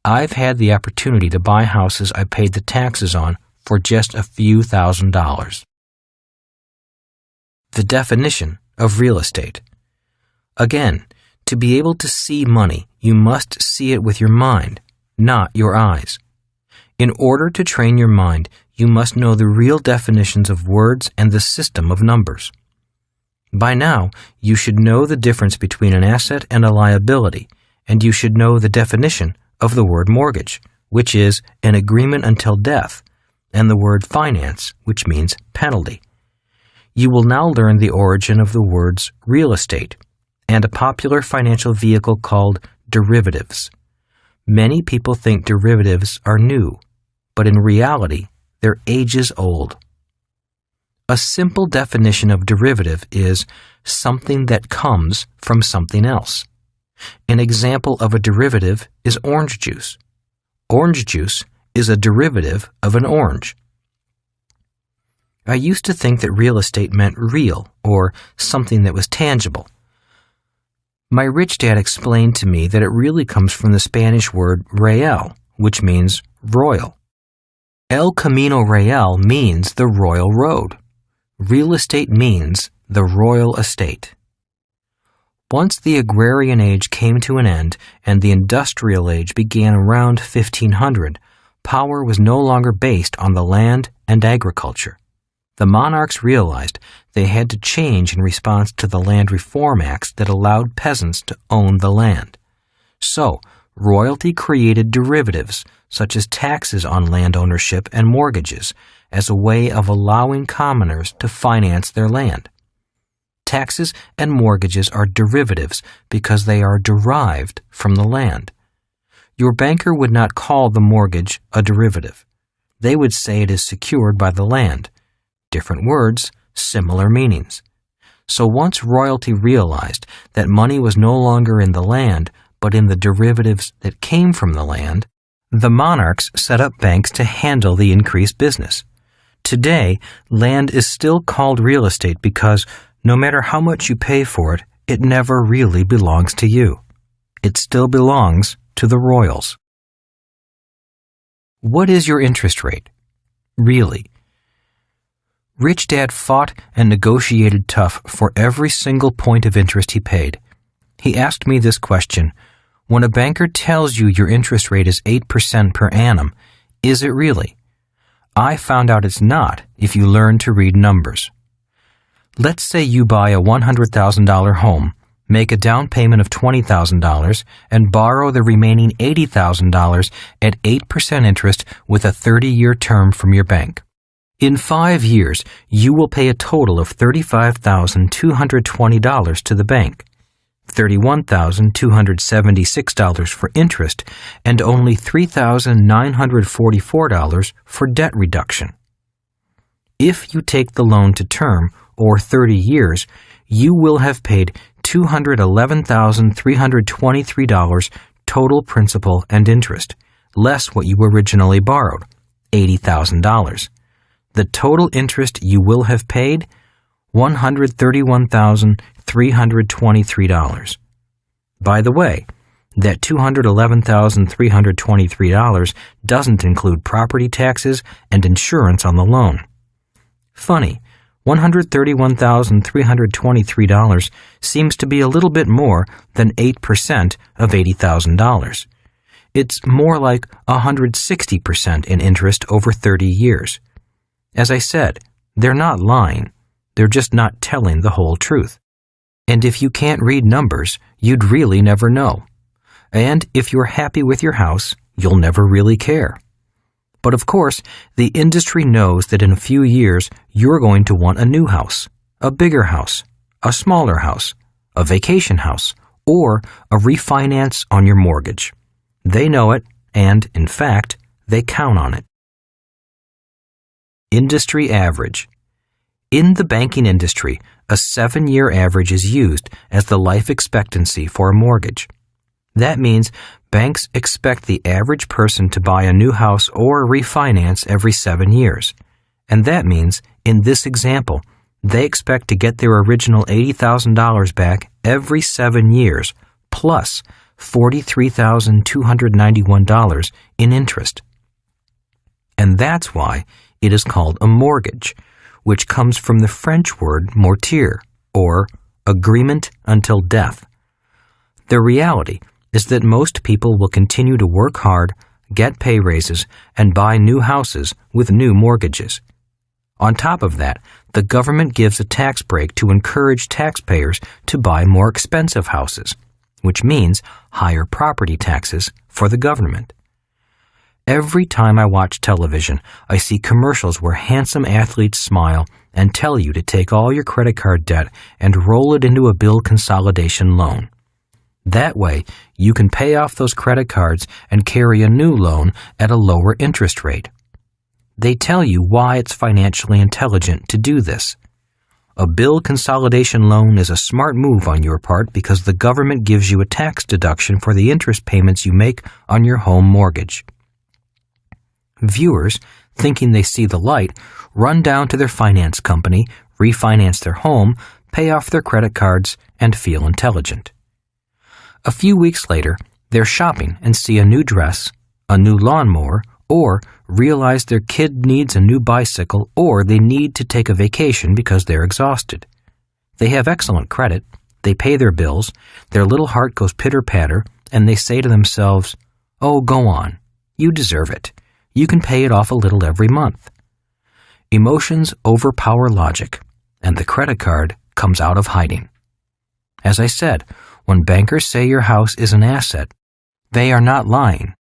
I've had the opportunity to buy houses I paid the taxes on for just a few $1,000s. The definition of real estate. Again, to be able to see money, you must see it with your mind, not your eyes. In order to train your mind, you must know the real definitions of words and the system of numbers. By now, you should know the difference between an asset and a liability, and you should know the definition of the word mortgage, which is an agreement until death, and the word finance, which means penalty. You will now learn the origin of the words real estate and a popular financial vehicle called derivatives. Many people think derivatives are new, but in reality, they're ages old. A simple definition of derivative is something that comes from something else. An example of a derivative is orange juice. Orange juice is a derivative of an orange. I used to think that real estate meant real or something that was tangible. My rich dad explained to me that it really comes from the Spanish word real, which means royal. El Camino Real means the royal road. Real estate means the royal estate. Once the agrarian age came to an end and the industrial age began around 1500, power was no longer based on the land and agriculture. The monarchs realized they had to change in response to the Land Reform Acts that allowed peasants to own the land. So, royalty created derivatives, such as taxes on land ownership and mortgages, as a way of allowing commoners to finance their land. Taxes and mortgages are derivatives because they are derived from the land. Your banker would not call the mortgage a derivative. They would say it is secured by the land. Different words, similar meanings. So once royalty realized that money was no longer in the land, but in the derivatives that came from the land, the monarchs set up banks to handle the increased business. Today, land is still called real estate because no matter how much you pay for it, it never really belongs to you. It still belongs to the royals. What is your interest rate? Really? Rich Dad fought and negotiated tough for every single point of interest he paid. He asked me this question: when a banker tells you your interest rate is 8% per annum, is it really? I found out it's not if you learn to read numbers. Let's say you buy a $100,000 home, make a down payment of $20,000, and borrow the remaining $80,000 at 8% interest with a 30-year term from your bank. In 5 years, you will pay a total of $35,220 to the bank, $31,276 for interest, and only $3,944 for debt reduction. If you take the loan to term, or 30 years, you will have paid $211,323 total principal and interest, less what you originally borrowed, $80,000. The total interest you will have paid, $131,323. By the way, that $211,323 doesn't include property taxes and insurance on the loan. Funny, $131,323 seems to be a little bit more than 8% of $80,000. It's more like 160% in interest over 30 years. As I said, they're not lying. They're just not telling the whole truth. And if you can't read numbers, you'd really never know. And if you're happy with your house, you'll never really care. But of course, the industry knows that in a few years, you're going to want a new house, a bigger house, a smaller house, a vacation house, or a refinance on your mortgage. They know it, and, in fact, they count on it. Industry average. In the banking industry, a 7-year average is used as the life expectancy for a mortgage. That means banks expect the average person to buy a new house or refinance every 7 years. And that means, in this example, they expect to get their original $80,000 back every 7 years, plus $43,291 in interest. And that's why it is called a mortgage, which comes from the French word mortier, or agreement until death. The reality is that most people will continue to work hard, get pay raises, and buy new houses with new mortgages. On top of that, the government gives a tax break to encourage taxpayers to buy more expensive houses, which means higher property taxes for the government. Every time I watch television, I see commercials where handsome athletes smile and tell you to take all your credit card debt and roll it into a bill consolidation loan. That way, you can pay off those credit cards and carry a new loan at a lower interest rate. They tell you why it's financially intelligent to do this. A bill consolidation loan is a smart move on your part because the government gives you a tax deduction for the interest payments you make on your home mortgage. Viewers, thinking they see the light, run down to their finance company, refinance their home, pay off their credit cards, and feel intelligent. A few weeks later, they're shopping and see a new dress, a new lawnmower, or realize their kid needs a new bicycle, or they need to take a vacation because they're exhausted. They have excellent credit, they pay their bills, their little heart goes pitter-patter, and they say to themselves, "Oh, go on. You deserve it. You can pay it off a little every month." Emotions overpower logic, and the credit card comes out of hiding. As I said, when bankers say your house is an asset, they are not lying.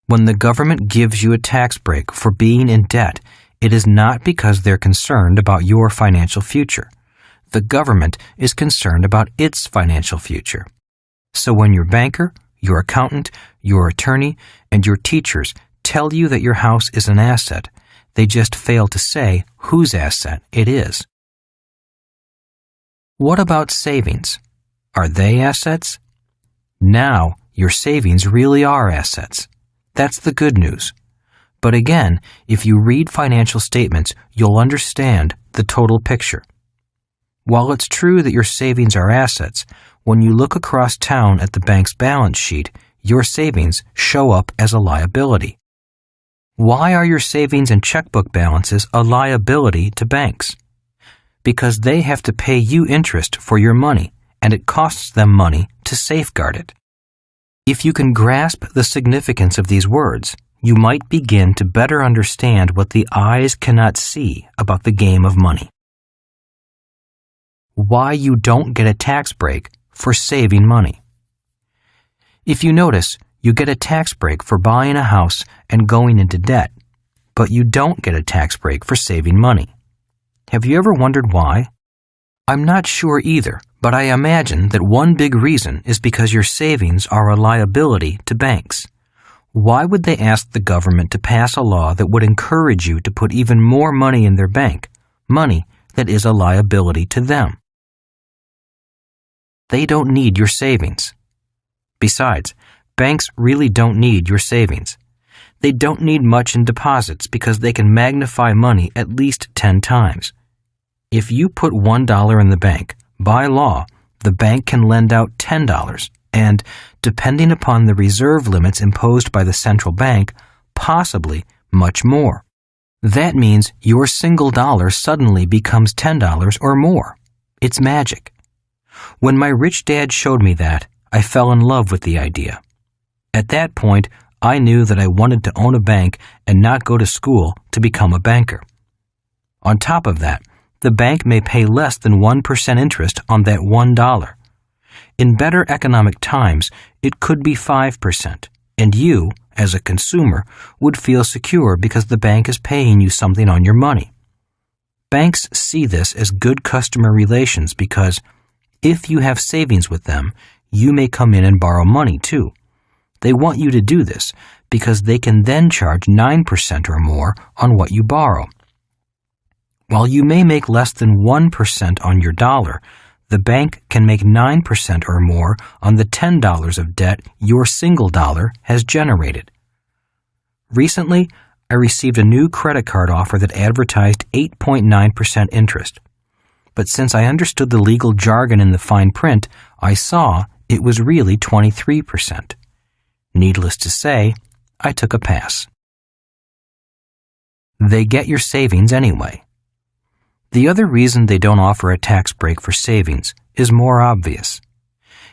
When the government gives you a tax break for being in debt, it is not because they're concerned about your financial future. The government is concerned about its financial future. So when your banker, your accountant, your attorney, and your teachers tell you that your house is an asset, they just fail to say whose asset it is. What about savings? Are they assets? Now, your savings really are assets. That's the good news. But again, if you read financial statements, you'll understand the total picture. While it's true that your savings are assets, when you look across town at the bank's balance sheet, your savings show up as a liability. Why are your savings and checkbook balances a liability to banks? Because they have to pay you interest for your money, and it costs them money to safeguard it. If you can grasp the significance of these words, you might begin to better understand what the eyes cannot see about the game of money. Why you don't get a tax break for saving money. If you notice, you get a tax break for buying a house and going into debt, but you don't get a tax break for saving money. Have you ever wondered why? I'm not sure either, but I imagine that one big reason is because your savings are a liability to banks. Why would they ask the government to pass a law that would encourage you to put even more money in their bank, money that is a liability to them? They don't need your savings. Besides, banks really don't need your savings. They don't need much in deposits because they can magnify money at least 10 times. If you put $1 in the bank, by law, the bank can lend out $10 and, depending upon the reserve limits imposed by the central bank, possibly much more. That means your single dollar suddenly becomes $10 or more. It's magic. When my rich dad showed me that, I fell in love with the idea. At that point, I knew that I wanted to own a bank and not go to school to become a banker. On top of that, the bank may pay less than 1% interest on that $1. In better economic times, it could be 5%, and you, as a consumer, would feel secure because the bank is paying you something on your money. Banks see this as good customer relations because if you have savings with them, you may come in and borrow money too. They want you to do this because they can then charge 9% or more on what you borrow. While you may make less than 1% on your dollar, the bank can make 9% or more on the $10 of debt your single dollar has generated. Recently, I received a new credit card offer that advertised 8.9% interest. But since I understood the legal jargon in the fine print, I saw it was really 23%. Needless to say, I took a pass. They get your savings anyway. The other reason they don't offer a tax break for savings is more obvious.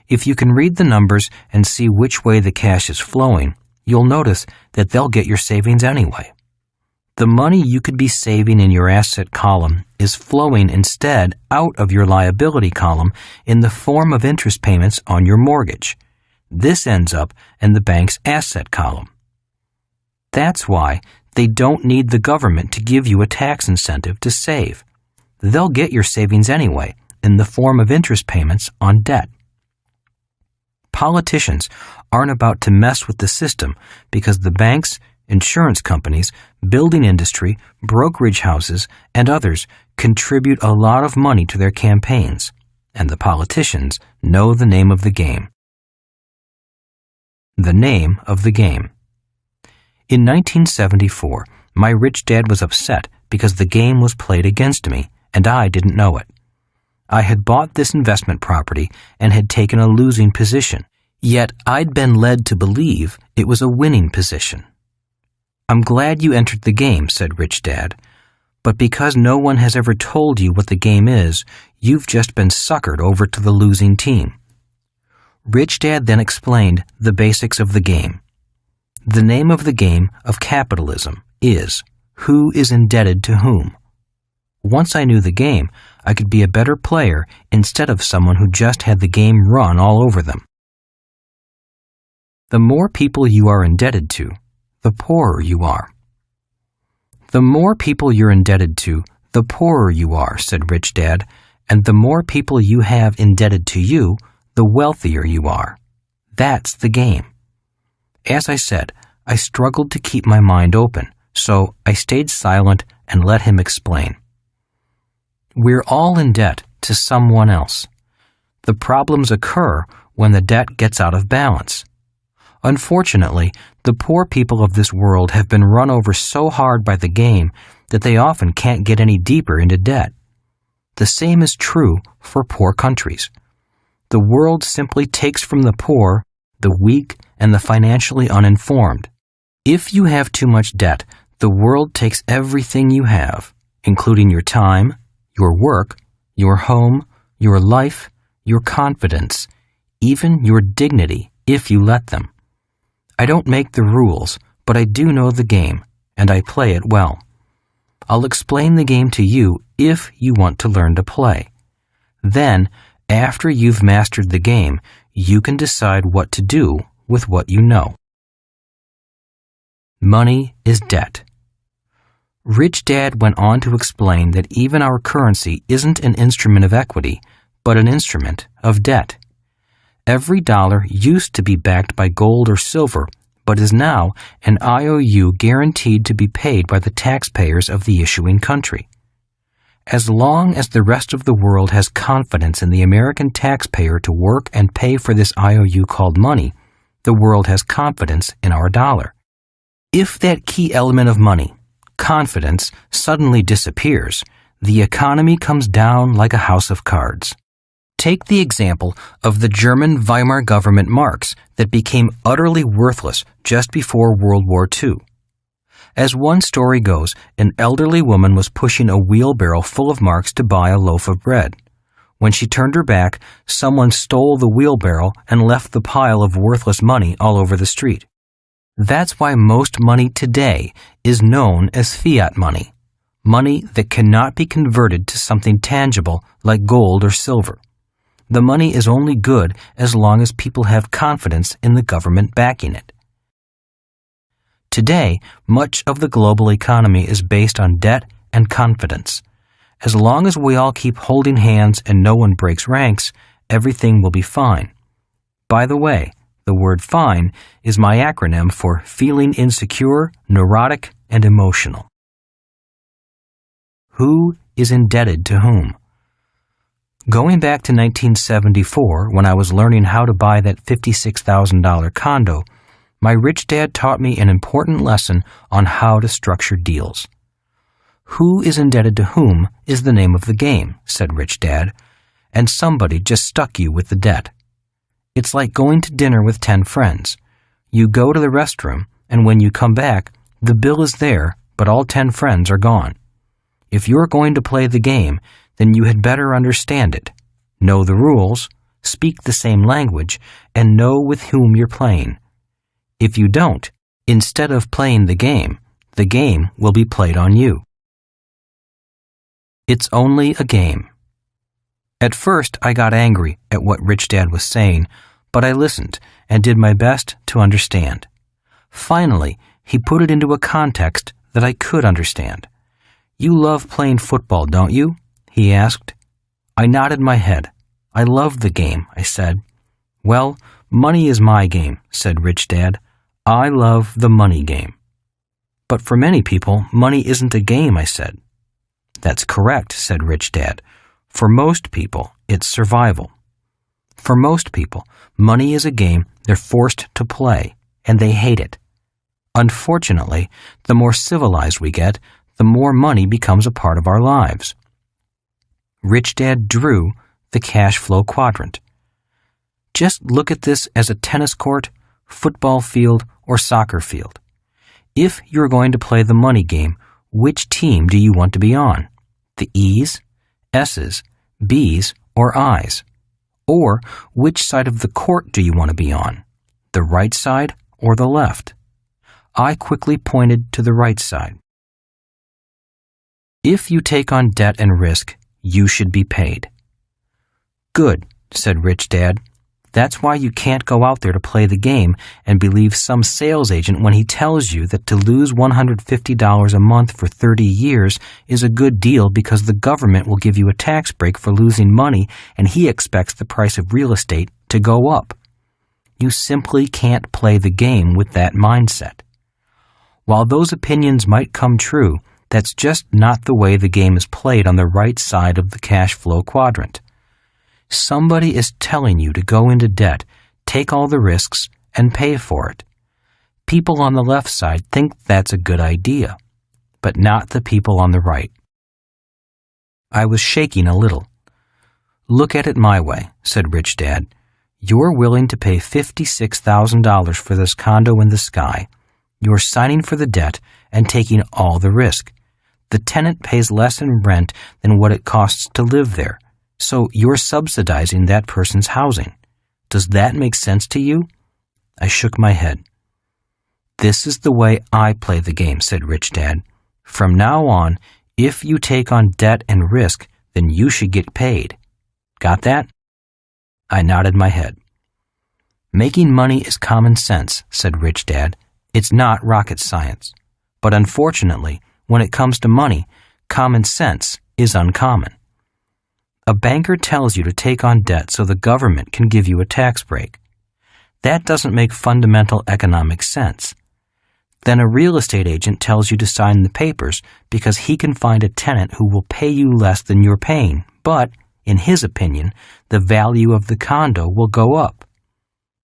If you can read the numbers and see which way the cash is flowing, you'll notice that they'll get your savings anyway. The money you could be saving in your asset column is flowing instead out of your liability column in the form of interest payments on your mortgage. This ends up in the bank's asset column. That's why they don't need the government to give you a tax incentive to save. They'll get your savings anyway in the form of interest payments on debt. Politicians aren't about to mess with the system because the banks, insurance companies, building industry, brokerage houses, and others contribute a lot of money to their campaigns, and the politicians know the name of the game. The name of the game. In 1974, my rich dad was upset because the game was played against me, and I didn't know it. I had bought this investment property and had taken a losing position, yet I'd been led to believe it was a winning position. "I'm glad you entered the game," said Rich Dad, "but because no one has ever told you what the game is, you've just been suckered over to the losing team." Rich Dad then explained the basics of the game. The name of the game of capitalism is who is indebted to whom. Once I knew the game, I could be a better player instead of someone who just had the game run all over them. The more people you are indebted to, the poorer you are. The more people you're indebted to, the poorer you are, said Rich Dad, and the more people you have indebted to you, the wealthier you are. That's the game. As I said, I struggled to keep my mind open, so I stayed silent and let him explain. We're all in debt to someone else. The problems occur when the debt gets out of balance. Unfortunately, the poor people of this world have been run over so hard by the game that they often can't get any deeper into debt. The same is true for poor countries. The world simply takes from the poor, the weak, and the financially uninformed. If you have too much debt, the world takes everything you have, including your time, your work, your home, your life, your confidence, even your dignity, if you let them. I don't make the rules, but I do know the game, and I play it well. I'll explain the game to you if you want to learn to play. Then, after you've mastered the game, you can decide what to do with what you know. Money is debt. Rich Dad went on to explain that even our currency isn't an instrument of equity, but an instrument of debt. Every dollar used to be backed by gold or silver, but is now an IOU guaranteed to be paid by the taxpayers of the issuing country. As long as the rest of the world has confidence in the American taxpayer to work and pay for this IOU called money, the world has confidence in our dollar. If that key element of money, confidence, suddenly disappears, the economy comes down like a house of cards. Take the example of the German Weimar government marks that became utterly worthless just before World War II. As one story goes, an elderly woman was pushing a wheelbarrow full of marks to buy a loaf of bread. When she turned her back, someone stole the wheelbarrow and left the pile of worthless money all over the street. That's why most money today is known as fiat money, money that cannot be converted to something tangible like gold or silver. The money is only good as long as people have confidence in the government backing it. Today, much of the global economy is based on debt and confidence. As long as we all keep holding hands and no one breaks ranks, everything will be fine. By the way, The word FINE is my acronym for feeling insecure, neurotic, and emotional. Who is indebted to whom? Going back to 1974, when I was learning how to buy that $56,000 condo, my rich dad taught me an important lesson on how to structure deals. Who is indebted to whom is the name of the game, said Rich Dad, and somebody just stuck you with the debt. It's like going to dinner with 10 friends. You go to the restroom, and when you come back, the bill is there, but all 10 friends are gone. If you're going to play the game, then you had better understand it, know the rules, speak the same language, and know with whom you're playing. If you don't, instead of playing the game will be played on you. It's only a game. At first, I got angry at what Rich Dad was saying, but I listened and did my best to understand. Finally, he put it into a context that I could understand. You love playing football, don't you? He asked. I nodded my head. I love the game, I said. Well, money is my game, said Rich Dad. I love the money game. But for many people, money isn't a game, I said. That's correct, said Rich Dad. For most people, it's survival. For most people, money is a game they're forced to play, and they hate it. Unfortunately, the more civilized we get, the more money becomes a part of our lives. Rich Dad drew the cash flow quadrant. Just look at this as a tennis court, football field, or soccer field. If you're going to play the money game, which team do you want to be on? The E's, S's, B's, or I's? Or which side of the court do you want to be on? The right side or the left? I quickly pointed to the right side. If you take on debt and risk, you should be paid. Good, said Rich Dad. That's why you can't go out there to play the game and believe some sales agent when he tells you that to lose $150 a month for 30 years is a good deal because the government will give you a tax break for losing money and he expects the price of real estate to go up. You simply can't play the game with that mindset. While those opinions might come true, that's just not the way the game is played on the right side of the cash flow quadrant. Somebody is telling you to go into debt, take all the risks, and pay for it. People on the left side think that's a good idea, but not the people on the right. I was shaking a little. Look at it my way, said Rich Dad. You're willing to pay $56,000 for this condo in the sky. You're signing for the debt and taking all the risk. The tenant pays less in rent than what it costs to live there, so you're subsidizing that person's housing. Does that make sense to you? I shook my head. This is the way I play the game, said Rich Dad. From now on, if you take on debt and risk, then you should get paid. Got that? I nodded my head. Making money is common sense, said Rich Dad. It's not rocket science. But unfortunately, when it comes to money, common sense is uncommon. A banker tells you to take on debt so the government can give you a tax break. That doesn't make fundamental economic sense. Then a real estate agent tells you to sign the papers because he can find a tenant who will pay you less than you're paying, but, in his opinion, the value of the condo will go up.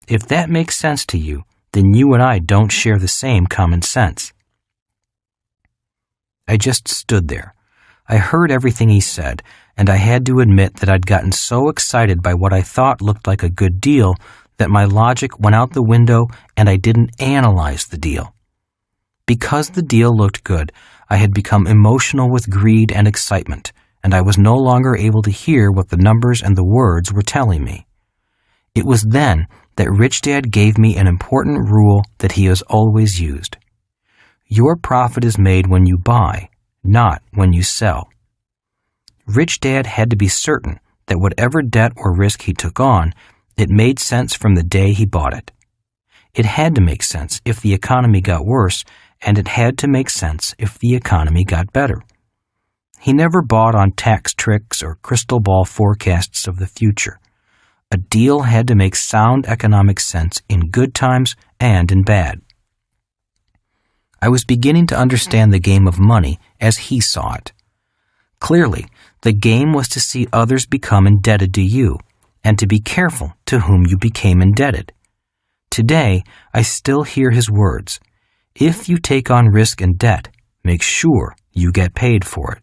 If that makes sense to you, then you and I don't share the same common sense. I just stood there. I heard everything he said, and I had to admit that I'd gotten so excited by what I thought looked like a good deal that my logic went out the window and I didn't analyze the deal. Because the deal looked good, I had become emotional with greed and excitement, and I was no longer able to hear what the numbers and the words were telling me. It was then that Rich Dad gave me an important rule that he has always used. Your profit is made when you buy, not when you sell. Rich Dad had to be certain that whatever debt or risk he took on, it made sense from the day he bought it. It had to make sense if the economy got worse, and it had to make sense if the economy got better. He never bought on tax tricks or crystal ball forecasts of the future. A deal had to make sound economic sense in good times and in bad. I was beginning to understand the game of money as he saw it. Clearly, the game was to see others become indebted to you, and to be careful to whom you became indebted. Today, I still hear his words. If you take on risk and debt, make sure you get paid for it.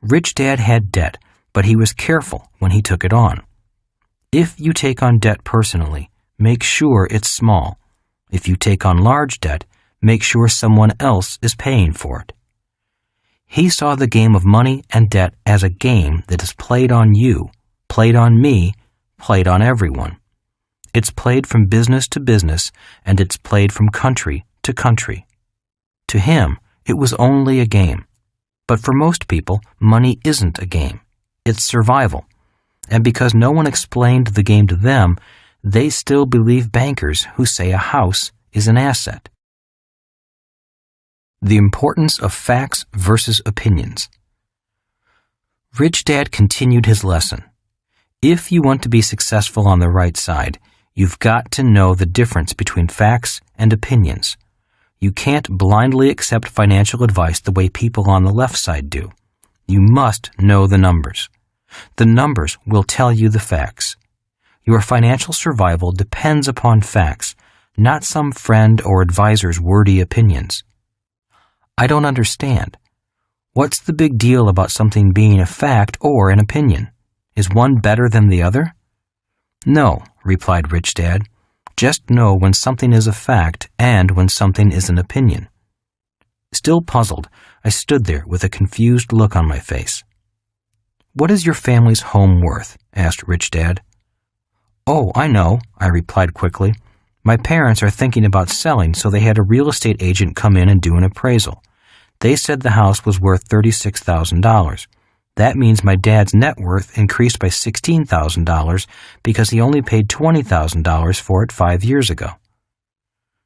Rich Dad had debt, but he was careful when he took it on. If you take on debt personally, make sure it's small. If you take on large debt, make sure someone else is paying for it. He saw the game of money and debt as a game that is played on you, played on me, played on everyone. It's played from business to business, and it's played from country to country. To him, it was only a game. But for most people, money isn't a game. It's survival. And because no one explained the game to them, they still believe bankers who say a house is an asset. The importance of facts versus opinions. Rich Dad continued his lesson. If you want to be successful on the right side, you've got to know the difference between facts and opinions. You can't blindly accept financial advice the way people on the left side do. You must know the numbers. The numbers will tell you the facts. Your financial survival depends upon facts, not some friend or advisor's wordy opinions. I don't understand. What's the big deal about something being a fact or an opinion? Is one better than the other? No, replied Rich Dad. Just know when something is a fact and when something is an opinion. Still puzzled, I stood there with a confused look on my face. What is your family's home worth? Asked Rich Dad. Oh, I know, I replied quickly. My parents are thinking about selling, so they had a real estate agent come in and do an appraisal. They said the house was worth $36,000. That means my dad's net worth increased by $16,000 because he only paid $20,000 for it 5 years ago.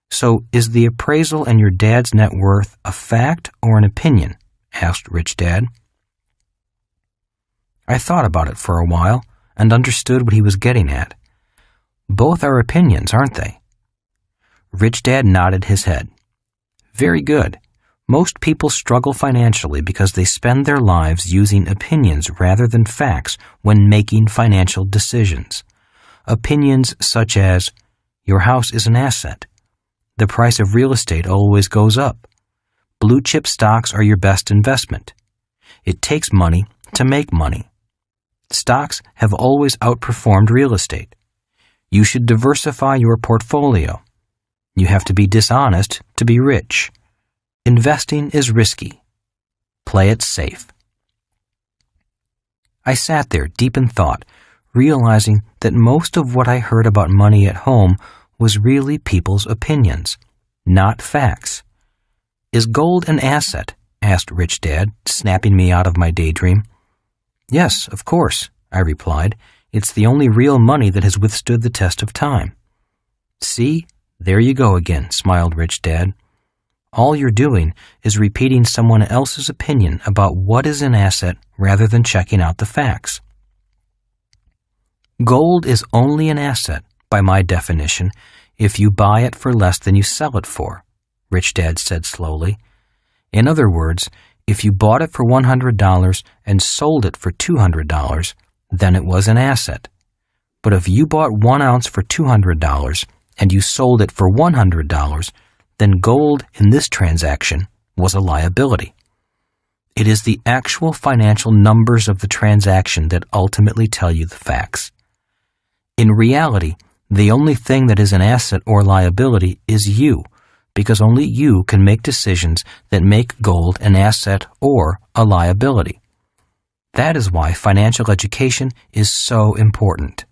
So, is the appraisal and your dad's net worth a fact or an opinion? Asked Rich Dad. I thought about it for a while and understood what he was getting at. Both are opinions, aren't they? Rich Dad nodded his head. Very good. Most people struggle financially because they spend their lives using opinions rather than facts when making financial decisions. Opinions such as, your house is an asset. The price of real estate always goes up. Blue chip stocks are your best investment. It takes money to make money. Stocks have always outperformed real estate. You should diversify your portfolio. You have to be dishonest to be rich. Investing is risky. Play it safe. I sat there deep in thought, realizing that most of what I heard about money at home was really people's opinions, not facts. Is gold an asset? Asked Rich Dad, snapping me out of my daydream. Yes, of course, I replied. It's the only real money that has withstood the test of time. See, there you go again, smiled Rich Dad. All you're doing is repeating someone else's opinion about what is an asset rather than checking out the facts. Gold is only an asset, by my definition, if you buy it for less than you sell it for, Rich Dad said slowly. In other words, if you bought it for $100 and sold it for $200, then it was an asset. But if you bought 1 ounce for $200 and you sold it for $100, then gold in this transaction was a liability. It is the actual financial numbers of the transaction that ultimately tell you the facts. In reality, the only thing that is an asset or liability is you, because only you can make decisions that make gold an asset or a liability. That is why financial education is so important.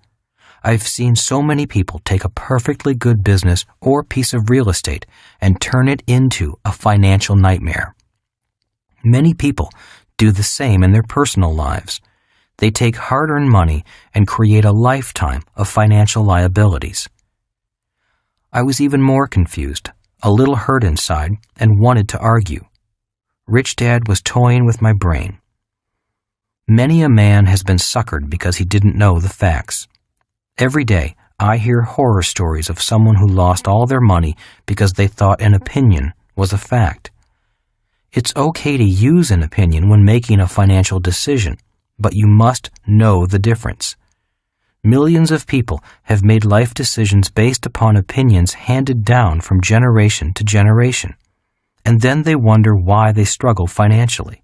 I've seen so many people take a perfectly good business or piece of real estate and turn it into a financial nightmare. Many people do the same in their personal lives. They take hard-earned money and create a lifetime of financial liabilities. I was even more confused, a little hurt inside, and wanted to argue. Rich Dad was toying with my brain. Many a man has been suckered because he didn't know the facts. Every day, I hear horror stories of someone who lost all their money because they thought an opinion was a fact. It's okay to use an opinion when making a financial decision, but you must know the difference. Millions of people have made life decisions based upon opinions handed down from generation to generation, and then they wonder why they struggle financially.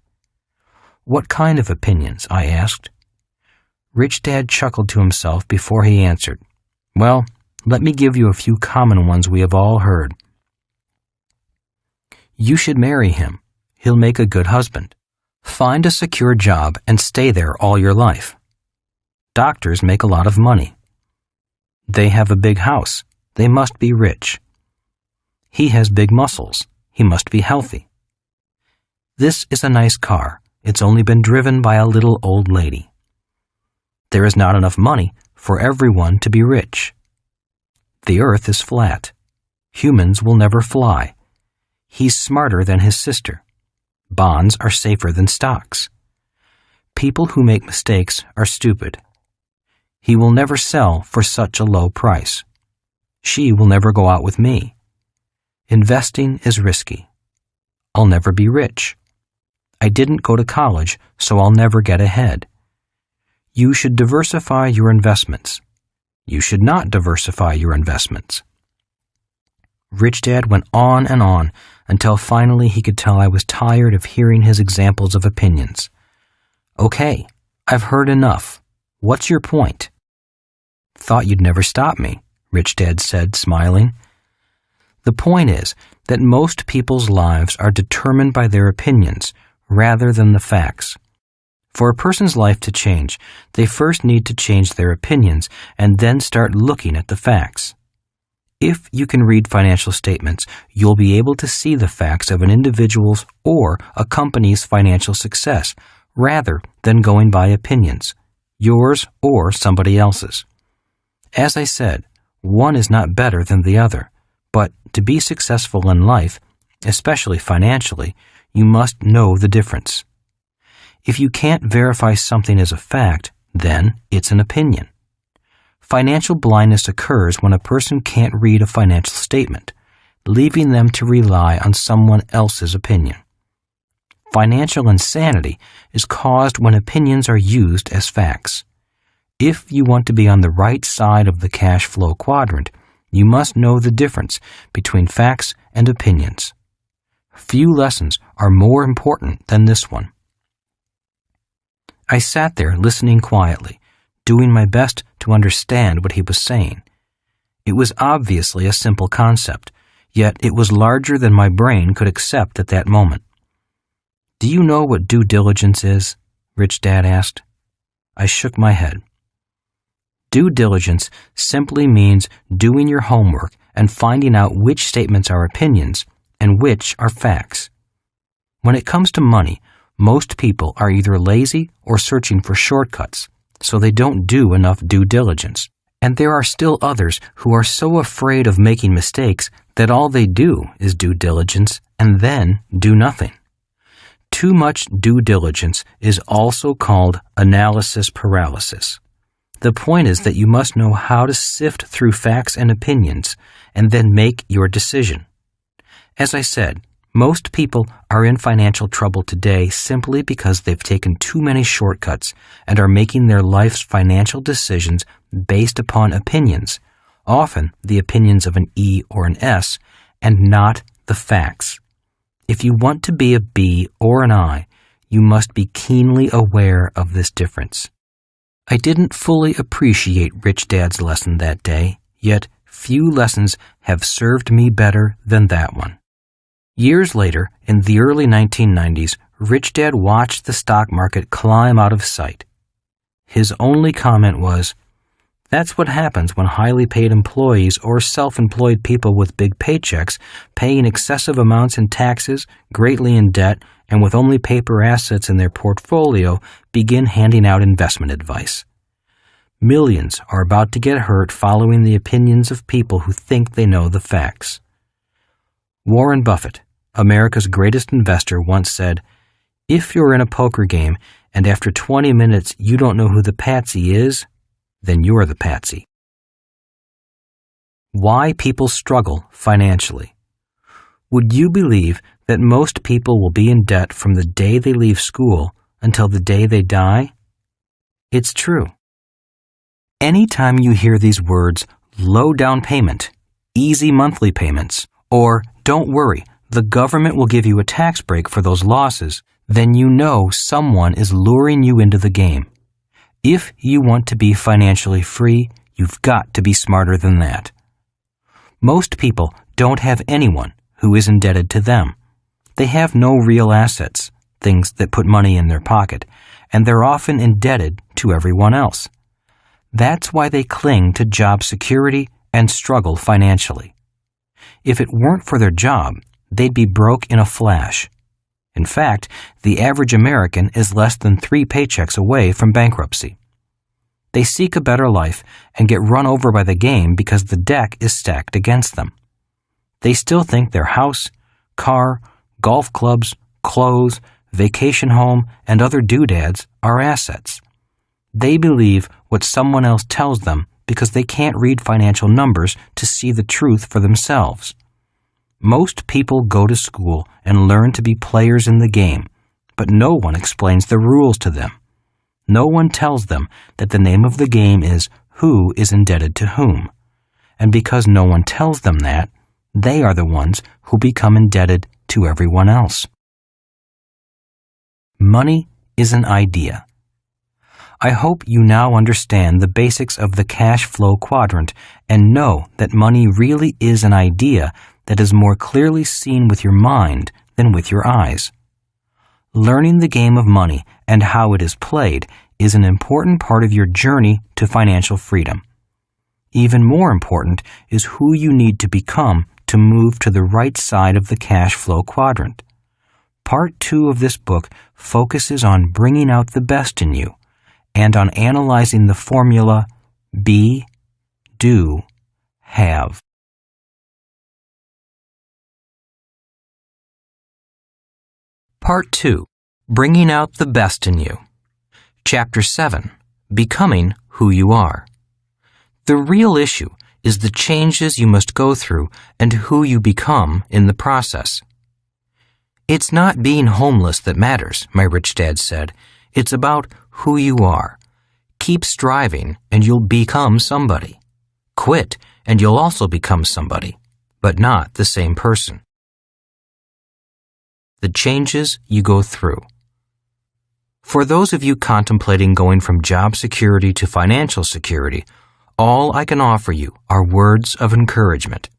"What kind of opinions?" I asked. Rich Dad chuckled to himself before he answered. "Well, let me give you a few common ones we have all heard. You should marry him. He'll make a good husband. Find a secure job and stay there all your life. Doctors make a lot of money. They have a big house. They must be rich. He has big muscles. He must be healthy. This is a nice car. It's only been driven by a little old lady. There is not enough money for everyone to be rich. The earth is flat. Humans will never fly. He's smarter than his sister. Bonds are safer than stocks. People who make mistakes are stupid. He will never sell for such a low price. She will never go out with me. Investing is risky. I'll never be rich. I didn't go to college, so I'll never get ahead. You should diversify your investments. You should not diversify your investments." Rich Dad went on and on until finally he could tell I was tired of hearing his examples of opinions. "Okay, I've heard enough. What's your point?" "Thought you'd never stop me," Rich Dad said, smiling. "The point is that most people's lives are determined by their opinions rather than the facts. For a person's life to change, they first need to change their opinions and then start looking at the facts. If you can read financial statements, you'll be able to see the facts of an individual's or a company's financial success, rather than going by opinions, yours or somebody else's. As I said, one is not better than the other, but to be successful in life, especially financially, you must know the difference. If you can't verify something as a fact, then it's an opinion. Financial blindness occurs when a person can't read a financial statement, leaving them to rely on someone else's opinion. Financial insanity is caused when opinions are used as facts. If you want to be on the right side of the cash flow quadrant, you must know the difference between facts and opinions. Few lessons are more important than this one. I sat there listening quietly, doing my best to understand what he was saying. It was obviously a simple concept, yet it was larger than my brain could accept at that moment. "Do you know what due diligence is?" Rich Dad asked. I shook my head. Due diligence simply means doing your homework and finding out which statements are opinions and which are facts. When it comes to money, most people are either lazy or searching for shortcuts, so they don't do enough due diligence. And there are still others who are so afraid of making mistakes that all they do is due diligence and then do nothing. Too much due diligence is also called analysis paralysis. The point is that you must know how to sift through facts and opinions and then make your decision. As I said, most people are in financial trouble today simply because they've taken too many shortcuts and are making their life's financial decisions based upon opinions, often the opinions of an E or an S, and not the facts. If you want to be a B or an I, you must be keenly aware of this difference. I didn't fully appreciate Rich Dad's lesson that day, yet few lessons have served me better than that one. Years later, in the early 1990s, Rich Dad watched the stock market climb out of sight. His only comment was, "That's what happens when highly paid employees or self-employed people with big paychecks, paying excessive amounts in taxes, greatly in debt, and with only paper assets in their portfolio, begin handing out investment advice. Millions are about to get hurt following the opinions of people who think they know the facts." Warren Buffett, America's greatest investor, once said, "If you're in a poker game and after 20 minutes you don't know who the patsy is, then you're the patsy." Why people struggle financially. Would you believe that most people will be in debt from the day they leave school until the day they die? It's true. Anytime you hear these words, low down payment, easy monthly payments, or don't worry, the government will give you a tax break for those losses, then you know someone is luring you into the game. If you want to be financially free, you've got to be smarter than that. Most people don't have anyone who is indebted to them. They have no real assets, things that put money in their pocket, and they're often indebted to everyone else. That's why they cling to job security and struggle financially. If it weren't for their job, they'd be broke in a flash. In fact, the average American is less than 3 paychecks away from bankruptcy. They seek a better life and get run over by the game because the deck is stacked against them. They still think their house, car, golf clubs, clothes, vacation home, and other doodads are assets. They believe what someone else tells them because they can't read financial numbers to see the truth for themselves. Most people go to school and learn to be players in the game, but no one explains the rules to them. No one tells them that the name of the game is who is indebted to whom. And because no one tells them that, they are the ones who become indebted to everyone else. Money is an idea. I hope you now understand the basics of the cash flow quadrant and know that money really is an idea that is more clearly seen with your mind than with your eyes. Learning the game of money and how it is played is an important part of your journey to financial freedom. Even more important is who you need to become to move to the right side of the cash flow quadrant. Part 2 of this book focuses on bringing out the best in you and on analyzing the formula be, do, have. Part 2. Bringing out the best in you. Chapter 7. Becoming who you are. The real issue is the changes you must go through and who you become in the process. It's not being homeless that matters, my rich dad said. It's about who you are. Keep striving and you'll become somebody. Quit and you'll also become somebody, but not the same person. The changes you go through. For those of you contemplating going from job security to financial security, all I can offer you are words of encouragement.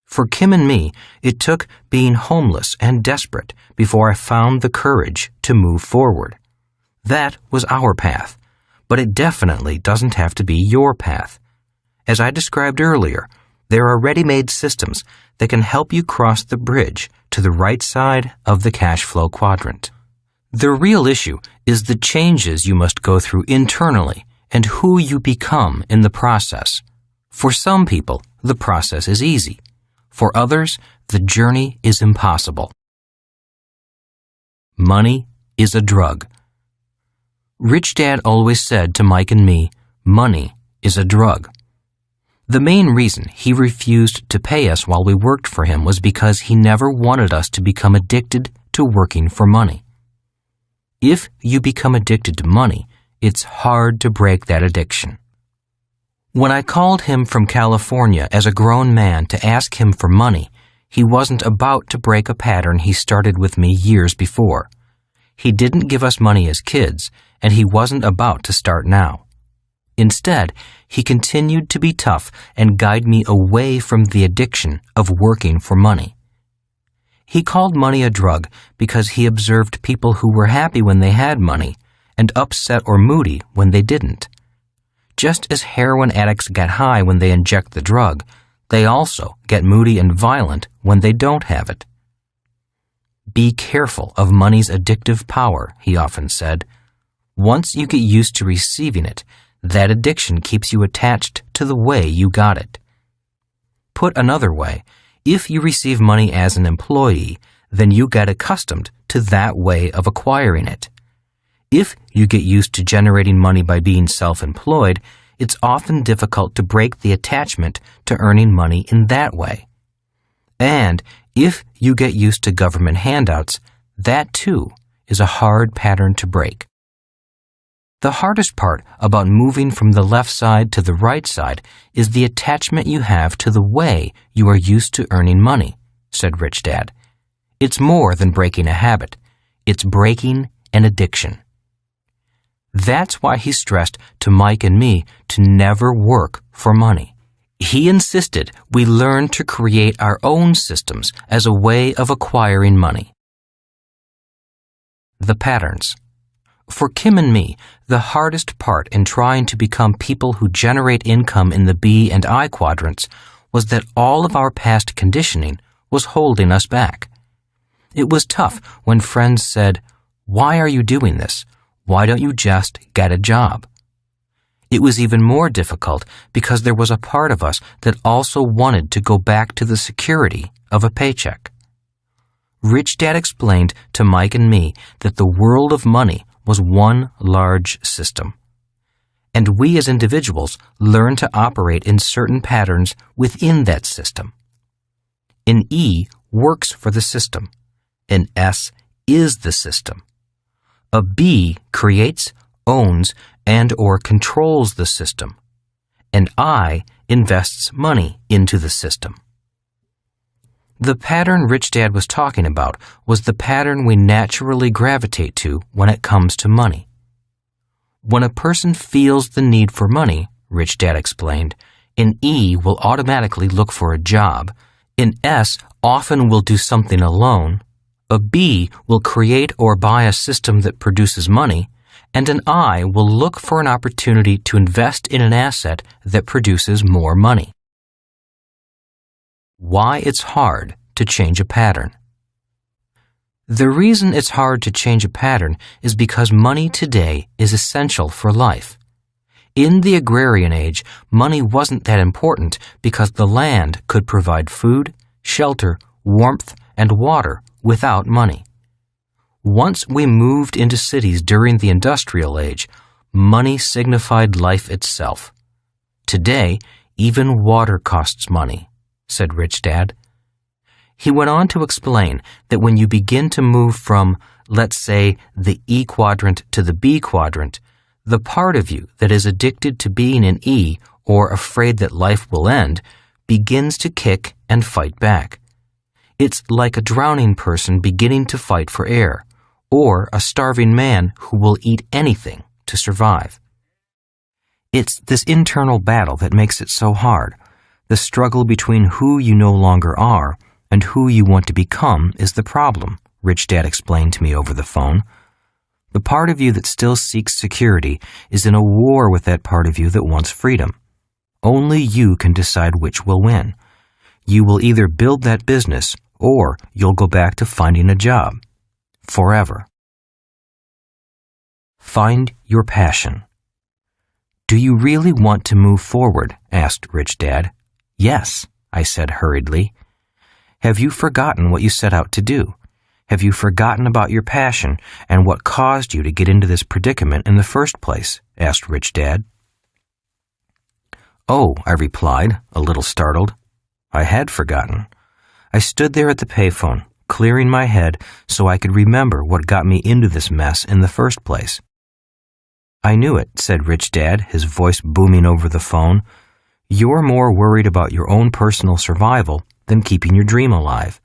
For Kim and me, it took being homeless and desperate before I found the courage to move forward. That was our path, but it definitely doesn't have to be your path. As I described earlier, there are ready-made systems that can help you cross the bridge to the right side of the cash flow quadrant. The real issue is the changes you must go through internally and who you become in the process. For some people, the process is easy. For others, the journey is impossible. Money is a drug. Rich Dad always said to Mike and me, money is a drug. The main reason he refused to pay us while we worked for him was because he never wanted us to become addicted to working for money. If you become addicted to money, it's hard to break that addiction. When I called him from California as a grown man to ask him for money, he wasn't about to break a pattern he started with me years before. He didn't give us money as kids, and he wasn't about to start now. Instead, he continued to be tough and guide me away from the addiction of working for money. He called money a drug because he observed people who were happy when they had money and upset or moody when they didn't. Just as heroin addicts get high when they inject the drug, they also get moody and violent when they don't have it. Be careful of money's addictive power, he often said. Once you get used to receiving it, that addiction keeps you attached to the way you got it. Put another way, if you receive money as an employee, then you get accustomed to that way of acquiring it. If you get used to generating money by being self-employed, it's often difficult to break the attachment to earning money in that way. And if you get used to government handouts, that too is a hard pattern to break. The hardest part about moving from the left side to the right side is the attachment you have to the way you are used to earning money, said Rich Dad. It's more than breaking a habit. It's breaking an addiction. That's why he stressed to Mike and me to never work for money. He insisted we learn to create our own systems as a way of acquiring money. The patterns. For Kim and me, the hardest part in trying to become people who generate income in the B and I quadrants was that all of our past conditioning was holding us back. It was tough when friends said, "Why are you doing this? Why don't you just get a job?" It was even more difficult because there was a part of us that also wanted to go back to the security of a paycheck. Rich Dad explained to Mike and me that the world of money was one large system, and we as individuals learn to operate in certain patterns within that system. An E works for the system. An S is the system. A B creates, owns, and/or controls the system. An I invests money into the system. The pattern Rich Dad was talking about was the pattern we naturally gravitate to when it comes to money. When a person feels the need for money, Rich Dad explained, an E will automatically look for a job, an S often will do something alone, a B will create or buy a system that produces money, and an I will look for an opportunity to invest in an asset that produces more money. Why it's hard to change a pattern. The reason it's hard to change a pattern is because money today is essential for life. In the agrarian age, money wasn't that important because the land could provide food, shelter, warmth, and water without money. Once we moved into cities during the industrial age, money signified life itself. Today, even water costs money, said Rich Dad. He went on to explain that when you begin to move from, let's say, the E quadrant to the B quadrant, the part of you that is addicted to being an E or afraid that life will end begins to kick and fight back. It's like a drowning person beginning to fight for air, or a starving man who will eat anything to survive. It's this internal battle that makes it so hard. The struggle between who you no longer are and who you want to become is the problem, Rich Dad explained to me over the phone. The part of you that still seeks security is in a war with that part of you that wants freedom. Only you can decide which will win. You will either build that business or you'll go back to finding a job. Forever. Find your passion. Do you really want to move forward? Asked Rich Dad. Yes, I said hurriedly. Have you forgotten what you set out to do? Have you forgotten about your passion and what caused you to get into this predicament in the first place? Asked Rich Dad. Oh, I replied, a little startled. I had forgotten. I stood there at the payphone, clearing my head so I could remember what got me into this mess in the first place. I knew it, said Rich Dad, his voice booming over the phone. You're more worried about your own personal survival than keeping your dream alive.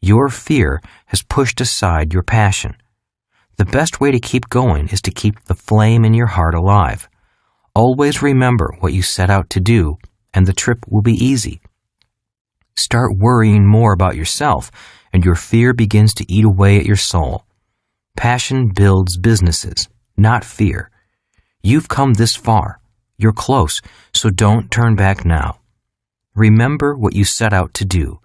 Your fear has pushed aside your passion. The best way to keep going is to keep the flame in your heart alive. Always remember what you set out to do, and the trip will be easy. Start worrying more about yourself, and your fear begins to eat away at your soul. Passion builds businesses, not fear. You've come this far. You're close, so don't turn back now. Remember what you set out to do.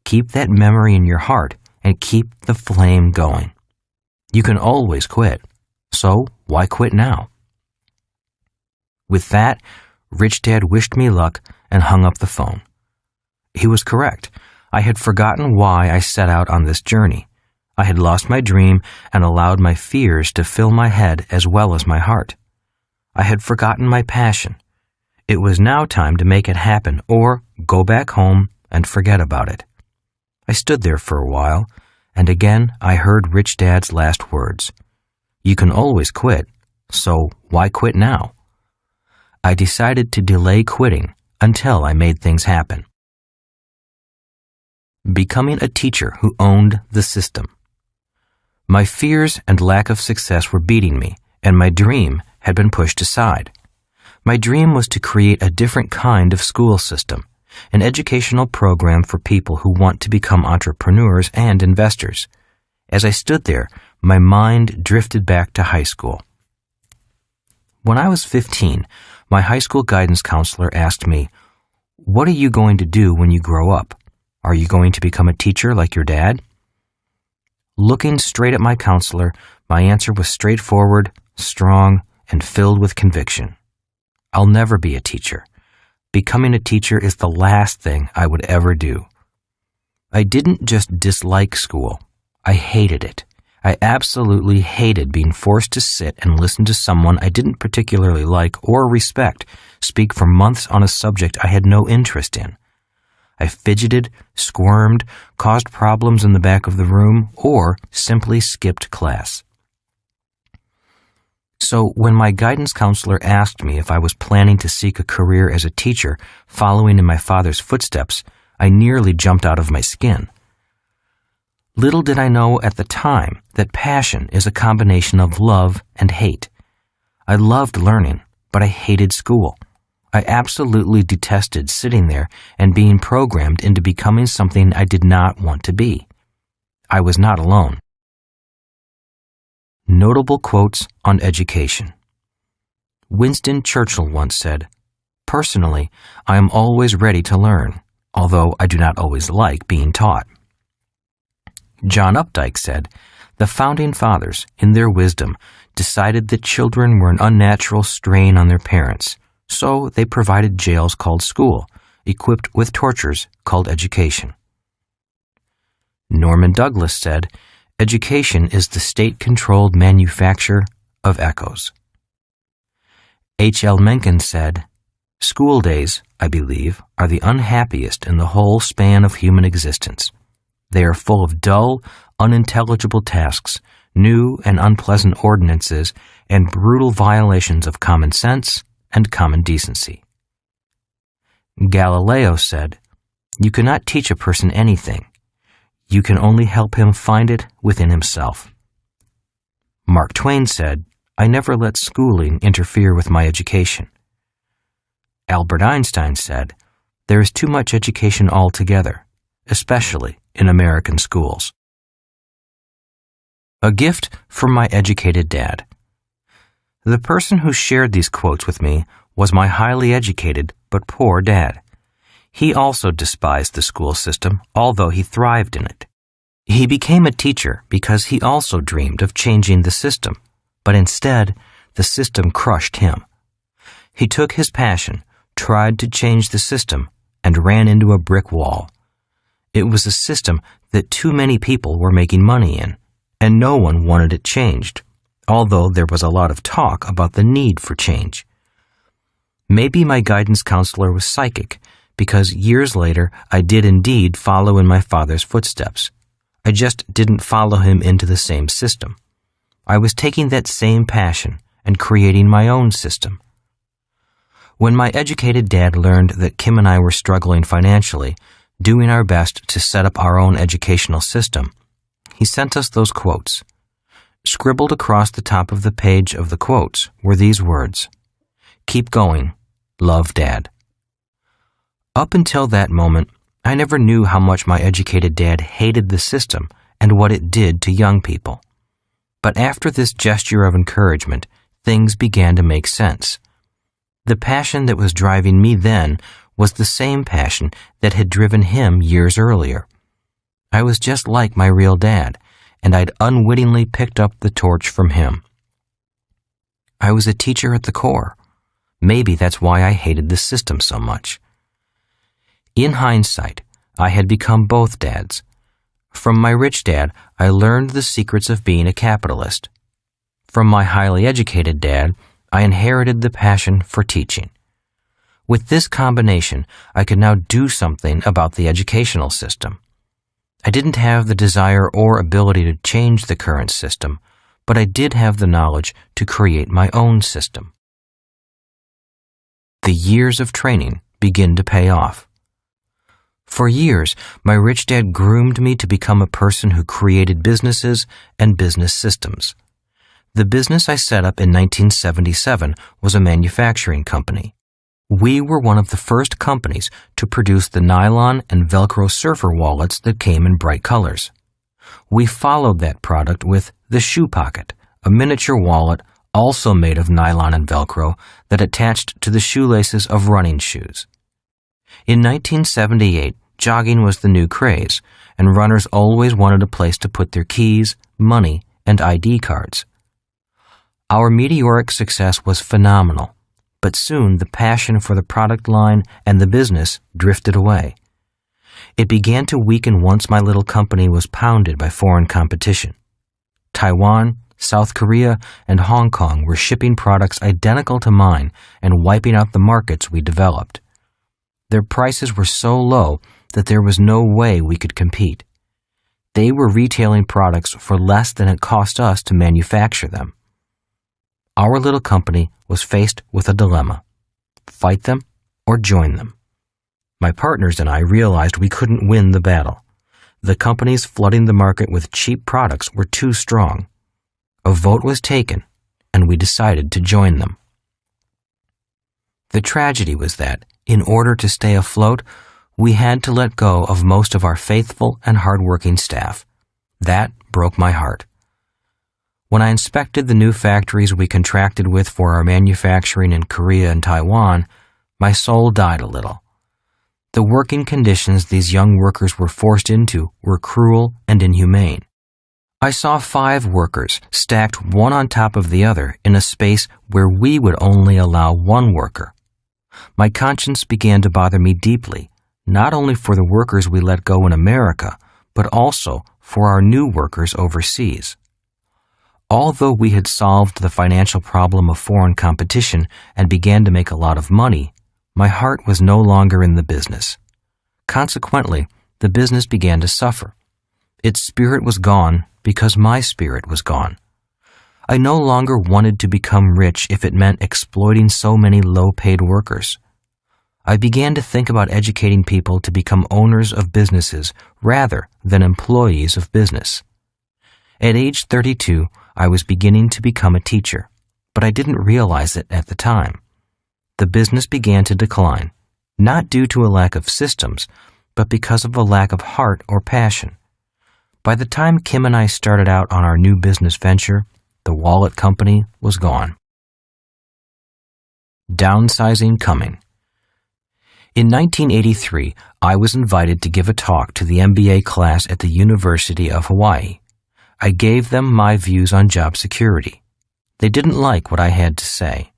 Keep that memory in your heart and keep the flame going. You can always quit, so why quit now? With that, Rich Dad wished me luck and hung up the phone. He was correct. I had forgotten why I set out on this journey. I had lost my dream and allowed my fears to fill my head as well as my heart. I had forgotten my passion. It was now time to make it happen or go back home and forget about it. I stood there for a while, and again I heard Rich Dad's last words. You can always quit, so why quit now? I decided to delay quitting until I made things happen. Becoming a teacher who owned the system. My fears and lack of success were beating me, and my dream had been pushed aside. My dream was to create a different kind of school system, an educational program for people who want to become entrepreneurs and investors. As I stood there, my mind drifted back to high school. When I was 15, my high school guidance counselor asked me, "What are you going to do when you grow up? Are you going to become a teacher like your dad?" Looking straight at my counselor, my answer was straightforward, strong, and filled with conviction. I'll never be a teacher. Becoming a teacher is the last thing I would ever do. I didn't just dislike school. I hated it. I absolutely hated being forced to sit and listen to someone I didn't particularly like or respect speak for months on a subject I had no interest in. I fidgeted, squirmed, caused problems in the back of the room, or simply skipped class. So when my guidance counselor asked me if I was planning to seek a career as a teacher following in my father's footsteps, I nearly jumped out of my skin. Little did I know at the time that passion is a combination of love and hate. I loved learning, but I hated school. I absolutely detested sitting there and being programmed into becoming something I did not want to be. I was not alone. Notable quotes on education. Winston Churchill once said, "Personally, I am always ready to learn, although I do not always like being taught." John Updike said, "The Founding Fathers, in their wisdom, decided that children were an unnatural strain on their parents, so they provided jails called school, equipped with tortures called education." Norman Douglas said, "Education is the state-controlled manufacture of echoes." H.L. Mencken said, "School days, I believe, are the unhappiest in the whole span of human existence. They are full of dull, unintelligible tasks, new and unpleasant ordinances, and brutal violations of common sense and common decency." Galileo said, "You cannot teach a person anything. You can only help him find it within himself." Mark Twain said, "I never let schooling interfere with my education." Albert Einstein said, "There is too much education altogether, especially in American schools." A gift from my educated dad. The person who shared these quotes with me was my highly educated but poor dad. He also despised the school system, although he thrived in it. He became a teacher because he also dreamed of changing the system, but instead, the system crushed him. He took his passion, tried to change the system, and ran into a brick wall. It was a system that too many people were making money in, and no one wanted it changed, although there was a lot of talk about the need for change. Maybe my guidance counselor was psychic, because years later I did indeed follow in my father's footsteps. I just didn't follow him into the same system. I was taking that same passion and creating my own system. When my educated dad learned that Kim and I were struggling financially, doing our best to set up our own educational system, he sent us those quotes. Scribbled across the top of the page of the quotes were these words, "Keep going. Love, Dad." Up until that moment, I never knew how much my educated dad hated the system and what it did to young people. But after this gesture of encouragement, things began to make sense. The passion that was driving me then was the same passion that had driven him years earlier. I was just like my real dad, and I'd unwittingly picked up the torch from him. I was a teacher at the core. Maybe that's why I hated the system so much. In hindsight, I had become both dads. From my rich dad, I learned the secrets of being a capitalist. From my highly educated dad, I inherited the passion for teaching. With this combination, I could now do something about the educational system. I didn't have the desire or ability to change the current system, but I did have the knowledge to create my own system. The years of training begin to pay off. For years, my rich dad groomed me to become a person who created businesses and business systems. The business I set up in 1977 was a manufacturing company. We were one of the first companies to produce the nylon and Velcro surfer wallets that came in bright colors. We followed that product with the shoe pocket, a miniature wallet also made of nylon and Velcro that attached to the shoelaces of running shoes. In 1978, jogging was the new craze, and runners always wanted a place to put their keys, money, and ID cards. Our meteoric success was phenomenal, but soon the passion for the product line and the business drifted away. It began to weaken once my little company was pounded by foreign competition. Taiwan, South Korea, and Hong Kong were shipping products identical to mine and wiping out the markets we developed. Their prices were so low that there was no way we could compete. They were retailing products for less than it cost us to manufacture them. Our little company was faced with a dilemma: fight them or join them. My partners and I realized we couldn't win the battle. The companies flooding the market with cheap products were too strong. A vote was taken, and we decided to join them. The tragedy was that, in order to stay afloat, we had to let go of most of our faithful and hardworking staff. That broke my heart. When I inspected the new factories we contracted with for our manufacturing in Korea and Taiwan, my soul died a little. The working conditions these young workers were forced into were cruel and inhumane. I saw 5 workers stacked one on top of the other in a space where we would only allow 1 worker. My conscience began to bother me deeply, not only for the workers we let go in America, but also for our new workers overseas. Although we had solved the financial problem of foreign competition and began to make a lot of money, my heart was no longer in the business. Consequently, the business began to suffer. Its spirit was gone because my spirit was gone. I no longer wanted to become rich if it meant exploiting so many low-paid workers. I began to think about educating people to become owners of businesses rather than employees of business. At age 32, I was beginning to become a teacher, but I didn't realize it at the time. The business began to decline, not due to a lack of systems, but because of a lack of heart or passion. By the time Kim and I started out on our new business venture, the wallet company was gone. Downsizing coming. In 1983, I was invited to give a talk to the MBA class at the University of Hawaii. I gave them my views on job security. They didn't like what I had to say.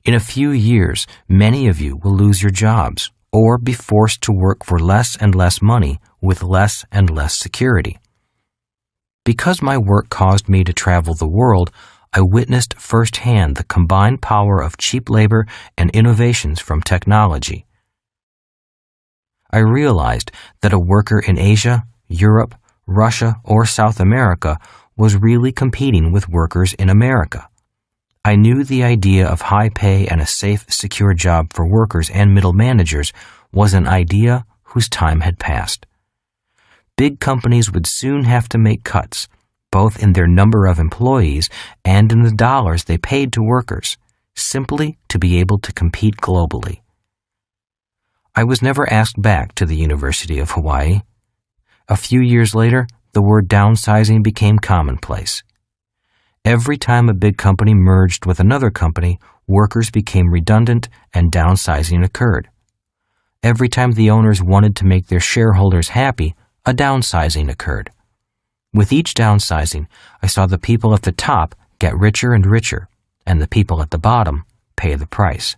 In a few years, many of you will lose your jobs or be forced to work for less and less money with less and less security. Because my work caused me to travel the world, I witnessed firsthand the combined power of cheap labor and innovations from technology. I realized that a worker in Asia, Europe, Russia, or South America was really competing with workers in America. I knew the idea of high pay and a safe, secure job for workers and middle managers was an idea whose time had passed. Big companies would soon have to make cuts, both in their number of employees and in the dollars they paid to workers, simply to be able to compete globally. I was never asked back to the University of Hawaii. A few years later, the word downsizing became commonplace. Every time a big company merged with another company, workers became redundant and downsizing occurred. Every time the owners wanted to make their shareholders happy, a downsizing occurred. With each downsizing, I saw the people at the top get richer and richer, and the people at the bottom pay the price.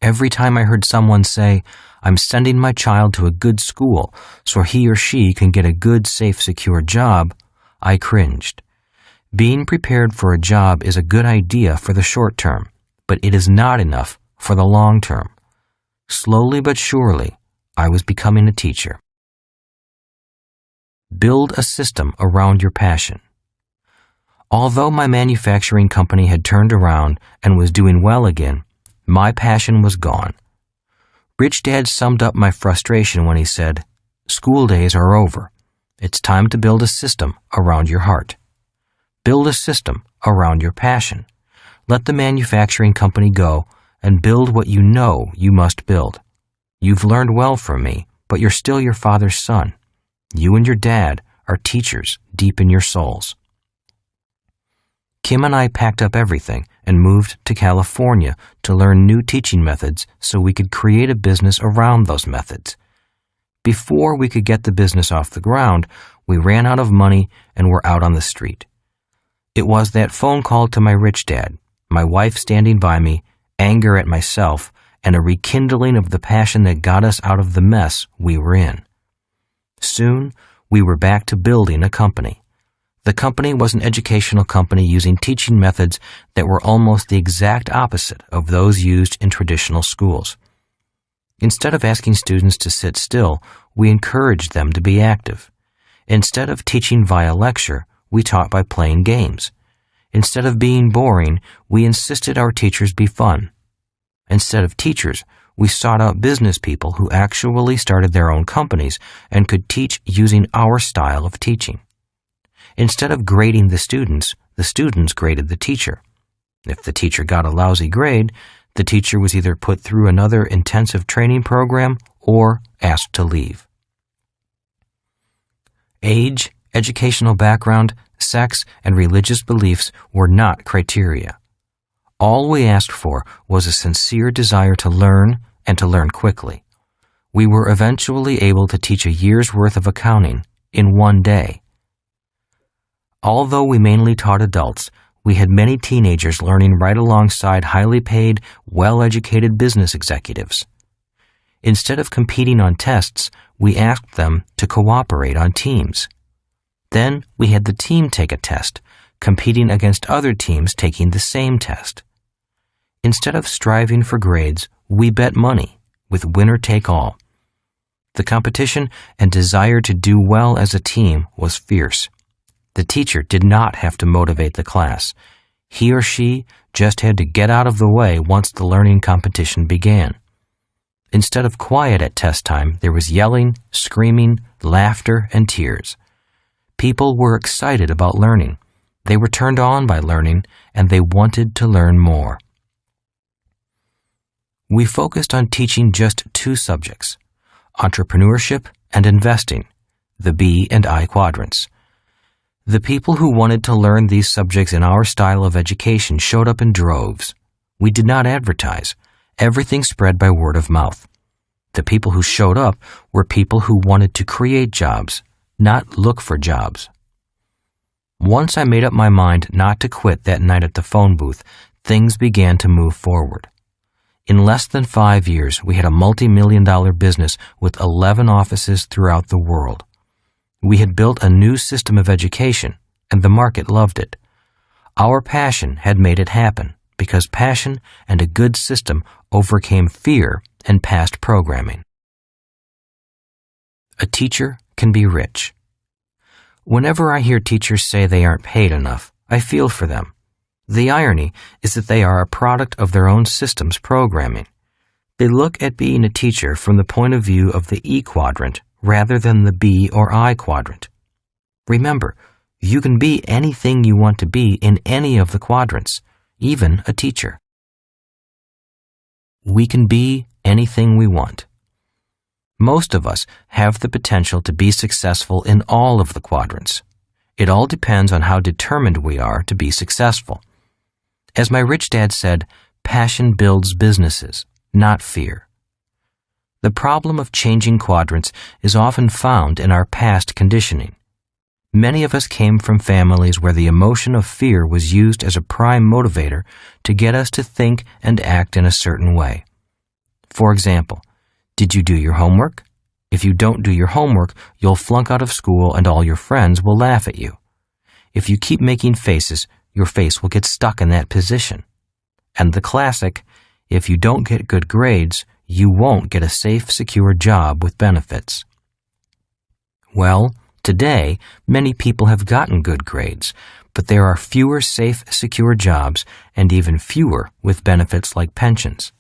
Every time I heard someone say, "I'm sending my child to a good school so he or she can get a good, safe, secure job," I cringed. Being prepared for a job is a good idea for the short term, but it is not enough for the long term. Slowly but surely, I was becoming a teacher. Build a system around your passion. Although my manufacturing company had turned around and was doing well again, my passion was gone. Rich Dad summed up my frustration when he said, "School days are over. It's time to build a system around your heart. Build a system around your passion. Let the manufacturing company go and build what you know you must build. You've learned well from me, but you're still your father's son. You and your dad are teachers deep in your souls." Kim and I packed up everything and moved to California to learn new teaching methods so we could create a business around those methods. Before we could get the business off the ground, we ran out of money and were out on the street. It was that phone call to my rich dad, my wife standing by me, anger at myself, and a rekindling of the passion that got us out of the mess we were in. Soon, we were back to building a company. The company was an educational company using teaching methods that were almost the exact opposite of those used in traditional schools. Instead of asking students to sit still, we encouraged them to be active. Instead of teaching via lecture, we taught by playing games. Instead of being boring, we insisted our teachers be fun. Instead of teachers, we sought out business people who actually started their own companies and could teach using our style of teaching. Instead of grading the students graded the teacher. If the teacher got a lousy grade, the teacher was either put through another intensive training program or asked to leave. Age, educational background, sex, and religious beliefs were not criteria. All we asked for was a sincere desire to learn and to learn quickly. We were eventually able to teach a year's worth of accounting in one day. Although we mainly taught adults, we had many teenagers learning right alongside highly paid, well-educated business executives. Instead of competing on tests, we asked them to cooperate on teams. Then we had the team take a test, competing against other teams taking the same test. Instead of striving for grades, we bet money, with winner take all. The competition and desire to do well as a team was fierce. The teacher did not have to motivate the class. He or she just had to get out of the way once the learning competition began. Instead of quiet at test time, there was yelling, screaming, laughter, and tears. People were excited about learning. They were turned on by learning, and they wanted to learn more. We focused on teaching just two subjects, entrepreneurship and investing, the B and I quadrants. The people who wanted to learn these subjects in our style of education showed up in droves. We did not advertise. Everything spread by word of mouth. The people who showed up were people who wanted to create jobs, not look for jobs. Once I made up my mind not to quit that night at the phone booth, things began to move forward. In less than 5 years, we had a multi-million-dollar business with 11 offices throughout the world. We had built a new system of education, and the market loved it. Our passion had made it happen, because passion and a good system overcame fear and past programming. A teacher can be rich. Whenever I hear teachers say they aren't paid enough, I feel for them. The irony is that they are a product of their own system's programming. They look at being a teacher from the point of view of the E quadrant rather than the B or I quadrant. Remember, you can be anything you want to be in any of the quadrants, even a teacher. We can be anything we want. Most of us have the potential to be successful in all of the quadrants. It all depends on how determined we are to be successful. As my rich dad said, passion builds businesses, not fear. The problem of changing quadrants is often found in our past conditioning. Many of us came from families where the emotion of fear was used as a prime motivator to get us to think and act in a certain way. For example, did you do your homework? If you don't do your homework, you'll flunk out of school and all your friends will laugh at you. If you keep making faces, your face will get stuck in that position. And the classic, If you don't get good grades, you won't get a safe, secure job with benefits. Well, today, many people have gotten good grades, but there are fewer safe, secure jobs and even fewer with benefits like pensions.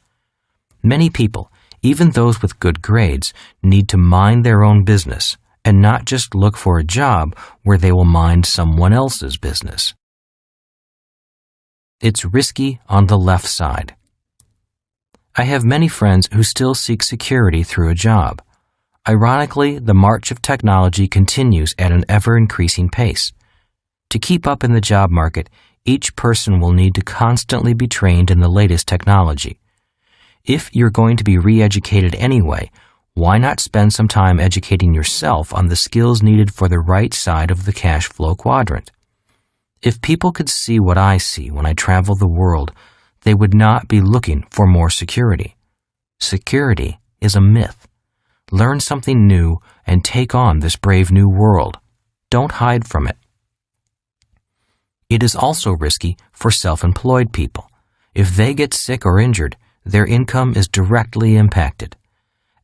Many people, even those with good grades, need to mind their own business and not just look for a job where they will mind someone else's business. It's risky on the left side. I have many friends who still seek security through a job. Ironically, the march of technology continues at an ever-increasing pace. To keep up in the job market, each person will need to constantly be trained in the latest technology. If you're going to be re-educated anyway, why not spend some time educating yourself on the skills needed for the right side of the cash flow quadrant? If people could see what I see when I travel the world, they would not be looking for more security. Security is a myth. Learn something new and take on this brave new world. Don't hide from it. It is also risky for self-employed people. If they get sick or injured, their income is directly impacted.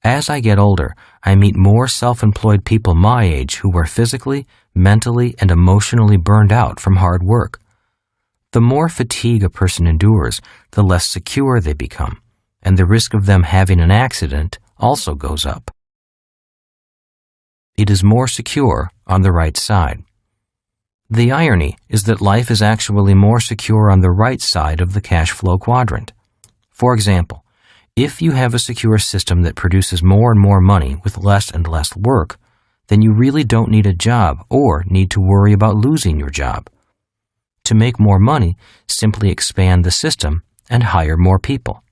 As I get older, I meet more self-employed people my age who are physically, mentally, and emotionally burned out from hard work. The more fatigue a person endures, the less secure they become, and the risk of them having an accident also goes up. It is more secure on the right side. The irony is that life is actually more secure on the right side of the cash flow quadrant. For example, if you have a secure system that produces more and more money with less and less work, then you really don't need a job or need to worry about losing your job. To make more money, simply expand the system and hire more people.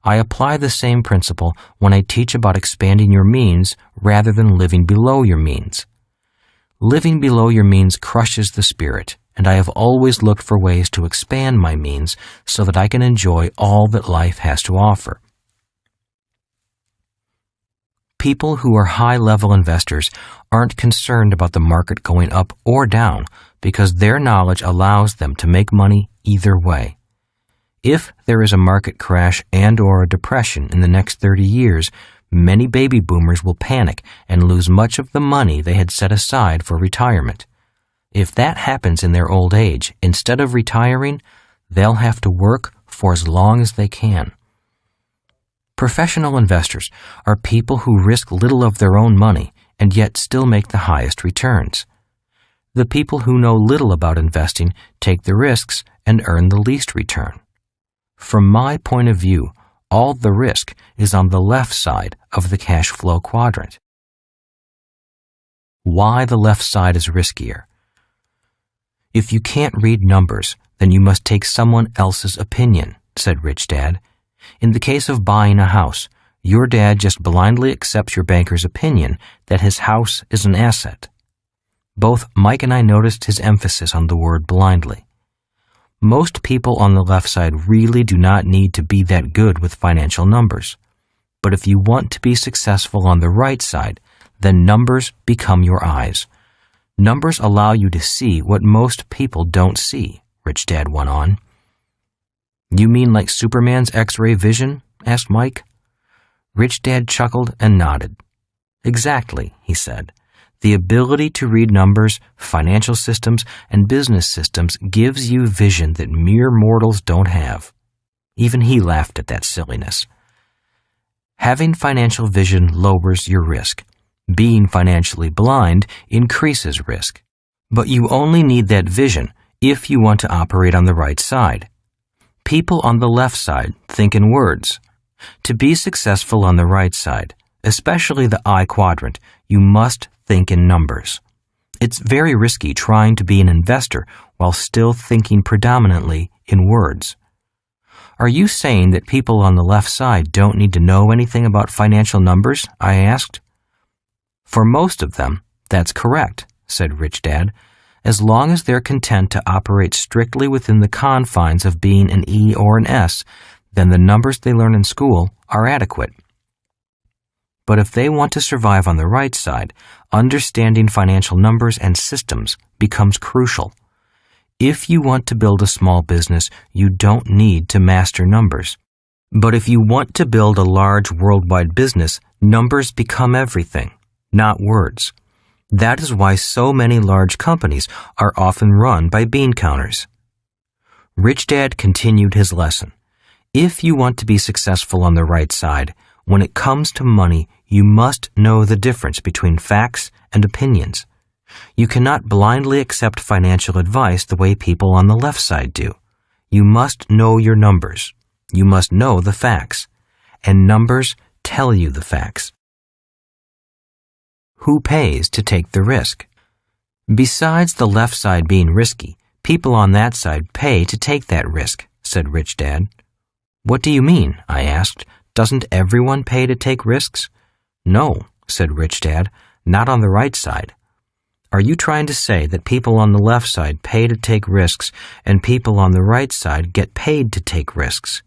I apply the same principle when I teach about expanding your means rather than living below your means. Living below your means crushes the spirit, and I have always looked for ways to expand my means so that I can enjoy all that life has to offer. People who are high-level investors aren't concerned about the market going up or down because their knowledge allows them to make money either way. If there is a market crash and/or a depression in the next 30 years, many baby boomers will panic and lose much of the money they had set aside for retirement. If that happens in their old age, instead of retiring, they'll have to work for as long as they can. Professional investors are people who risk little of their own money and yet still make the highest returns. The people who know little about investing take the risks and earn the least return. From my point of view, all the risk is on the left side of the cash flow quadrant. Why the left side is riskier? If you can't read numbers, then you must take someone else's opinion, said Rich Dad. In the case of buying a house, your dad just blindly accepts your banker's opinion that his house is an asset. Both Mike and I noticed his emphasis on the word blindly. Most people on the left side really do not need to be that good with financial numbers. But if you want to be successful on the right side, then numbers become your eyes. Numbers allow you to see what most people don't see, Rich Dad went on. You mean like Superman's X-ray vision? Asked Mike. Rich Dad chuckled and nodded. Exactly, he said. The ability to read numbers, financial systems, and business systems gives you vision that mere mortals don't have. Even he laughed at that silliness. Having financial vision lowers your risk. Being financially blind increases risk. But you only need that vision if you want to operate on the right side. People on the left side think in words. To be successful on the right side, especially the I quadrant, you must think in numbers. It's very risky trying to be an investor while still thinking predominantly in words. Are you saying that people on the left side don't need to know anything about financial numbers? I asked. For most of them, that's correct, said Rich Dad, as long as they're content to operate strictly within the confines of being an E or an S, then the numbers they learn in school are adequate. But if they want to survive on the right side, understanding financial numbers and systems becomes crucial. If you want to build a small business, you don't need to master numbers. But if you want to build a large worldwide business, numbers become everything, not words. That is why so many large companies are often run by bean counters. Rich Dad continued his lesson. If you want to be successful on the right side, when it comes to money, you must know the difference between facts and opinions. You cannot blindly accept financial advice the way people on the left side do. You must know your numbers. You must know the facts. And numbers tell you the facts. Who pays to take the risk? Besides the left side being risky, people on that side pay to take that risk, said Rich Dad. What do you mean? I asked. Doesn't everyone pay to take risks? No, said Rich Dad, not on the right side. Are you trying to say that people on the left side pay to take risks and people on the right side get paid to take risks?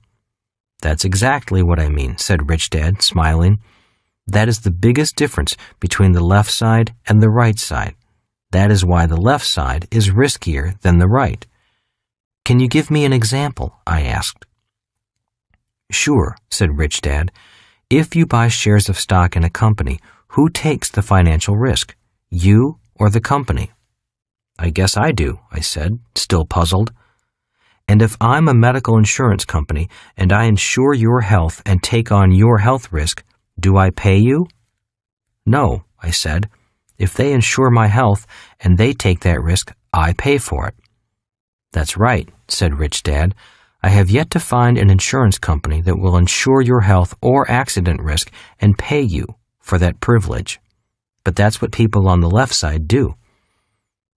That's exactly what I mean, said Rich Dad, smiling. That is the biggest difference between the left side and the right side. That is why the left side is riskier than the right. Can you give me an example? I asked. Sure, said Rich Dad. If you buy shares of stock in a company, who takes the financial risk? You or the company? I guess I do, I said, still puzzled. And if I'm a medical insurance company and I insure your health and take on your health risk, do I pay you? No, I said. If they insure my health and they take that risk, I pay for it. That's right, said Rich Dad. I have yet to find an insurance company that will insure your health or accident risk and pay you for that privilege. But that's what people on the left side do.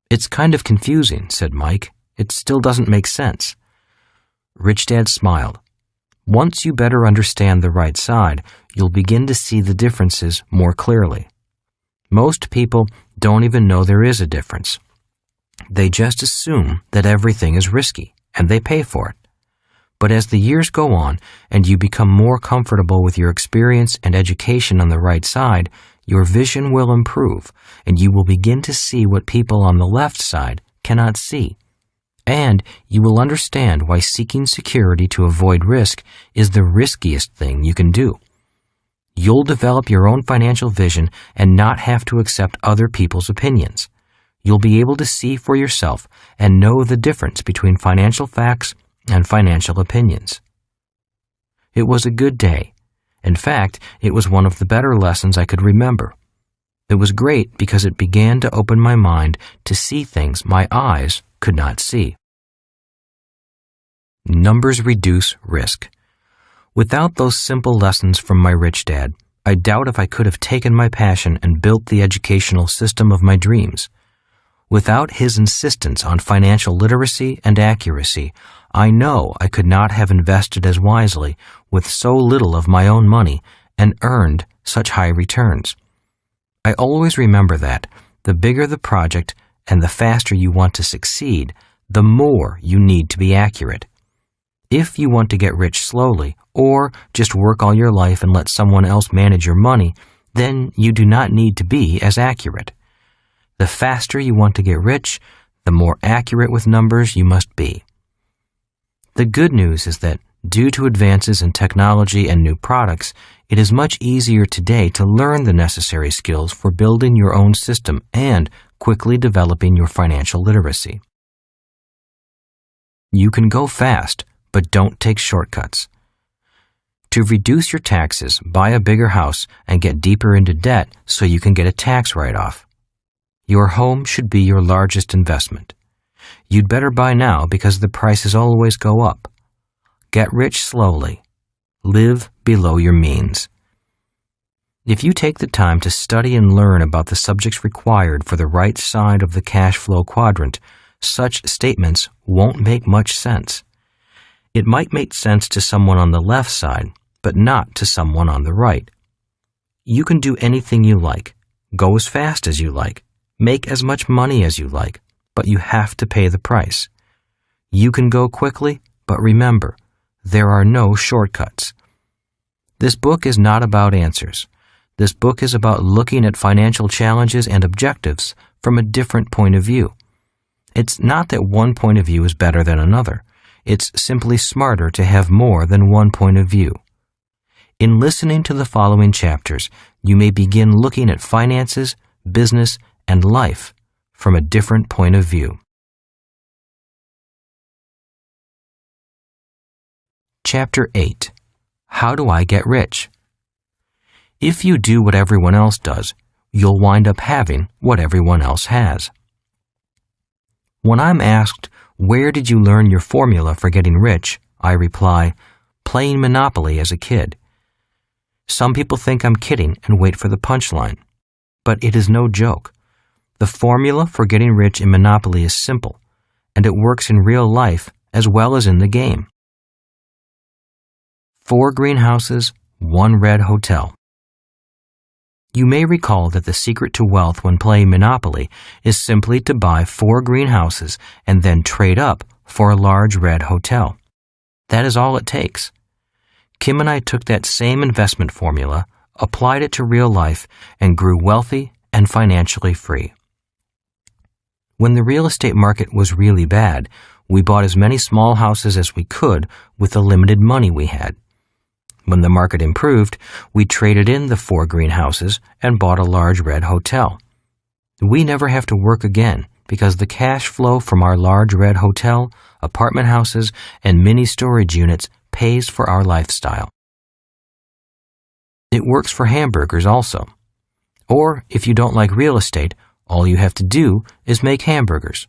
It's kind of confusing, said Mike. It still doesn't make sense. Rich Dad smiled. Once you better understand the right side, you'll begin to see the differences more clearly. Most people don't even know there is a difference. They just assume that everything is risky, and they pay for it. But as the years go on and you become more comfortable with your experience and education on the right side, your vision will improve, and you will begin to see what people on the left side cannot see. And you will understand why seeking security to avoid risk is the riskiest thing you can do. You'll develop your own financial vision and not have to accept other people's opinions. You'll be able to see for yourself and know the difference between financial facts and financial opinions. It was a good day. In fact, it was one of the better lessons I could remember. It was great because it began to open my mind to see things my eyes could not see. Numbers reduce risk. Without those simple lessons from my rich dad, I doubt if I could have taken my passion and built the educational system of my dreams. Without his insistence on financial literacy and accuracy, I know I could not have invested as wisely with so little of my own money and earned such high returns. I always remember that the bigger the project and the faster you want to succeed, the more you need to be accurate. If you want to get rich slowly, or just work all your life and let someone else manage your money, then you do not need to be as accurate. The faster you want to get rich, the more accurate with numbers you must be. The good news is that, due to advances in technology and new products, it is much easier today to learn the necessary skills for building your own system and quickly developing your financial literacy. You can go fast, but don't take shortcuts. To reduce your taxes, buy a bigger house and get deeper into debt so you can get a tax write-off. Your home should be your largest investment. You'd better buy now because the prices always go up. Get rich slowly. Live below your means. If you take the time to study and learn about the subjects required for the right side of the cash flow quadrant, such statements won't make much sense. It might make sense to someone on the left side, but not to someone on the right. You can do anything you like, go as fast as you like, make as much money as you like, but you have to pay the price. You can go quickly, but remember, there are no shortcuts. This book is not about answers. This book is about looking at financial challenges and objectives from a different point of view. It's not that one point of view is better than another. It's simply smarter to have more than one point of view. In listening to the following chapters, you may begin looking at finances, business, and life from a different point of view. Chapter 8. How do I get rich? If you do what everyone else does, you'll wind up having what everyone else has. When I'm asked, "Where did you learn your formula for getting rich?" I reply, "Playing Monopoly as a kid." Some people think I'm kidding and wait for the punchline. But it is no joke. The formula for getting rich in Monopoly is simple, and it works in real life as well as in the game. 4 greenhouses, 1 red hotel. You may recall that the secret to wealth when playing Monopoly is simply to buy 4 greenhouses and then trade up for a large red hotel. That is all it takes. Kim and I took that same investment formula, applied it to real life, and grew wealthy and financially free. When the real estate market was really bad, we bought as many small houses as we could with the limited money we had. When the market improved, we traded in the 4 greenhouses and bought a large red hotel. We never have to work again because the cash flow from our large red hotel, apartment houses, and mini storage units pays for our lifestyle. It works for hamburgers also. Or if you don't like real estate, all you have to do is make hamburgers.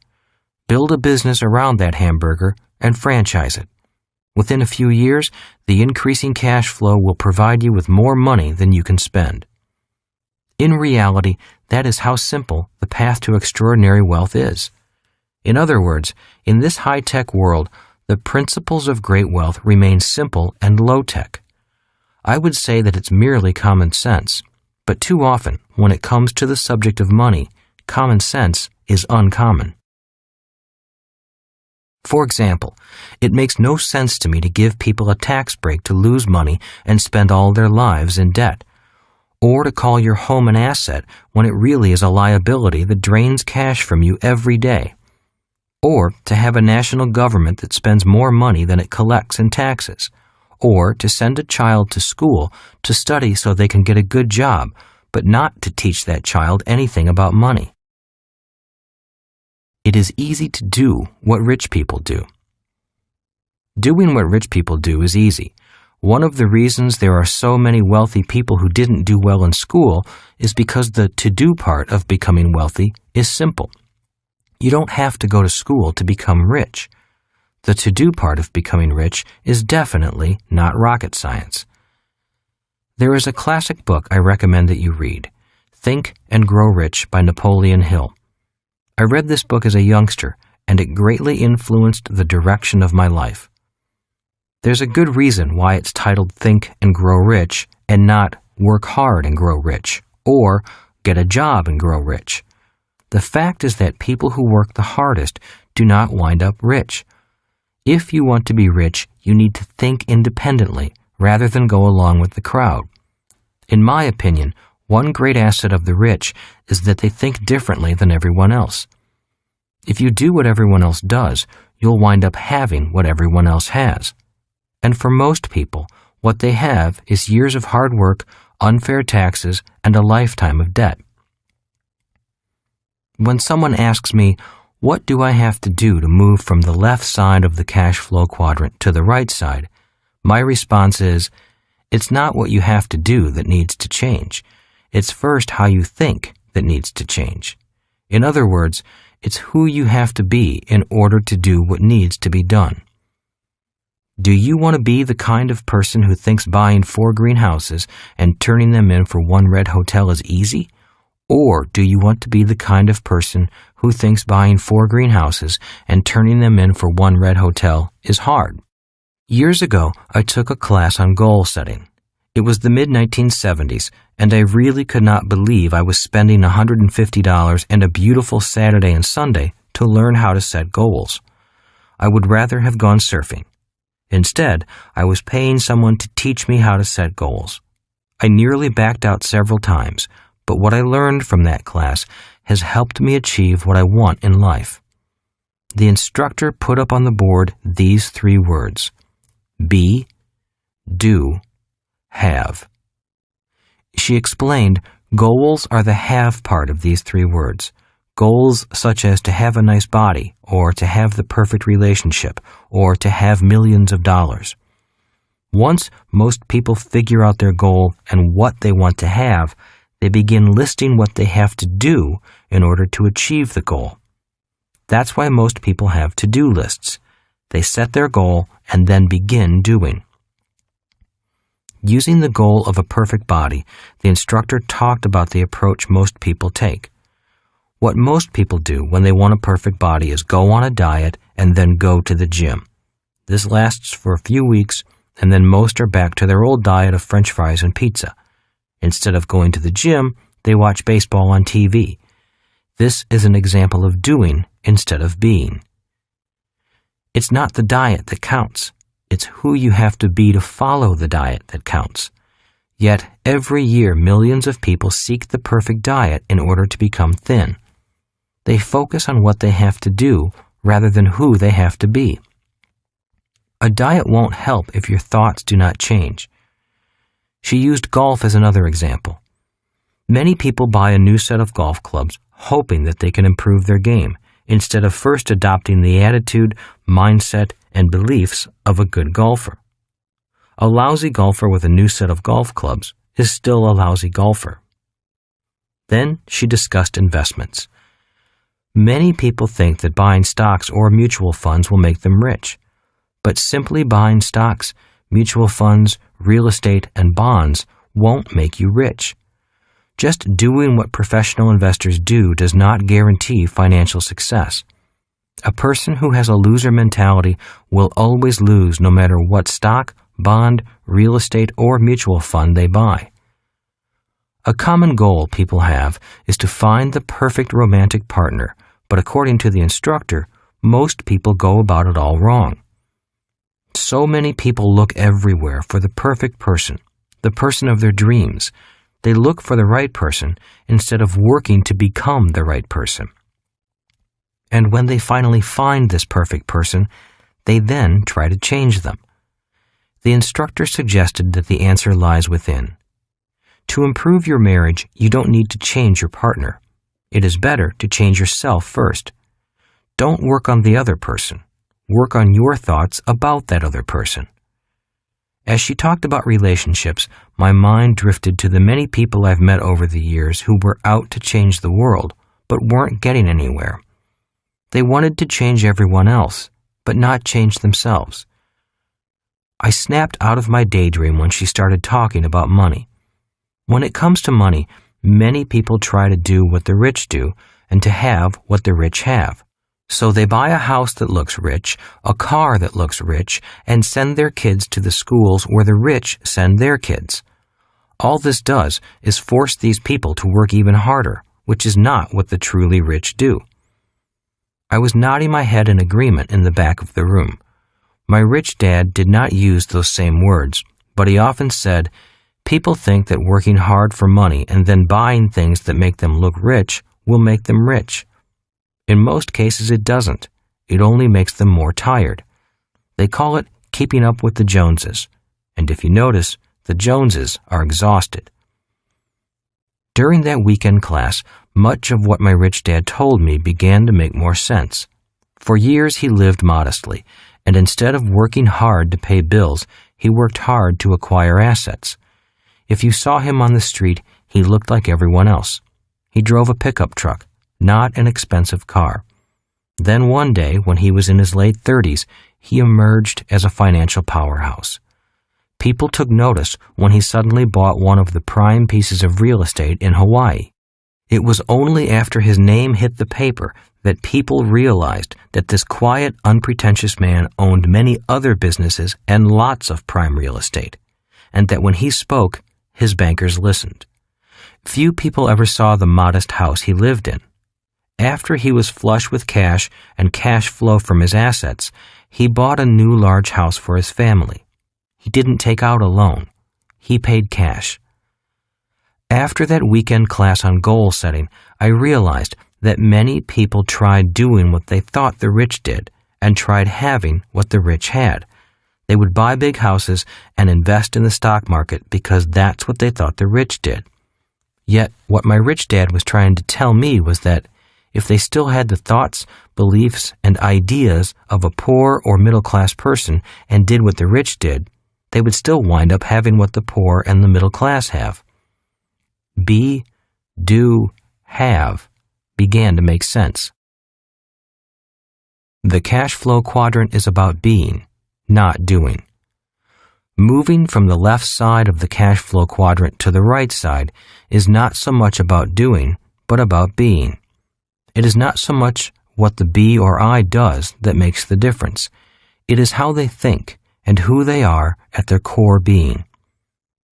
Build a business around that hamburger and franchise it. Within a few years, the increasing cash flow will provide you with more money than you can spend. In reality, that is how simple the path to extraordinary wealth is. In other words, in this high-tech world, the principles of great wealth remain simple and low-tech. I would say that it's merely common sense, but too often, when it comes to the subject of money, common sense is uncommon. For example, it makes no sense to me to give people a tax break to lose money and spend all their lives in debt, or to call your home an asset when it really is a liability that drains cash from you every day, or to have a national government that spends more money than it collects in taxes, or to send a child to school to study so they can get a good job, but not to teach that child anything about money. It is easy to do what rich people do. Doing what rich people do is easy. One of the reasons there are so many wealthy people who didn't do well in school is because the to-do part of becoming wealthy is simple. You don't have to go to school to become rich. The to-do part of becoming rich is definitely not rocket science. There is a classic book I recommend that you read, Think and Grow Rich by Napoleon Hill. I read this book as a youngster, and it greatly influenced the direction of my life. There's a good reason why it's titled Think and Grow Rich and not Work Hard and Grow Rich or Get a Job and Grow Rich. The fact is that people who work the hardest do not wind up rich. If you want to be rich, you need to think independently rather than go along with the crowd. In my opinion, one great asset of the rich is that they think differently than everyone else. If you do what everyone else does, you'll wind up having what everyone else has. And for most people, what they have is years of hard work, unfair taxes, and a lifetime of debt. When someone asks me, "What do I have to do to move from the left side of the cash flow quadrant to the right side?" my response is, it's not what you have to do that needs to change. It's first how you think that needs to change. In other words, it's who you have to be in order to do what needs to be done. Do you want to be the kind of person who thinks buying 4 greenhouses and turning them in for 1 red hotel is easy? Or do you want to be the kind of person who thinks buying 4 greenhouses and turning them in for 1 red hotel is hard? Years ago, I took a class on goal setting. It was the mid-1970s, and I really could not believe I was spending $150 and a beautiful Saturday and Sunday to learn how to set goals. I would rather have gone surfing. Instead, I was paying someone to teach me how to set goals. I nearly backed out several times, but what I learned from that class has helped me achieve what I want in life. the instructor put up on the board these 3 words: be, do, have. She explained goals are the have part of these 3 words. Goals such as to have a nice body, or to have the perfect relationship, or to have millions of dollars. Once most people figure out their goal and what they want to have, they begin listing what they have to do in order to achieve the goal. That's why most people have to-do lists. They set their goal and then begin doing. Using the goal of a perfect body, the instructor talked about the approach most people take. What most people do when they want a perfect body is go on a diet and then go to the gym. This lasts for a few weeks, and then most are back to their old diet of French fries and pizza. Instead of going to the gym, they watch baseball on TV. This is an example of doing instead of being. It's not the diet that counts. It's who you have to be to follow the diet that counts. Yet, every year, millions of people seek the perfect diet in order to become thin. They focus on what they have to do rather than who they have to be. A diet won't help if your thoughts do not change. She used golf as another example. Many people buy a new set of golf clubs hoping that they can improve their game, instead of first adopting the attitude, mindset, and beliefs of a good golfer. A lousy golfer with a new set of golf clubs is still a lousy golfer. Then she discussed investments. Many people think that buying stocks or mutual funds will make them rich. But simply buying stocks, mutual funds, real estate, and bonds won't make you rich. Just doing what professional investors do does not guarantee financial success. A person who has a loser mentality will always lose no matter what stock, bond, real estate, or mutual fund they buy. A common goal people have is to find the perfect romantic partner, but according to the instructor, most people go about it all wrong. So many people look everywhere for the perfect person, the person of their dreams. They look for the right person instead of working to become the right person. And when they finally find this perfect person, they then try to change them. The instructor suggested that the answer lies within. To improve your marriage, you don't need to change your partner. It is better to change yourself first. Don't work on the other person. Work on your thoughts about that other person. As she talked about relationships, my mind drifted to the many people I've met over the years who were out to change the world, but weren't getting anywhere. They wanted to change everyone else, but not change themselves. I snapped out of my daydream when she started talking about money. When it comes to money, many people try to do what the rich do and to have what the rich have. So they buy a house that looks rich, a car that looks rich, and send their kids to the schools where the rich send their kids. All this does is force these people to work even harder, which is not what the truly rich do. I was nodding my head in agreement in the back of the room. My rich dad did not use those same words, but he often said, "People think that working hard for money and then buying things that make them look rich will make them rich. In most cases, it doesn't. It only makes them more tired. They call it keeping up with the Joneses. And if you notice, the Joneses are exhausted." During that weekend class, much of what my rich dad told me began to make more sense. For years, he lived modestly, and instead of working hard to pay bills, he worked hard to acquire assets. If you saw him on the street, he looked like everyone else. He drove a pickup truck, not an expensive car. Then one day, when he was in his late 30s, he emerged as a financial powerhouse. People took notice when he suddenly bought one of the prime pieces of real estate in Hawaii. It was only after his name hit the paper that people realized that this quiet, unpretentious man owned many other businesses and lots of prime real estate, and that when he spoke, his bankers listened. Few people ever saw the modest house he lived in. After he was flush with cash and cash flow from his assets, he bought a new large house for his family. He didn't take out a loan. He paid cash. After that weekend class on goal setting, I realized that many people tried doing what they thought the rich did and tried having what the rich had. They would buy big houses and invest in the stock market because that's what they thought the rich did. Yet, what my rich dad was trying to tell me was that if they still had the thoughts, beliefs, and ideas of a poor or middle-class person and did what the rich did, they would still wind up having what the poor and the middle class have. Be, do, have began to make sense. The cash flow quadrant is about being, not doing. Moving from the left side of the cash flow quadrant to the right side is not so much about doing, but about being. It is not so much what the be or I does that makes the difference. It is how they think and who they are at their core being.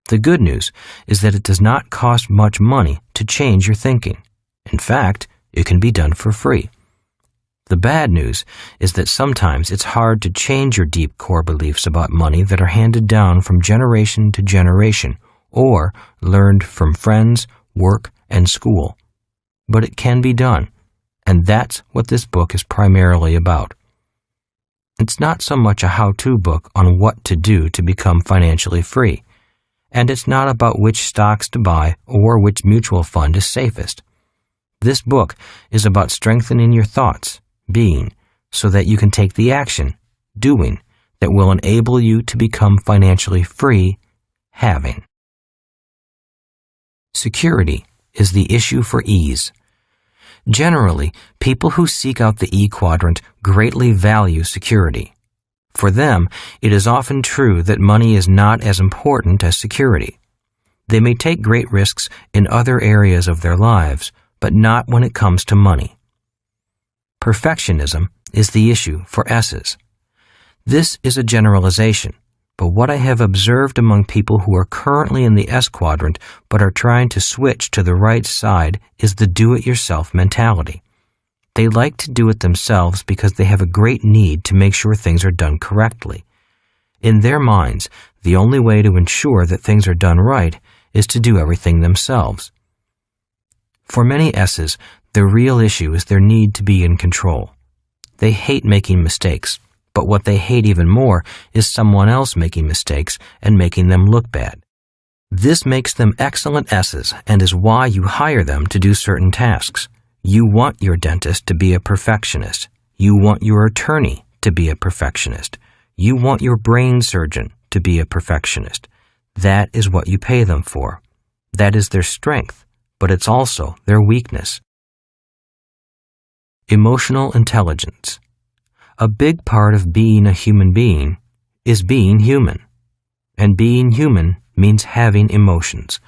The good news is that it does not cost much money to change your thinking. In fact, it can be done for free. The bad news is that sometimes it's hard to change your deep core beliefs about money that are handed down from generation to generation or learned from friends, work, and school. But it can be done, and that's what this book is primarily about. It's not so much a how-to book on what to do to become financially free, and it's not about which stocks to buy or which mutual fund is safest. This book is about strengthening your thoughts, being, so that you can take the action, doing, that will enable you to become financially free, having. Security is the issue for ease. Generally, people who seek out the E quadrant greatly value security. For them, it is often true that money is not as important as security. They may take great risks in other areas of their lives, but not when it comes to money. Perfectionism is the issue for S's. This is a generalization, but what I have observed among people who are currently in the S quadrant but are trying to switch to the right side is the do-it-yourself mentality. They like to do it themselves because they have a great need to make sure things are done correctly. In their minds, the only way to ensure that things are done right is to do everything themselves. For many S's, the real issue is their need to be in control. They hate making mistakes, but what they hate even more is someone else making mistakes and making them look bad. This makes them excellent S's and is why you hire them to do certain tasks. You want your dentist to be a perfectionist. You want your attorney to be a perfectionist. You want your brain surgeon to be a perfectionist. That is what you pay them for. That is their strength, but it's also their weakness. Emotional intelligence. A big part of being a human being is being human. And being human means having emotions.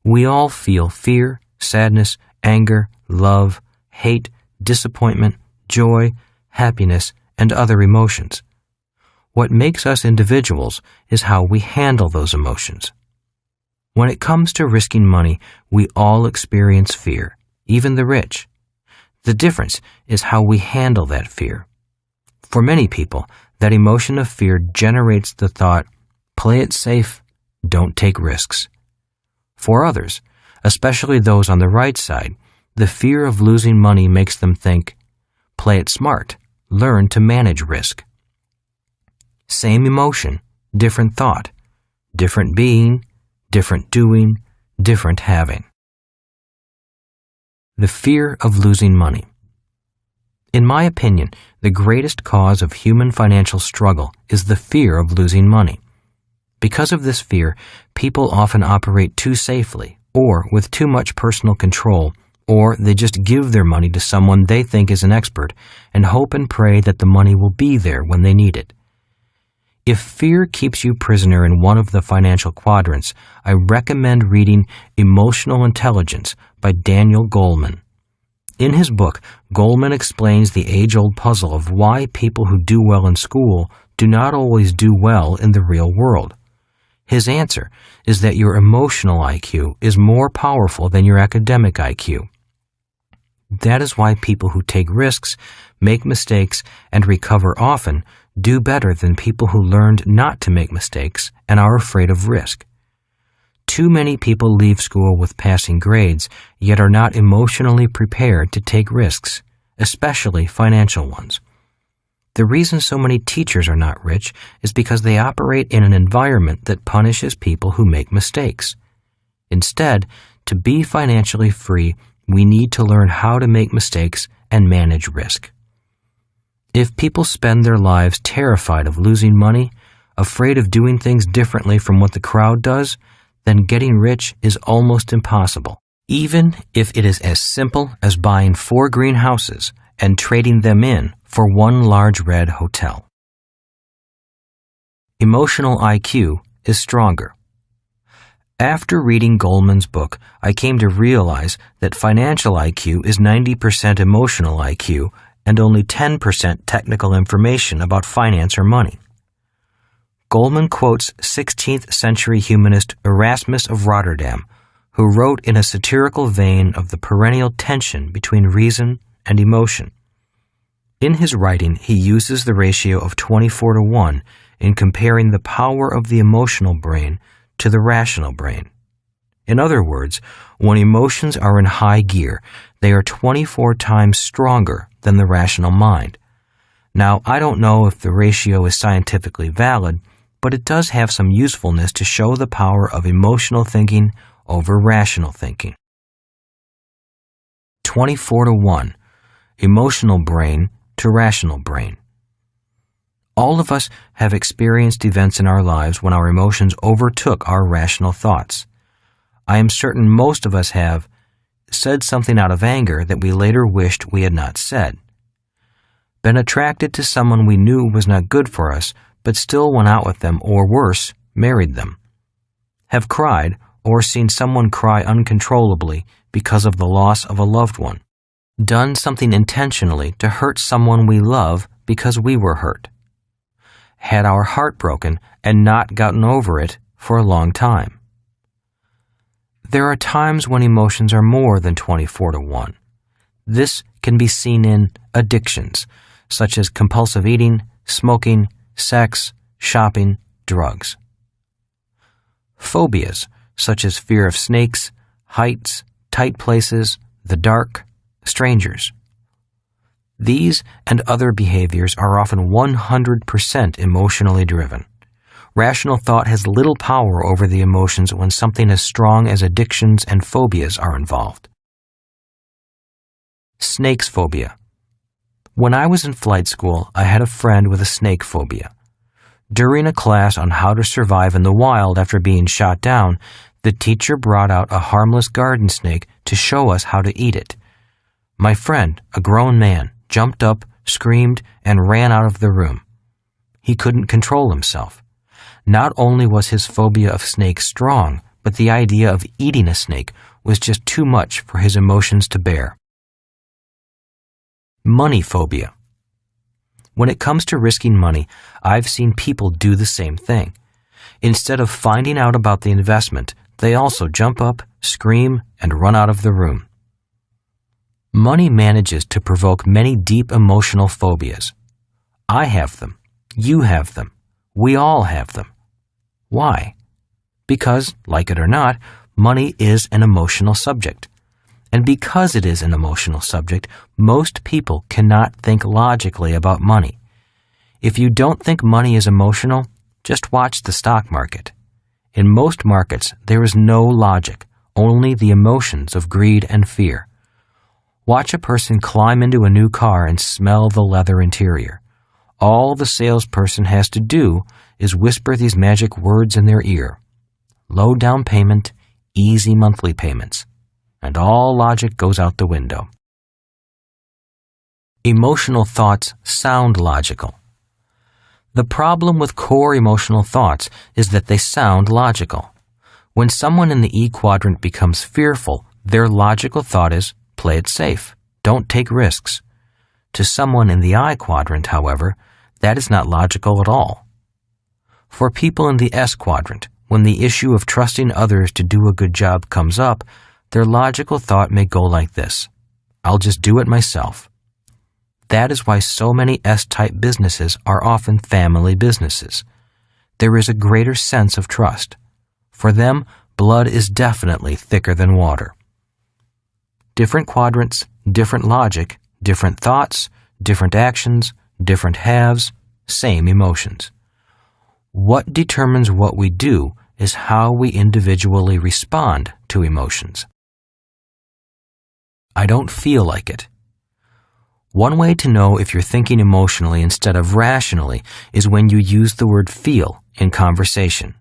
We all feel fear, sadness, anger, love, hate, disappointment, joy, happiness, and other emotions. What makes us individuals is how we handle those emotions. When it comes to risking money, we all experience fear, even the rich. The difference is how we handle that fear. For many people, that emotion of fear generates the thought, play it safe, don't take risks. For others, especially those on the right side, the fear of losing money makes them think, play it smart, learn to manage risk. Same emotion, different thought, different being, different doing, different having. The fear of losing money. In my opinion, the greatest cause of human financial struggle is the fear of losing money. Because of this fear, people often operate too safely, or with too much personal control, or they just give their money to someone they think is an expert and hope and pray that the money will be there when they need it. If fear keeps you prisoner in one of the financial quadrants, I recommend reading Emotional Intelligence by Daniel Goleman. In his book, Goleman explains the age-old puzzle of why people who do well in school do not always do well in the real world. His answer is that your emotional IQ is more powerful than your academic IQ. That is why people who take risks, make mistakes, and recover often do better than people who learned not to make mistakes and are afraid of risk. Too many people leave school with passing grades, yet are not emotionally prepared to take risks, especially financial ones. The reason so many teachers are not rich is because they operate in an environment that punishes people who make mistakes. Instead, to be financially free, we need to learn how to make mistakes and manage risk. If people spend their lives terrified of losing money, afraid of doing things differently from what the crowd does, then getting rich is almost impossible, even if it is as simple as buying 4 green houses and trading them in for one large red hotel. Emotional IQ is stronger. After reading Goleman's book, I came to realize that financial IQ is 90% emotional IQ and only 10% technical information about finance or money. Goleman quotes 16th century humanist Erasmus of Rotterdam, who wrote in a satirical vein of the perennial tension between reason and emotion. In his writing, he uses the ratio of 24:1 in comparing the power of the emotional brain to the rational brain. In other words, when emotions are in high gear, they are 24 times stronger than the rational mind. Now, I don't know if the ratio is scientifically valid, but it does have some usefulness to show the power of emotional thinking over rational thinking. 24:1, emotional brain to rational brain. All of us have experienced events in our lives when our emotions overtook our rational thoughts. I am certain most of us have said something out of anger that we later wished we had not said, been attracted to someone we knew was not good for us, but still went out with them, or worse, married them, have cried or seen someone cry uncontrollably because of the loss of a loved one, done something intentionally to hurt someone we love because we were hurt, had our heart broken and not gotten over it for a long time. There are times when emotions are more than 24:1. This can be seen in addictions, such as compulsive eating, smoking, sex, shopping, drugs. Phobias, such as fear of snakes, heights, tight places, the dark, strangers. These and other behaviors are often 100% emotionally driven. Rational thought has little power over the emotions when something as strong as addictions and phobias are involved. Snakes phobia. When I was in flight school, I had a friend with a snake phobia. During a class on how to survive in the wild after being shot down, the teacher brought out a harmless garden snake to show us how to eat it. My friend, a grown man, jumped up, screamed, and ran out of the room. He couldn't control himself. Not only was his phobia of snakes strong, but the idea of eating a snake was just too much for his emotions to bear. Money phobia. When it comes to risking money, I've seen people do the same thing. Instead of finding out about the investment, they also jump up, scream, and run out of the room. Money manages to provoke many deep emotional phobias. I have them. You have them. We all have them. Why? Because, like it or not, money is an emotional subject. And because it is an emotional subject, most people cannot think logically about money. If you don't think money is emotional, just watch the stock market. In most markets, there is no logic, only the emotions of greed and fear. Watch a person climb into a new car and smell the leather interior. All the salesperson has to do is whisper these magic words in their ear. Low down payment, easy monthly payments. And all logic goes out the window. Emotional thoughts sound logical. The problem with core emotional thoughts is that they sound logical. When someone in the E quadrant becomes fearful, their logical thought is, play it safe, don't take risks. To someone in the I quadrant, however, that is not logical at all. For people in the S quadrant, when the issue of trusting others to do a good job comes up, their logical thought may go like this: I'll just do it myself. That is why so many S-type businesses are often family businesses. There is a greater sense of trust. For them, blood is definitely thicker than water. Different quadrants, different logic, different thoughts, different actions, different halves, same emotions. What determines what we do is how we individually respond to emotions. I don't feel like it. One way to know if you're thinking emotionally instead of rationally is when you use the word feel in conversation.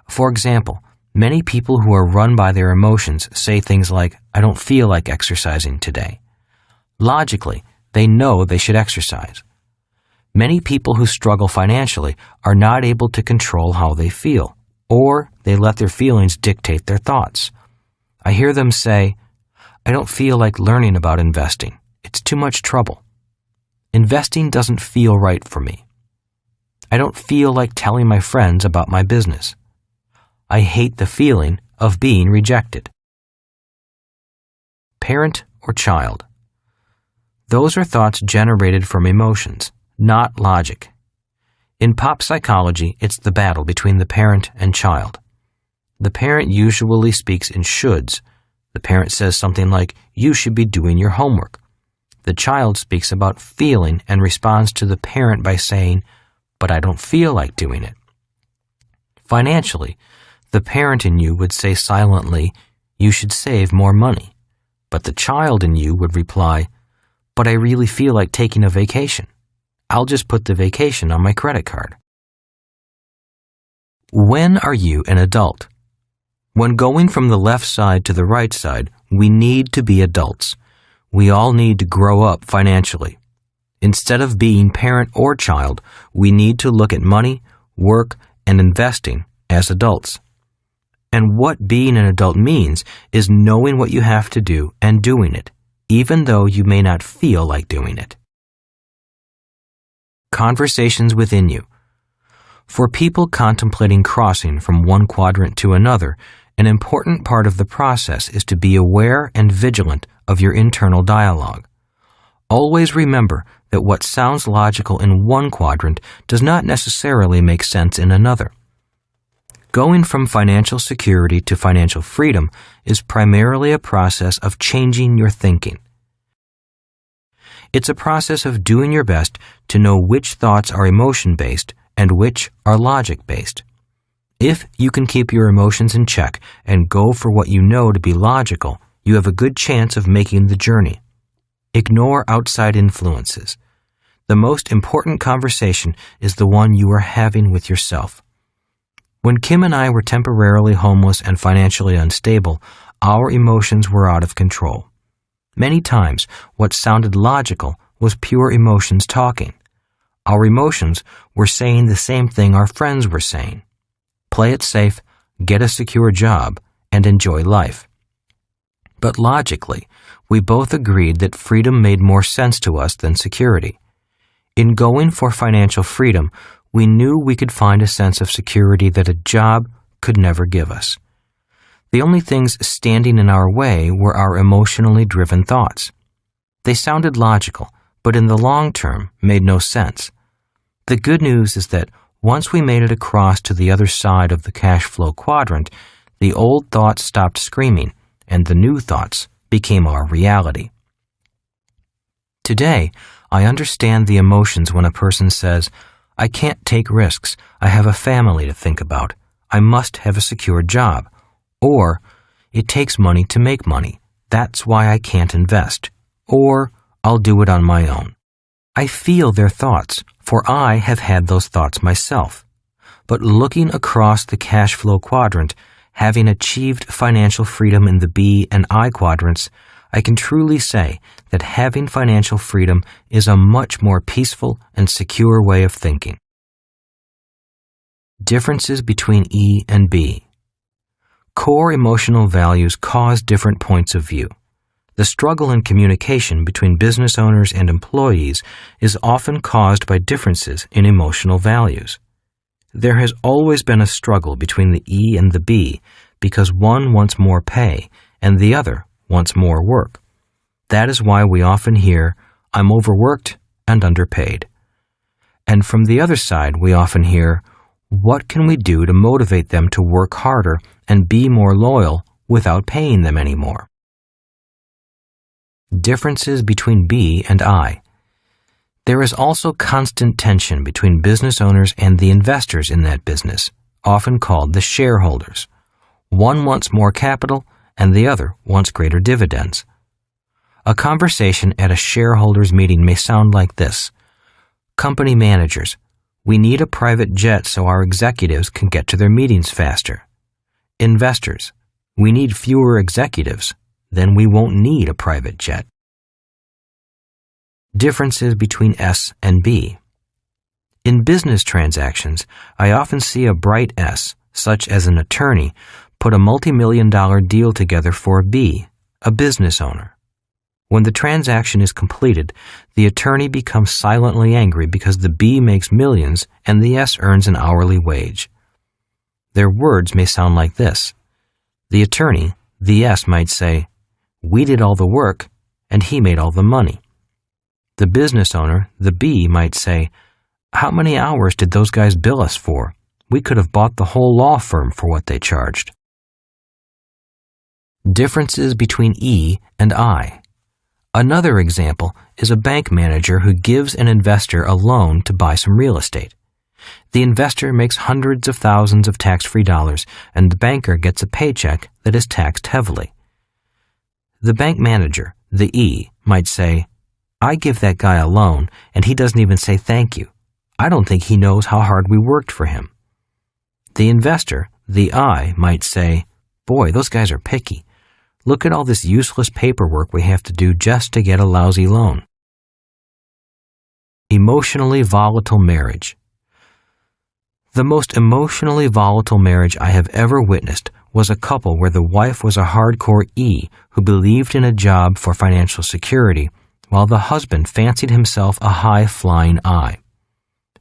For example, many people who are run by their emotions say things like, "I don't feel like exercising today." Logically, they know they should exercise. Many people who struggle financially are not able to control how they feel, or they let their feelings dictate their thoughts. I hear them say, "I don't feel like learning about investing. It's too much trouble. Investing doesn't feel right for me. I don't feel like telling my friends about my business. I hate the feeling of being rejected." Parent or child. Those are thoughts generated from emotions, not logic. In pop psychology, it's the battle between the parent and child. The parent usually speaks in shoulds. The parent says something like, "You should be doing your homework." The child speaks about feeling and responds to the parent by saying, "But I don't feel like doing it." Financially, the parent in you would say silently, "You should save more money." But the child in you would reply, "But I really feel like taking a vacation. I'll just put the vacation on my credit card." When are you an adult? When going from the left side to the right side, we need to be adults. We all need to grow up financially. Instead of being parent or child, we need to look at money, work, and investing as adults. And what being an adult means is knowing what you have to do and doing it, even though you may not feel like doing it. Conversations within you. For people contemplating crossing from one quadrant to another, an important part of the process is to be aware and vigilant of your internal dialogue. Always remember that what sounds logical in one quadrant does not necessarily make sense in another. Going from financial security to financial freedom is primarily a process of changing your thinking. It's a process of doing your best to know which thoughts are emotion-based and which are logic-based. If you can keep your emotions in check and go for what you know to be logical, you have a good chance of making the journey. Ignore outside influences. The most important conversation is the one you are having with yourself. When Kim and I were temporarily homeless and financially unstable, our emotions were out of control. Many times, what sounded logical was pure emotions talking. Our emotions were saying the same thing our friends were saying. Play it safe, get a secure job, and enjoy life. But logically, we both agreed that freedom made more sense to us than security. In going for financial freedom, we knew we could find a sense of security that a job could never give us. The only things standing in our way were our emotionally driven thoughts. They sounded logical, but in the long term made no sense. The good news is that once we made it across to the other side of the cash flow quadrant, the old thoughts stopped screaming, and the new thoughts became our reality. Today, I understand the emotions when a person says, "I can't take risks. I have a family to think about. I must have a secure job." Or, "It takes money to make money. That's why I can't invest." Or, "I'll do it on my own." I feel their thoughts, for I have had those thoughts myself. But looking across the cash flow quadrant, having achieved financial freedom in the B and I quadrants, I can truly say that having financial freedom is a much more peaceful and secure way of thinking. Differences between E and B. Core emotional values cause different points of view. The struggle in communication between business owners and employees is often caused by differences in emotional values. There has always been a struggle between the E and the B because one wants more pay and the other wants more work. That is why we often hear, "I'm overworked and underpaid." And from the other side, we often hear, What can we do to motivate them to work harder and be more loyal without paying them anymore? Differences between B and I. There is also constant tension between business owners and the investors in that business, often called the shareholders. One wants more capital and the other wants greater dividends. A conversation at a shareholders meeting may sound like this. Company managers, we need a private jet so our executives can get to their meetings faster. Investors, we need fewer executives, then we won't need a private jet. Differences between S and B. In business transactions, I often see a bright S, such as an attorney, put a multi-million-dollar deal together for a B, a business owner. When the transaction is completed, the attorney becomes silently angry because the B makes millions and the S earns an hourly wage. Their words may sound like this. The attorney, the S, might say, "We did all the work, and he made all the money." The business owner, the B, might say, "How many hours did those guys bill us for? We could have bought the whole law firm for what they charged." Differences between E and I. Another example is a bank manager who gives an investor a loan to buy some real estate. The investor makes hundreds of thousands of tax-free dollars, and the banker gets a paycheck that is taxed heavily. The bank manager, the E, might say, "I give that guy a loan, and he doesn't even say thank you. I don't think he knows how hard we worked for him." The investor, the I, might say, "Boy, those guys are picky. Look at all this useless paperwork we have to do just to get a lousy loan." Emotionally volatile marriage. The most emotionally volatile marriage I have ever witnessed was a couple where the wife was a hardcore E who believed in a job for financial security, while the husband fancied himself a high-flying I.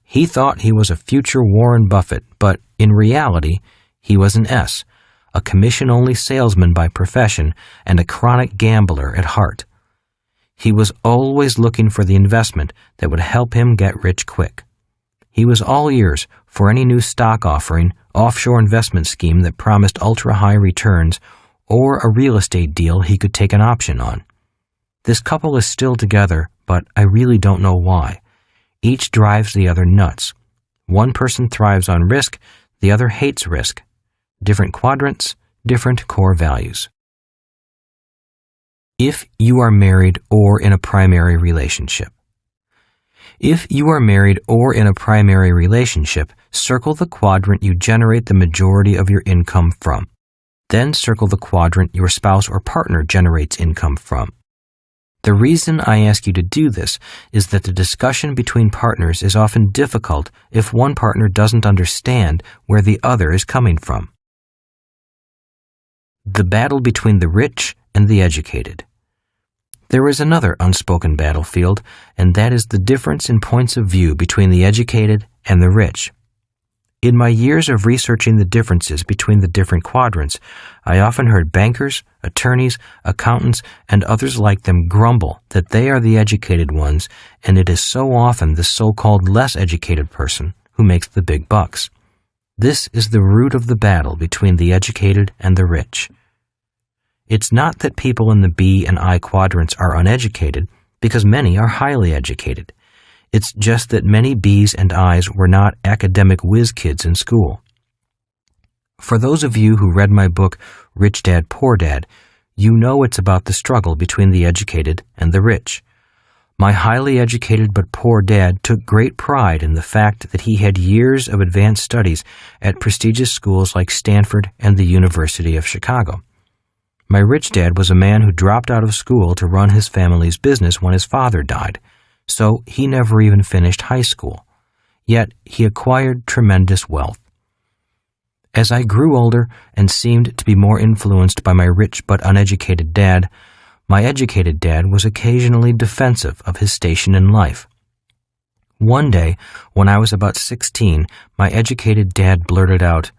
He thought he was a future Warren Buffett, but in reality, he was an S, a commission-only salesman by profession and a chronic gambler at heart. He was always looking for the investment that would help him get rich quick. He was all ears for any new stock offering, offshore investment scheme that promised ultra-high returns, or a real estate deal he could take an option on. This couple is still together, but I really don't know why. Each drives the other nuts. One person thrives on risk, the other hates risk. Different quadrants, different core values. If you are married or in a primary relationship. If you are married or in a primary relationship, circle the quadrant you generate the majority of your income from. Then circle the quadrant your spouse or partner generates income from. The reason I ask you to do this is that the discussion between partners is often difficult if one partner doesn't understand where the other is coming from. The battle between the rich and the educated. There is another unspoken battlefield, and that is the difference in points of view between the educated and the rich. In my years of researching the differences between the different quadrants, I often heard bankers, attorneys, accountants, and others like them grumble that they are the educated ones, and it is so often the so-called less educated person who makes the big bucks. This is the root of the battle between the educated and the rich. It's not that people in the B and I quadrants are uneducated, because many are highly educated. It's just that many B's and I's were not academic whiz kids in school. For those of you who read my book, Rich Dad, Poor Dad, you know it's about the struggle between the educated and the rich. My highly educated but poor dad took great pride in the fact that he had years of advanced studies at prestigious schools like Stanford and the University of Chicago. My rich dad was a man who dropped out of school to run his family's business when his father died, so he never even finished high school. Yet he acquired tremendous wealth. As I grew older and seemed to be more influenced by my rich but uneducated dad, my educated dad was occasionally defensive of his station in life. One day, when I was about 16, my educated dad blurted out,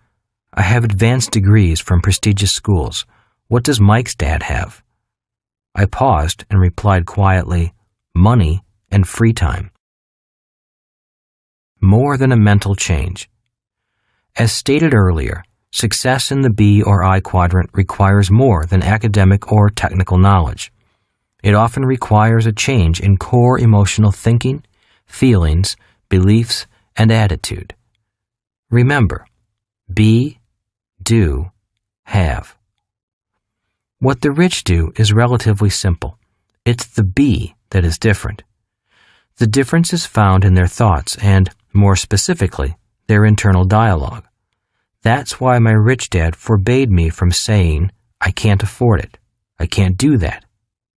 "I have advanced degrees from prestigious schools. What does Mike's dad have?" I paused and replied quietly, "Money and free time." More than a mental change. As stated earlier, success in the B or I quadrant requires more than academic or technical knowledge. It often requires a change in core emotional thinking, feelings, beliefs, and attitude. Remember, be, do, have. What the rich do is relatively simple. It's the be that is different. The difference is found in their thoughts and, more specifically, their internal dialogue. That's why my rich dad forbade me from saying, "I can't afford it. I can't do that.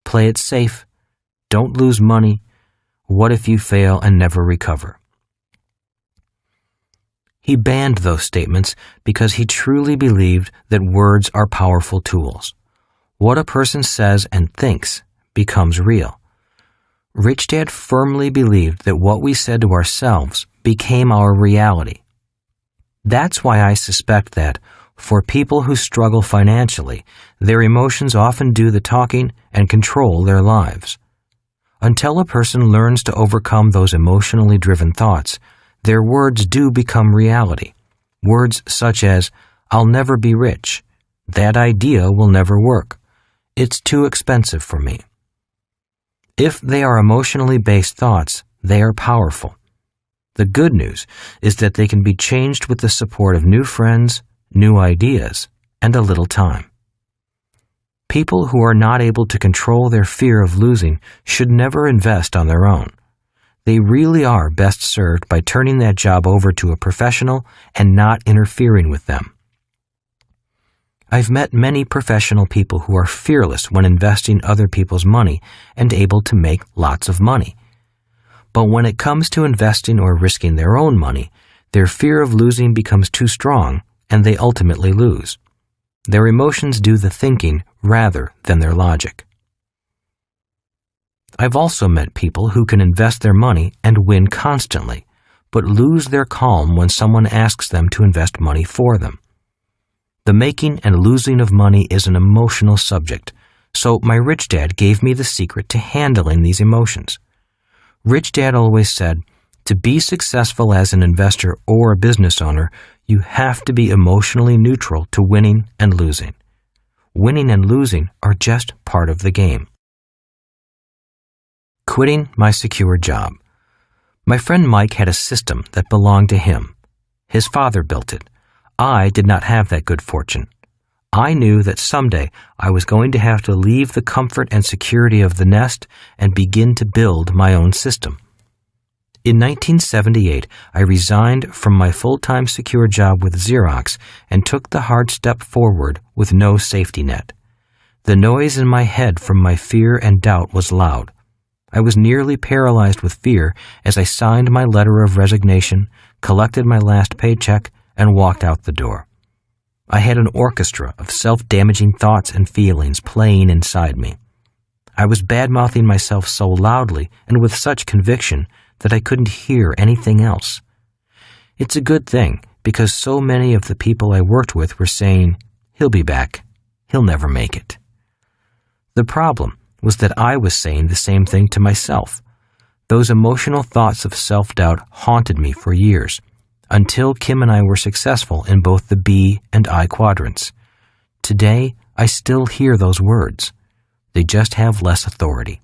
Play it safe. Don't lose money. What if you fail and never recover?" He banned those statements because he truly believed that words are powerful tools. What a person says and thinks becomes real. Rich Dad firmly believed that what we said to ourselves became our reality. That's why I suspect that, for people who struggle financially, their emotions often do the talking and control their lives. Until a person learns to overcome those emotionally driven thoughts, their words do become reality. Words such as, "I'll never be rich," "That idea will never work," "It's too expensive for me." If they are emotionally based thoughts, they are powerful. The good news is that they can be changed with the support of new friends, new ideas, and a little time. People who are not able to control their fear of losing should never invest on their own. They really are best served by turning that job over to a professional and not interfering with them. I've met many professional people who are fearless when investing other people's money and able to make lots of money. But when it comes to investing or risking their own money, their fear of losing becomes too strong and they ultimately lose. Their emotions do the thinking rather than their logic. I've also met people who can invest their money and win constantly, but lose their calm when someone asks them to invest money for them. The making and losing of money is an emotional subject, so my rich dad gave me the secret to handling these emotions. Rich Dad always said, to be successful as an investor or a business owner, you have to be emotionally neutral to winning and losing. Winning and losing are just part of the game. Quitting my secure job. My friend Mike had a system that belonged to him. His father built it. I did not have that good fortune. I knew that someday I was going to have to leave the comfort and security of the nest and begin to build my own system. In 1978, I resigned from my full-time secure job with Xerox and took the hard step forward with no safety net. The noise in my head from my fear and doubt was loud. I was nearly paralyzed with fear as I signed my letter of resignation, collected my last paycheck, and walked out the door. I had an orchestra of self-damaging thoughts and feelings playing inside me. I was bad-mouthing myself so loudly and with such conviction that I couldn't hear anything else. It's a good thing, because so many of the people I worked with were saying, "He'll be back. He'll never make it." The problem was that I was saying the same thing to myself. Those emotional thoughts of self-doubt haunted me for years, until Kim and I were successful in both the B and I quadrants. Today, I still hear those words. They just have less authority.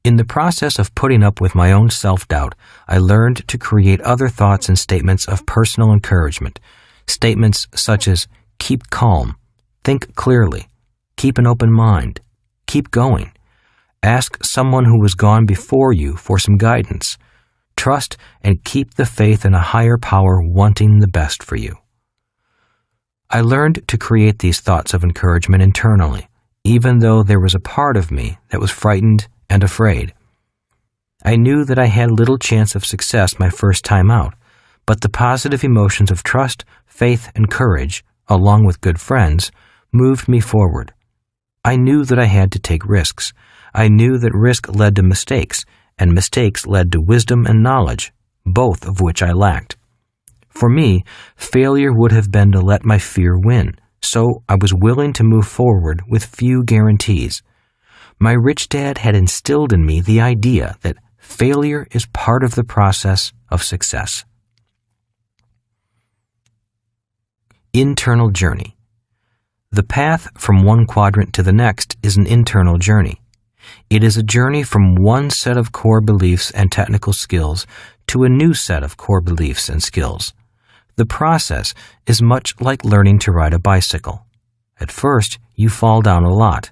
In the process of putting up with my own self-doubt, I learned to create other thoughts and statements of personal encouragement. Statements such as, keep calm, think clearly, keep an open mind, keep going, ask someone who was gone before you for some guidance, trust and keep the faith in a higher power wanting the best for you. I learned to create these thoughts of encouragement internally, even though there was a part of me that was frightened and afraid. I knew that I had little chance of success my first time out, but the positive emotions of trust, faith, and courage, along with good friends, moved me forward. I knew that I had to take risks. I knew that risk led to mistakes, and mistakes led to wisdom and knowledge, both of which I lacked. For me, failure would have been to let my fear win, so I was willing to move forward with few guarantees. My rich dad had instilled in me the idea that failure is part of the process of success. Internal journey. The path from one quadrant to the next is an internal journey. It is a journey from one set of core beliefs and technical skills to a new set of core beliefs and skills. The process is much like learning to ride a bicycle. At first, you fall down a lot.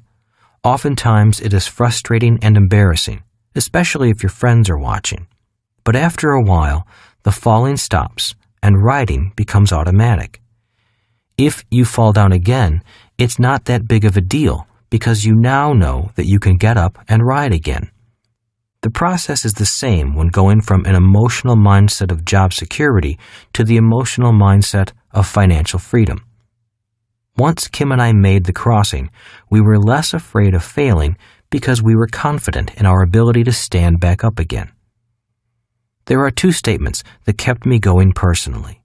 Oftentimes, it is frustrating and embarrassing, especially if your friends are watching. But after a while, the falling stops and riding becomes automatic. If you fall down again, it's not that big of a deal because you now know that you can get up and ride again. The process is the same when going from an emotional mindset of job security to the emotional mindset of financial freedom. Once Kim and I made the crossing, we were less afraid of failing because we were confident in our ability to stand back up again. There are two statements that kept me going personally.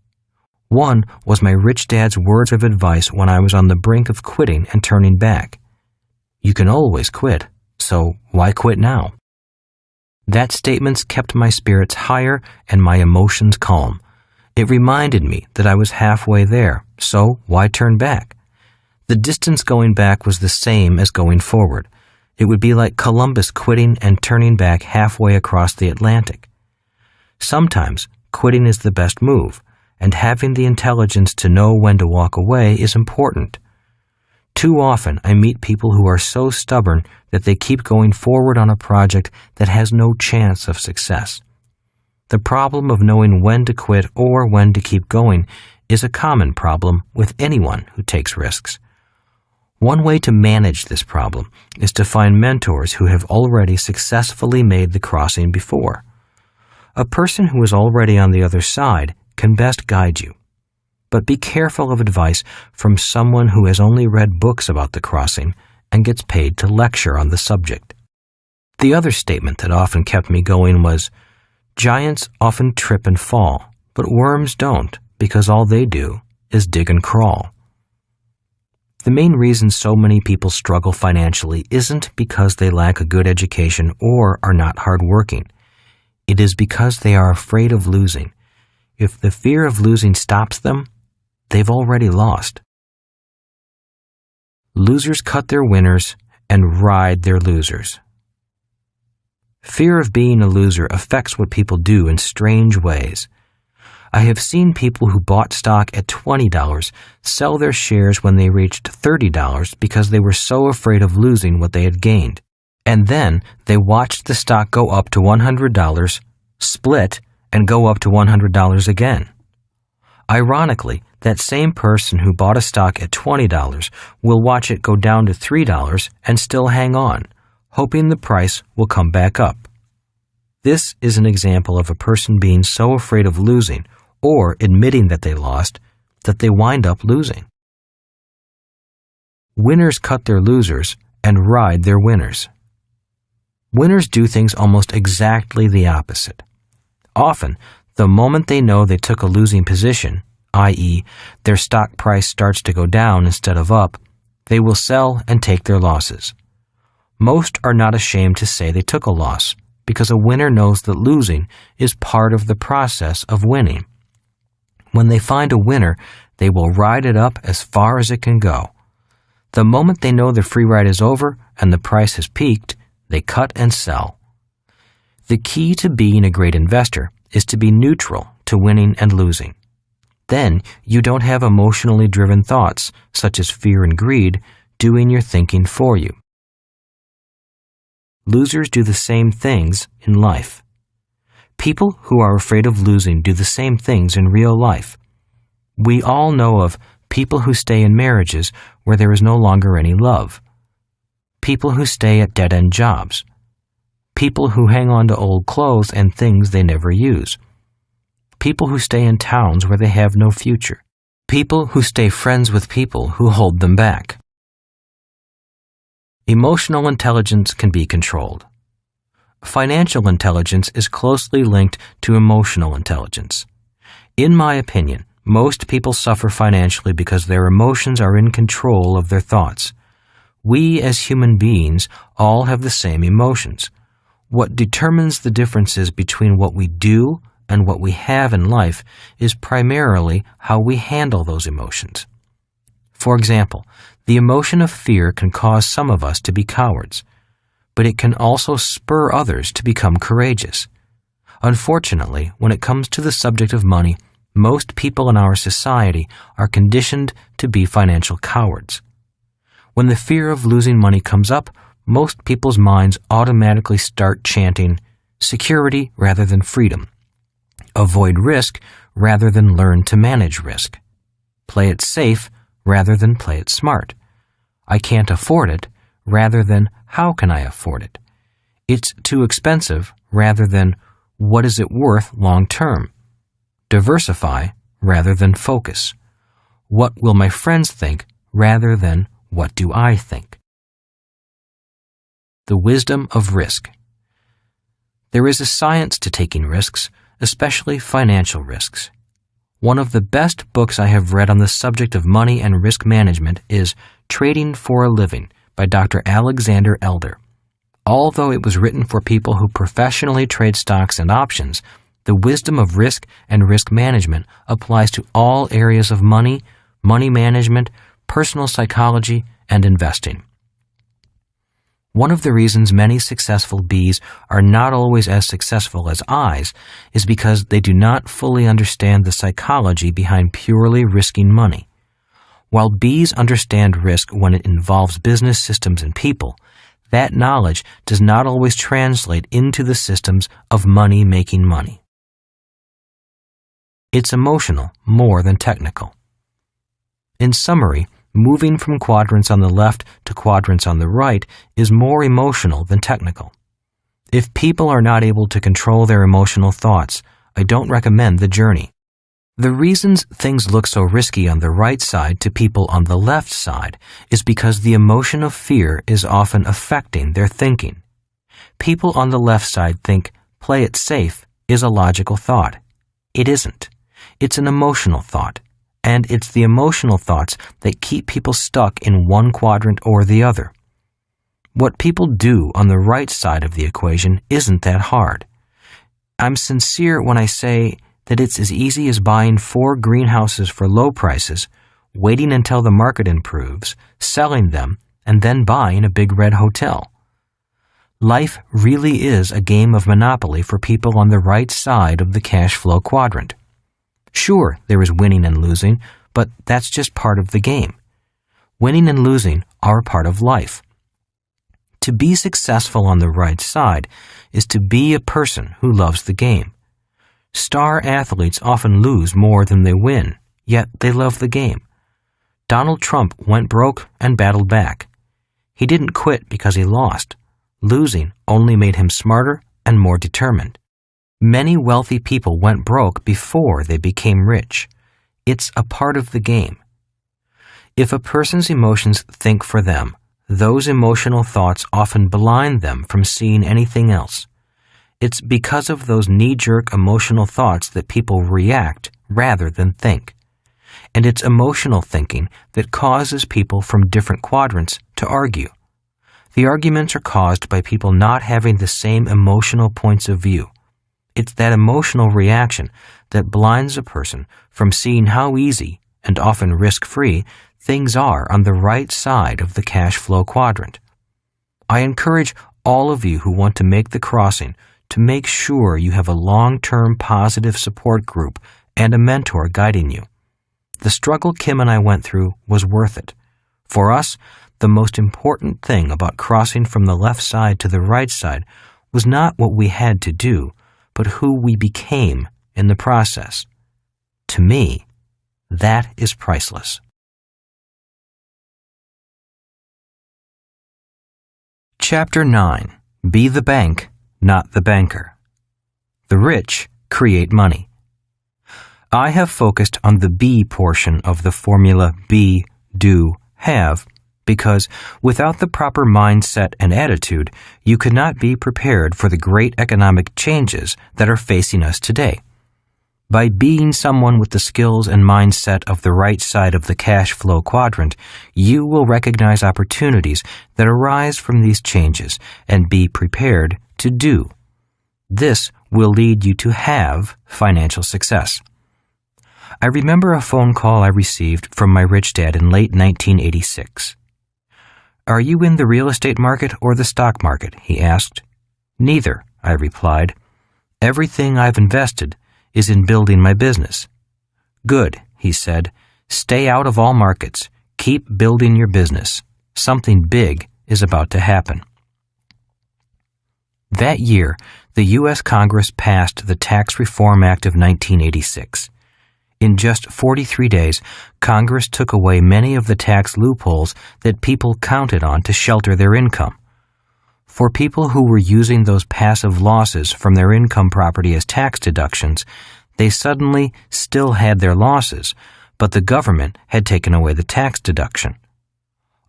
One was my rich dad's words of advice when I was on the brink of quitting and turning back. You can always quit, so why quit now? That statement kept my spirits higher and my emotions calm. It reminded me that I was halfway there, so why turn back? The distance going back was the same as going forward. It would be like Columbus quitting and turning back halfway across the Atlantic. Sometimes quitting is the best move, and having the intelligence to know when to walk away is important. Too often I meet people who are so stubborn that they keep going forward on a project that has no chance of success. The problem of knowing when to quit or when to keep going is a common problem with anyone who takes risks. One way to manage this problem is to find mentors who have already successfully made the crossing before. A person who is already on the other side can best guide you. But be careful of advice from someone who has only read books about the crossing and gets paid to lecture on the subject. The other statement that often kept me going was, giants often trip and fall, but worms don't because all they do is dig and crawl. The main reason so many people struggle financially isn't because they lack a good education or are not hardworking. It is because they are afraid of losing. If the fear of losing stops them, they've already lost. Losers cut their winners and ride their losers. Fear of being a loser affects what people do in strange ways. I have seen people who bought stock at $20 sell their shares when they reached $30 because they were so afraid of losing what they had gained. And then they watched the stock go up to $100, split, and go up to $100 again. Ironically, that same person who bought a stock at $20 will watch it go down to $3 and still hang on, hoping the price will come back up. This is an example of a person being so afraid of losing or admitting that they lost that they wind up losing. Winners cut their losers and ride their winners. Winners do things almost exactly the opposite. Often, the moment they know they took a losing position, i.e., their stock price starts to go down instead of up, they will sell and take their losses. Most are not ashamed to say they took a loss, because a winner knows that losing is part of the process of winning. When they find a winner, they will ride it up as far as it can go. The moment they know the free ride is over and the price has peaked, they cut and sell. The key to being a great investor is to be neutral to winning and losing. Then you don't have emotionally driven thoughts, such as fear and greed, doing your thinking for you. Losers do the same things in life. People who are afraid of losing do the same things in real life. We all know of people who stay in marriages where there is no longer any love. People who stay at dead-end jobs. People who hang on to old clothes and things they never use. People who stay in towns where they have no future. People who stay friends with people who hold them back. Emotional intelligence can be controlled. Financial intelligence is closely linked to emotional intelligence. In my opinion, most people suffer financially because their emotions are in control of their thoughts. We as human beings all have the same emotions. What determines the differences between what we do and what we have in life is primarily how we handle those emotions. For example, the emotion of fear can cause some of us to be cowards, but it can also spur others to become courageous. Unfortunately, when it comes to the subject of money, most people in our society are conditioned to be financial cowards. When the fear of losing money comes up, most people's minds automatically start chanting, security rather than freedom. Avoid risk rather than learn to manage risk. Play it safe rather than play it smart. I can't afford it rather than how can I afford it? It's too expensive rather than what is it worth long term? Diversify rather than focus. What will my friends think rather than what do I think? The wisdom of risk. There is a science to taking risks, especially financial risks. One of the best books I have read on the subject of money and risk management is Trading for a Living by Dr. Alexander Elder. Although it was written for people who professionally trade stocks and options, the wisdom of risk and risk management applies to all areas of money, money management, personal psychology, and investing. One of the reasons many successful Bs are not always as successful as Is is because they do not fully understand the psychology behind purely risking money. While Bs understand risk when it involves business systems and people, that knowledge does not always translate into the systems of money making money. It's emotional more than technical. In summary, moving from quadrants on the left to quadrants on the right is more emotional than technical. If people are not able to control their emotional thoughts, I don't recommend the journey. The reasons things look so risky on the right side to people on the left side is because the emotion of fear is often affecting their thinking. People on the left side think play it safe is a logical thought. It isn't. It's an emotional thought. And it's the emotional thoughts that keep people stuck in one quadrant or the other. What people do on the right side of the equation isn't that hard. I'm sincere when I say that it's as easy as buying 4 greenhouses for low prices, waiting until the market improves, selling them, and then buying a big red hotel. Life really is a game of Monopoly for people on the right side of the cash flow quadrant. Sure, there is winning and losing, but that's just part of the game. Winning and losing are a part of life. To be successful on the right side is to be a person who loves the game. Star athletes often lose more than they win, yet they love the game. Donald Trump went broke and battled back. He didn't quit because he lost. Losing only made him smarter and more determined. Many wealthy people went broke before they became rich. It's a part of the game. If a person's emotions think for them, those emotional thoughts often blind them from seeing anything else. It's because of those knee-jerk emotional thoughts that people react rather than think. And it's emotional thinking that causes people from different quadrants to argue. The arguments are caused by people not having the same emotional points of view. It's that emotional reaction that blinds a person from seeing how easy, and often risk-free, things are on the right side of the cash flow quadrant. I encourage all of you who want to make the crossing to make sure you have a long-term positive support group and a mentor guiding you. The struggle Kim and I went through was worth it. For us, the most important thing about crossing from the left side to the right side was not what we had to do, but who we became in the process. To me, that is priceless. Chapter 9. Be the bank, not the banker. The rich create money. I have focused on the B portion of the formula be, do, have, because without the proper mindset and attitude, you could not be prepared for the great economic changes that are facing us today. By being someone with the skills and mindset of the right side of the cash flow quadrant, you will recognize opportunities that arise from these changes and be prepared to do. This will lead you to have financial success. I remember a phone call I received from my rich dad in late 1986. "Are you in the real estate market or the stock market?" he asked. "Neither," I replied. "Everything I've invested is in building my business." "Good," he said. "Stay out of all markets. Keep building your business. Something big is about to happen." That year, the U.S. Congress passed the Tax Reform Act of 1986. In just 43 days, Congress took away many of the tax loopholes that people counted on to shelter their income. For people who were using those passive losses from their income property as tax deductions, they suddenly still had their losses, but the government had taken away the tax deduction.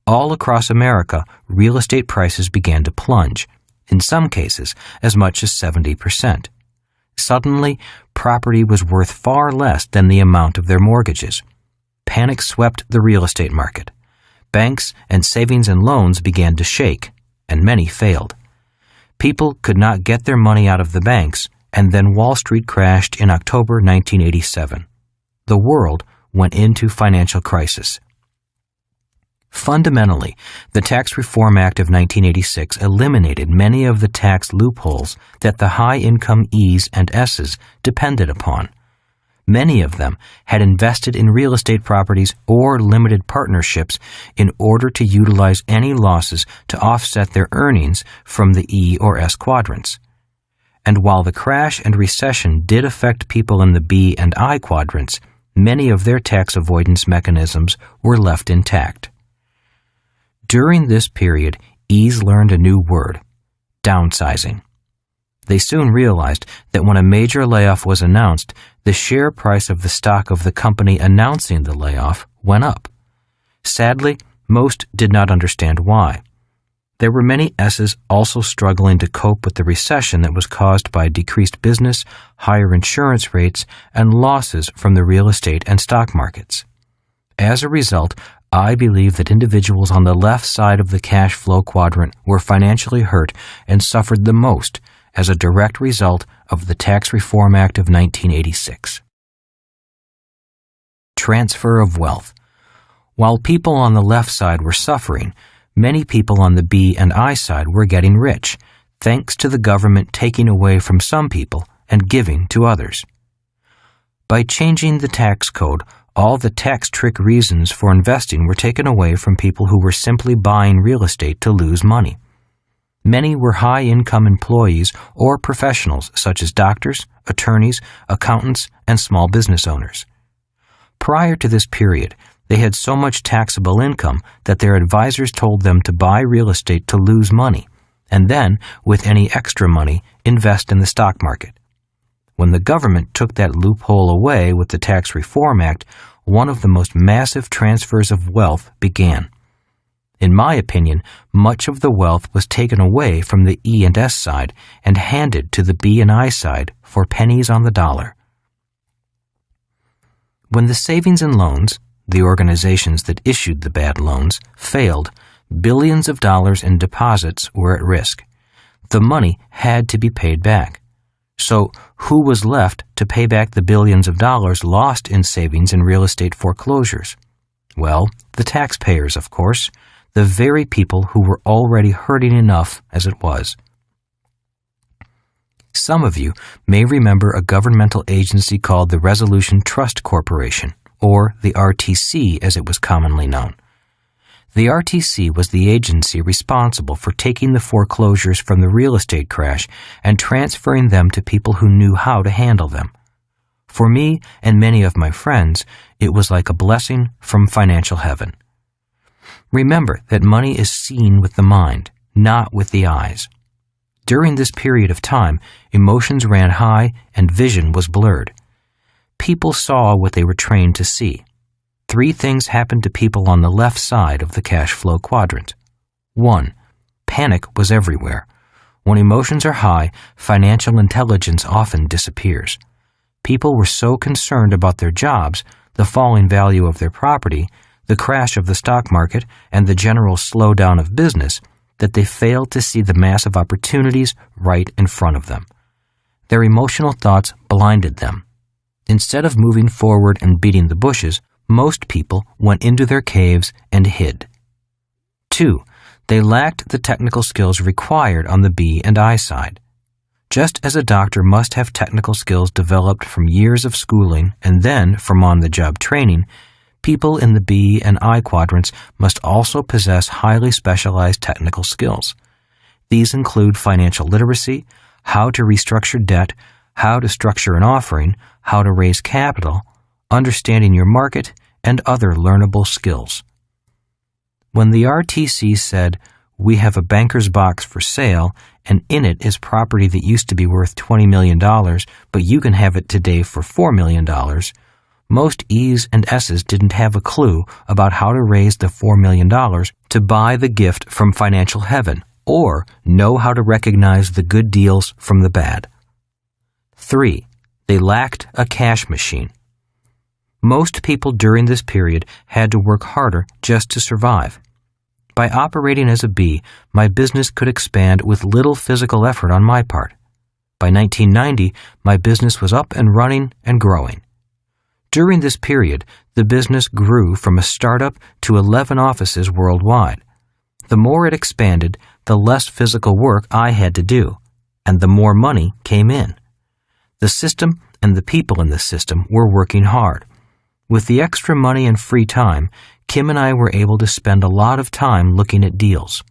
All across America, real estate prices began to plunge, in some cases as much as 70%. Suddenly, property was worth far less than the amount of their mortgages. Panic swept the real estate market. Banks and savings and loans began to shake, and many failed. People could not get their money out of the banks, and then Wall Street crashed in October 1987. The world went into financial crisis. Fundamentally, the Tax Reform Act of 1986 eliminated many of the tax loopholes that the high-income E's and S's depended upon. Many of them had invested in real estate properties or limited partnerships in order to utilize any losses to offset their earnings from the E or S quadrants. And while the crash and recession did affect people in the B and I quadrants, many of their tax avoidance mechanisms were left intact. During this period, E's learned a new word: downsizing. They soon realized that when a major layoff was announced, the share price of the stock of the company announcing the layoff went up. Sadly, most did not understand why. There were many S's also struggling to cope with the recession that was caused by decreased business, higher insurance rates, and losses from the real estate and stock markets. As a result, I believe that individuals on the left side of the cash flow quadrant were financially hurt and suffered the most as a direct result of the Tax Reform Act of 1986. Transfer of wealth. While people on the left side were suffering, many people on the B and I side were getting rich, thanks to the government taking away from some people and giving to others. By changing the tax code, all the tax trick reasons for investing were taken away from people who were simply buying real estate to lose money. Many were high-income employees or professionals such as doctors, attorneys, accountants, and small business owners. Prior to this period, they had so much taxable income that their advisors told them to buy real estate to lose money, and then, with any extra money, invest in the stock market. When the government took that loophole away with the Tax Reform Act, one of the most massive transfers of wealth began. In my opinion, much of the wealth was taken away from the E and S side and handed to the B and I side for pennies on the dollar. When the savings and loans, the organizations that issued the bad loans, failed, billions of dollars in deposits were at risk. The money had to be paid back. So, who was left to pay back the billions of dollars lost in savings and real estate foreclosures? Well, the taxpayers, of course, the very people who were already hurting enough as it was. Some of you may remember a governmental agency called the Resolution Trust Corporation, or the RTC as it was commonly known. The RTC was the agency responsible for taking the foreclosures from the real estate crash and transferring them to people who knew how to handle them. For me and many of my friends, it was like a blessing from financial heaven. Remember that money is seen with the mind, not with the eyes. During this period of time, emotions ran high and vision was blurred. People saw what they were trained to see. 3 things happened to people on the left side of the cash flow quadrant. 1. Panic was everywhere. When emotions are high, financial intelligence often disappears. People were so concerned about their jobs, the falling value of their property, the crash of the stock market, and the general slowdown of business that they failed to see the massive opportunities right in front of them. Their emotional thoughts blinded them. Instead of moving forward and beating the bushes, most people went into their caves and hid. 2. They lacked the technical skills required on the B and I side. Just as a doctor must have technical skills developed from years of schooling and then from on-the-job training, people in the B and I quadrants must also possess highly specialized technical skills. These include financial literacy, how to restructure debt, how to structure an offering, how to raise capital, understanding your market, and other learnable skills. When the RTC said, "We have a banker's box for sale, and in it is property that used to be worth $20 million, but you can have it today for $4 million," most E's and S's didn't have a clue about how to raise the $4 million to buy the gift from financial heaven, or know how to recognize the good deals from the bad. 3. They lacked a cash machine. Most people during this period had to work harder just to survive. By operating as a B, my business could expand with little physical effort on my part. By 1990, my business was up and running and growing. During this period, the business grew from a startup to 11 offices worldwide. The more it expanded, the less physical work I had to do, and the more money came in. The system and the people in the system were working hard. With the extra money and free time, Kim and I were able to spend a lot of time looking at deals,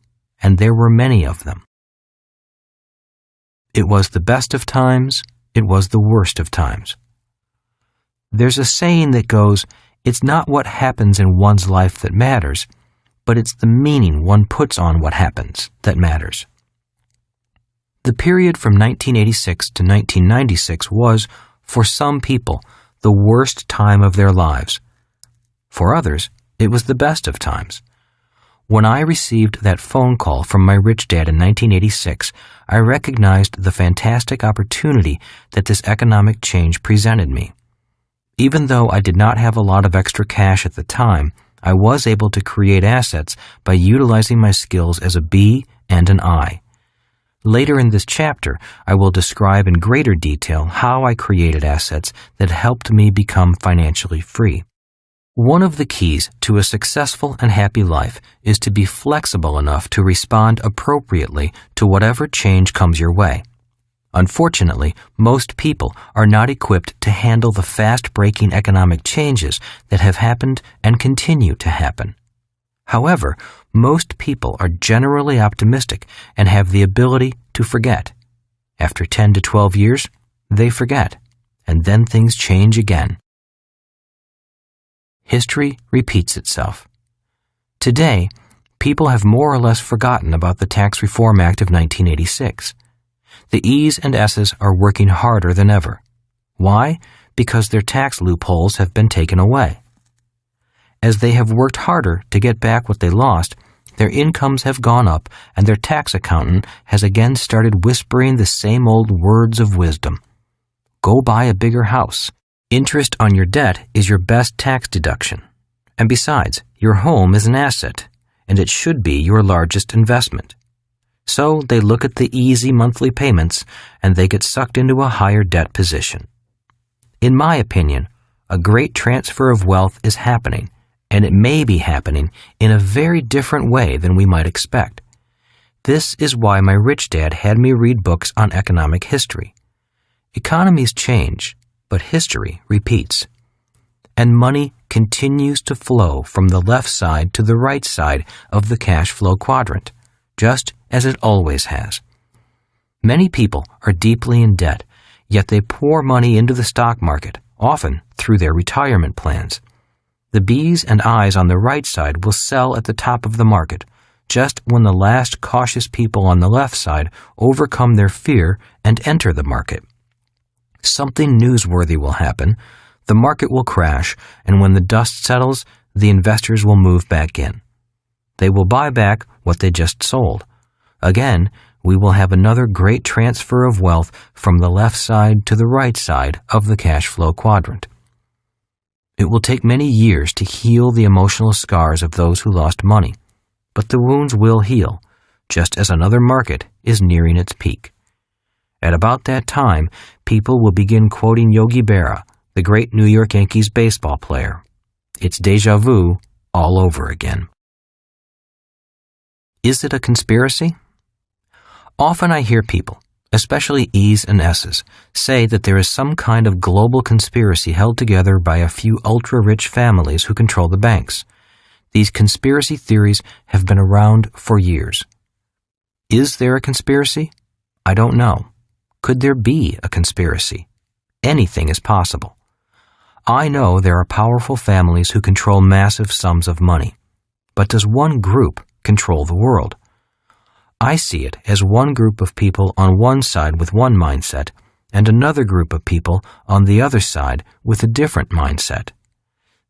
and there were many of them. It was the best of times, it was the worst of times. There's a saying that goes, "It's not what happens in one's life that matters, but it's the meaning one puts on what happens that matters." The period from 1986 to 1996 was, for some people, the worst time of their lives. For others, it was the best of times. When I received that phone call from my rich dad in 1986, I recognized the fantastic opportunity that this economic change presented me. Even though I did not have a lot of extra cash at the time, I was able to create assets by utilizing my skills as a B and an I. Later in this chapter, I will describe in greater detail how I created assets that helped me become financially free. One of the keys to a successful and happy life is to be flexible enough to respond appropriately to whatever change comes your way. Unfortunately, most people are not equipped to handle the fast-breaking economic changes that have happened and continue to happen. However, most people are generally optimistic and have the ability to forget. After 10 to 12 years, they forget, and then things change again. History repeats itself. Today, people have more or less forgotten about the Tax Reform Act of 1986. The E's and S's are working harder than ever. Why? Because their tax loopholes have been taken away. As they have worked harder to get back what they lost, their incomes have gone up and their tax accountant has again started whispering the same old words of wisdom. Go buy a bigger house. Interest on your debt is your best tax deduction. And besides, your home is an asset, and it should be your largest investment. So they look at the easy monthly payments and they get sucked into a higher debt position. In my opinion, a great transfer of wealth is happening, and it may be happening in a very different way than we might expect. This is why my rich dad had me read books on economic history. Economies change, but history repeats. And money continues to flow from the left side to the right side of the cash flow quadrant, just as it always has. Many people are deeply in debt, yet they pour money into the stock market, often through their retirement plans. The B's and I's on the right side will sell at the top of the market, just when the last cautious people on the left side overcome their fear and enter the market. Something newsworthy will happen, the market will crash, and when the dust settles, the investors will move back in. They will buy back what they just sold. Again, we will have another great transfer of wealth from the left side to the right side of the cash flow quadrant. It will take many years to heal the emotional scars of those who lost money, but the wounds will heal, just as another market is nearing its peak. At about that time, people will begin quoting Yogi Berra, the great New York Yankees baseball player. It's déjà vu all over again. Is it a conspiracy? Often I hear people, especially E's and S's, say that there is some kind of global conspiracy held together by a few ultra-rich families who control the banks. These conspiracy theories have been around for years. Is there a conspiracy? I don't know. Could there be a conspiracy? Anything is possible. I know there are powerful families who control massive sums of money. But does one group control the world? I see it as one group of people on one side with one mindset and another group of people on the other side with a different mindset.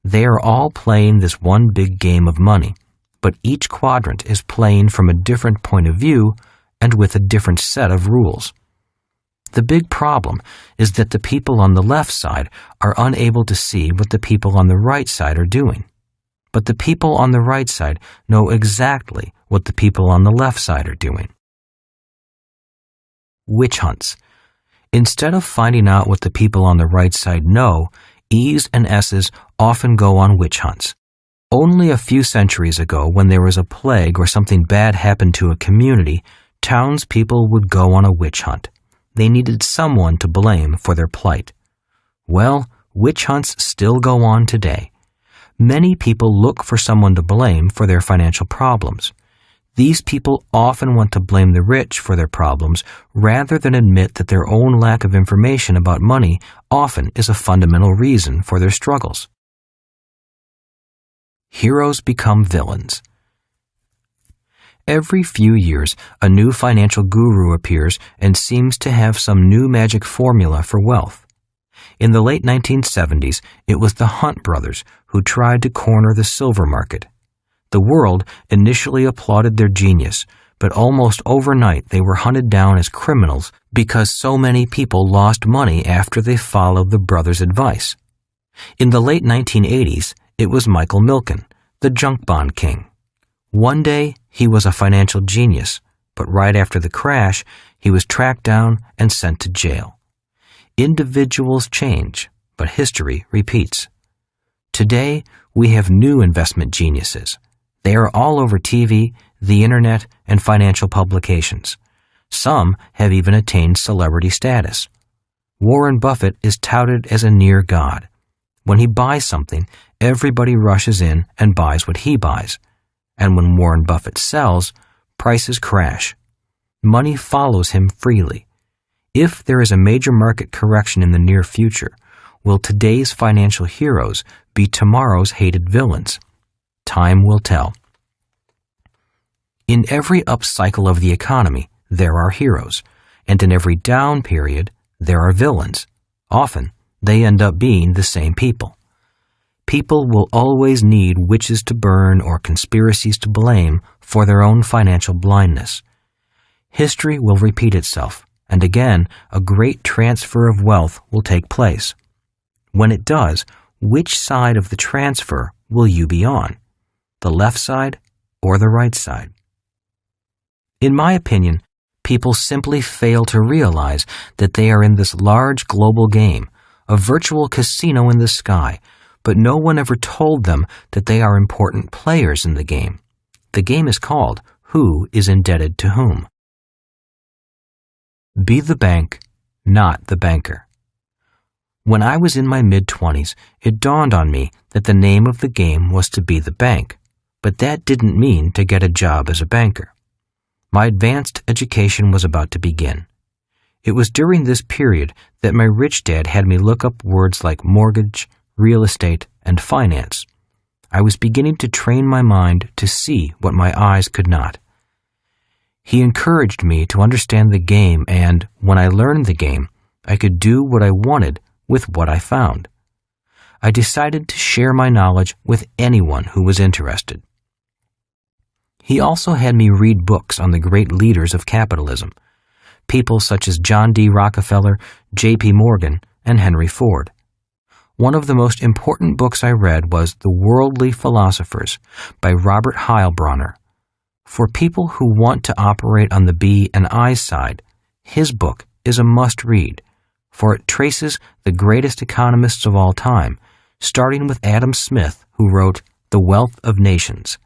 They are all playing this one big game of money, but each quadrant is playing from a different point of view and with a different set of rules. The big problem is that the people on the left side are unable to see what the people on the right side are doing. But the people on the right side know exactly what the people on the left side are doing. Witch hunts. Instead of finding out what the people on the right side know, E's and S's often go on witch hunts. Only a few centuries ago, when there was a plague or something bad happened to a community, townspeople would go on a witch hunt. They needed someone to blame for their plight. Well, witch hunts still go on today. Many people look for someone to blame for their financial problems. These people often want to blame the rich for their problems rather than admit that their own lack of information about money often is a fundamental reason for their struggles. Heroes become villains. Every few years, a new financial guru appears and seems to have some new magic formula for wealth. In the late 1970s, it was the Hunt brothers who tried to corner the silver market. The world initially applauded their genius, but almost overnight they were hunted down as criminals because so many people lost money after they followed the brothers' advice. In the late 1980s, it was Michael Milken, the junk bond king. One day, he was a financial genius, but right after the crash, he was tracked down and sent to jail. Individuals change, but history repeats. Today, we have new investment geniuses. They are all over TV, the internet, and financial publications. Some have even attained celebrity status. Warren Buffett is touted as a near god. When he buys something, everybody rushes in and buys what he buys. And when Warren Buffett sells, prices crash. Money follows him freely. If there is a major market correction in the near future, will today's financial heroes be tomorrow's hated villains? Time will tell. In every upcycle of the economy, there are heroes, and in every down period, there are villains. Often, they end up being the same people. People will always need witches to burn or conspiracies to blame for their own financial blindness. History will repeat itself, and again, a great transfer of wealth will take place. When it does, which side of the transfer will you be on? The left side or the right side? In my opinion, people simply fail to realize that they are in this large global game, a virtual casino in the sky, but no one ever told them that they are important players in the game. The game is called Who is Indebted to Whom? Be the bank, not the banker. When I was in my mid-20s, it dawned on me that the name of the game was to be the bank, but that didn't mean to get a job as a banker. My advanced education was about to begin. It was during this period that my rich dad had me look up words like mortgage, real estate, and finance. I was beginning to train my mind to see what my eyes could not. He encouraged me to understand the game, and when I learned the game, I could do what I wanted with what I found. I decided to share my knowledge with anyone who was interested. He also had me read books on the great leaders of capitalism, people such as John D. Rockefeller, J.P. Morgan, and Henry Ford. One of the most important books I read was The Worldly Philosophers by Robert Heilbronner. For people who want to operate on the B and I side, his book is a must-read, for it traces the greatest economists of all time, starting with Adam Smith, who wrote The Wealth of Nations.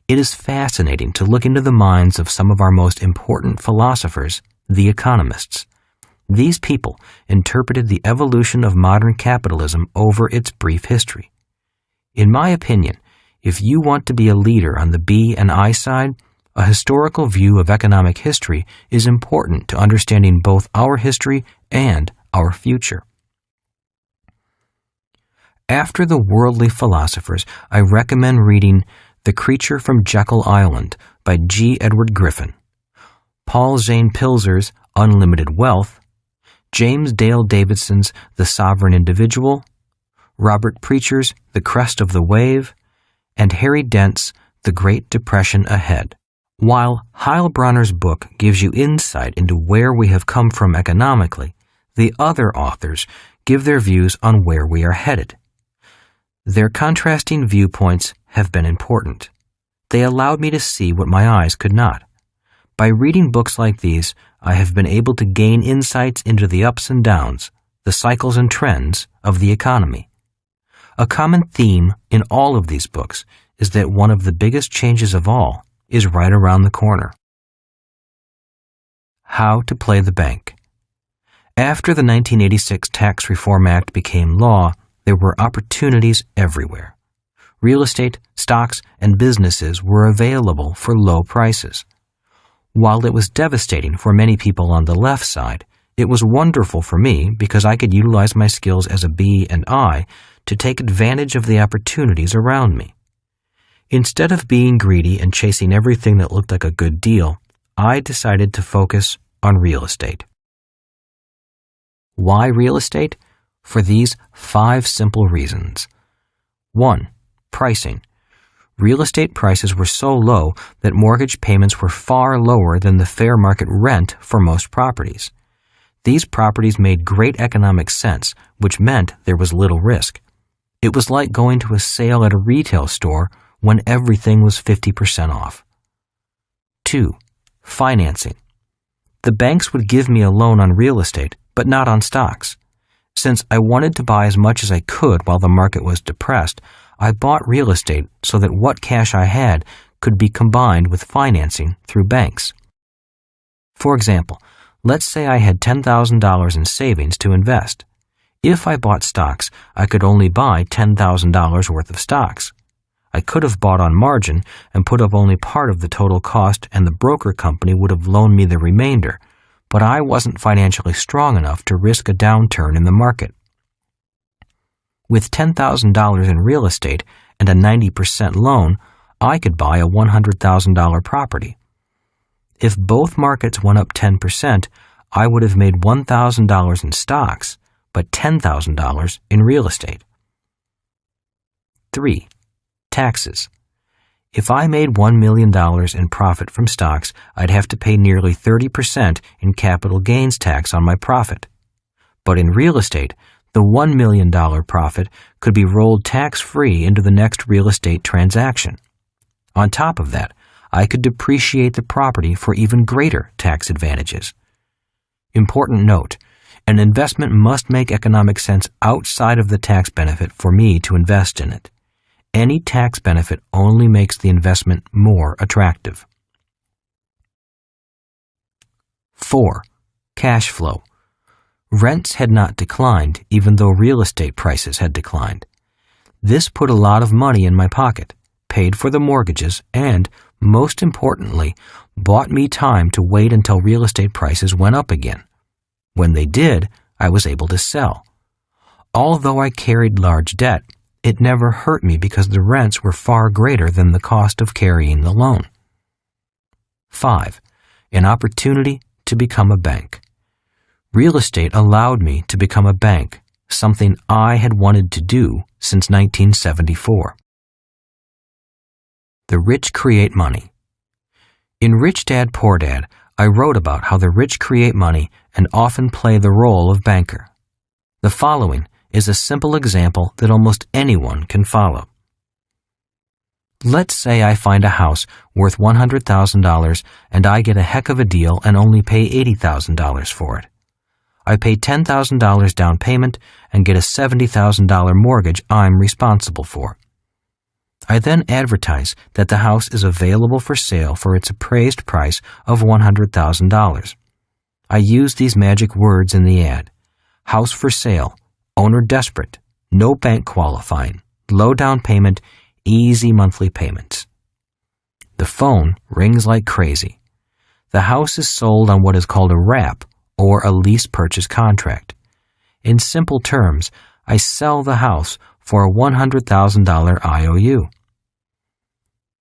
It is fascinating to look into the minds of some of our most important philosophers, the economists. These people interpreted the evolution of modern capitalism over its brief history. In my opinion, if you want to be a leader on the B and I side, a historical view of economic history is important to understanding both our history and our future. After the worldly philosophers, I recommend reading The Creature from Jekyll Island by G. Edward Griffin, Paul Zane Pilzer's Unlimited Wealth, James Dale Davidson's The Sovereign Individual, Robert Preacher's The Crest of the Wave, and Harry Dent's The Great Depression Ahead. While Heilbronner's book gives you insight into where we have come from economically, the other authors give their views on where we are headed. Their contrasting viewpoints have been important. They allowed me to see what my eyes could not. By reading books like these, I have been able to gain insights into the ups and downs, the cycles and trends of the economy. A common theme in all of these books is that one of the biggest changes of all is right around the corner. How to play the bank. After the 1986 Tax Reform Act became law, there were opportunities everywhere. Real estate, stocks, and businesses were available for low prices. While it was devastating for many people on the left side, it was wonderful for me because I could utilize my skills as a B and I to take advantage of the opportunities around me. Instead of being greedy and chasing everything that looked like a good deal, I decided to focus on real estate. Why real estate? For these 5 simple reasons. 1. Pricing. Real estate prices were so low that mortgage payments were far lower than the fair market rent for most properties. These properties made great economic sense, which meant there was little risk. It was like going to a sale at a retail store when everything was 50% off. 2. Financing. The banks would give me a loan on real estate, but not on stocks. Since I wanted to buy as much as I could while the market was depressed, I bought real estate so that what cash I had could be combined with financing through banks. For example, let's say I had $10,000 in savings to invest. If I bought stocks, I could only buy $10,000 worth of stocks. I could have bought on margin and put up only part of the total cost, and the broker company would have loaned me the remainder, but I wasn't financially strong enough to risk a downturn in the market. With $10,000 in real estate and a 90% loan, I could buy a $100,000 property. If both markets went up 10%, I would have made $1,000 in stocks, but $10,000 in real estate. 3. Taxes. If I made $1 million in profit from stocks, I'd have to pay nearly 30% in capital gains tax on my profit. But in real estate, the $1 million profit could be rolled tax-free into the next real estate transaction. On top of that, I could depreciate the property for even greater tax advantages. Important note, an investment must make economic sense outside of the tax benefit for me to invest in it. Any tax benefit only makes the investment more attractive. 4. Cash flow. Rents had not declined even though real estate prices had declined. This put a lot of money in my pocket, paid for the mortgages, and, most importantly, bought me time to wait until real estate prices went up again. When they did, I was able to sell. Although I carried large debt, it never hurt me because the rents were far greater than the cost of carrying the loan. 5. An opportunity to become a bank. Real estate allowed me to become a bank, something I had wanted to do since 1974. The rich create money. In Rich Dad, Poor Dad, I wrote about how the rich create money and often play the role of banker. The following is a simple example that almost anyone can follow. Let's say I find a house worth $100,000 and I get a heck of a deal and only pay $80,000 for it. I pay $10,000 down payment and get a $70,000 mortgage I'm responsible for. I then advertise that the house is available for sale for its appraised price of $100,000. I use these magic words in the ad: house for sale, owner desperate, no bank qualifying, low down payment, easy monthly payments. The phone rings like crazy. The house is sold on what is called a wrap, or a lease purchase contract. In simple terms, I sell the house for a $100,000 IOU.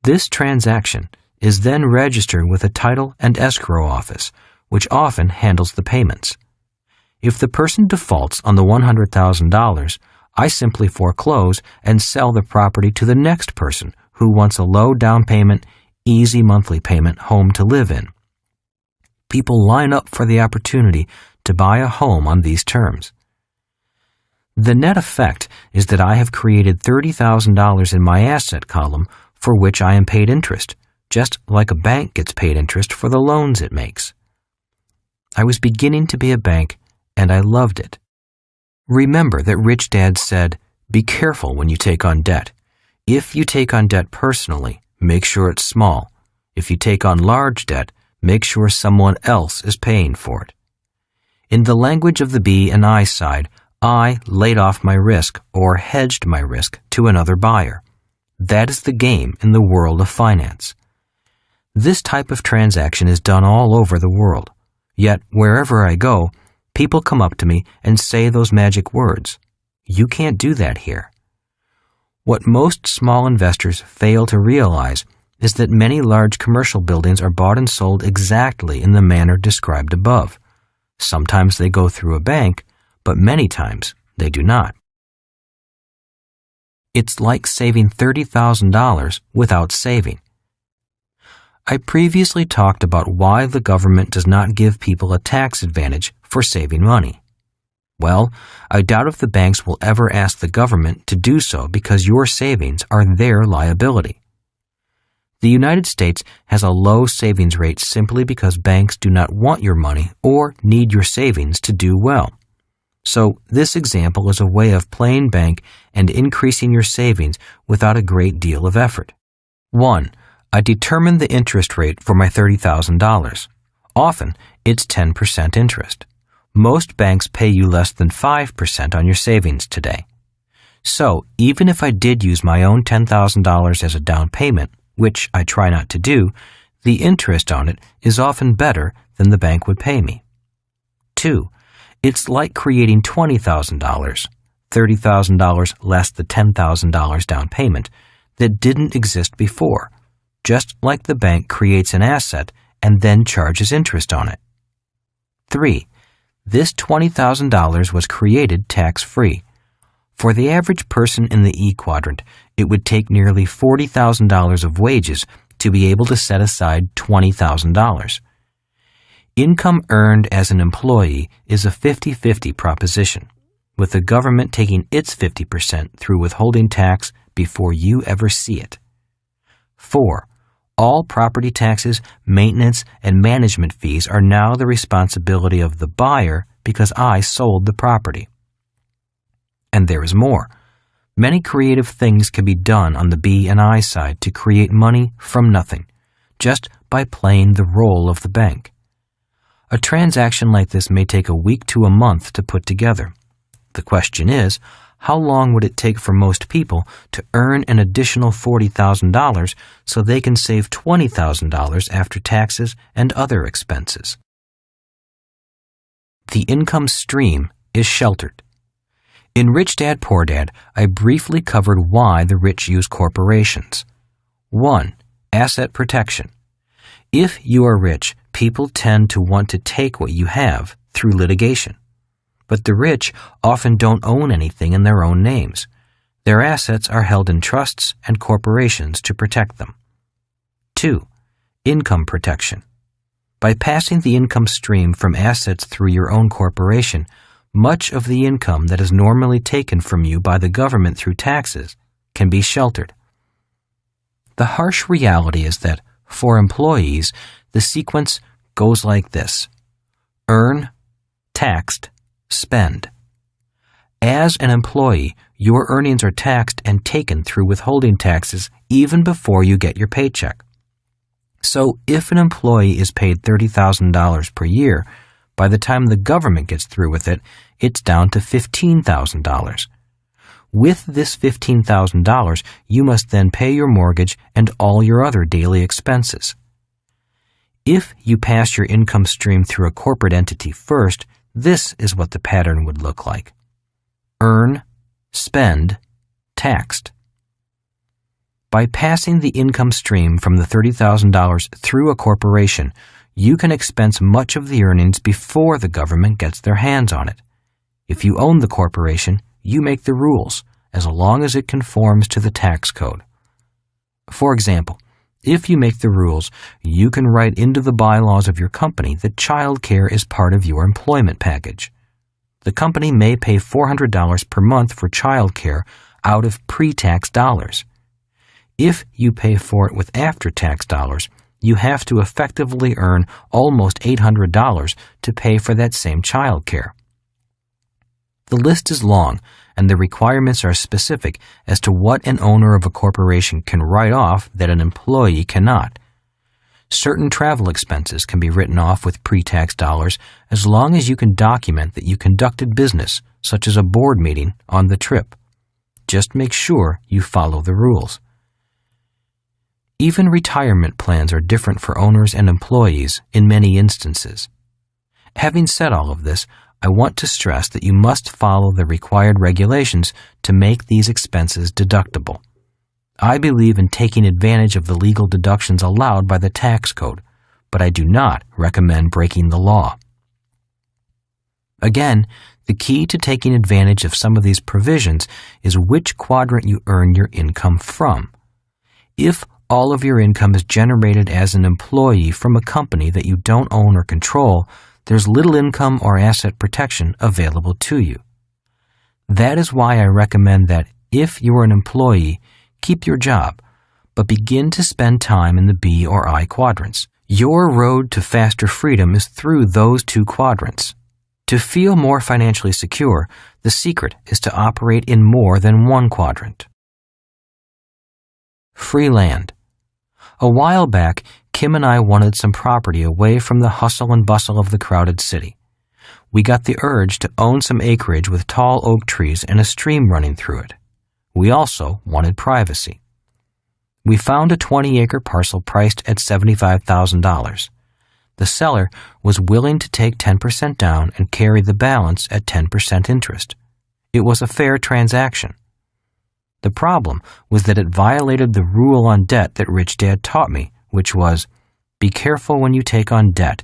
This transaction is then registered with a title and escrow office, which often handles the payments. If the person defaults on the $100,000, I simply foreclose and sell the property to the next person who wants a low down payment, easy monthly payment home to live in. People line up for the opportunity to buy a home on these terms. The net effect is that I have created $30,000 in my asset column for which I am paid interest, just like a bank gets paid interest for the loans it makes. I was beginning to be a bank, and I loved it. Remember that Rich Dad said, "Be careful when you take on debt. If you take on debt personally, make sure it's small. If you take on large debt, make sure someone else is paying for it." In the language of the B and I side, I laid off my risk or hedged my risk to another buyer. That is the game in the world of finance. This type of transaction is done all over the world. Yet, wherever I go, people come up to me and say those magic words. You can't do that here. What most small investors fail to realize is that many large commercial buildings are bought and sold exactly in the manner described above. Sometimes they go through a bank, but many times they do not. It's like saving $30,000 without saving. I previously talked about why the government does not give people a tax advantage for saving money. Well, I doubt if the banks will ever ask the government to do so because your savings are their liability. The United States has a low savings rate simply because banks do not want your money or need your savings to do well. So this example is a way of playing bank and increasing your savings without a great deal of effort. 1. I determine the interest rate for my $30,000. Often, it's 10% interest. Most banks pay you less than 5% on your savings today. So, even if I did use my own $10,000 as a down payment, which I try not to do, the interest on it is often better than the bank would pay me. 2. It's like creating $20,000, $30,000 less the $10,000 down payment, that didn't exist before, just like the bank creates an asset and then charges interest on it. 3. This $20,000 was created tax-free. For the average person in the E quadrant, it would take nearly $40,000 of wages to be able to set aside $20,000. Income earned as an employee is a 50-50 proposition, with the government taking its 50% through withholding tax before you ever see it. 4. All property taxes, maintenance, and management fees are now the responsibility of the buyer because I sold the property. And there is more. Many creative things can be done on the B and I side to create money from nothing, just by playing the role of the bank. A transaction like this may take a week to a month to put together. The question is, how long would it take for most people to earn an additional $40,000 so they can save $20,000 after taxes and other expenses? The income stream is sheltered. In Rich Dad, Poor Dad, I briefly covered why the rich use corporations. 1. Asset protection. If you are rich, people tend to want to take what you have through litigation. But the rich often don't own anything in their own names. Their assets are held in trusts and corporations to protect them. 2. Income protection. By passing the income stream from assets through your own corporation, much of the income that is normally taken from you by the government through taxes can be sheltered. The harsh reality is that, for employees, the sequence goes like this: earn, taxed, spend. As an employee, your earnings are taxed and taken through withholding taxes even before you get your paycheck. So if an employee is paid $30,000 per year, by the time the government gets through with it, it's down to $15,000. With this $15,000, you must then pay your mortgage and all your other daily expenses. If you pass your income stream through a corporate entity first, this is what the pattern would look like: earn, spend, taxed. By passing the income stream from the $30,000 through a corporation, you can expense much of the earnings before the government gets their hands on it. If you own the corporation, you make the rules, as long as it conforms to the tax code. For example, if you make the rules, you can write into the bylaws of your company that child care is part of your employment package. The company may pay $400 per month for child care out of pre-tax dollars. If you pay for it with after-tax dollars, you have to effectively earn almost $800 to pay for that same child care. The list is long, and the requirements are specific as to what an owner of a corporation can write off that an employee cannot. Certain travel expenses can be written off with pre-tax dollars as long as you can document that you conducted business, such as a board meeting, on the trip. Just make sure you follow the rules. Even retirement plans are different for owners and employees in many instances. Having said all of this, I want to stress that you must follow the required regulations to make these expenses deductible. I believe in taking advantage of the legal deductions allowed by the tax code, but I do not recommend breaking the law. Again, the key to taking advantage of some of these provisions is which quadrant you earn your income from. If all of your income is generated as an employee from a company that you don't own or control, there's little income or asset protection available to you. That is why I recommend that if you're an employee, keep your job, but begin to spend time in the B or I quadrants. Your road to faster freedom is through those two quadrants. To feel more financially secure, the secret is to operate in more than one quadrant. Free land. A while back, Kim and I wanted some property away from the hustle and bustle of the crowded city. We got the urge to own some acreage with tall oak trees and a stream running through it. We also wanted privacy. We found a 20-acre parcel priced at $75,000. The seller was willing to take 10% down and carry the balance at 10% interest. It was a fair transaction. The problem was that it violated the rule on debt that Rich Dad taught me, which was, be careful when you take on debt.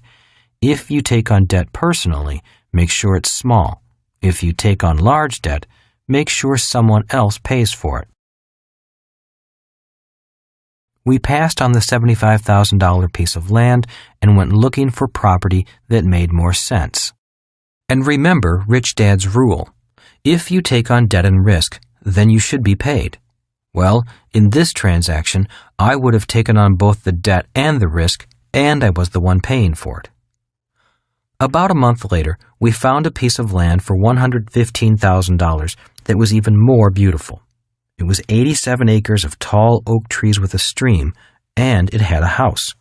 If you take on debt personally, make sure it's small. If you take on large debt, make sure someone else pays for it. We passed on the $75,000 piece of land and went looking for property that made more sense. And remember Rich Dad's rule. If you take on debt and risk, then you should be paid. Well, in this transaction, I would have taken on both the debt and the risk, and I was the one paying for it. About a month later, we found a piece of land for $115,000 that was even more beautiful. It was 87 acres of tall oak trees with a stream, and it had a house.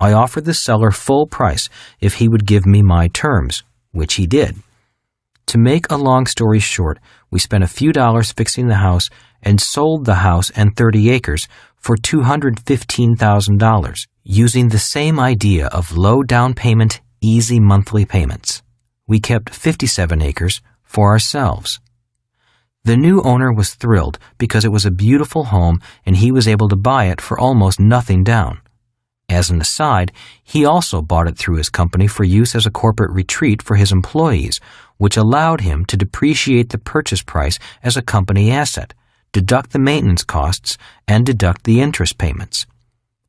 I offered the seller full price if he would give me my terms, which he did. To make a long story short, we spent a few dollars fixing the house and sold the house and 30 acres for $215,000, using the same idea of low down payment, easy monthly payments. We kept 57 acres for ourselves. The new owner was thrilled because it was a beautiful home and he was able to buy it for almost nothing down. As an aside, he also bought it through his company for use as a corporate retreat for his employees, which allowed him to depreciate the purchase price as a company asset, deduct the maintenance costs, and deduct the interest payments.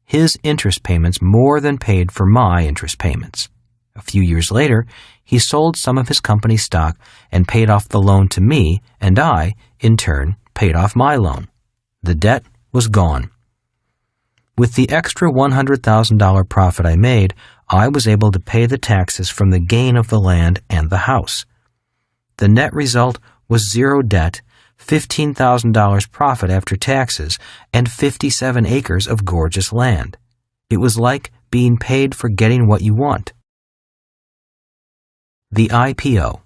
His interest payments more than paid for my interest payments. A few years later, he sold some of his company stock and paid off the loan to me, and I, in turn, paid off my loan. The debt was gone. With the extra $100,000 profit I made, I was able to pay the taxes from the gain of the land and the house. The net result was zero debt, $15,000 profit after taxes, and 57 acres of gorgeous land. It was like being paid for getting what you want. The IPO.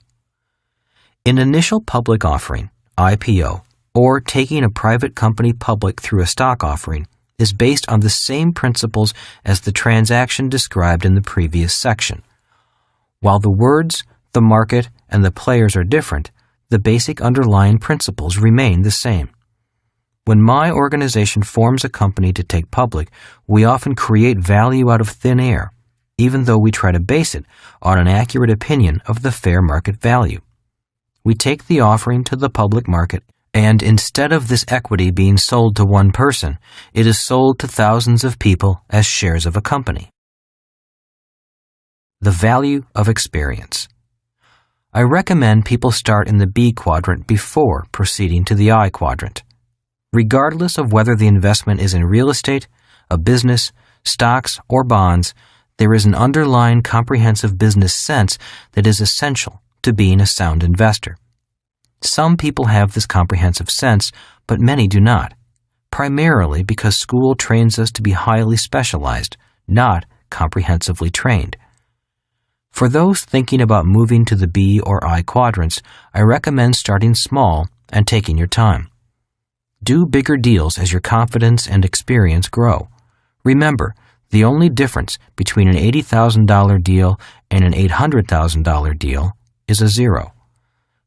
An initial public offering, IPO, or taking a private company public through a stock offering, is based on the same principles as the transaction described in the previous section. While the words, the market, and the players are different, the basic underlying principles remain the same. When my organization forms a company to take public, we often create value out of thin air, even though we try to base it on an accurate opinion of the fair market value. We take the offering to the public market, and instead of this equity being sold to one person, it is sold to thousands of people as shares of a company. The value of experience. I recommend people start in the B quadrant before proceeding to the I quadrant. Regardless of whether the investment is in real estate, a business, stocks, or bonds, there is an underlying comprehensive business sense that is essential to being a sound investor. Some people have this comprehensive sense, but many do not, primarily because school trains us to be highly specialized, not comprehensively trained. For those thinking about moving to the B or I quadrants, I recommend starting small and taking your time. Do bigger deals as your confidence and experience grow. Remember, the only difference between an $80,000 deal and an $800,000 deal is a zero.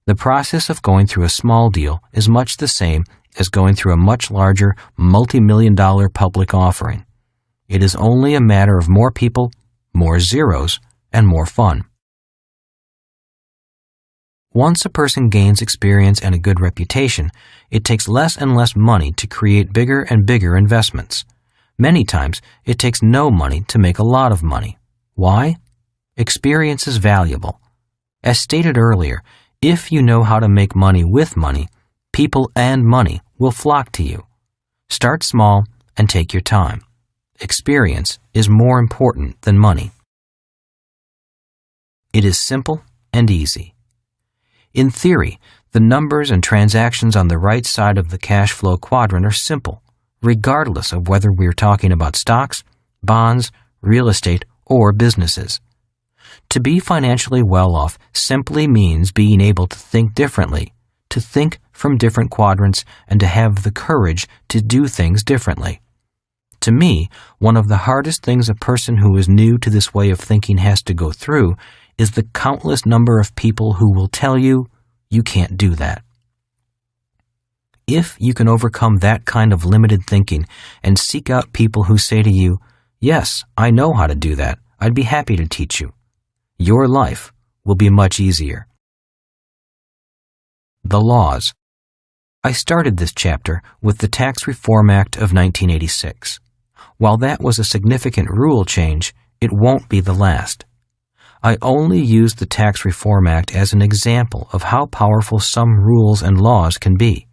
The process of going through a small deal is much the same as going through a much larger, multi-million-dollar public offering. It is only a matter of more people, more zeros, and more fun. Once a person gains experience and a good reputation, it takes less and less money to create bigger and bigger investments. Many times, it takes no money to make a lot of money. Why? Experience is valuable. As stated earlier, if you know how to make money with money, people and money will flock to you. Start small and take your time. Experience is more important than money. It is simple and easy. In theory, the numbers and transactions on the right side of the cash flow quadrant are simple, regardless of whether we're talking about stocks, bonds, real estate, or businesses. To be financially well off simply means being able to think differently, to think from different quadrants, and to have the courage to do things differently. To me, one of the hardest things a person who is new to this way of thinking has to go through is the countless number of people who will tell you, you can't do that. If you can overcome that kind of limited thinking and seek out people who say to you, yes, I know how to do that, I'd be happy to teach you, your life will be much easier. The laws. I started this chapter with the Tax Reform Act of 1986. While that was a significant rule change, it won't be the last. I only used the Tax Reform Act as an example of how powerful some rules and laws can be.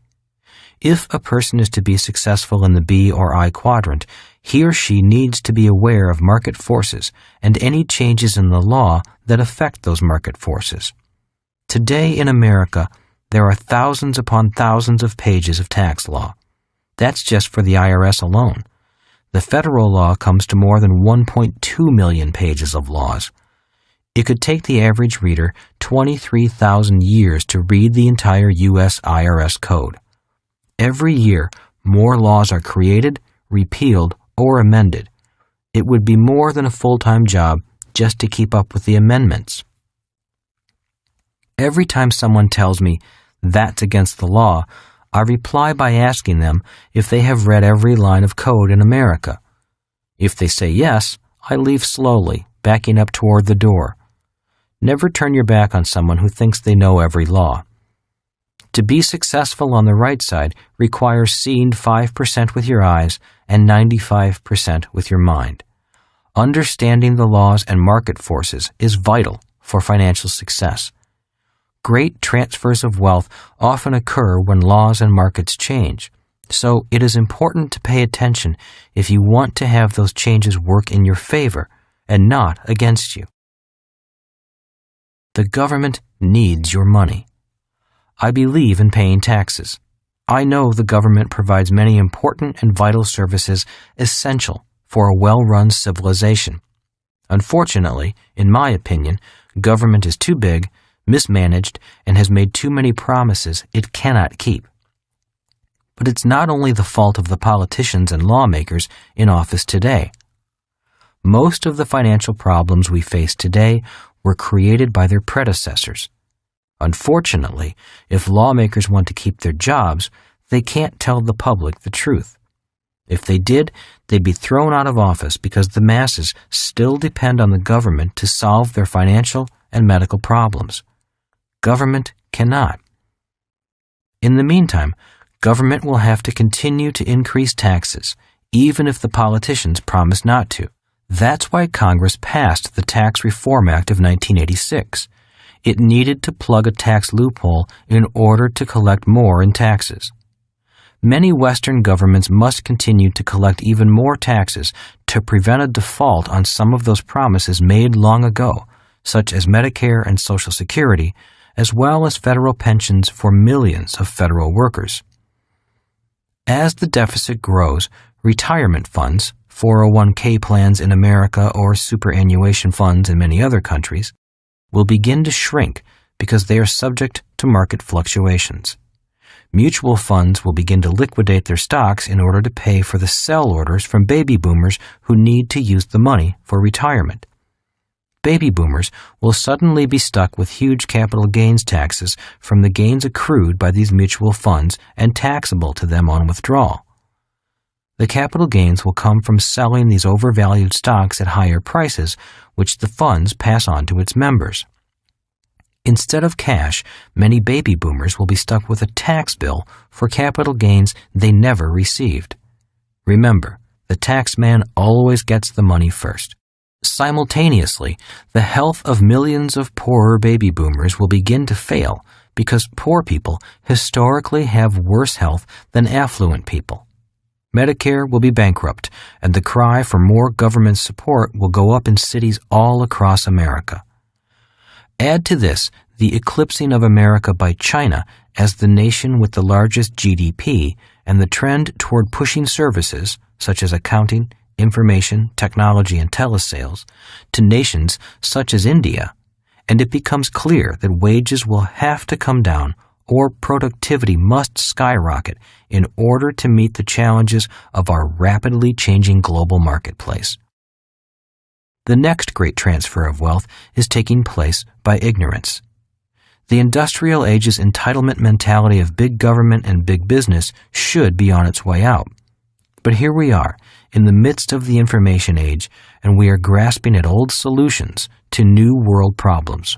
If a person is to be successful in the B or I quadrant, he or she needs to be aware of market forces and any changes in the law that affect those market forces. Today in America, there are thousands upon thousands of pages of tax law. That's just for the IRS alone. The federal law comes to more than 1.2 million pages of laws. It could take the average reader 23,000 years to read the entire U.S. IRS code. Every year, more laws are created, repealed, or amended. It would be more than a full-time job just to keep up with the amendments. Every time someone tells me that's against the law, I reply by asking them if they have read every line of code in America. If they say yes, I leave slowly, backing up toward the door. Never turn your back on someone who thinks they know every law. To be successful on the right side requires seeing 5% with your eyes and 95% with your mind. Understanding the laws and market forces is vital for financial success. Great transfers of wealth often occur when laws and markets change. So it is important to pay attention if you want to have those changes work in your favor and not against you. The government needs your money. I believe in paying taxes. I know the government provides many important and vital services essential for a well-run civilization. Unfortunately, in my opinion, government is too big, mismanaged, and has made too many promises it cannot keep. But it's not only the fault of the politicians and lawmakers in office today. Most of the financial problems we face today were created by their predecessors. Unfortunately, if lawmakers want to keep their jobs, they can't tell the public the truth. If they did, they'd be thrown out of office because the masses still depend on the government to solve their financial and medical problems. Government cannot. In the meantime, government will have to continue to increase taxes, even if the politicians promise not to. That's why Congress passed the Tax Reform Act of 1986. It needed to plug a tax loophole in order to collect more in taxes. Many Western governments must continue to collect even more taxes to prevent a default on some of those promises made long ago, such as Medicare and Social Security, as well as federal pensions for millions of federal workers. As the deficit grows, retirement funds, 401k plans in America or superannuation funds in many other countries, will begin to shrink because they are subject to market fluctuations. Mutual funds will begin to liquidate their stocks in order to pay for the sell orders from baby boomers who need to use the money for retirement. Baby boomers will suddenly be stuck with huge capital gains taxes from the gains accrued by these mutual funds and taxable to them on withdrawal. The capital gains will come from selling these overvalued stocks at higher prices, which the funds pass on to its members. Instead of cash, many baby boomers will be stuck with a tax bill for capital gains they never received. Remember, the tax man always gets the money first. Simultaneously, the health of millions of poorer baby boomers will begin to fail because poor people historically have worse health than affluent people. Medicare will be bankrupt, and the cry for more government support will go up in cities all across America. Add to this the eclipsing of America by China as the nation with the largest GDP and the trend toward pushing services, such as accounting, information, technology, and telesales, to nations such as India, and it becomes clear that wages will have to come down or productivity must skyrocket in order to meet the challenges of our rapidly changing global marketplace. The next great transfer of wealth is taking place by ignorance. The industrial age's entitlement mentality of big government and big business should be on its way out. But here we are, in the midst of the information age, and we are grasping at old solutions to new world problems.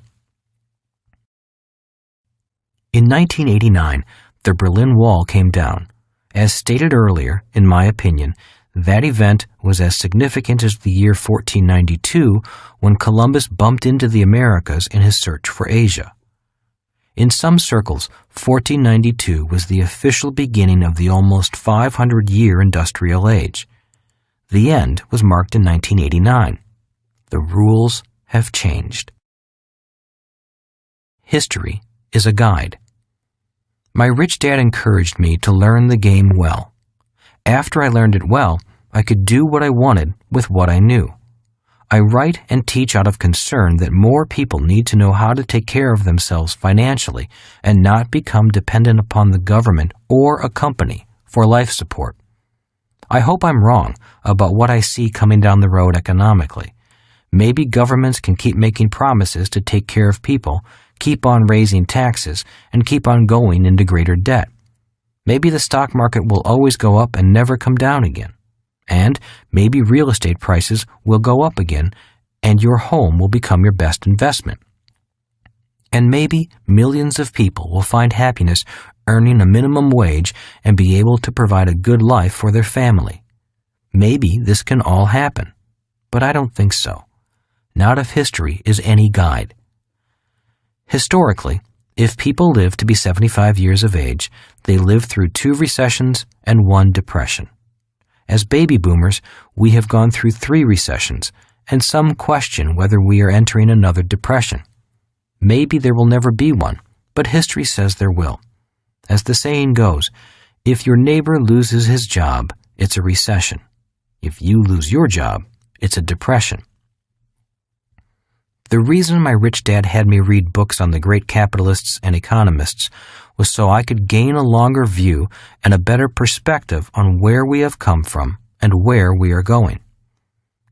In 1989, the Berlin Wall came down. As stated earlier, in my opinion, that event was as significant as the year 1492 when Columbus bumped into the Americas in his search for Asia. In some circles, 1492 was the official beginning of the almost 500-year industrial age. The end was marked in 1989. The rules have changed. History is a guide. My rich dad encouraged me to learn the game well. After I learned it well, I could do what I wanted with what I knew. I write and teach out of concern that more people need to know how to take care of themselves financially and not become dependent upon the government or a company for life support. I hope I'm wrong about what I see coming down the road economically. Maybe governments can keep making promises to take care of people, keep on raising taxes, and keep on going into greater debt. Maybe the stock market will always go up and never come down again. And maybe real estate prices will go up again and your home will become your best investment. And maybe millions of people will find happiness earning a minimum wage and be able to provide a good life for their family. Maybe this can all happen, but I don't think so. Not if history is any guide. Historically, if people lived to be 75 years of age, They lived through 2 recessions and 1 depression. As baby boomers, we have gone through 3 recessions, and some question whether we are entering another depression. Maybe there will never be one, but history says there will. As the saying goes, if your neighbor loses his job, it's a recession. If you lose your job, it's a depression. The reason my rich dad had me read books on the great capitalists and economists was so I could gain a longer view and a better perspective on where we have come from and where we are going.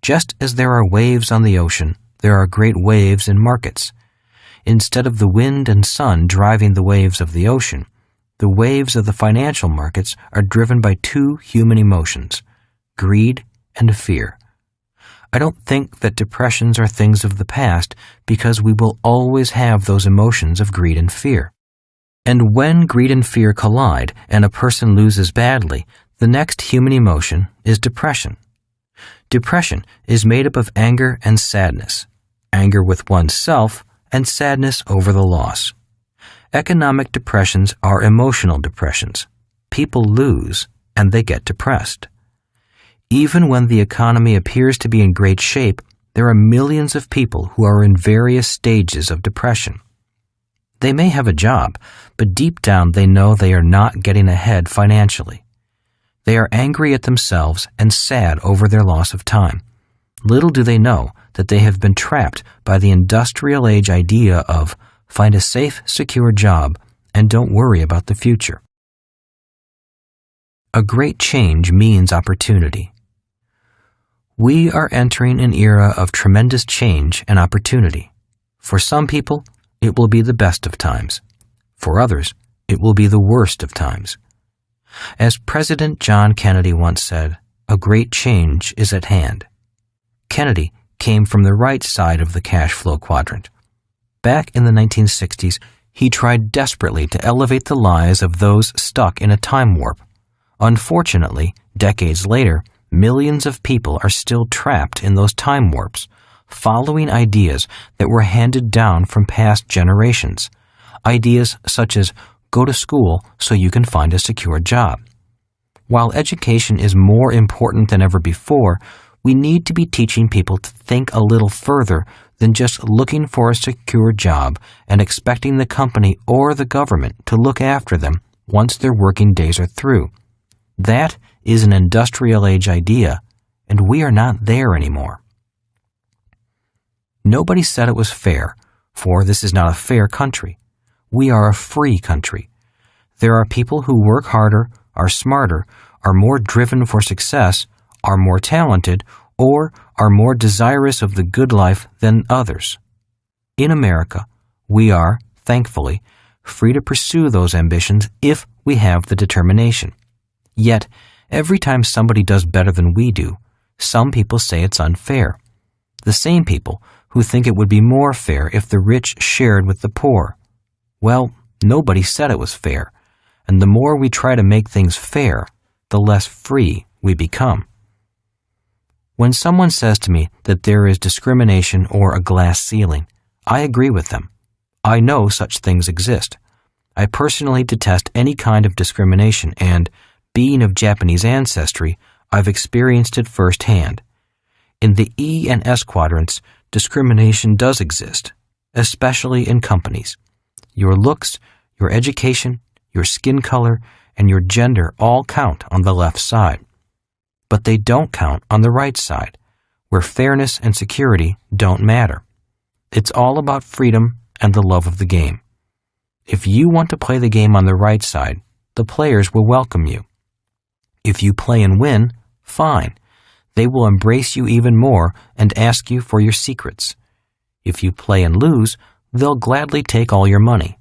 Just as there are waves on the ocean, there are great waves in markets. Instead of the wind and sun driving the waves of the ocean, the waves of the financial markets are driven by 2 human emotions, greed and fear. I don't think that depressions are things of the past because we will always have those emotions of greed and fear. And when greed and fear collide and a person loses badly, the next human emotion is depression. Depression is made up of anger and sadness, anger with oneself and sadness over the loss. Economic depressions are emotional depressions. People lose and they get depressed. Even when the economy appears to be in great shape, there are millions of people who are in various stages of depression. They may have a job, but deep down they know they are not getting ahead financially. They are angry at themselves and sad over their loss of time. Little do they know that they have been trapped by the industrial age idea of find a safe, secure job and don't worry about the future. A great change means opportunity. We are entering an era of tremendous change and opportunity. For some people, it will be the best of times. For others, it will be the worst of times. As President John Kennedy once said, a great change is at hand. Kennedy came from the right side of the cash flow quadrant. Back in the 1960s, he tried desperately to elevate the lives of those stuck in a time warp. Unfortunately, decades later, millions of people are still trapped in those time warps, following ideas that were handed down from past generations. Ideas such as, go to school so you can find a secure job. While education is more important than ever before, we need to be teaching people to think a little further than just looking for a secure job and expecting the company or the government to look after them once their working days are through. That is an industrial age idea, and we are not there anymore. Nobody said it was fair, for this is not a fair country. We are a free country. There are people who work harder, are smarter, are more driven for success, are more talented, or are more desirous of the good life than others. In America, we are, thankfully, free to pursue those ambitions if we have the determination. Yet, every time somebody does better than we do, some people say it's unfair. The same people who think it would be more fair if the rich shared with the poor. Well, nobody said it was fair, and the more we try to make things fair, the less free we become. When someone says to me that there is discrimination or a glass ceiling, I agree with them. I know such things exist. I personally detest any kind of discrimination and, being of Japanese ancestry, I've experienced it firsthand. In the E and S quadrants, discrimination does exist, especially in companies. Your looks, your education, your skin color, and your gender all count on the left side. But they don't count on the right side, where fairness and security don't matter. It's all about freedom and the love of the game. If you want to play the game on the right side, the players will welcome you. If you play and win, fine. They will embrace you even more and ask you for your secrets. If you play and lose, they'll gladly take all your money.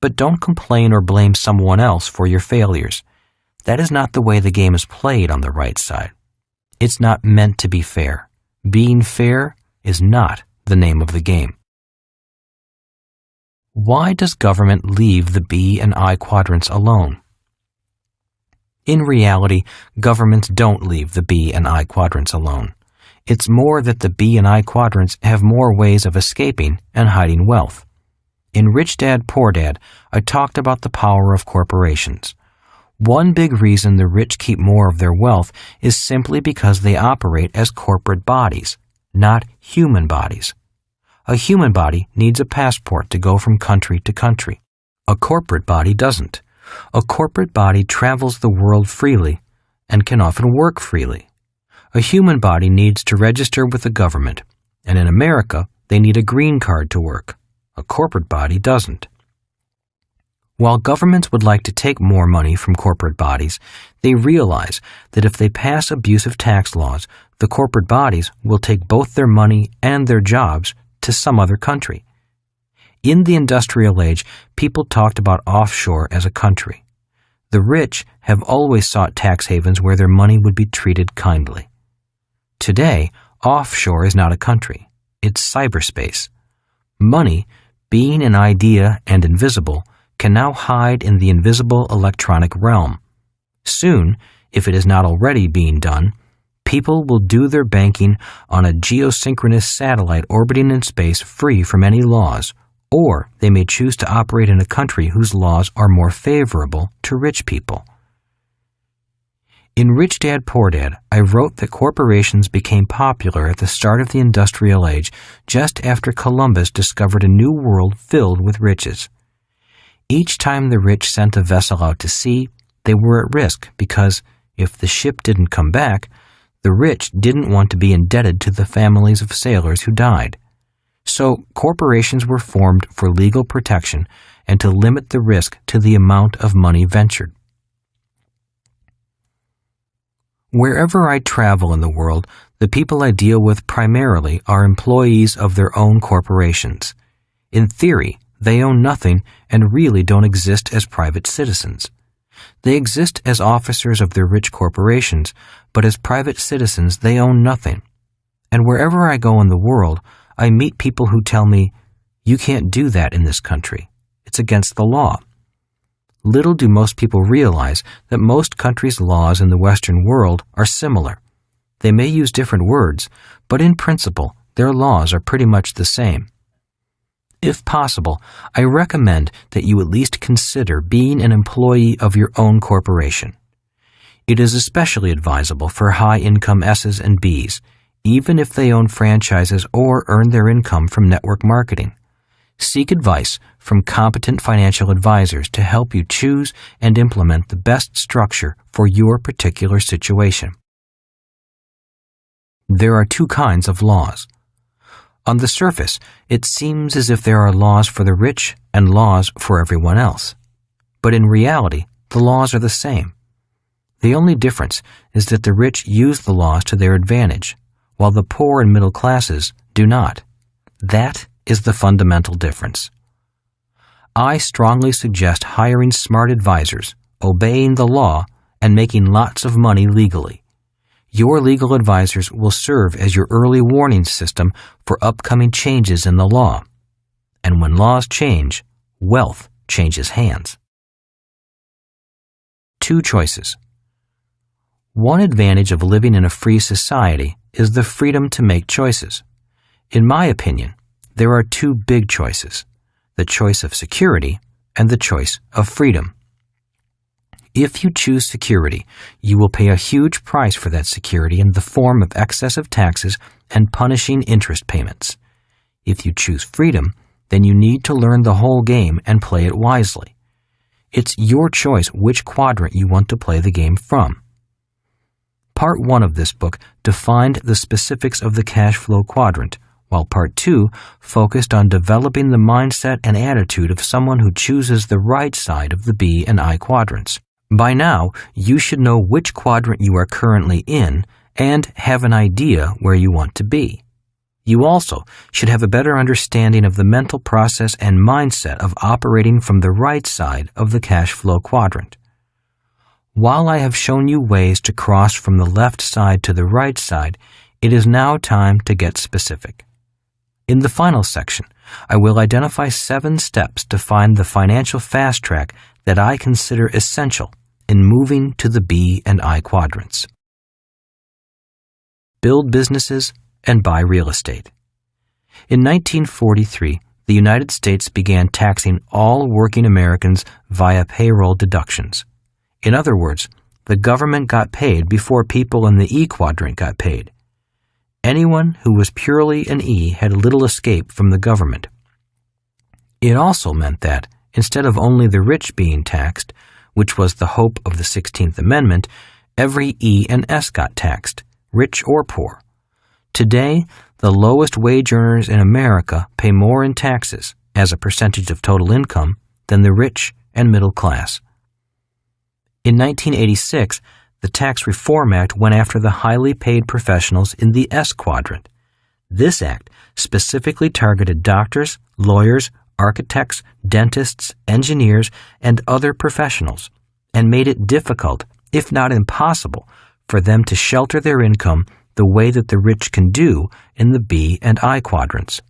But don't complain or blame someone else for your failures. That is not the way the game is played on the right side. It's not meant to be fair. Being fair is not the name of the game. Why does government leave the B and I quadrants alone? In reality, governments don't leave the B and I quadrants alone. It's more that the B and I quadrants have more ways of escaping and hiding wealth. In Rich Dad, Poor Dad, I talked about the power of corporations. One big reason the rich keep more of their wealth is simply because they operate as corporate bodies, not human bodies. A human body needs a passport to go from country to country. A corporate body doesn't. A corporate body travels the world freely and can often work freely. A human body needs to register with the government, and in America, they need a green card to work. A corporate body doesn't. While governments would like to take more money from corporate bodies, they realize that if they pass abusive tax laws, the corporate bodies will take both their money and their jobs to some other country. In the industrial age, people talked about offshore as a country. The rich have always sought tax havens where their money would be treated kindly. Today, offshore is not a country. It's cyberspace. Money, being an idea and invisible, can now hide in the invisible electronic realm. Soon, if it is not already being done, people will do their banking on a geosynchronous satellite orbiting in space free from any laws, or they may choose to operate in a country whose laws are more favorable to rich people. In Rich Dad, Poor Dad, I wrote that corporations became popular at the start of the industrial age just after Columbus discovered a new world filled with riches. Each time the rich sent a vessel out to sea, they were at risk because, if the ship didn't come back, the rich didn't want to be indebted to the families of sailors who died. So corporations were formed for legal protection and to limit the risk to the amount of money ventured. Wherever I travel in the world, the people I deal with primarily are employees of their own corporations. In theory, they own nothing and really don't exist as private citizens. They exist as officers of their rich corporations, but as private citizens they own nothing. And wherever I go in the world, I meet people who tell me, "You can't do that in this country. It's against the law." Little do most people realize that most countries' laws in the Western world are similar. They may use different words, but in principle, their laws are pretty much the same. If possible, I recommend that you at least consider being an employee of your own corporation. It is especially advisable for high-income S's and B's, even if they own franchises or earn their income from network marketing. Seek advice from competent financial advisors to help you choose and implement the best structure for your particular situation. There are two kinds of laws. On the surface, it seems as if there are laws for the rich and laws for everyone else. But in reality, the laws are the same. The only difference is that the rich use the laws to their advantage, while the poor and middle classes do not. That is the fundamental difference. I strongly suggest hiring smart advisors, obeying the law, and making lots of money legally. Your legal advisors will serve as your early warning system for upcoming changes in the law. And when laws change, wealth changes hands. Two choices. One advantage of living in a free society is the freedom to make choices. In my opinion, there are two big choices: the choice of security and the choice of freedom. If you choose security, you will pay a huge price for that security in the form of excessive taxes and punishing interest payments. If you choose freedom, then you need to learn the whole game and play it wisely. It's your choice which quadrant you want to play the game from. Part 1 of this book defined the specifics of the cash flow quadrant, while Part 2 focused on developing the mindset and attitude of someone who chooses the right side of the B and I quadrants. By now, you should know which quadrant you are currently in and have an idea where you want to be. You also should have a better understanding of the mental process and mindset of operating from the right side of the cash flow quadrant. While I have shown you ways to cross from the left side to the right side, it is now time to get specific. In the final section, I will identify 7 steps to find the financial fast track that I consider essential in moving to the B and I quadrants. Build businesses and buy real estate. In 1943, the United States began taxing all working Americans via payroll deductions. In other words, the government got paid before people in the E quadrant got paid. Anyone who was purely an E had little escape from the government. It also meant that, instead of only the rich being taxed, which was the hope of the 16th Amendment, every E and S got taxed, rich or poor. Today, the lowest wage earners in America pay more in taxes, as a percentage of total income, than the rich and middle class. In 1986, the Tax Reform Act went after the highly paid professionals in the S quadrant. This act specifically targeted doctors, lawyers, architects, dentists, engineers, and other professionals, and made it difficult, if not impossible, for them to shelter their income the way that the rich can do in the B and I quadrants.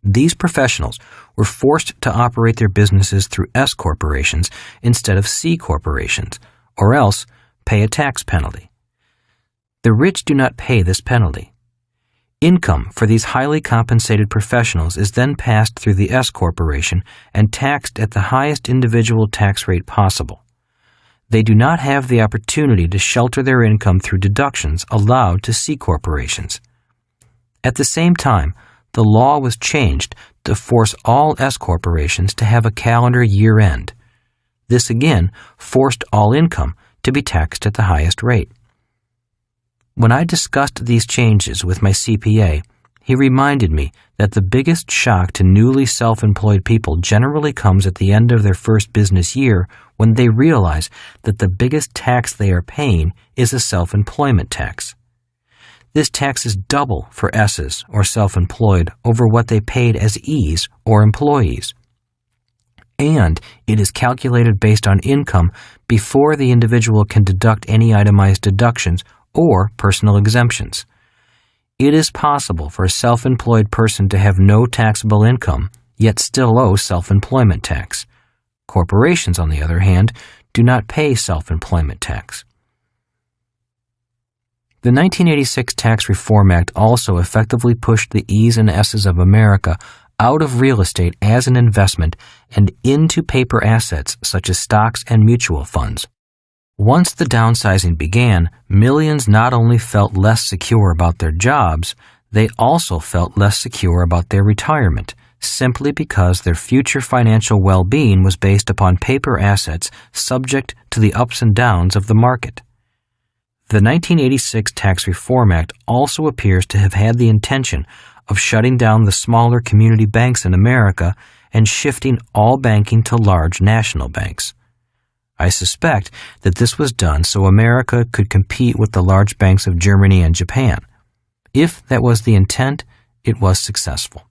These professionals were forced to operate their businesses through S corporations instead of C corporations, or else pay a tax penalty. The rich do not pay this penalty. Income for these highly compensated professionals is then passed through the S corporation and taxed at the highest individual tax rate possible. They do not have the opportunity to shelter their income through deductions allowed to C corporations. At the same time, the law was changed to force all S corporations to have a calendar year end. This again forced all income to be taxed at the highest rate. When I discussed these changes with my CPA, he reminded me that the biggest shock to newly self-employed people generally comes at the end of their first business year when they realize that the biggest tax they are paying is a self-employment tax. This tax is double for S's or self-employed over what they paid as E's or employees. And it is calculated based on income before the individual can deduct any itemized deductions or personal exemptions. It is possible for a self-employed person to have no taxable income, yet still owe self-employment tax. Corporations, on the other hand, do not pay self-employment tax. The 1986 Tax Reform Act also effectively pushed the E's and S's of America out of real estate as an investment and into paper assets such as stocks and mutual funds. Once the downsizing began, millions not only felt less secure about their jobs, they also felt less secure about their retirement, simply because their future financial well-being was based upon paper assets subject to the ups and downs of the market. The 1986 Tax Reform Act also appears to have had the intention of shutting down the smaller community banks in America and shifting all banking to large national banks. I suspect that this was done so America could compete with the large banks of Germany and Japan. If that was the intent, it was successful.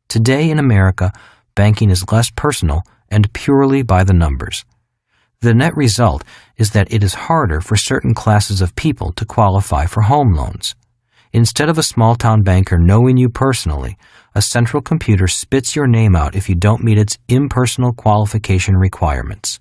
Today in America, banking is less personal and purely by the numbers. The net result is that it is harder for certain classes of people to qualify for home loans. Instead of a small-town banker knowing you personally, a central computer spits your name out if you don't meet its impersonal qualification requirements.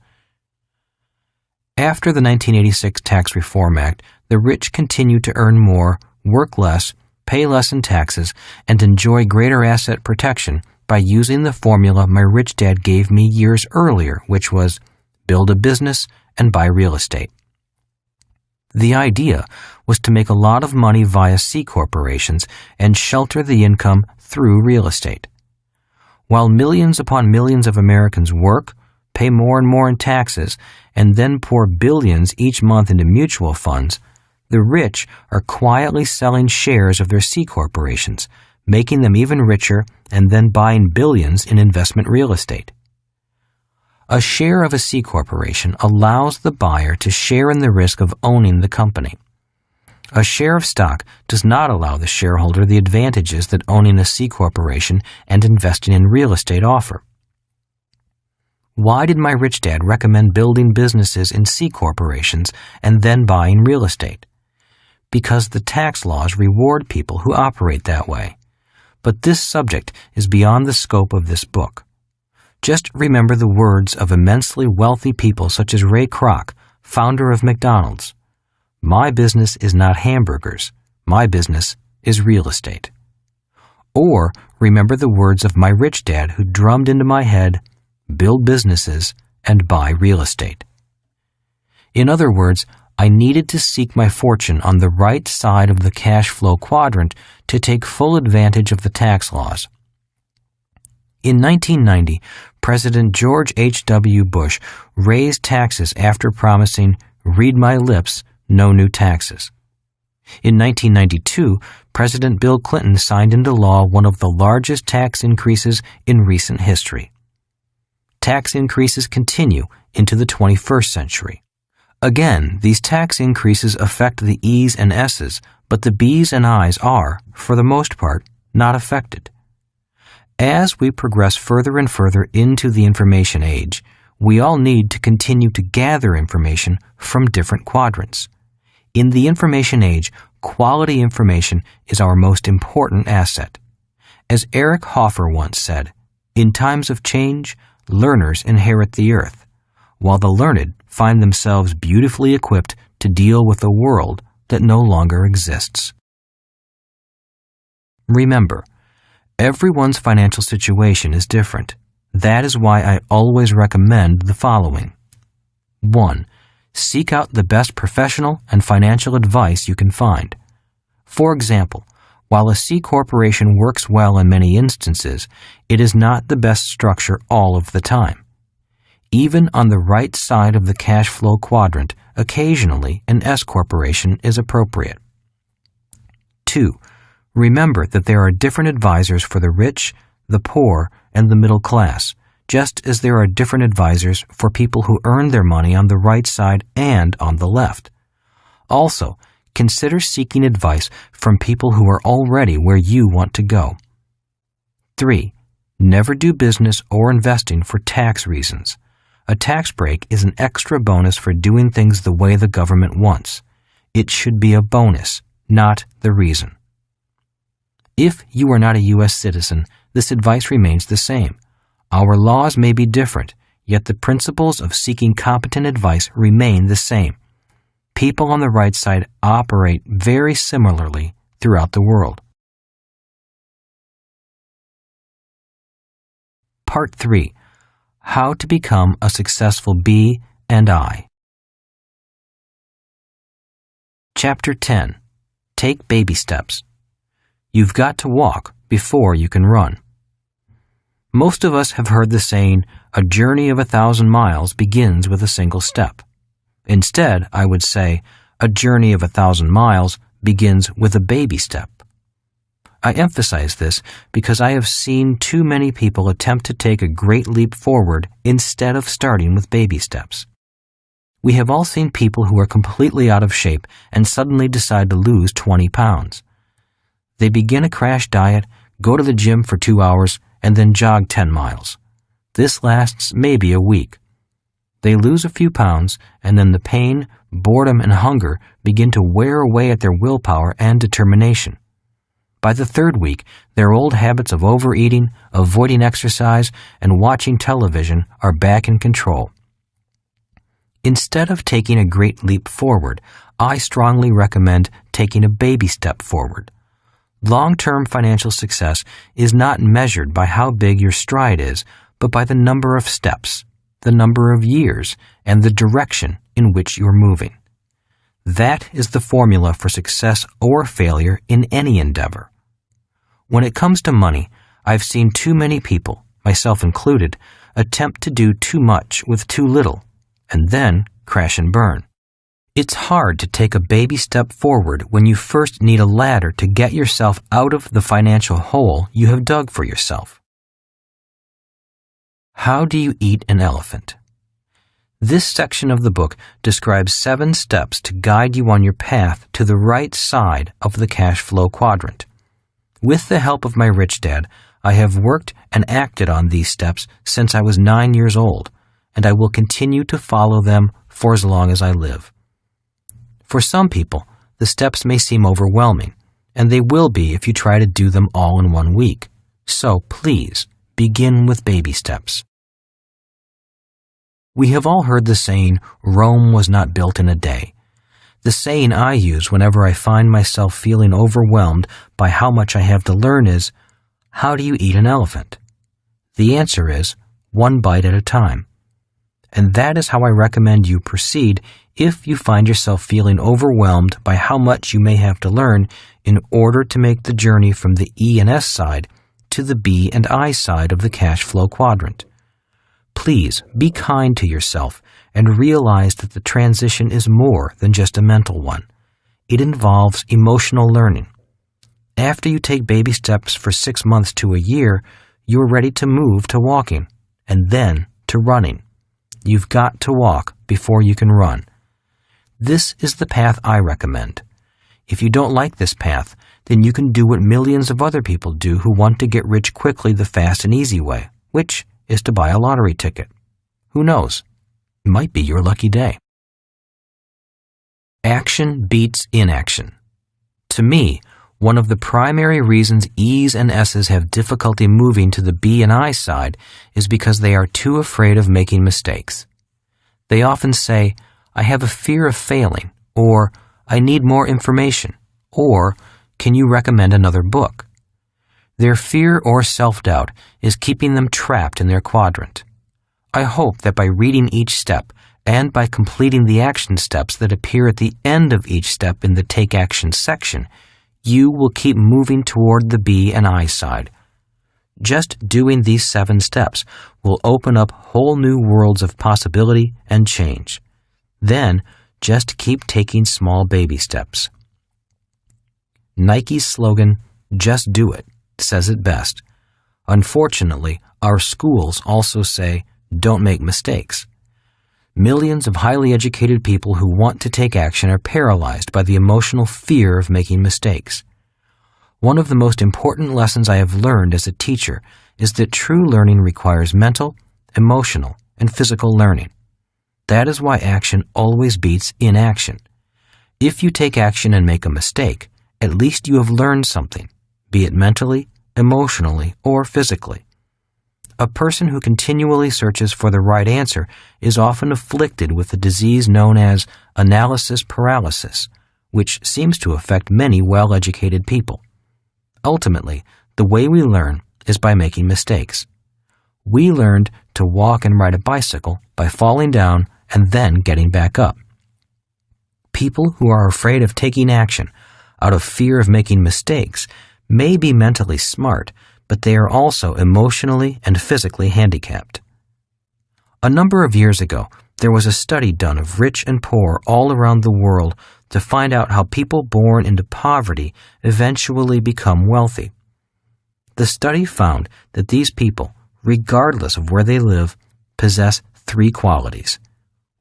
After the 1986 Tax Reform Act, the rich continued to earn more, work less, pay less in taxes, and enjoy greater asset protection by using the formula my rich dad gave me years earlier, which was build a business and buy real estate. The idea was to make a lot of money via C corporations and shelter the income through real estate. While millions upon millions of Americans work, pay more and more in taxes, and then pour billions each month into mutual funds, the rich are quietly selling shares of their C corporations, making them even richer and then buying billions in investment real estate. A share of a C corporation allows the buyer to share in the risk of owning the company. A share of stock does not allow the shareholder the advantages that owning a C corporation and investing in real estate offer. Why did my rich dad recommend building businesses in C corporations and then buying real estate? Because the tax laws reward people who operate that way. But this subject is beyond the scope of this book. Just remember the words of immensely wealthy people such as Ray Kroc, founder of McDonald's. My business is not hamburgers. My business is real estate. Or remember the words of my rich dad who drummed into my head, build businesses and buy real estate. In other words, I needed to seek my fortune on the right side of the cash flow quadrant to take full advantage of the tax laws. In 1990, President George H.W. Bush raised taxes after promising, read my lips, no new taxes. In 1992, President Bill Clinton signed into law one of the largest tax increases in recent history. Tax increases continue into the 21st century. Again, these tax increases affect the E's and S's, but the B's and I's are, for the most part, not affected. As we progress further and further into the information age, we all need to continue to gather information from different quadrants. In the information age, quality information is our most important asset. As Eric Hoffer once said, in times of change, learners inherit the earth, while the learned find themselves beautifully equipped to deal with a world that no longer exists. Remember, everyone's financial situation is different. That is why I always recommend the following. 1. Seek out the best professional and financial advice you can find. For example, while a C corporation works well in many instances, it is not the best structure all of the time. Even on the right side of the cash flow quadrant, occasionally an S corporation is appropriate. 2. Remember that there are different advisors for the rich, the poor, and the middle class, just as there are different advisors for people who earn their money on the right side and on the left. Also, consider seeking advice from people who are already where you want to go. 3. Never do business or investing for tax reasons. A tax break is an extra bonus for doing things the way the government wants. It should be a bonus, not the reason. If you are not a U.S. citizen, this advice remains the same. Our laws may be different, yet the principles of seeking competent advice remain the same. People on the right side operate very similarly throughout the world. Part 3. How to become a successful B and I. Chapter 10. Take baby steps. You've got to walk before you can run. Most of us have heard the saying, a journey of 1,000 miles begins with a single step. Instead, I would say, a journey of 1,000 miles begins with a baby step. I emphasize this because I have seen too many people attempt to take a great leap forward instead of starting with baby steps. We have all seen people who are completely out of shape and suddenly decide to lose 20 pounds. They begin a crash diet, go to the gym for 2 hours, and then jog 10 miles. This lasts maybe a week. They lose a few pounds, and then the pain, boredom, and hunger begin to wear away at their willpower and determination. By the third week, their old habits of overeating, avoiding exercise, and watching television are back in control. Instead of taking a great leap forward, I strongly recommend taking a baby step forward. Long-term financial success is not measured by how big your stride is, but by the number of steps, the number of years, and the direction in which you're moving. That is the formula for success or failure in any endeavor. When it comes to money, I've seen too many people, myself included, attempt to do too much with too little, and then crash and burn. It's hard to take a baby step forward when you first need a ladder to get yourself out of the financial hole you have dug for yourself. How do you eat an elephant? This section of the book describes 7 steps to guide you on your path to the right side of the cash flow quadrant. With the help of my rich dad, I have worked and acted on these steps since I was 9 years old, and I will continue to follow them for as long as I live. For some people, the steps may seem overwhelming, and they will be if you try to do them all in 1 week. So please, begin with baby steps. We have all heard the saying, Rome was not built in a day. The saying I use whenever I find myself feeling overwhelmed by how much I have to learn is, How do you eat an elephant? The answer is one bite at a time. And that is how I recommend you proceed if you find yourself feeling overwhelmed by how much you may have to learn in order to make the journey from the E and S side to the B and I side of the cash flow quadrant. Please be kind to yourself and realize that the transition is more than just a mental one. It involves emotional learning. After you take baby steps for 6 months to a year, you're ready to move to walking and then to running. You've got to walk before you can run. This is the path I recommend. If you don't like this path, then you can do what millions of other people do who want to get rich quickly the fast and easy way, which is to buy a lottery ticket. Who knows? It might be your lucky day. Action beats inaction. To me, one of the primary reasons E's and S's have difficulty moving to the B and I side is because they are too afraid of making mistakes. They often say, "I have a fear of failing," or "I need more information," or "Can you recommend another book?" Their fear or self-doubt is keeping them trapped in their quadrant. I hope that by reading each step and by completing the action steps that appear at the end of each step in the Take Action section, you will keep moving toward the B and I side. Just doing these 7 steps will open up whole new worlds of possibility and change. Then, just keep taking small baby steps. Nike's slogan, "Just do it," says it best. Unfortunately, our schools also say, "Don't make mistakes." Millions of highly educated people who want to take action are paralyzed by the emotional fear of making mistakes. One of the most important lessons I have learned as a teacher is that true learning requires mental, emotional, and physical learning. That is why action always beats inaction. If you take action and make a mistake, at least you have learned something, be it mentally, emotionally, or physically. A person who continually searches for the right answer is often afflicted with a disease known as analysis paralysis, which seems to affect many well-educated people. Ultimately, the way we learn is by making mistakes. We learned to walk and ride a bicycle by falling down and then getting back up. People who are afraid of taking action out of fear of making mistakes may be mentally smart, but they are also emotionally and physically handicapped. A number of years ago, there was a study done of rich and poor all around the world to find out how people born into poverty eventually become wealthy. The study found that these people, regardless of where they live, possess 3 qualities.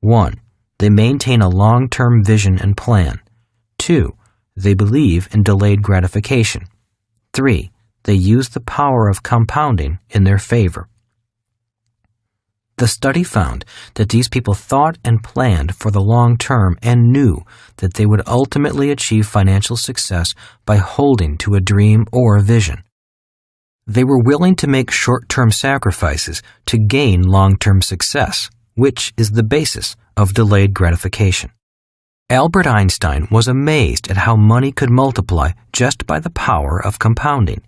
1. They maintain a long-term vision and plan. 2. They believe in delayed gratification. 3. They use the power of compounding in their favor. The study found that these people thought and planned for the long term and knew that they would ultimately achieve financial success by holding to a dream or a vision. They were willing to make short-term sacrifices to gain long-term success, which is the basis of delayed gratification. Albert Einstein was amazed at how money could multiply just by the power of compounding.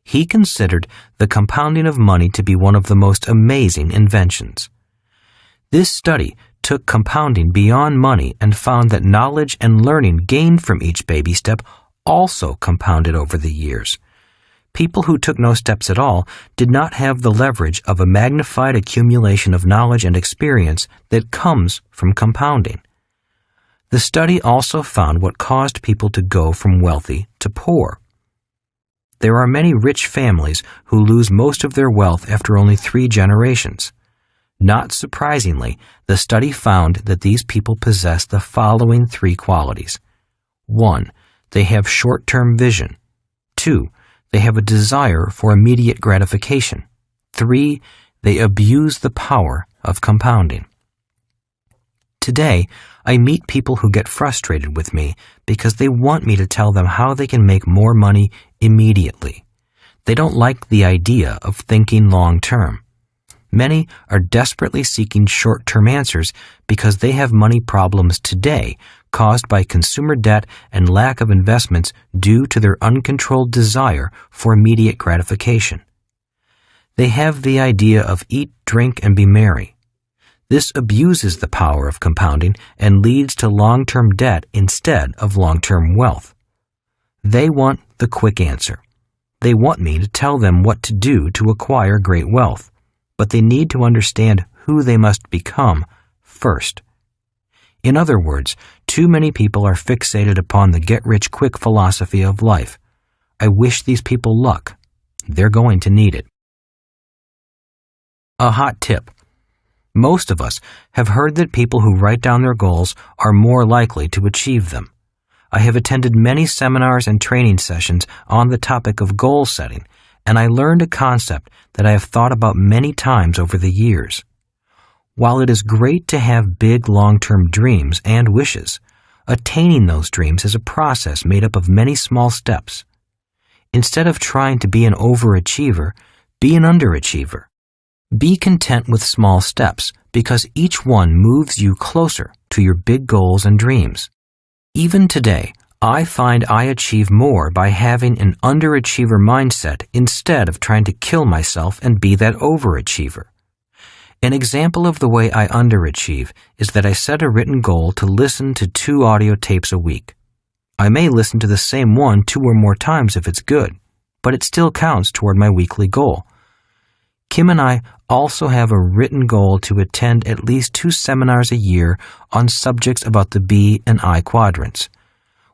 He considered the compounding of money to be one of the most amazing inventions. This study took compounding beyond money and found that knowledge and learning gained from each baby step also compounded over the years. People who took no steps at all did not have the leverage of a magnified accumulation of knowledge and experience that comes from compounding. The study also found what caused people to go from wealthy to poor. There are many rich families who lose most of their wealth after only 3 generations. Not surprisingly, the study found that these people possess the following 3 qualities. 1. They have short-term vision. 2. They have a desire for immediate gratification. 3. They abuse the power of compounding. Today, I meet people who get frustrated with me because they want me to tell them how they can make more money immediately. They don't like the idea of thinking long-term. Many are desperately seeking short-term answers because they have money problems today caused by consumer debt and lack of investments due to their uncontrolled desire for immediate gratification. They have the idea of eat, drink, and be merry. This abuses the power of compounding and leads to long-term debt instead of long-term wealth. They want the quick answer. They want me to tell them what to do to acquire great wealth, but they need to understand who they must become first. In other words, too many people are fixated upon the get-rich-quick philosophy of life. I wish these people luck. They're going to need it. A hot tip. Most of us have heard that people who write down their goals are more likely to achieve them. I have attended many seminars and training sessions on the topic of goal setting, and I learned a concept that I have thought about many times over the years. While it is great to have big long-term dreams and wishes, attaining those dreams is a process made up of many small steps. Instead of trying to be an overachiever, be an underachiever. Be content with small steps because each one moves you closer to your big goals and dreams. Even today, I find I achieve more by having an underachiever mindset instead of trying to kill myself and be that overachiever. An example of the way I underachieve is that I set a written goal to listen to 2 audio tapes a week. I may listen to the same one 2 or more times if it's good, but it still counts toward my weekly goal. Kim and I also have a written goal to attend at least 2 seminars a year on subjects about the B and I quadrants.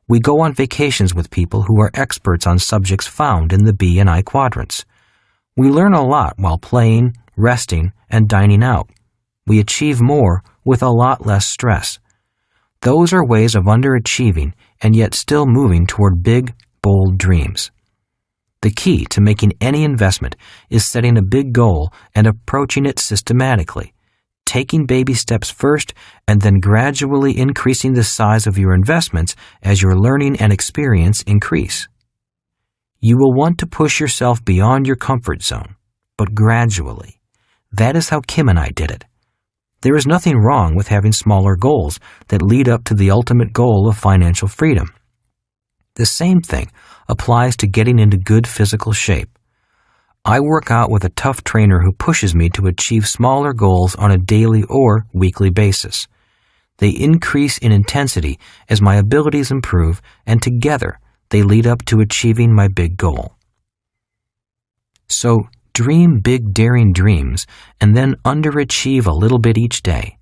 We go on vacations with people who are experts on subjects found in the B and I quadrants. We learn a lot while playing, resting, and dining out. We achieve more with a lot less stress. Those are ways of underachieving and yet still moving toward big, bold dreams. The key to making any investment is setting a big goal and approaching it systematically, taking baby steps first and then gradually increasing the size of your investments as your learning and experience increase. You will want to push yourself beyond your comfort zone, but gradually. That is how Kim and I did it. There is nothing wrong with having smaller goals that lead up to the ultimate goal of financial freedom. The same thing applies to getting into good physical shape. I work out with a tough trainer who pushes me to achieve smaller goals on a daily or weekly basis. They increase in intensity as my abilities improve, and together they lead up to achieving my big goal. So, dream big, daring dreams and then underachieve a little bit each day.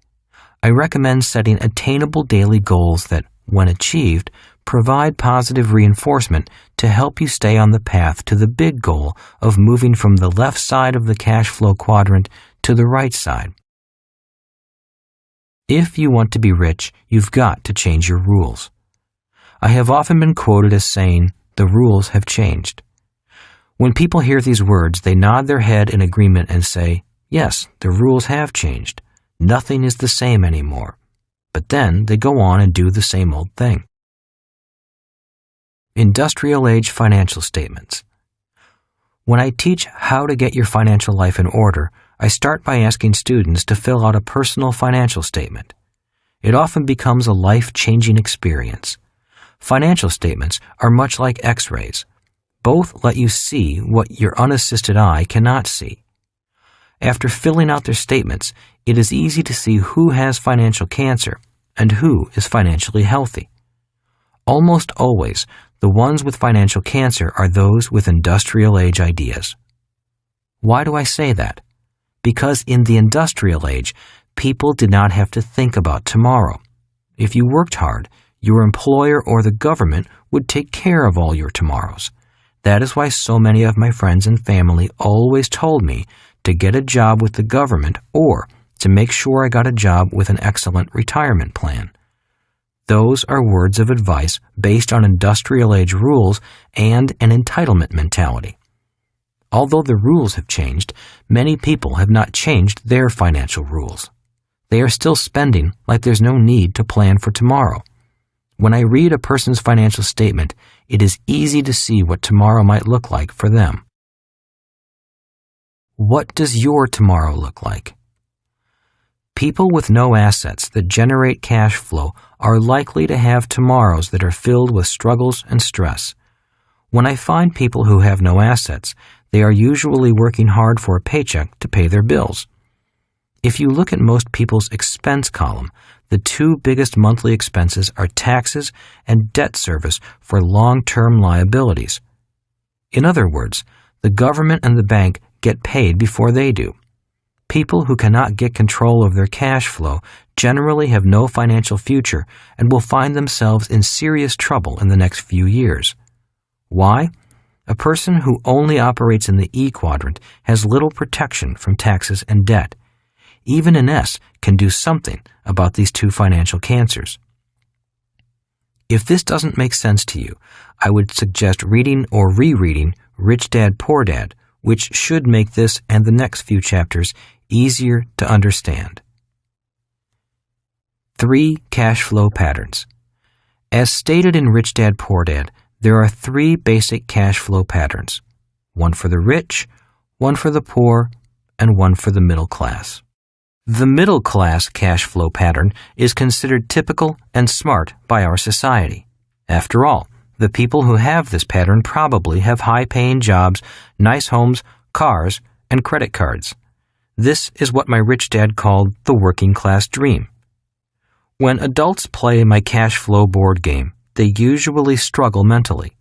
I recommend setting attainable daily goals that, when achieved, provide positive reinforcement to help you stay on the path to the big goal of moving from the left side of the cash flow quadrant to the right side. If you want to be rich, you've got to change your rules. I have often been quoted as saying, "The rules have changed." When people hear these words, they nod their head in agreement and say, "Yes, the rules have changed. Nothing is the same anymore." But then they go on and do the same old thing. Industrial age financial statements. When I teach how to get your financial life in order, I start by asking students to fill out a personal financial statement. It often becomes a life-changing experience. Financial statements are much like X-rays. Both let you see what your unassisted eye cannot see. After filling out their statements, it is easy to see who has financial cancer and who is financially healthy. Almost always, the ones with financial cancer are those with industrial age ideas. Why do I say that? Because in the industrial age, people did not have to think about tomorrow. If you worked hard, your employer or the government would take care of all your tomorrows. That is why so many of my friends and family always told me to get a job with the government or to make sure I got a job with an excellent retirement plan. Those are words of advice based on industrial age rules and an entitlement mentality. Although the rules have changed, many people have not changed their financial rules. They are still spending like there's no need to plan for tomorrow. When I read a person's financial statement, it is easy to see what tomorrow might look like for them. What does your tomorrow look like? People with no assets that generate cash flow are likely to have tomorrows that are filled with struggles and stress. When I find people who have no assets, they are usually working hard for a paycheck to pay their bills. If you look at most people's expense column, the two biggest monthly expenses are taxes and debt service for long-term liabilities. In other words, the government and the bank get paid before they do. People who cannot get control of their cash flow generally have no financial future and will find themselves in serious trouble in the next few years. Why? A person who only operates in the E quadrant has little protection from taxes and debt. Even an S can do something about these two financial cancers. If this doesn't make sense to you, I would suggest reading or rereading Rich Dad, Poor Dad, which should make this and the next few chapters easier to understand. 3 cash flow patterns. As stated in Rich Dad, Poor Dad, there are 3 basic cash flow patterns, one for the rich, one for the poor, and one for the middle class. The middle class cash flow pattern is considered typical and smart by our society. After all, the people who have this pattern probably have high-paying jobs, nice homes, cars, and credit cards. This is what my rich dad called the working class dream. When adults play my cash flow board game, they usually struggle mentally.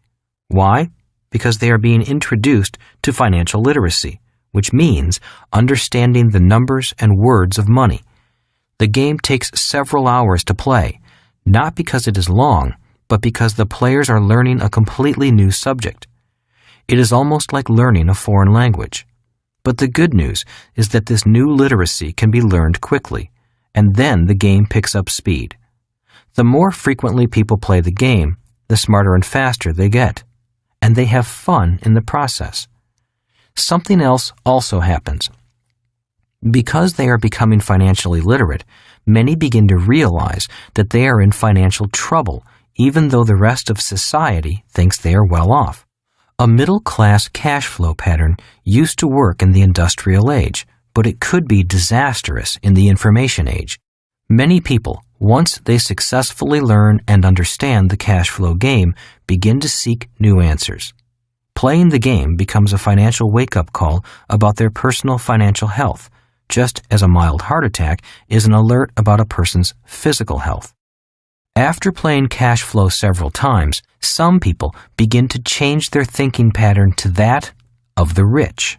Why? Because they are being introduced to financial literacy, which means understanding the numbers and words of money. The game takes several hours to play, not because it is long, but because the players are learning a completely new subject. It is almost like learning a foreign language. But the good news is that this new literacy can be learned quickly, and then the game picks up speed. The more frequently people play the game, the smarter and faster they get, and they have fun in the process. Something else also happens. Because they are becoming financially literate, many begin to realize that they are in financial trouble, even though the rest of society thinks they are well off. A middle-class cash flow pattern used to work in the industrial age, but it could be disastrous in the information age. Many people, once they successfully learn and understand the cash flow game, begin to seek new answers. Playing the game becomes a financial wake-up call about their personal financial health, just as a mild heart attack is an alert about a person's physical health. After playing cash flow several times, some people begin to change their thinking pattern to that of the rich.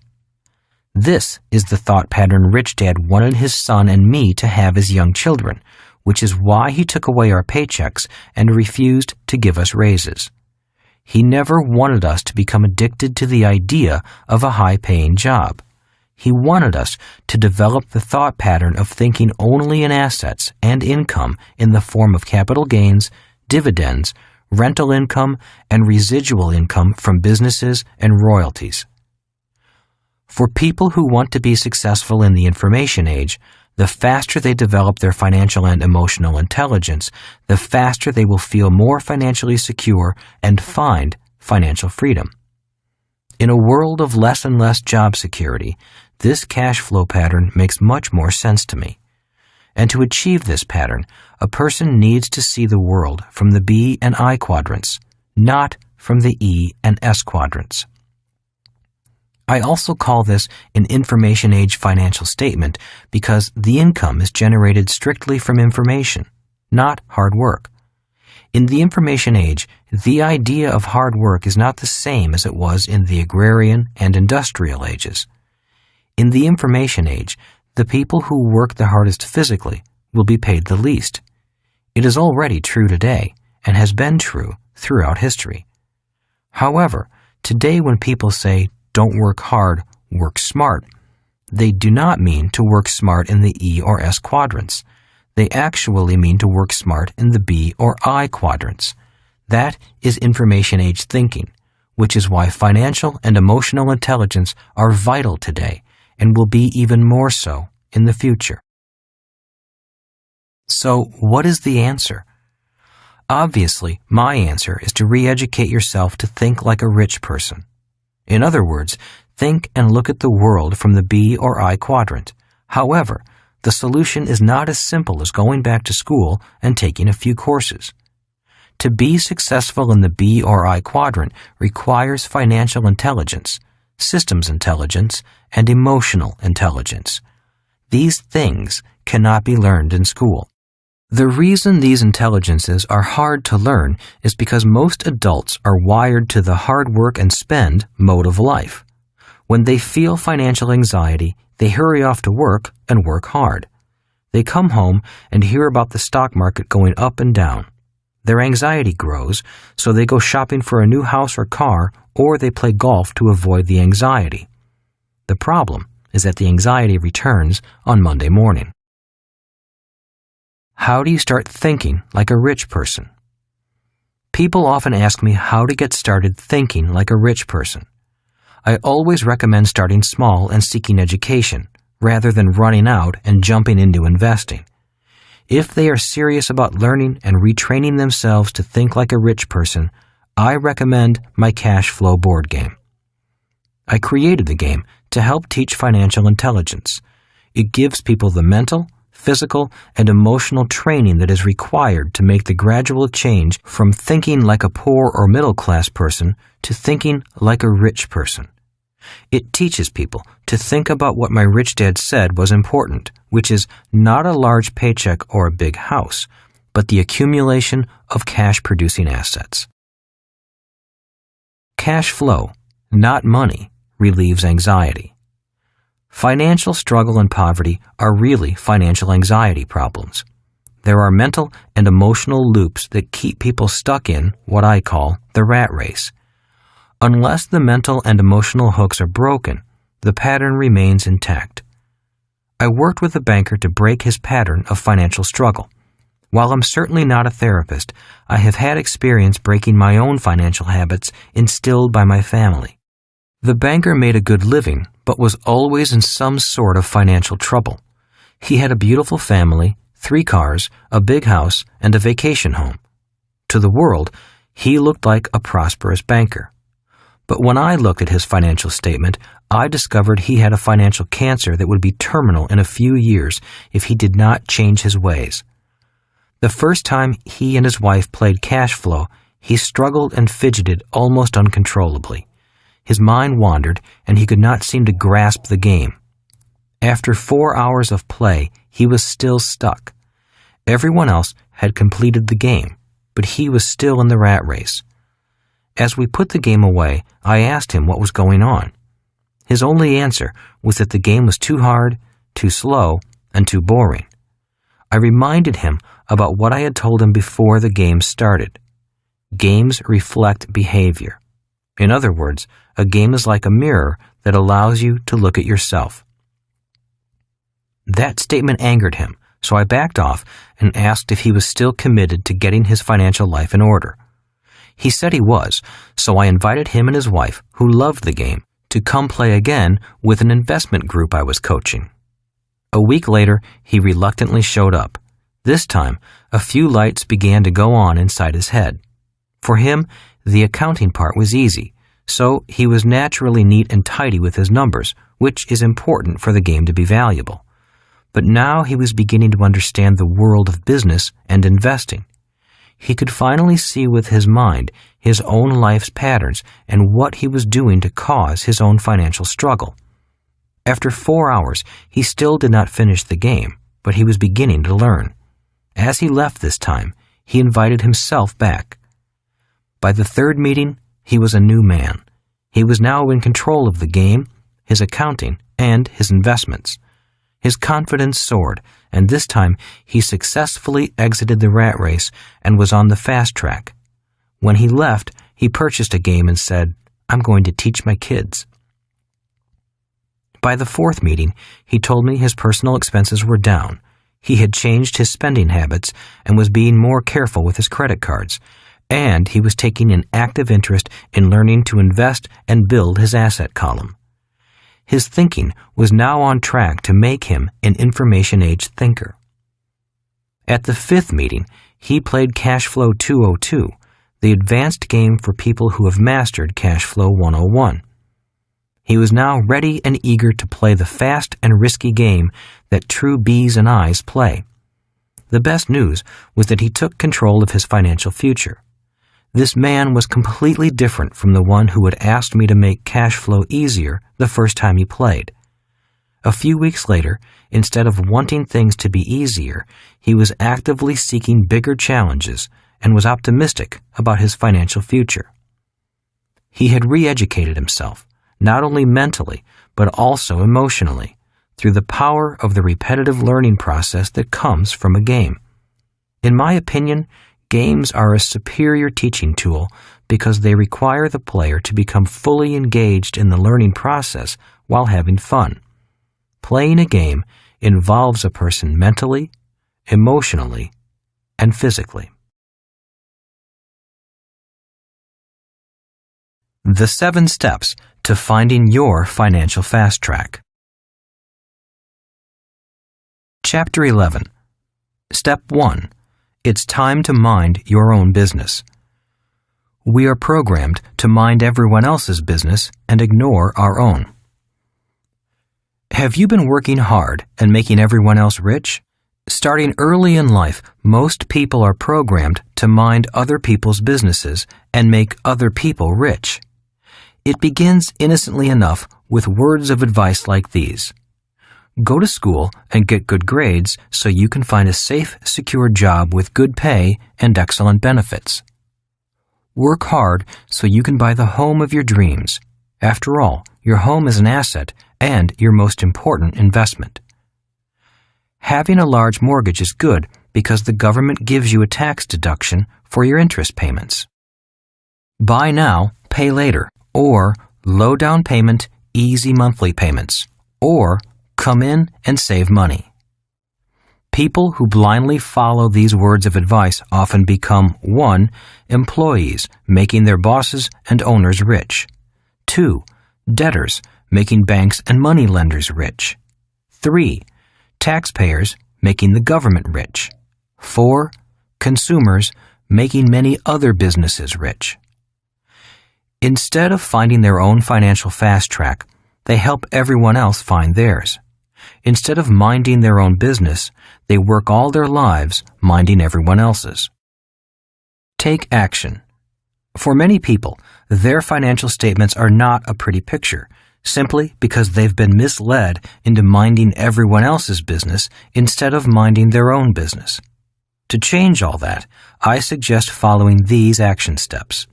This is the thought pattern Rich Dad wanted his son and me to have as young children, which is why he took away our paychecks and refused to give us raises. He never wanted us to become addicted to the idea of a high-paying job. He wanted us to develop the thought pattern of thinking only in assets and income in the form of capital gains, dividends, rental income, and residual income from businesses and royalties. For people who want to be successful in the information age, the faster they develop their financial and emotional intelligence, the faster they will feel more financially secure and find financial freedom. In a world of less and less job security, this cash flow pattern makes much more sense to me. And to achieve this pattern, a person needs to see the world from the B and I quadrants, not from the E and S quadrants. I also call this an information age financial statement because the income is generated strictly from information, not hard work. In the information age, the idea of hard work is not the same as it was in the agrarian and industrial ages. In the information age, the people who work the hardest physically will be paid the least. It is already true today and has been true throughout history. However, today when people say, "Don't work hard, work smart," they do not mean to work smart in the E or S quadrants. They actually mean to work smart in the B or I quadrants. That is information age thinking, which is why financial and emotional intelligence are vital today and will be even more so in the future. So, what is the answer? Obviously, my answer is to re-educate yourself to think like a rich person. In other words, Think and look at the world from the B or I quadrant. However, the solution is not as simple as going back to school and taking a few courses. To be successful in the B or I quadrant requires financial intelligence, systems intelligence, and emotional intelligence. These things cannot be learned in school. The reason these intelligences are hard to learn is because most adults are wired to the hard work and spend mode of life. When they feel financial anxiety, they hurry off to work and work hard. They come home and hear about the stock market going up and down. Their anxiety grows, so they go shopping for a new house or car, or they play golf to avoid the anxiety. The problem is that the anxiety returns on Monday morning. How do you start thinking like a rich person? People often ask me how to get started thinking like a rich person. I always recommend starting small and seeking education, rather than running out and jumping into investing. If they are serious about learning and retraining themselves to think like a rich person, I recommend my cash flow board game. I created the game to help teach financial intelligence. It gives people the mental, physical, and emotional training that is required to make the gradual change from thinking like a poor or middle-class person to thinking like a rich person. It teaches people to think about what my rich dad said was important, which is not a large paycheck or a big house, but the accumulation of cash-producing assets. Cash flow, not money, relieves anxiety. Financial struggle and poverty are really financial anxiety problems. There are mental and emotional loops that keep people stuck in what I call the rat race. Unless the mental and emotional hooks are broken, the pattern remains intact. I worked with a banker to break his pattern of financial struggle. While I'm certainly not a therapist, I have had experience breaking my own financial habits instilled by my family. The banker made a good living, but was always in some sort of financial trouble. He had a beautiful family, 3 cars, a big house, and a vacation home. To the world, he looked like a prosperous banker. But when I looked at his financial statement, I discovered he had a financial cancer that would be terminal in a few years if he did not change his ways. The first time he and his wife played cash flow, he struggled and fidgeted almost uncontrollably. His mind wandered, and he could not seem to grasp the game. After 4 hours of play, he was still stuck. Everyone else had completed the game, but he was still in the rat race. As we put the game away, I asked him what was going on. His only answer was that the game was too hard, too slow, and too boring. I reminded him about what I had told him before the game started. Games reflect behavior. In other words, a game is like a mirror that allows you to look at yourself. That statement angered him, so I backed off and asked if he was still committed to getting his financial life in order. He said he was, so I invited him and his wife, who loved the game, to come play again with an investment group I was coaching. A week later, he reluctantly showed up. This time, a few lights began to go on inside his head. For him, the accounting part was easy, so he was naturally neat and tidy with his numbers, which is important for the game to be valuable. But now he was beginning to understand the world of business and investing. He could finally see with his mind his own life's patterns and what he was doing to cause his own financial struggle. After 4 hours, he still did not finish the game, but he was beginning to learn. As he left this time, he invited himself back. By the 3rd meeting, he was a new man. He was now in control of the game, his accounting, and his investments. His confidence soared, and this time he successfully exited the rat race and was on the fast track. When he left, he purchased a game and said, "I'm going to teach my kids." By the 4th meeting, he told me his personal expenses were down. He had changed his spending habits and was being more careful with his credit cards, and he was taking an active interest in learning to invest and build his asset column. His thinking was now on track to make him an information-age thinker. At the 5th meeting, he played CASHFLOW 202, the advanced game for people who have mastered CASHFLOW 101. He was now ready and eager to play the fast and risky game that true B's and I's play. The best news was that he took control of his financial future. This man was completely different from the one who had asked me to make cash flow easier the first time he played. A few weeks later, instead of wanting things to be easier, he was actively seeking bigger challenges and was optimistic about his financial future. He had re-educated himself, not only mentally, but also emotionally, through the power of the repetitive learning process that comes from a game. In my opinion, games are a superior teaching tool because they require the player to become fully engaged in the learning process while having fun. Playing a game involves a person mentally, emotionally, and physically. The 7 steps to finding your financial fast track. Chapter 11. Step 1. It's time to mind your own business. We are programmed to mind everyone else's business and ignore our own. Have you been working hard and making everyone else rich? Starting early in life, most people are programmed to mind other people's businesses and make other people rich. It begins innocently enough with words of advice like these. Go to school and get good grades so you can find a safe, secure job with good pay and excellent benefits. Work hard so you can buy the home of your dreams. After all, your home is an asset and your most important investment. Having a large mortgage is good because the government gives you a tax deduction for your interest payments. Buy now, pay later, or low down payment, easy monthly payments, or come in and save money. People who blindly follow these words of advice often become 1. Employees, making their bosses and owners rich. 2. Debtors, making banks and money lenders rich. 3. Taxpayers, making the government rich. 4. Consumers, making many other businesses rich. Instead of finding their own financial fast track, they help everyone else find theirs. Instead of minding their own business, they work all their lives minding everyone else's. Take action. For many people, their financial statements are not a pretty picture, simply because they've been misled into minding everyone else's business instead of minding their own business. To change all that, I suggest following these action steps.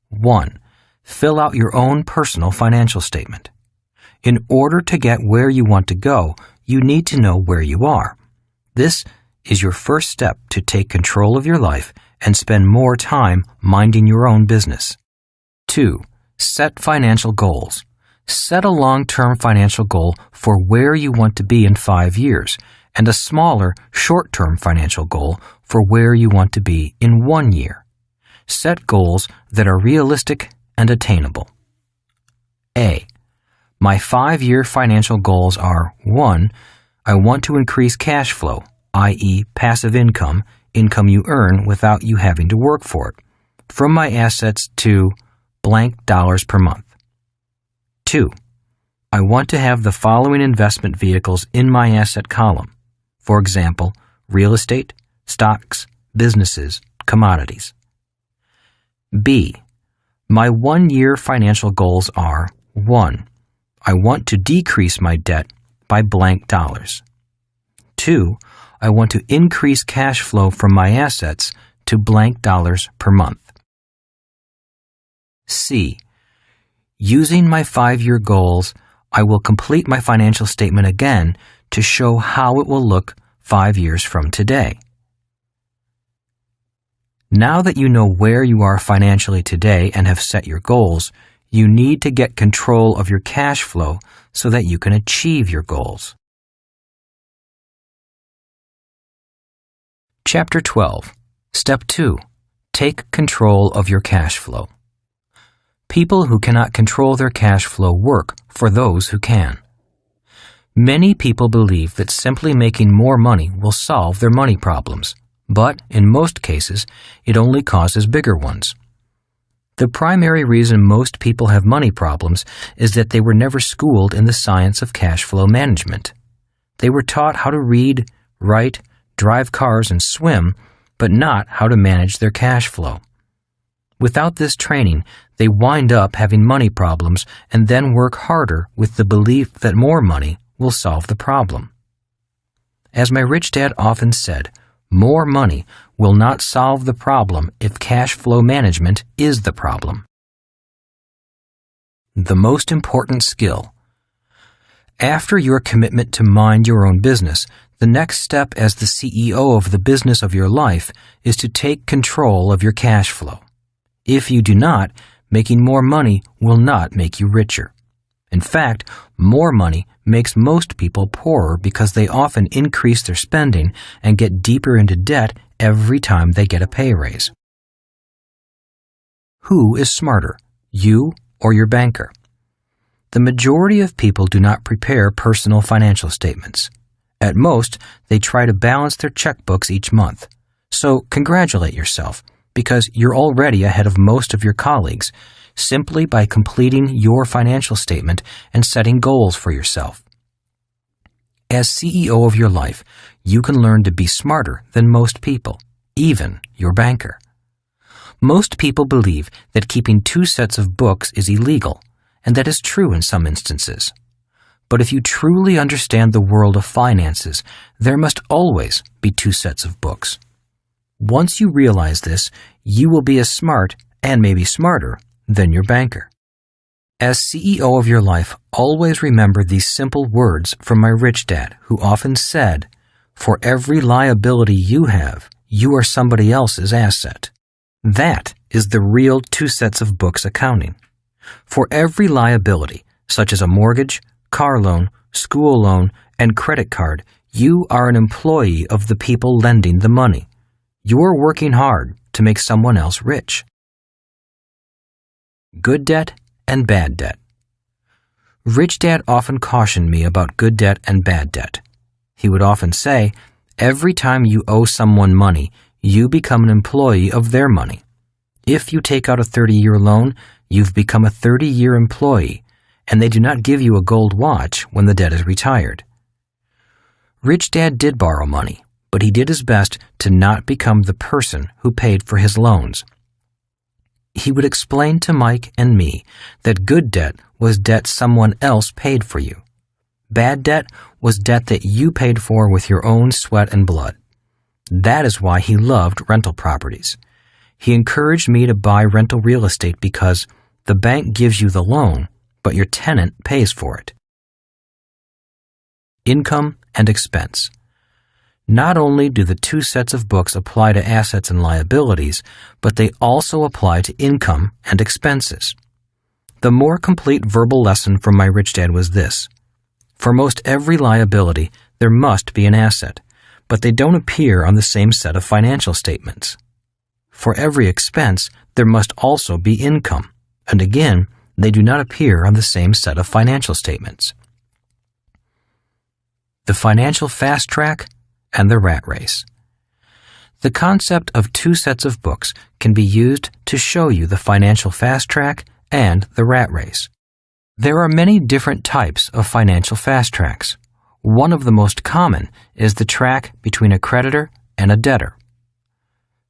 1. Fill out your own personal financial statement. In order to get where you want to go, you need to know where you are. This is your first step to take control of your life and spend more time minding your own business. 2. Set financial goals. Set a long-term financial goal for where you want to be in 5 years and a smaller, short-term financial goal for where you want to be in 1 year. Set goals that are realistic and attainable. A. My 5-year financial goals are 1. I want to increase cash flow, i.e. passive income, income you earn without you having to work for it, from my assets to blank dollars per month. 2. I want to have the following investment vehicles in my asset column. For example, real estate, stocks, businesses, commodities. B. My 1-year financial goals are 1. I want to decrease my debt by blank dollars. 2. I want to increase cash flow from my assets to blank dollars per month. C. Using my 5-year goals, I will complete my financial statement again to show how it will look 5 years from today. Now that you know where you are financially today and have set your goals, you need to get control of your cash flow so that you can achieve your goals. Chapter 12. Step 2. Take control of your cash flow. People who cannot control their cash flow work for those who can. Many people believe that simply making more money will solve their money problems, but in most cases, it only causes bigger ones. The primary reason most people have money problems is that they were never schooled in the science of cash flow management. They were taught how to read, write, drive cars, and swim, but not how to manage their cash flow. Without this training, they wind up having money problems and then work harder with the belief that more money will solve the problem. As my rich dad often said, more money will not solve the problem if cash flow management is the problem. The most important skill. After your commitment to mind your own business, the next step as the CEO of the business of your life is to take control of your cash flow. If you do not, making more money will not make you richer. In fact, more money makes most people poorer because they often increase their spending and get deeper into debt every time they get a pay raise. Who is smarter, you or your banker? The majority of people do not prepare personal financial statements. At most, they try to balance their checkbooks each month. So congratulate yourself, because you're already ahead of most of your colleagues, simply by completing your financial statement and setting goals for yourself. As CEO of your life, you can learn to be smarter than most people, even your banker. Most people believe that keeping 2 sets of books is illegal, and that is true in some instances. But if you truly understand the world of finances, there must always be 2 sets of books. Once you realize this, you will be as smart, and maybe smarter, than your banker. As CEO of your life, always remember these simple words from my rich dad, who often said, "For every liability you have, you are somebody else's asset." That is the real 2 sets of books accounting. For every liability, such as a mortgage, car loan, school loan, and credit card, you are an employee of the people lending the money. You are working hard to make someone else rich. Good debt and bad debt. Rich Dad often cautioned me about good debt and bad debt. He would often say, every time you owe someone money, you become an employee of their money. If you take out a 30-year loan, you've become a 30-year employee, and they do not give you a gold watch when the debt is retired. Rich Dad did borrow money, but he did his best to not become the person who paid for his loans. He would explain to Mike and me that good debt was debt someone else paid for you. Bad debt was debt that you paid for with your own sweat and blood. That is why he loved rental properties. He encouraged me to buy rental real estate because the bank gives you the loan, but your tenant pays for it. Income and expense. Not only do the 2 sets of books apply to assets and liabilities, but they also apply to income and expenses. The more complete verbal lesson from my rich dad was this. For most every liability, there must be an asset, but they don't appear on the same set of financial statements. For every expense, there must also be income, and again, they do not appear on the same set of financial statements. The financial fast track and the rat race. The concept of 2 sets of books can be used to show you the financial fast track and the rat race. There are many different types of financial fast tracks. One of the most common is the track between a creditor and a debtor.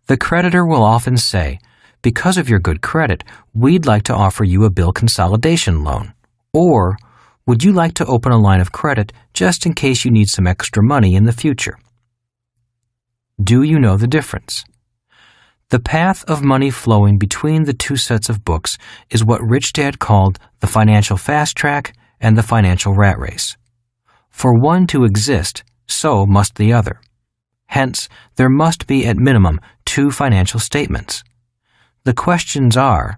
The creditor will often say, "Because of your good credit, we'd like to offer you a bill consolidation loan," or "Would you like to open a line of credit just in case you need some extra money in the future?" Do you know the difference? The path of money flowing between the 2 sets of books is what Rich Dad called the financial fast track and the financial rat race. For one to exist, so must the other. Hence, there must be at minimum 2 financial statements. The questions are,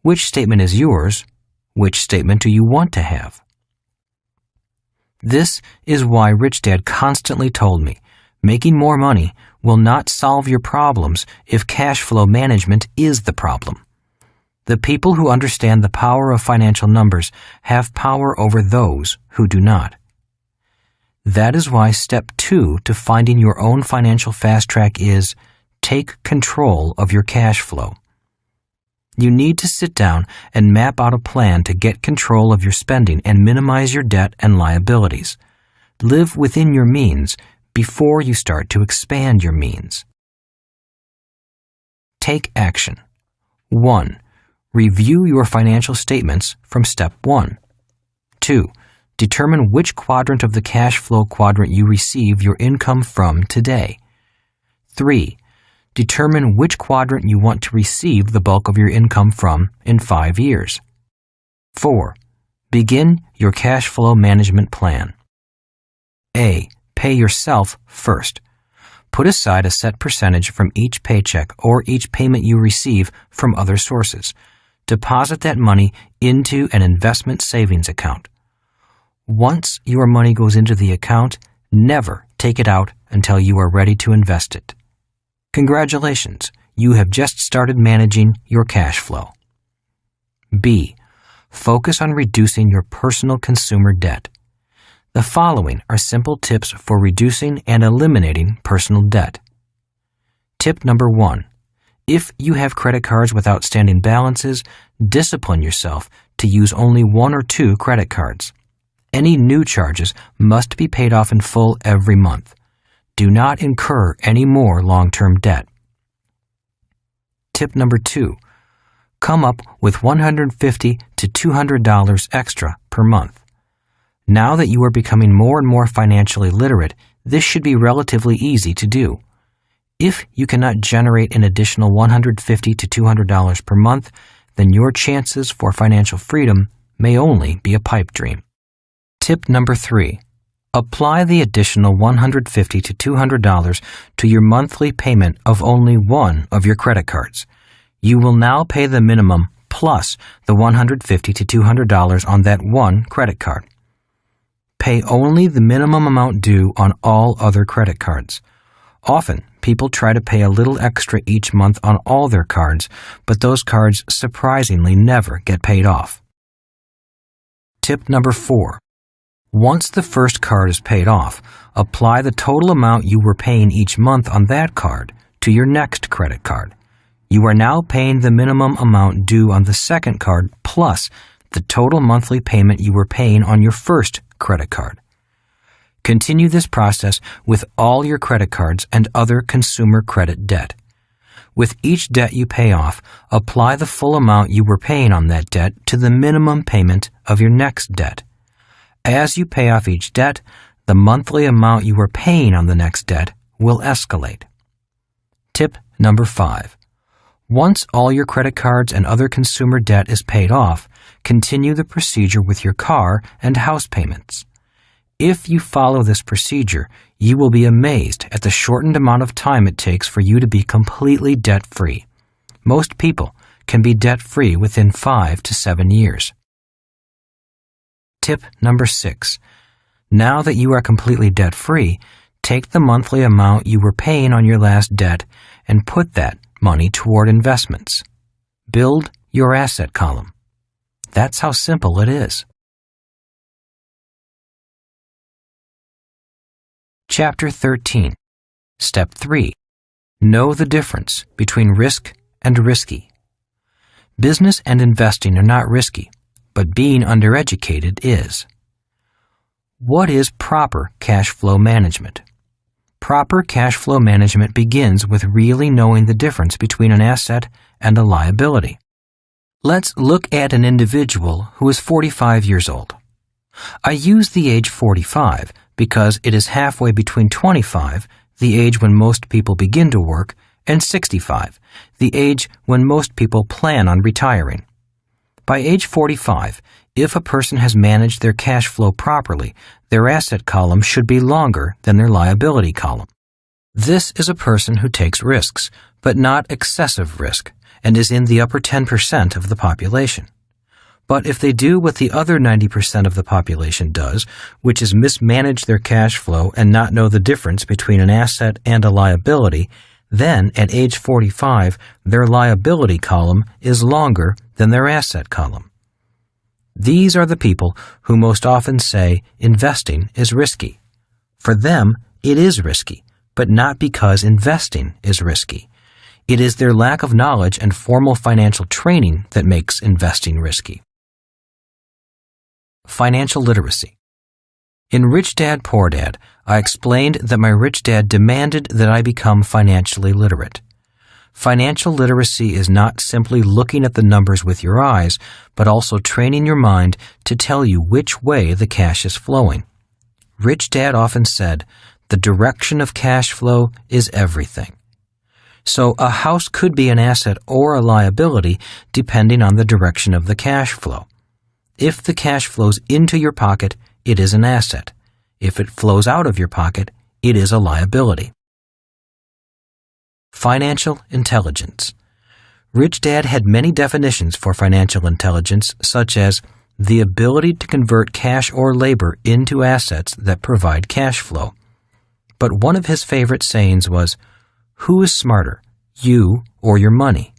which statement is yours? Which statement do you want to have? This is why Rich Dad constantly told me, making more money will not solve your problems if cash flow management is the problem. The people who understand the power of financial numbers have power over those who do not. That is why step 2 to finding your own financial fast track is take control of your cash flow. You need to sit down and map out a plan to get control of your spending and minimize your debt and liabilities. Live within your means before you start to expand your means. Take action. 1. Review your financial statements from step 1. 2. Determine which quadrant of the cash flow quadrant you receive your income from today. 3. Determine which quadrant you want to receive the bulk of your income from in 5 years. 4. Begin your cash flow management plan. A. Pay yourself first. Put aside a set percentage from each paycheck or each payment you receive from other sources. Deposit that money into an investment savings account. Once your money goes into the account, never take it out until you are ready to invest it. Congratulations, you have just started managing your cash flow. B. Focus on reducing your personal consumer debt. The following are simple tips for reducing and eliminating personal debt. Tip number 1. If you have credit cards with outstanding balances, discipline yourself to use only 1 or 2 credit cards. Any new charges must be paid off in full every month. Do not incur any more long-term debt. Tip number 2. Come up with $150 to $200 extra per month. Now that you are becoming more and more financially literate, this should be relatively easy to do. If you cannot generate an additional $150 to $200 per month, then your chances for financial freedom may only be a pipe dream. Tip number 3. Apply the additional $150 to $200 to your monthly payment of only one of your credit cards. You will now pay the minimum plus the $150 to $200 on that one credit card. Pay only the minimum amount due on all other credit cards. Often, people try to pay a little extra each month on all their cards, but those cards surprisingly never get paid off. Tip number 4. Once the first card is paid off, apply the total amount you were paying each month on that card to your next credit card. You are now paying the minimum amount due on the second card plus the total monthly payment you were paying on your first credit card. Continue this process with all your credit cards and other consumer credit debt. With each debt you pay off, apply the full amount you were paying on that debt to the minimum payment of your next debt. As you pay off each debt, the monthly amount you are paying on the next debt will escalate. Tip number 5. Once all your credit cards and other consumer debt is paid off, continue the procedure with your car and house payments. If you follow this procedure, you will be amazed at the shortened amount of time it takes for you to be completely debt-free. Most people can be debt-free within 5 to 7 years. Tip number 6. Now that you are completely debt-free, take the monthly amount you were paying on your last debt and put that money toward investments. Build your asset column. That's how simple it is. Chapter 13. Step 3. Know the difference between risk and risky. Business and investing are not risky, but being undereducated is. What is proper cash flow management? Proper cash flow management begins with really knowing the difference between an asset and a liability. Let's look at an individual who is 45 years old. I use the age 45 because it is halfway between 25, the age when most people begin to work, and 65, the age when most people plan on retiring. By age 45, if a person has managed their cash flow properly, their asset column should be longer than their liability column. This is a person who takes risks, but not excessive risk, and is in the upper 10% of the population. But if they do what the other 90% of the population does, which is mismanage their cash flow and not know the difference between an asset and a liability, then at age 45, their liability column is longer than their asset column. These are the people who most often say investing is risky. For them, it is risky, but not because investing is risky. It is their lack of knowledge and formal financial training that makes investing risky. Financial literacy. In Rich Dad, Poor Dad, I explained that my rich dad demanded that I become financially literate. Financial literacy is not simply looking at the numbers with your eyes, but also training your mind to tell you which way the cash is flowing. Rich Dad often said, "The direction of cash flow is everything." So a house could be an asset or a liability depending on the direction of the cash flow. If the cash flows into your pocket, it is an asset. If it flows out of your pocket, it is a liability. Financial intelligence. Rich Dad had many definitions for financial intelligence, such as the ability to convert cash or labor into assets that provide cash flow. But one of his favorite sayings was, "Who is smarter, you or your money?"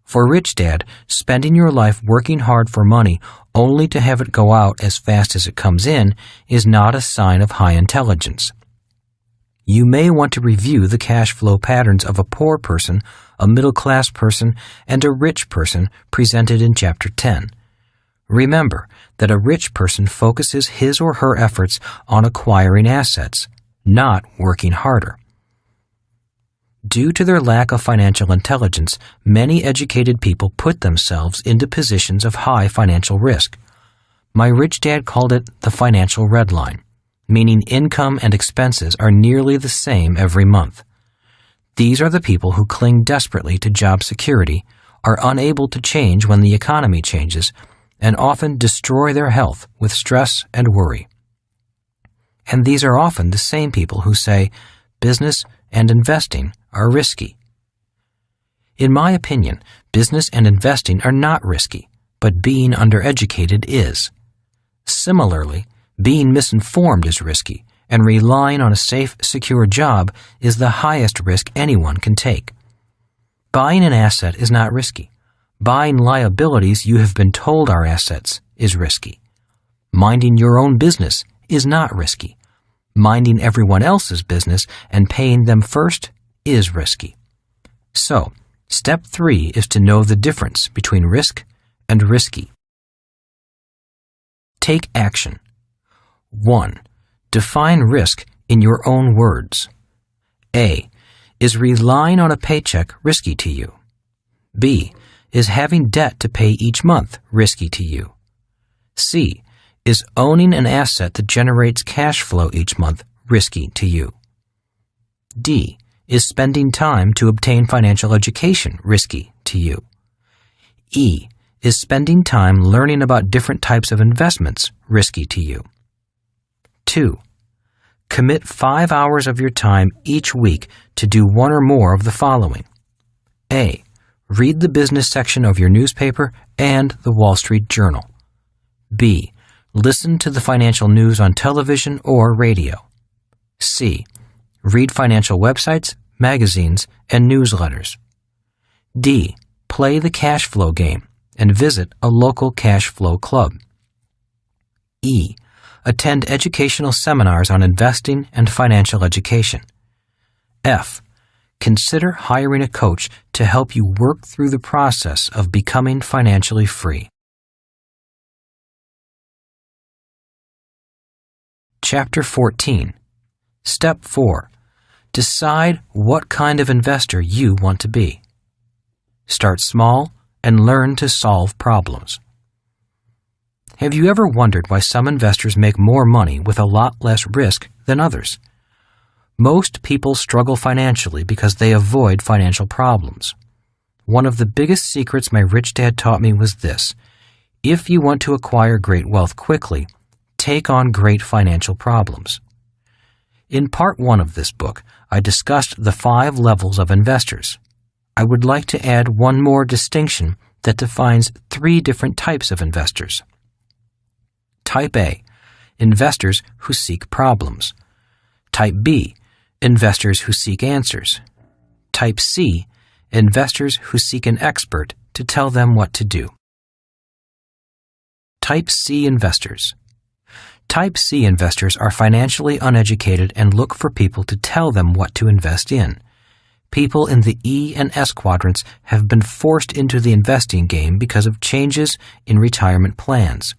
For Rich Dad, spending your life working hard for money only to have it go out as fast as it comes in is not a sign of high intelligence. You may want to review the cash flow patterns of a poor person, a middle-class person, and a rich person presented in Chapter 10. Remember that a rich person focuses his or her efforts on acquiring assets, not working harder. Due to their lack of financial intelligence, many educated people put themselves into positions of high financial risk. My rich dad called it the financial red line, meaning income and expenses are nearly the same every month. These are the people who cling desperately to job security, are unable to change when the economy changes, and often destroy their health with stress and worry. And these are often the same people who say business and investing are risky. In my opinion, business and investing are not risky, but being undereducated is. Similarly, being misinformed is risky, and relying on a safe, secure job is the highest risk anyone can take. Buying an asset is not risky. Buying liabilities you have been told are assets is risky. Minding your own business is not risky. Minding everyone else's business and paying them first is risky. So, step 3 is to know the difference between risk and risky. Take action. 1. Define risk in your own words. A. Is relying on a paycheck risky to you? B. Is having debt to pay each month risky to you? C. Is owning an asset that generates cash flow each month risky to you? D. Is spending time to obtain financial education risky to you? E. Is spending time learning about different types of investments risky to you? 2. Commit 5 hours of your time each week to do one or more of the following. A. Read the business section of your newspaper and the Wall Street Journal. B. Listen to the financial news on television or radio. C. Read financial websites, magazines, and newsletters. D. Play the cash flow game and visit a local cash flow club. E. Attend educational seminars on investing and financial education. F. Consider hiring a coach to help you work through the process of becoming financially free. Chapter 14. Step 4. Decide what kind of investor you want to be. Start small and learn to solve problems. Have you ever wondered why some investors make more money with a lot less risk than others? Most people struggle financially because they avoid financial problems. One of the biggest secrets my rich dad taught me was this: if you want to acquire great wealth quickly, take on great financial problems. In part 1 of this book, I discussed the 5 levels of investors. I would like to add one more distinction that defines 3 different types of investors. Type A, investors who seek problems. Type B, investors who seek answers. Type C, investors who seek an expert to tell them what to do. Type C investors. Type C investors are financially uneducated and look for people to tell them what to invest in. People in the E and S quadrants have been forced into the investing game because of changes in retirement plans.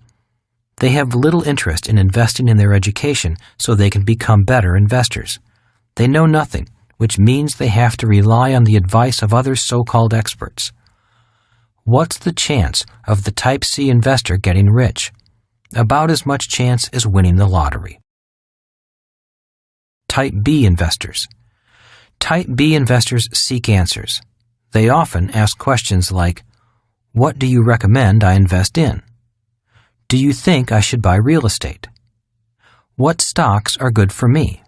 They have little interest in investing in their education so they can become better investors. They know nothing, which means they have to rely on the advice of other so-called experts. What's the chance of the Type C investor getting rich? About as much chance as winning the lottery. Type B investors. Type B investors seek answers. They often ask questions like, "What do you recommend I invest in? Do you think I should buy real estate? What stocks are good for me?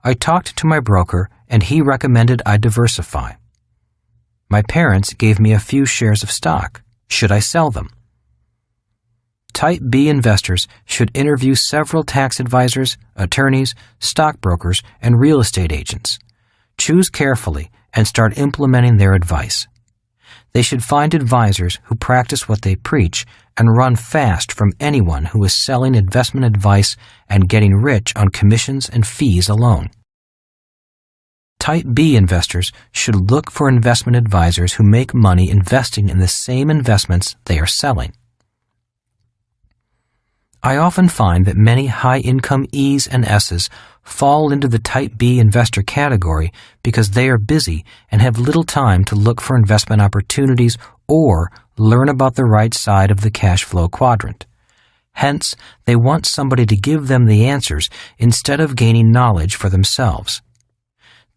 I talked to my broker and he recommended I diversify. My parents gave me a few shares of stock. Should I sell them?" Type B investors should interview several tax advisors, attorneys, stockbrokers, and real estate agents. Choose carefully and start implementing their advice. They should find advisors who practice what they preach and run fast from anyone who is selling investment advice and getting rich on commissions and fees alone. Type B investors should look for investment advisors who make money investing in the same investments they are selling. I often find that many high-income E's and S's fall into the Type B investor category because they are busy and have little time to look for investment opportunities or learn about the right side of the cash flow quadrant. Hence, they want somebody to give them the answers instead of gaining knowledge for themselves.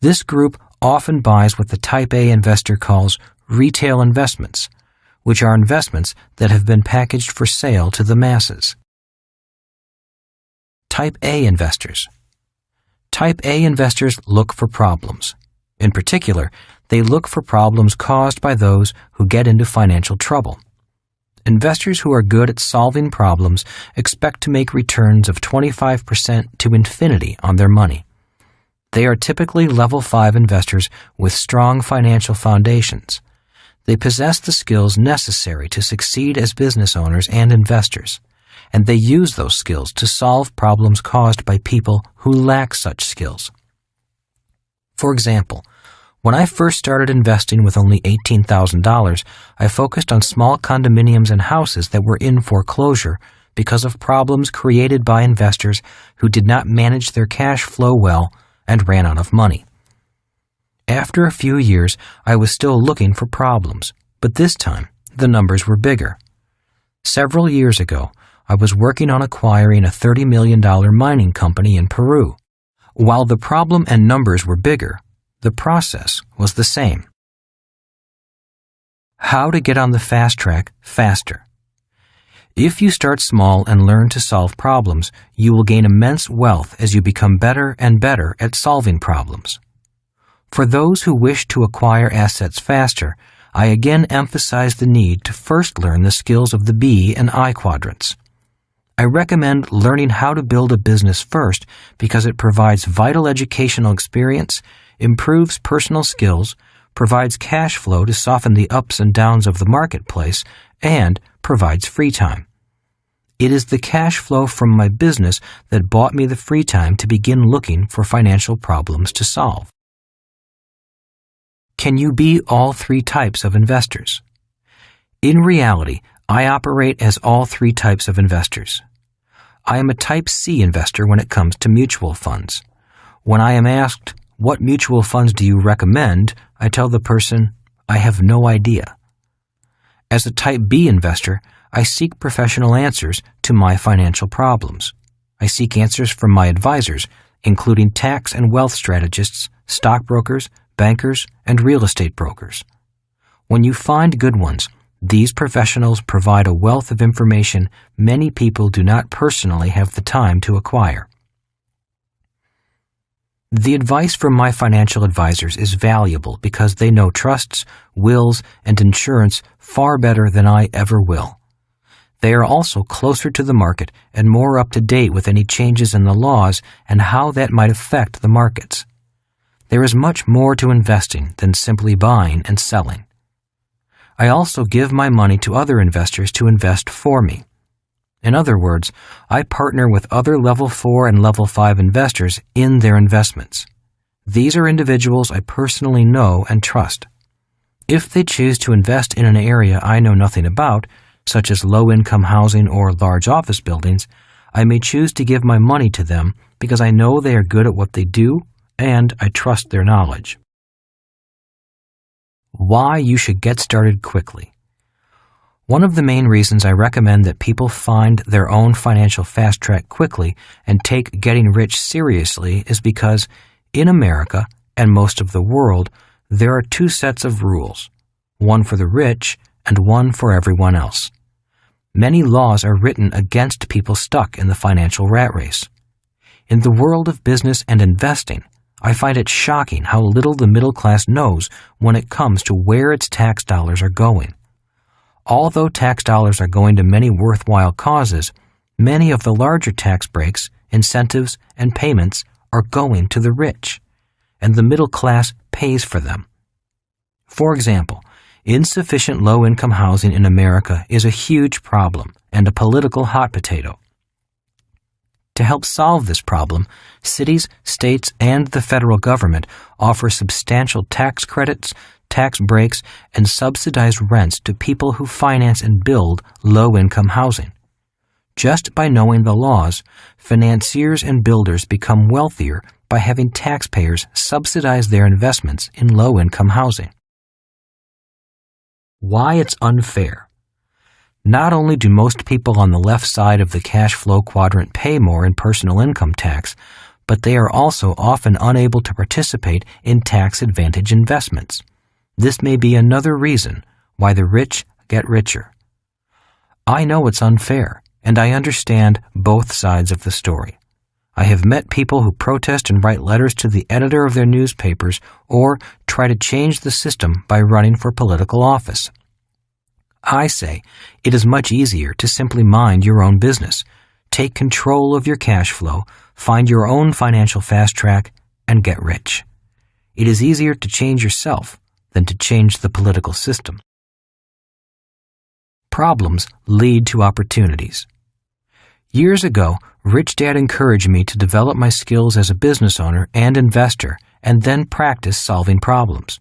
This group often buys what the Type A investor calls retail investments, which are investments that have been packaged for sale to the masses. Type A investors. Type A investors look for problems. In particular, they look for problems caused by those who get into financial trouble. Investors who are good at solving problems expect to make returns of 25% to infinity on their money. They are typically level 5 investors with strong financial foundations. They possess the skills necessary to succeed as business owners and investors, and they use those skills to solve problems caused by people who lack such skills. For example, when I first started investing with only $18,000, I focused on small condominiums and houses that were in foreclosure because of problems created by investors who did not manage their cash flow well and ran out of money. After a few years, I was still looking for problems, but this time the numbers were bigger. Several years ago, I was working on acquiring a $30 million mining company in Peru. While the problem and numbers were bigger, the process was the same. How to get on the fast track faster. If you start small and learn to solve problems, you will gain immense wealth as you become better and better at solving problems. For those who wish to acquire assets faster, I again emphasize the need to first learn the skills of the B and I quadrants. I recommend learning how to build a business first because it provides vital educational experience, improves personal skills, provides cash flow to soften the ups and downs of the marketplace, and provides free time. It is the cash flow from my business that bought me the free time to begin looking for financial problems to solve. Can you be all three types of investors? In reality, I operate as all three types of investors. I am a Type C investor when it comes to mutual funds. When I am asked, "What mutual funds do you recommend?" I tell the person, "I have no idea." As a Type B investor, I seek professional answers to my financial problems. I seek answers from my advisors, including tax and wealth strategists, stockbrokers, bankers, and real estate brokers. When you find good ones, these professionals provide a wealth of information many people do not personally have the time to acquire. The advice from my financial advisors is valuable because they know trusts, wills, and insurance far better than I ever will. They are also closer to the market and more up to date with any changes in the laws and how that might affect the markets. There is much more to investing than simply buying and selling. I also give my money to other investors to invest for me. In other words, I partner with other Level 4 and Level 5 investors in their investments. These are individuals I personally know and trust. If they choose to invest in an area I know nothing about, such as low-income housing or large office buildings, I may choose to give my money to them because I know they are good at what they do and I trust their knowledge. Why you should get started quickly. One of the main reasons I recommend that people find their own financial fast track quickly and take getting rich seriously is because in America and most of the world, there are two sets of rules, one for the rich and one for everyone else. Many laws are written against people stuck in the financial rat race. In the world of business and investing, I find it shocking how little the middle class knows when it comes to where its tax dollars are going. Although tax dollars are going to many worthwhile causes, many of the larger tax breaks, incentives, and payments are going to the rich, and the middle class pays for them. For example, insufficient low-income housing in America is a huge problem and a political hot potato. To help solve this problem, cities, states, and the federal government offer substantial tax credits, tax breaks, and subsidized rents to people who finance and build low-income housing. Just by knowing the laws, financiers and builders become wealthier by having taxpayers subsidize their investments in low-income housing. Why it's unfair. Not only do most people on the left side of the cash flow quadrant pay more in personal income tax, but they are also often unable to participate in tax advantage investments. This may be another reason why the rich get richer. I know it's unfair, and I understand both sides of the story. I have met people who protest and write letters to the editor of their newspapers or try to change the system by running for political office. I say it is much easier to simply mind your own business, take control of your cash flow, find your own financial fast track, and get rich. It is easier to change yourself than to change the political system. Problems lead to opportunities. Years ago, Rich Dad encouraged me to develop my skills as a business owner and investor and then practice solving problems.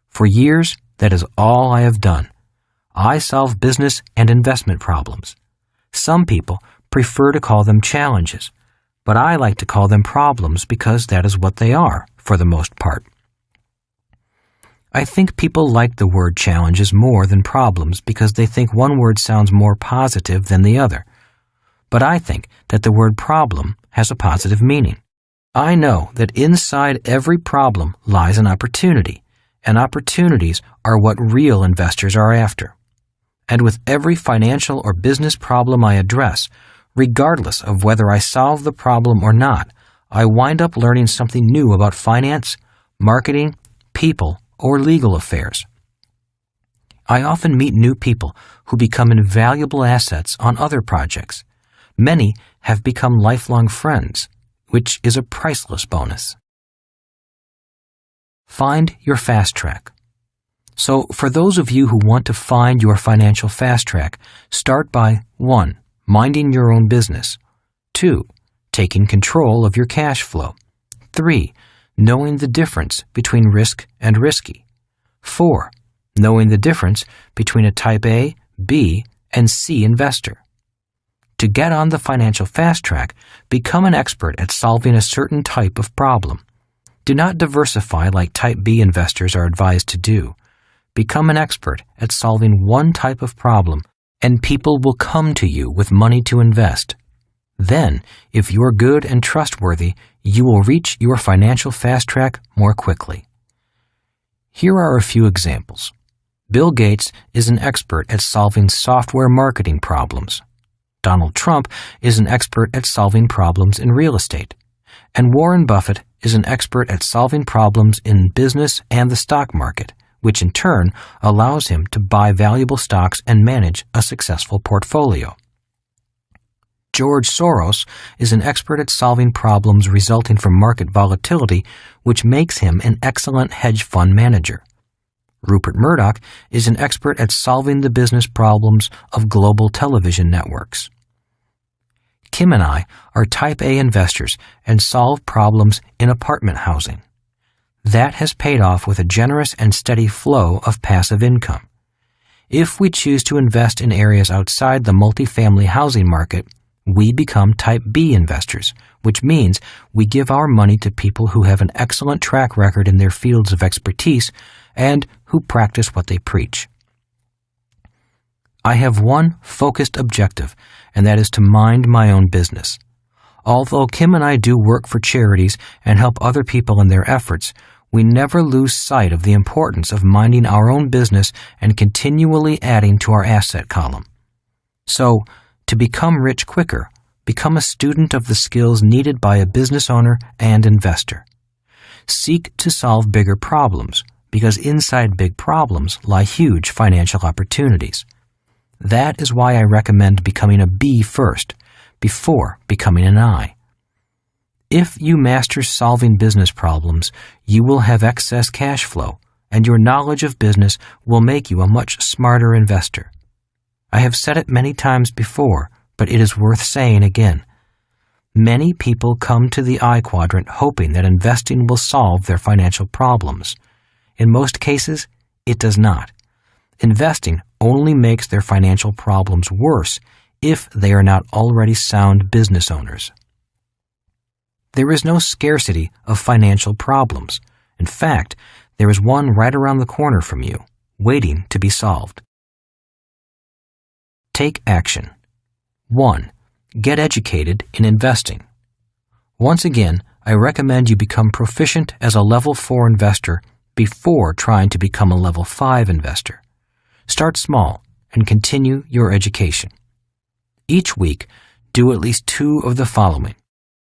For years, that is all I have done. I solve business and investment problems. Some people prefer to call them challenges, but I like to call them problems because that is what they are, for the most part. I think people like the word challenges more than problems because they think one word sounds more positive than the other. But I think that the word problem has a positive meaning. I know that inside every problem lies an opportunity, and opportunities are what real investors are after. And with every financial or business problem I address, regardless of whether I solve the problem or not, I wind up learning something new about finance, marketing, people, or legal affairs. I often meet new people who become invaluable assets on other projects. Many have become lifelong friends, which is a priceless bonus. Find your fast track. So, for those of you who want to find your financial fast track, start by 1. Minding your own business. 2. Taking control of your cash flow. 3. Knowing the difference between risk and risky. 4. Knowing the difference between a type A, B, and C investor. To get on the financial fast track, become an expert at solving a certain type of problem. Do not diversify like type B investors are advised to do. Become an expert at solving one type of problem, and people will come to you with money to invest. Then, if you're good and trustworthy, you will reach your financial fast track more quickly. Here are a few examples. Bill Gates is an expert at solving software marketing problems. Donald Trump is an expert at solving problems in real estate. And Warren Buffett is an expert at solving problems in business and the stock market, which in turn allows him to buy valuable stocks and manage a successful portfolio. George Soros is an expert at solving problems resulting from market volatility, which makes him an excellent hedge fund manager. Rupert Murdoch is an expert at solving the business problems of global television networks. Kim and I are type A investors and solve problems in apartment housing. That has paid off with a generous and steady flow of passive income. If we choose to invest in areas outside the multifamily housing market, we become Type B investors, which means we give our money to people who have an excellent track record in their fields of expertise and who practice what they preach. I have one focused objective, and that is to mind my own business. Although Kim and I do work for charities and help other people in their efforts, we never lose sight of the importance of minding our own business and continually adding to our asset column. So, to become rich quicker, become a student of the skills needed by a business owner and investor. Seek to solve bigger problems, because inside big problems lie huge financial opportunities. That is why I recommend becoming a B first, before becoming an I. If you master solving business problems, you will have excess cash flow, and your knowledge of business will make you a much smarter investor. I have said it many times before, but it is worth saying again. Many people come to the I quadrant hoping that investing will solve their financial problems. In most cases, it does not. Investing only makes their financial problems worse if they are not already sound business owners. There is no scarcity of financial problems. In fact, there is one right around the corner from you, waiting to be solved. Take action. 1. Get educated in investing. Once again, I recommend you become proficient as a level 4 investor before trying to become a level 5 investor. Start small and continue your education. Each week, do at least 2 of the following.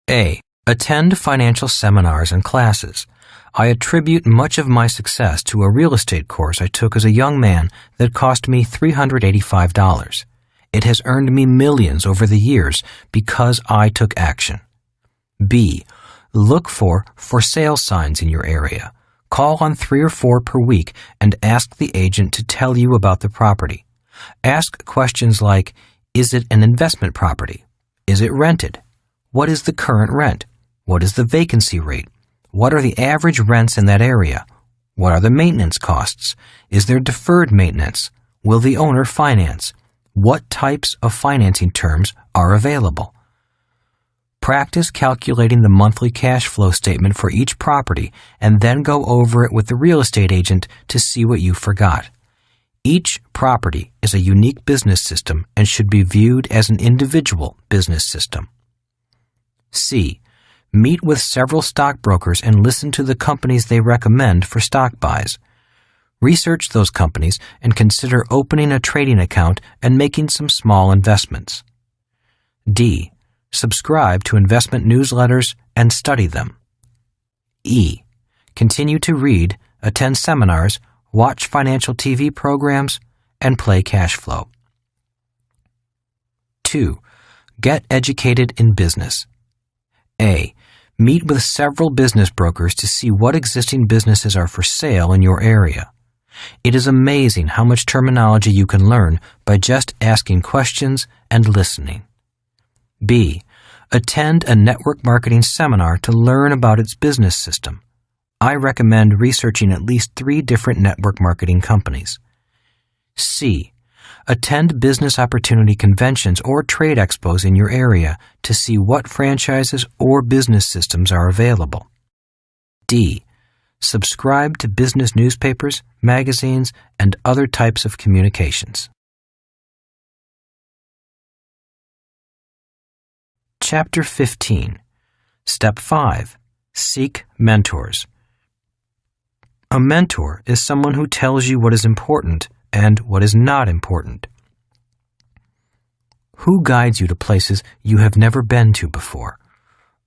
A. Attend financial seminars and classes. I attribute much of my success to a real estate course I took as a young man that cost me $385. It has earned me millions over the years because I took action. B. Look for sale signs in your area. Call on 3 or 4 per week and ask the agent to tell you about the property. Ask questions like, is it an investment property? Is it rented? What is the current rent? What is the vacancy rate? What are the average rents in that area? What are the maintenance costs? Is there deferred maintenance? Will the owner finance? What types of financing terms are available? Practice calculating the monthly cash flow statement for each property and then go over it with the real estate agent to see what you forgot. Each property is a unique business system and should be viewed as an individual business system. C. Meet with several stockbrokers and listen to the companies they recommend for stock buys. Research those companies and consider opening a trading account and making some small investments. D. Subscribe to investment newsletters and study them. E. Continue to read, attend seminars, watch financial TV programs, and play cash flow. 2. Get educated in business. A. Meet with several business brokers to see what existing businesses are for sale in your area. It is amazing how much terminology you can learn by just asking questions and listening. B. Attend a network marketing seminar to learn about its business system. I recommend researching at least 3 different network marketing companies. C. Attend business opportunity conventions or trade expos in your area to see what franchises or business systems are available. D. Subscribe to business newspapers, magazines, and other types of communications. Chapter 15. Step 5. Seek mentors. A mentor is someone who tells you what is important and what is not important. Who guides you to places you have never been to before?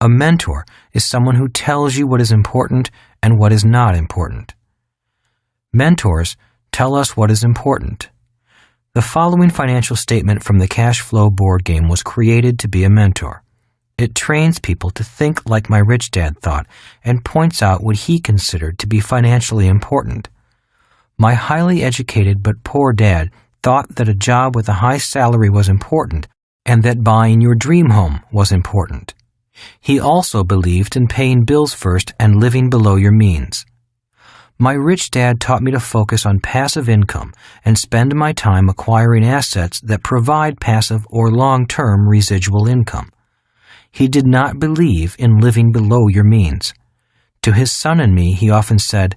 A mentor is someone who tells you what is important and what is not important. Mentors tell us what is important. The following financial statement from the Cash Flow board game was created to be a mentor. It trains people to think like my rich dad thought and points out what he considered to be financially important. My highly educated but poor dad thought that a job with a high salary was important and that buying your dream home was important. He also believed in paying bills first and living below your means. My rich dad taught me to focus on passive income and spend my time acquiring assets that provide passive or long-term residual income. He did not believe in living below your means. To his son and me, he often said,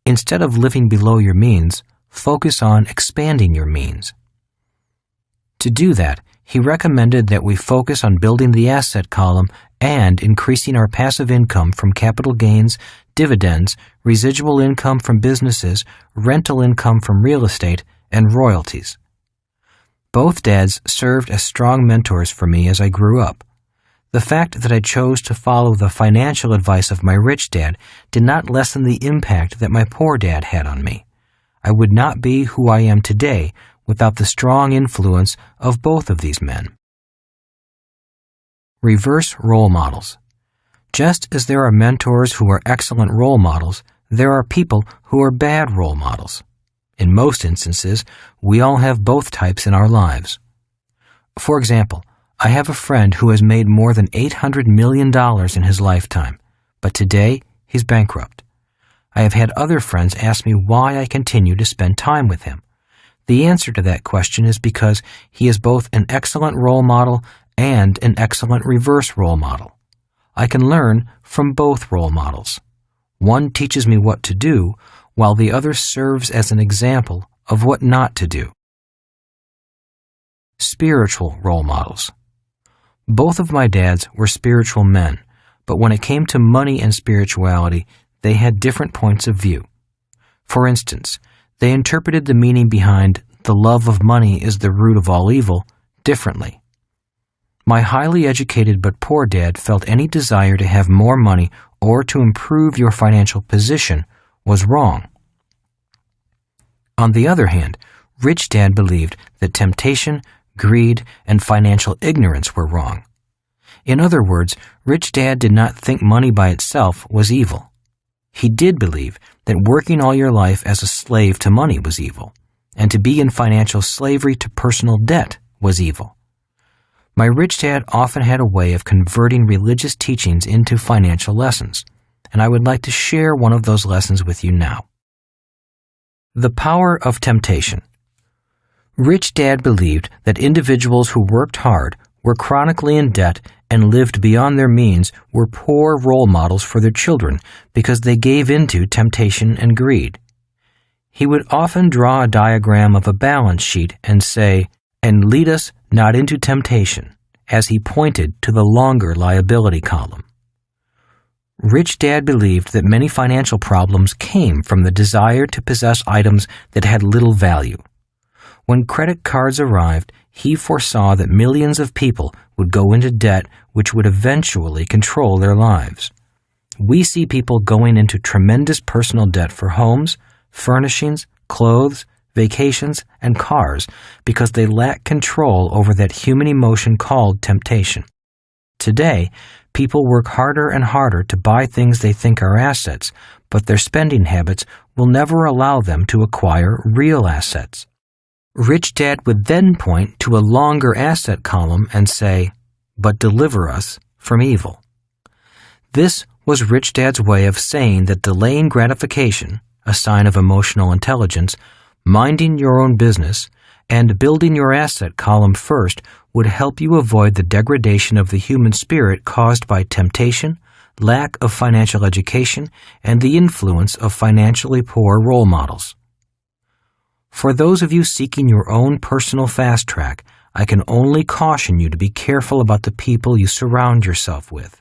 instead of living below your means, focus on expanding your means. To do that, he recommended that we focus on building the asset column and increasing our passive income from capital gains, dividends, residual income from businesses, rental income from real estate, and royalties. Both dads served as strong mentors for me as I grew up. The fact that I chose to follow the financial advice of my rich dad did not lessen the impact that my poor dad had on me. I would not be who I am today without the strong influence of both of these men. Reverse role models. Just as there are mentors who are excellent role models, there are people who are bad role models. In most instances, we all have both types in our lives. For example, I have a friend who has made more than $800 million in his lifetime, but today he's bankrupt. I have had other friends ask me why I continue to spend time with him. The answer to that question is because he is both an excellent role model and an excellent reverse role model. I can learn from both role models. One teaches me what to do, while the other serves as an example of what not to do. Spiritual role models. Both of my dads were spiritual men, but when it came to money and spirituality, they had different points of view. For instance, they interpreted the meaning behind "the love of money is the root of all evil" differently. My highly educated but poor dad felt any desire to have more money or to improve your financial position was wrong. On the other hand, rich dad believed that temptation, greed, and financial ignorance were wrong. In other words, rich dad did not think money by itself was evil. He did believe that working all your life as a slave to money was evil, and to be in financial slavery to personal debt was evil. My rich dad often had a way of converting religious teachings into financial lessons, and I would like to share one of those lessons with you now. The power of temptation. Rich dad believed that individuals who worked hard, were chronically in debt, and lived beyond their means were poor role models for their children because they gave into temptation and greed. He would often draw a diagram of a balance sheet and say, "And lead us not into temptation," as he pointed to the longer liability column. Rich dad believed that many financial problems came from the desire to possess items that had little value. When credit cards arrived, he foresaw that millions of people would go into debt which would eventually control their lives. We see people going into tremendous personal debt for homes, furnishings, clothes, vacations, and cars because they lack control over that human emotion called temptation. Today, people work harder and harder to buy things they think are assets, but their spending habits will never allow them to acquire real assets. Rich dad would then point to a longer asset column and say, "But deliver us from evil." This was rich dad's way of saying that delaying gratification, a sign of emotional intelligence, minding your own business, and building your asset column first would help you avoid the degradation of the human spirit caused by temptation, lack of financial education, and the influence of financially poor role models. For those of you seeking your own personal fast track, I can only caution you to be careful about the people you surround yourself with.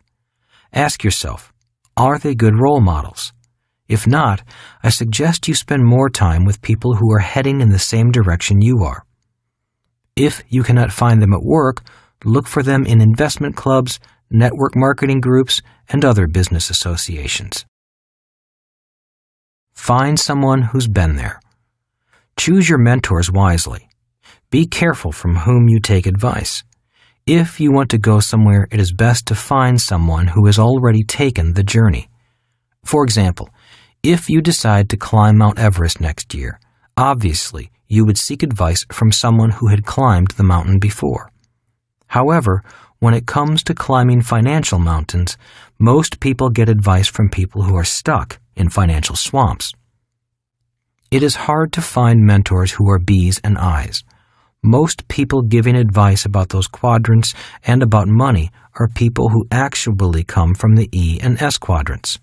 Ask yourself, are they good role models? If not, I suggest you spend more time with people who are heading in the same direction you are. If you cannot find them at work, look for them in investment clubs, network marketing groups, and other business associations. Find someone who's been there. Choose your mentors wisely. Be careful from whom you take advice. If you want to go somewhere, it is best to find someone who has already taken the journey. For example, if you decide to climb Mount Everest next year, obviously you would seek advice from someone who had climbed the mountain before. However, when it comes to climbing financial mountains, most people get advice from people who are stuck in financial swamps. It is hard to find mentors who are B's and I's. Most people giving advice about those quadrants and about money are people who actually come from the E and S quadrants.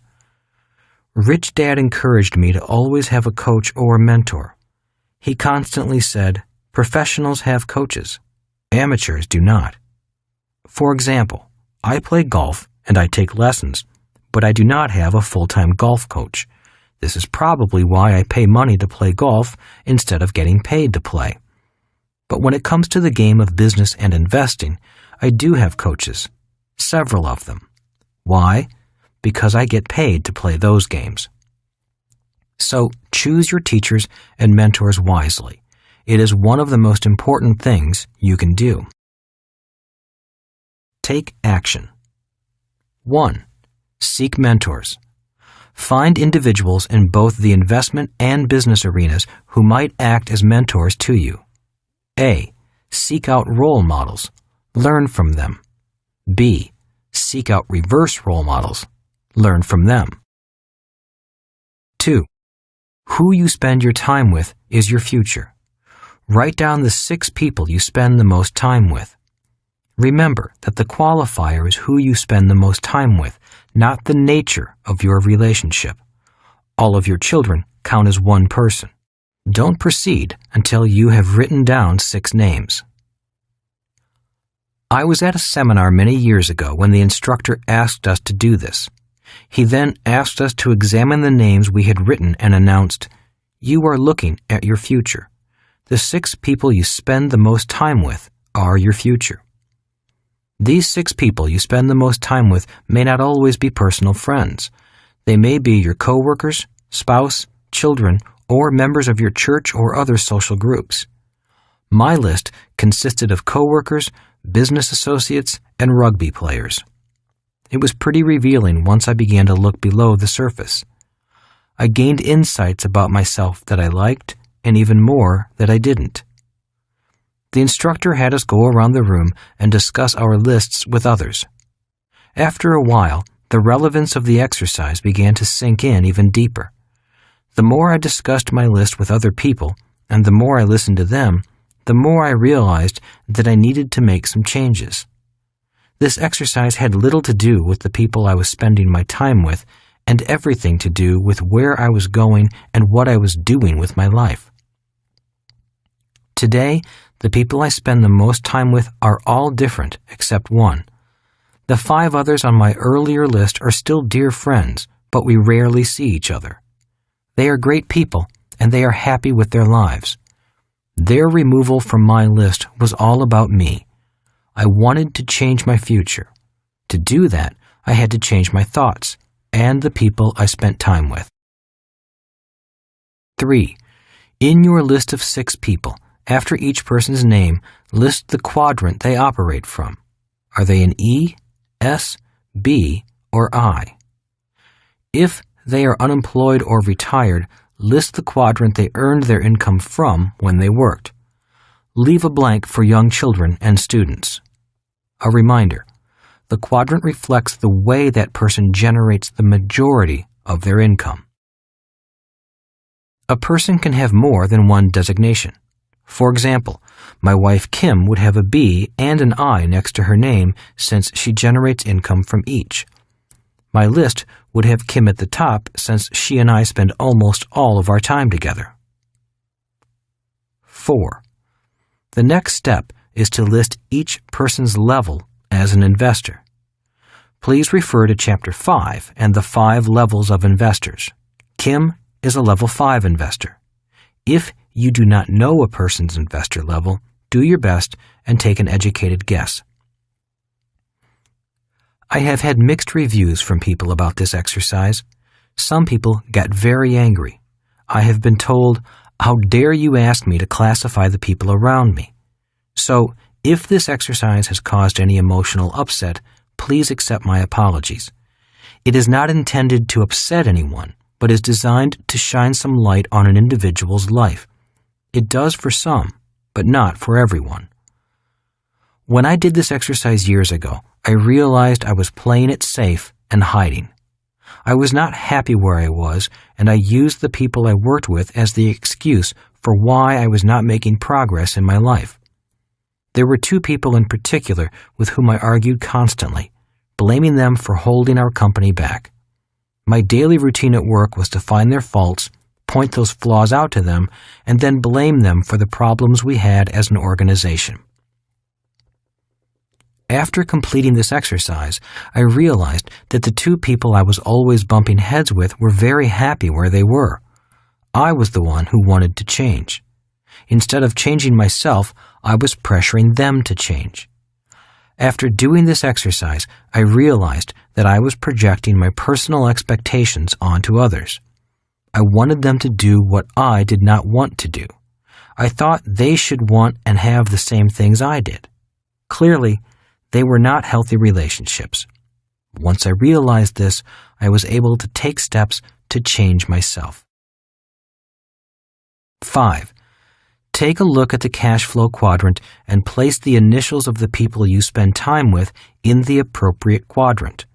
Rich Dad encouraged me to always have a coach or a mentor. He constantly said, "Professionals have coaches. Amateurs do not." For example, I play golf and I take lessons, but I do not have a full-time golf coach. This is probably why I pay money to play golf instead of getting paid to play. But when it comes to the game of business and investing, I do have coaches, several of them. Why? Because I get paid to play those games. So choose your teachers and mentors wisely. It is one of the most important things you can do. Take action. 1. Seek mentors. Find individuals in both the investment and business arenas who might act as mentors to you. A. Seek out role models. Learn from them. B. Seek out reverse role models. Learn from them. 2. Who you spend your time with is your future. Write down the 6 people you spend the most time with. Remember that the qualifier is who you spend the most time with, not the nature of your relationship. All of your children count as one person. Don't proceed until you have written down 6 names. I was at a seminar many years ago when the instructor asked us to do this. He then asked us to examine the names we had written and announced, "You are looking at your future. The 6 people you spend the most time with are your future." These 6 people you spend the most time with may not always be personal friends. They may be your coworkers, spouse, children, or members of your church or other social groups. My list consisted of coworkers, business associates, and rugby players. It was pretty revealing once I began to look below the surface. I gained insights about myself that I liked and even more that I didn't. The instructor had us go around the room and discuss our lists with others. After a while, the relevance of the exercise began to sink in even deeper. The more I discussed my list with other people, and the more I listened to them, the more I realized that I needed to make some changes. This exercise had little to do with the people I was spending my time with, and everything to do with where I was going and what I was doing with my life. Today, the people I spend the most time with are all different except one. The 5 others on my earlier list are still dear friends, but we rarely see each other. They are great people, and they are happy with their lives. Their removal from my list was all about me. I wanted to change my future. To do that, I had to change my thoughts and the people I spent time with. 3. In your list of 6 people, after each person's name, list the quadrant they operate from. Are they an E, S, B, or I? If they are unemployed or retired, list the quadrant they earned their income from when they worked. Leave a blank for young children and students. A reminder, the quadrant reflects the way that person generates the majority of their income. A person can have more than one designation. For example, my wife Kim would have a B and an I next to her name since she generates income from each. My list would have Kim at the top since she and I spend almost all of our time together. 4. The next step is to list each person's level as an investor. Please refer to Chapter 5 and the 5 levels of investors. Kim is a level 5 investor. If you do not know a person's investor level, do your best and take an educated guess. I have had mixed reviews from people about this exercise. Some people got very angry. I have been told, "How dare you ask me to classify the people around me?" So, if this exercise has caused any emotional upset, please accept my apologies. It is not intended to upset anyone, but is designed to shine some light on an individual's life. It does for some, but not for everyone. When I did this exercise years ago, I realized I was playing it safe and hiding. I was not happy where I was, and I used the people I worked with as the excuse for why I was not making progress in my life. There were two people in particular with whom I argued constantly, blaming them for holding our company back. My daily routine at work was to find their faults, point those flaws out to them, and then blame them for the problems we had as an organization. After completing this exercise, I realized that the two people I was always bumping heads with were very happy where they were. I was the one who wanted to change. Instead of changing myself, I was pressuring them to change. After doing this exercise, I realized that I was projecting my personal expectations onto others. I wanted them to do what I did not want to do. I thought they should want and have the same things I did. Clearly, they were not healthy relationships. Once I realized this, I was able to take steps to change myself. 5. Take a look at the cash flow quadrant and place the initials of the people you spend time with in the appropriate quadrant.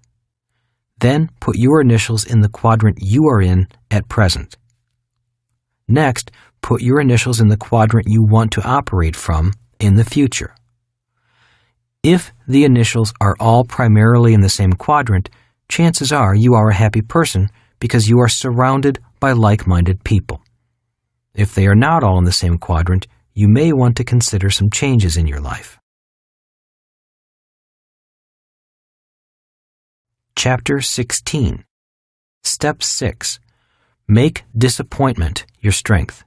Then put your initials in the quadrant you are in at present. Next, put your initials in the quadrant you want to operate from in the future. If the initials are all primarily in the same quadrant, chances are you are a happy person because you are surrounded by like-minded people. If they are not all in the same quadrant, you may want to consider some changes in your life. Chapter 16. Step 6. Make disappointment your strength.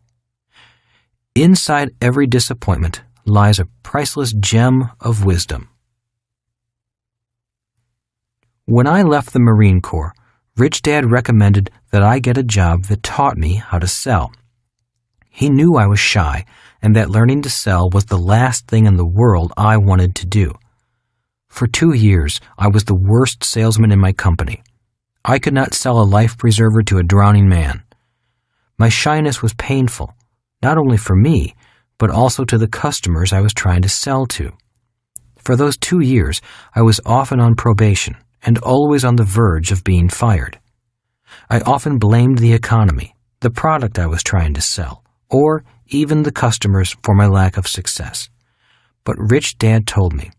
Inside every disappointment lies a priceless gem of wisdom. When I left the Marine Corps, Rich Dad recommended that I get a job that taught me how to sell. He knew I was shy and that learning to sell was the last thing in the world I wanted to do. For 2 years, I was the worst salesman in my company. I could not sell a life preserver to a drowning man. My shyness was painful, not only for me, but also to the customers I was trying to sell to. For those 2 years, I was often on probation and always on the verge of being fired. I often blamed the economy, the product I was trying to sell, or even the customers for my lack of success. But Rich Dad told me,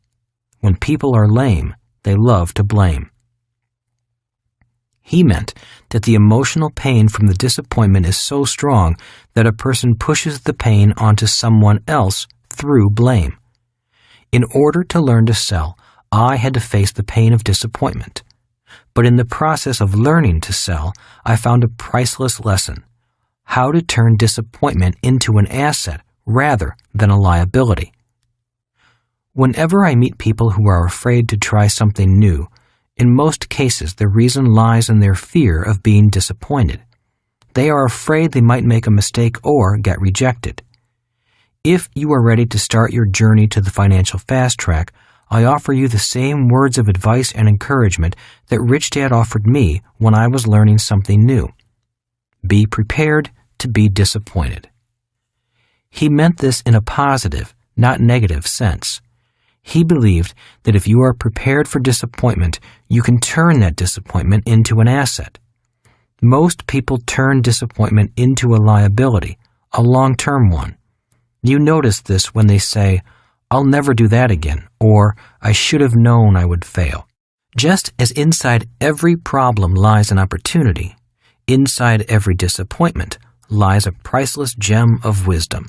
when people are lame, they love to blame. He meant that the emotional pain from the disappointment is so strong that a person pushes the pain onto someone else through blame. In order to learn to sell, I had to face the pain of disappointment. But in the process of learning to sell, I found a priceless lesson: how to turn disappointment into an asset rather than a liability. Whenever I meet people who are afraid to try something new, in most cases the reason lies in their fear of being disappointed. They are afraid they might make a mistake or get rejected. If you are ready to start your journey to the financial fast track, I offer you the same words of advice and encouragement that Rich Dad offered me when I was learning something new. Be prepared to be disappointed. He meant this in a positive, not negative sense. He believed that if you are prepared for disappointment, you can turn that disappointment into an asset. Most people turn disappointment into a liability, a long-term one. You notice this when they say, "I'll never do that again," or "I should have known I would fail." Just as inside every problem lies an opportunity, inside every disappointment lies a priceless gem of wisdom.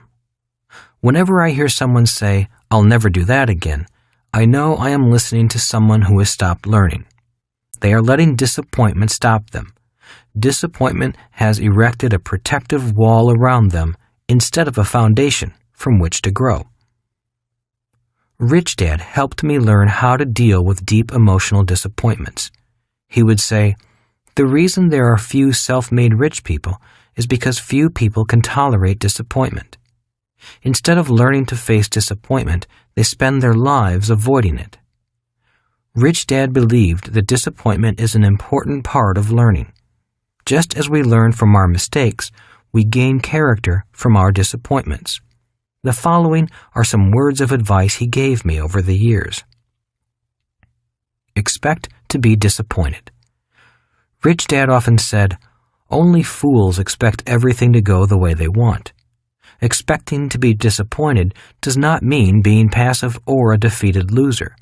Whenever I hear someone say, "I'll never do that again," I know I am listening to someone who has stopped learning. They are letting disappointment stop them. Disappointment has erected a protective wall around them instead of a foundation from which to grow. Rich Dad helped me learn how to deal with deep emotional disappointments. He would say, "The reason there are few self-made rich people is because few people can tolerate disappointment. Instead of learning to face disappointment, they spend their lives avoiding it." Rich Dad believed that disappointment is an important part of learning. Just as we learn from our mistakes, we gain character from our disappointments. The following are some words of advice he gave me over the years. Expect to be disappointed. Rich Dad often said, "Only fools expect everything to go the way they want." Expecting to be disappointed does not mean being passive or a defeated loser.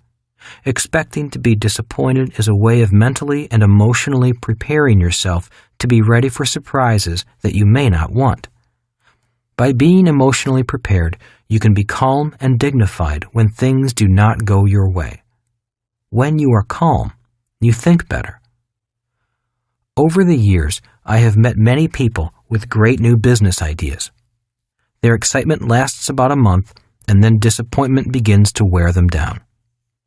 Expecting to be disappointed is a way of mentally and emotionally preparing yourself to be ready for surprises that you may not want. By being emotionally prepared, you can be calm and dignified when things do not go your way. When you are calm, you think better. Over the years, I have met many people with great new business ideas. Their excitement lasts about a month, and then disappointment begins to wear them down.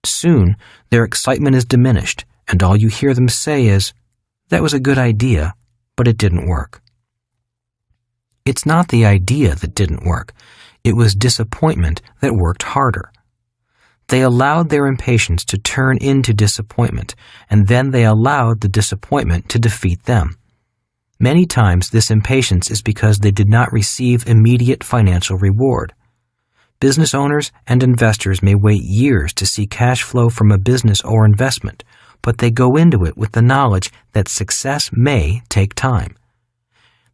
Soon, their excitement is diminished, and all you hear them say is, "That was a good idea, but it didn't work." It's not the idea that didn't work. It was disappointment that worked harder. They allowed their impatience to turn into disappointment, and then they allowed the disappointment to defeat them. Many times this impatience is because they did not receive immediate financial reward. Business owners and investors may wait years to see cash flow from a business or investment, but they go into it with the knowledge that success may take time.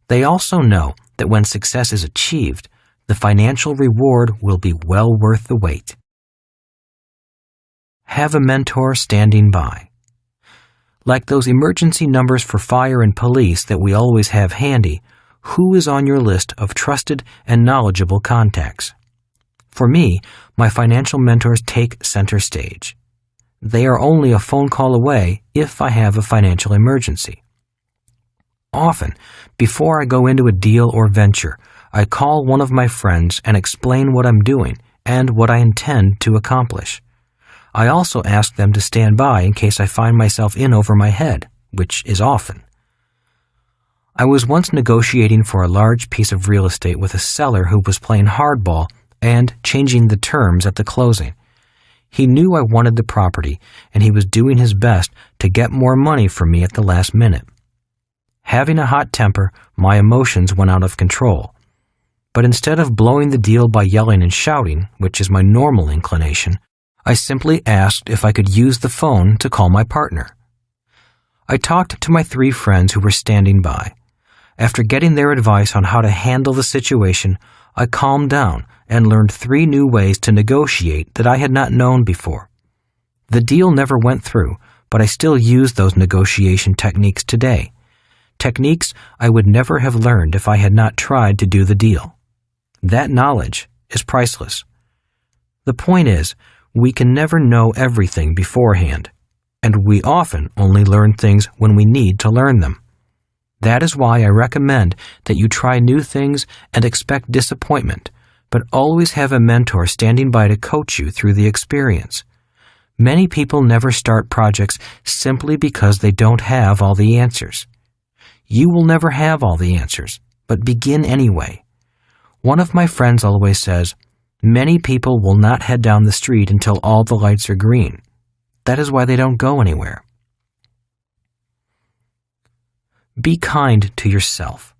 They also know that when success is achieved, the financial reward will be well worth the wait. Have a mentor standing by. Like those emergency numbers for fire and police that we always have handy, who is on your list of trusted and knowledgeable contacts? For me, my financial mentors take center stage. They are only a phone call away if I have a financial emergency. Often, before I go into a deal or venture, I call one of my friends and explain what I'm doing and what I intend to accomplish. I also ask them to stand by in case I find myself in over my head, which is often. I was once negotiating for a large piece of real estate with a seller who was playing hardball and changing the terms at the closing. He knew I wanted the property, and he was doing his best to get more money from me at the last minute. Having a hot temper, my emotions went out of control. But instead of blowing the deal by yelling and shouting, which is my normal inclination, I simply asked if I could use the phone to call my partner. I talked to my 3 friends who were standing by. After getting their advice on how to handle the situation, I calmed down and learned 3 new ways to negotiate that I had not known before. The deal never went through, but I still use those negotiation techniques today. Techniques I would never have learned if I had not tried to do the deal. That knowledge is priceless. The point is, we can never know everything beforehand, and we often only learn things when we need to learn them. That is why I recommend that you try new things and expect disappointment, but always have a mentor standing by to coach you through the experience. Many people never start projects simply because they don't have all the answers. You will never have all the answers, but begin anyway. One of my friends always says, "Many people will not head down the street until all the lights are green." That is why they don't go anywhere. Be kind to yourself.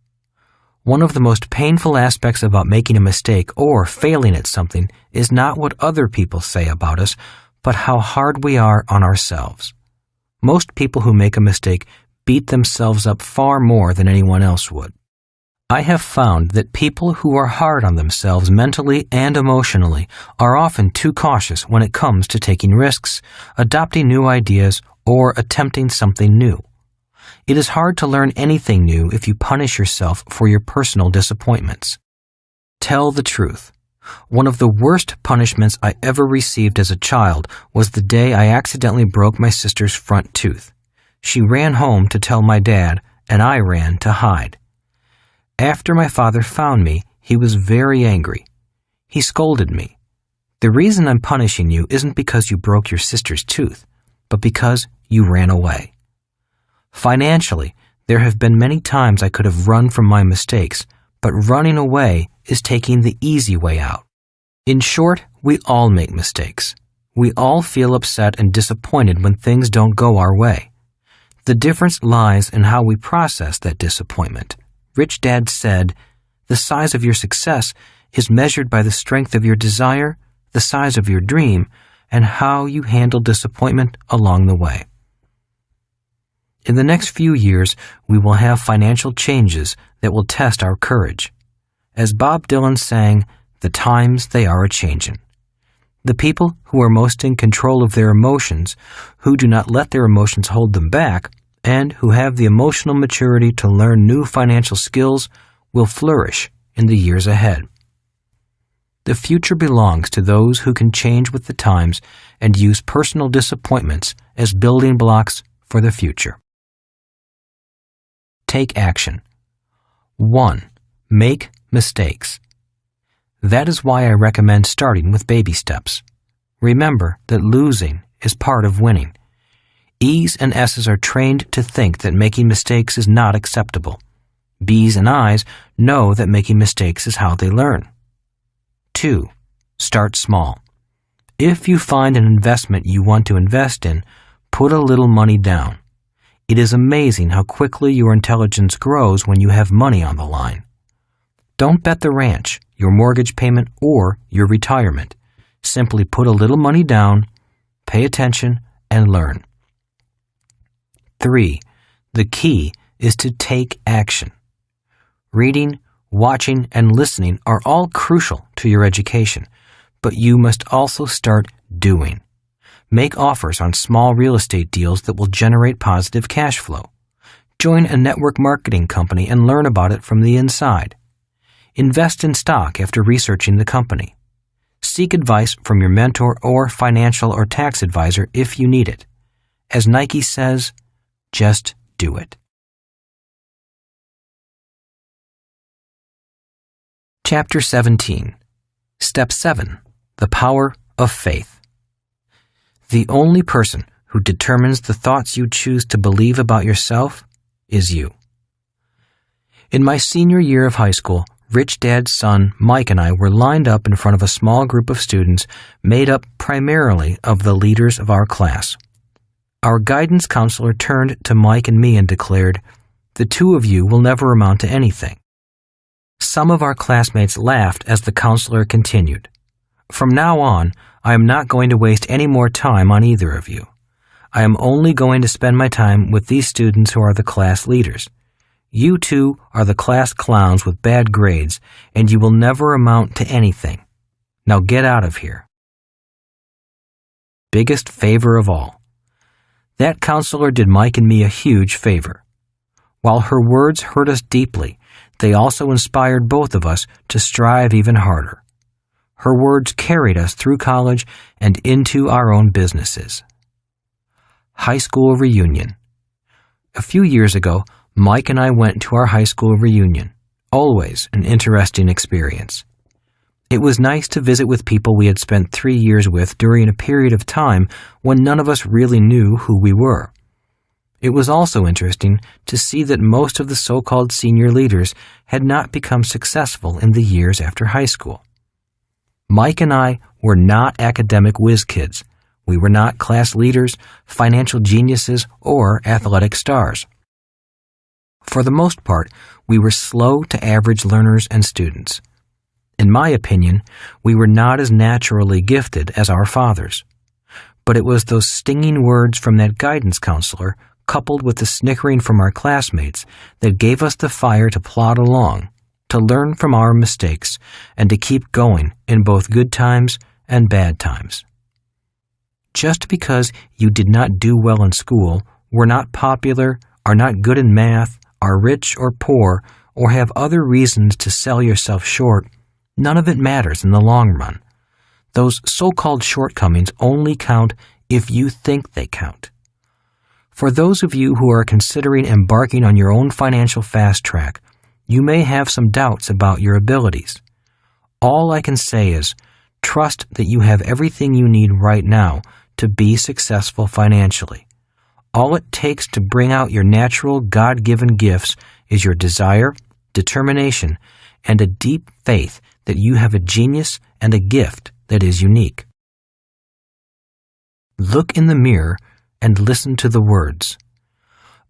One of the most painful aspects about making a mistake or failing at something is not what other people say about us, but how hard we are on ourselves. Most people who make a mistake beat themselves up far more than anyone else would. I have found that people who are hard on themselves mentally and emotionally are often too cautious when it comes to taking risks, adopting new ideas, or attempting something new. It is hard to learn anything new if you punish yourself for your personal disappointments. Tell the truth. One of the worst punishments I ever received as a child was the day I accidentally broke my sister's front tooth. She ran home to tell my dad, and I ran to hide. After my father found me, he was very angry. He scolded me. "The reason I'm punishing you isn't because you broke your sister's tooth, but because you ran away." Financially, there have been many times I could have run from my mistakes, but running away is taking the easy way out. In short, we all make mistakes. We all feel upset and disappointed when things don't go our way. The difference lies in how we process that disappointment. Rich Dad said, "The size of your success is measured by the strength of your desire, the size of your dream, and how you handle disappointment along the way." In the next few years, we will have financial changes that will test our courage. As Bob Dylan sang, "The times they are a-changin'." The people who are most in control of their emotions, who do not let their emotions hold them back, and who have the emotional maturity to learn new financial skills will flourish in the years ahead. The future belongs to those who can change with the times and use personal disappointments as building blocks for the future. Take action. 1. Make mistakes. That is why I recommend starting with baby steps. Remember that losing is part of winning. E's and S's are trained to think that making mistakes is not acceptable. B's and I's know that making mistakes is how they learn. 2. Start small. If you find an investment you want to invest in, put a little money down. It is amazing how quickly your intelligence grows when you have money on the line. Don't bet the ranch, your mortgage payment, or your retirement. Simply put a little money down, pay attention, and learn. 3. The key is to take action. Reading, watching, and listening are all crucial to your education, but you must also start doing. Make offers on small real estate deals that will generate positive cash flow. Join a network marketing company and learn about it from the inside. Invest in stock after researching the company. Seek advice from your mentor or financial or tax advisor if you need it. As Nike says, just do it. Chapter 17. Step 7. The Power of Faith. The only person who determines the thoughts you choose to believe about yourself is you. In my senior year of high school, Rich Dad's son, Mike, and I were lined up in front of a small group of students made up primarily of the leaders of our class. Our guidance counselor turned to Mike and me and declared, "The two of you will never amount to anything." Some of our classmates laughed as the counselor continued, "From now on, I am not going to waste any more time on either of you. I am only going to spend my time with these students who are the class leaders. You two are the class clowns with bad grades, and you will never amount to anything. Now get out of here." Biggest favor of all. That counselor did Mike and me a huge favor. While her words hurt us deeply, they also inspired both of us to strive even harder. Her words carried us through college and into our own businesses. High school reunion. A few years ago, Mike and I went to our high school reunion. Always an interesting experience. It was nice to visit with people we had spent 3 years with during a period of time when none of us really knew who we were. It was also interesting to see that most of the so-called senior leaders had not become successful in the years after high school. Mike and I were not academic whiz kids. We were not class leaders, financial geniuses, or athletic stars. For the most part, we were slow to average learners and students. In my opinion, we were not as naturally gifted as our fathers. But it was those stinging words from that guidance counselor, coupled with the snickering from our classmates, that gave us the fire to plod along, to learn from our mistakes, and to keep going in both good times and bad times. Just because you did not do well in school, were not popular, are not good in math, are rich or poor, or have other reasons to sell yourself short, none of it matters in the long run. Those so-called shortcomings only count if you think they count. For those of you who are considering embarking on your own financial fast track, you may have some doubts about your abilities. All I can say is, trust that you have everything you need right now to be successful financially. All it takes to bring out your natural God-given gifts is your desire, determination, and a deep faith that you have a genius and a gift that is unique. Look in the mirror and listen to the words.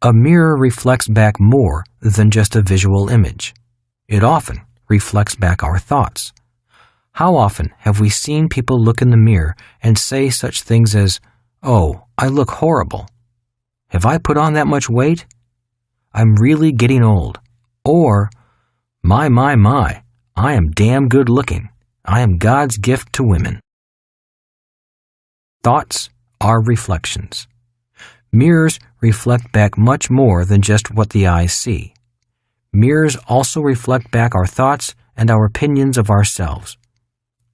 A mirror reflects back more than just a visual image. It often reflects back our thoughts. How often have we seen people look in the mirror and say such things as, "Oh, I look horrible," Have I put on that much weight? I'm really getting old. Or, my, I am damn good looking. I am God's gift to women. Thoughts are reflections. Mirrors reflect back much more than just what the eyes see. Mirrors also reflect back our thoughts and our opinions of ourselves.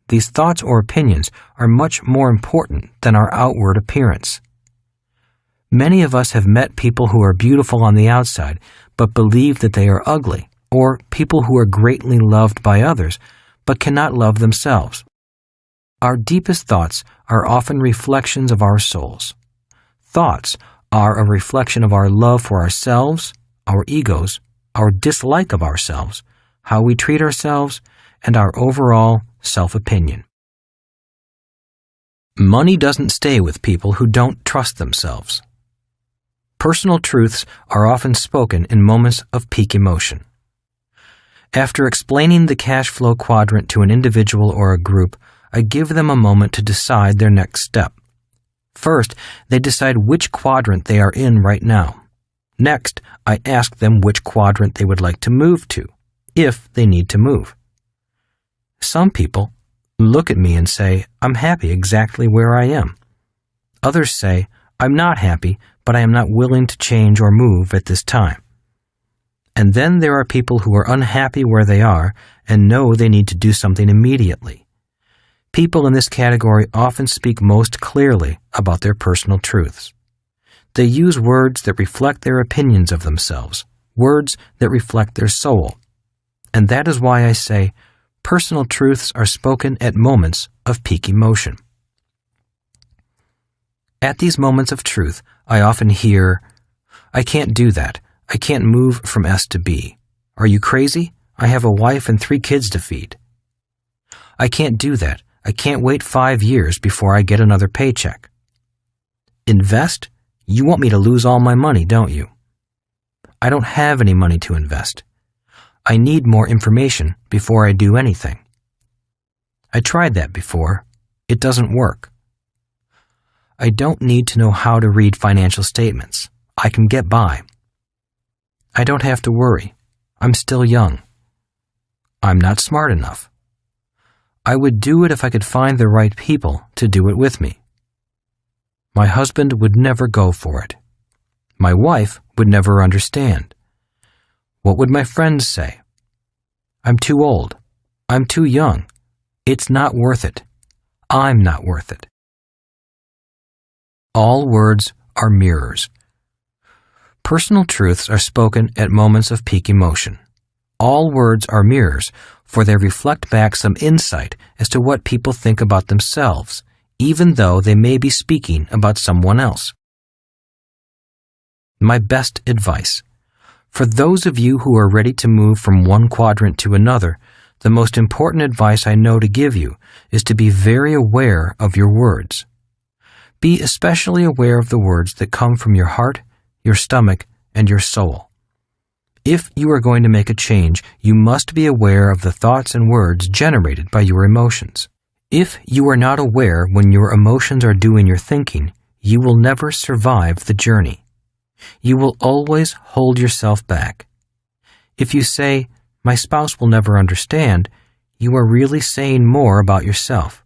These thoughts or opinions are much more important than our outward appearance. Many of us have met people who are beautiful on the outside, but believe that they are ugly, or people who are greatly loved by others, but cannot love themselves. Our deepest thoughts are often reflections of our souls. Thoughts are a reflection of our love for ourselves, our egos, our dislike of ourselves, how we treat ourselves, and our overall self-opinion. Money doesn't stay with people who don't trust themselves. Personal truths are often spoken in moments of peak emotion. After explaining the cash flow quadrant to an individual or a group, I give them a moment to decide their next step. First, they decide which quadrant they are in right now. Next, I ask them which quadrant they would like to move to, if they need to move. Some people look at me and say, I'm happy exactly where I am. Others say, I'm not happy, but I am not willing to change or move at this time. And then there are people who are unhappy where they are and know they need to do something immediately. People in this category often speak most clearly about their personal truths. They use words that reflect their opinions of themselves, words that reflect their soul. And that is why I say personal truths are spoken at moments of peak emotion. At these moments of truth, I often hear, I can't do that. I can't move from S to B. Are you crazy? I have a wife and 3 kids to feed. I can't do that. I can't wait 5 years before I get another paycheck. Invest? You want me to lose all my money, don't you? I don't have any money to invest. I need more information before I do anything. I tried that before. It doesn't work. I don't need to know how to read financial statements. I can get by. I don't have to worry. I'm still young. I'm not smart enough. I would do it if I could find the right people to do it with me. My husband would never go for it. My wife would never understand. What would my friends say? I'm too old. I'm too young. It's not worth it. I'm not worth it. All words are mirrors. Personal truths are spoken at moments of peak emotion. All words are mirrors, for they reflect back some insight as to what people think about themselves, even though they may be speaking about someone else. My best advice. For those of you who are ready to move from one quadrant to another, the most important advice I know to give you is to be very aware of your words. Be especially aware of the words that come from your heart, your stomach, and your soul. If you are going to make a change, you must be aware of the thoughts and words generated by your emotions. If you are not aware when your emotions are doing your thinking, you will never survive the journey. You will always hold yourself back. If you say, my spouse will never understand, you are really saying more about yourself.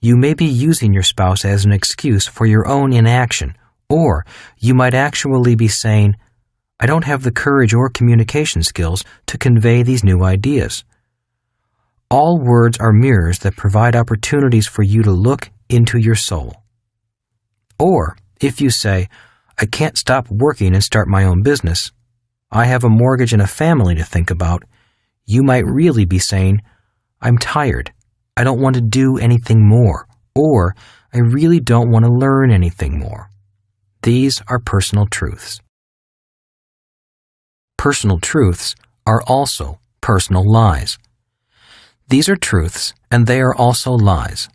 You may be using your spouse as an excuse for your own inaction, or you might actually be saying, I don't have the courage or communication skills to convey these new ideas. All words are mirrors that provide opportunities for you to look into your soul. Or, if you say, I can't stop working and start my own business, I have a mortgage and a family to think about, you might really be saying, I'm tired. I don't want to do anything more, or I really don't want to learn anything more. These are personal truths. Personal truths are also personal lies. These are truths, and they are also lies.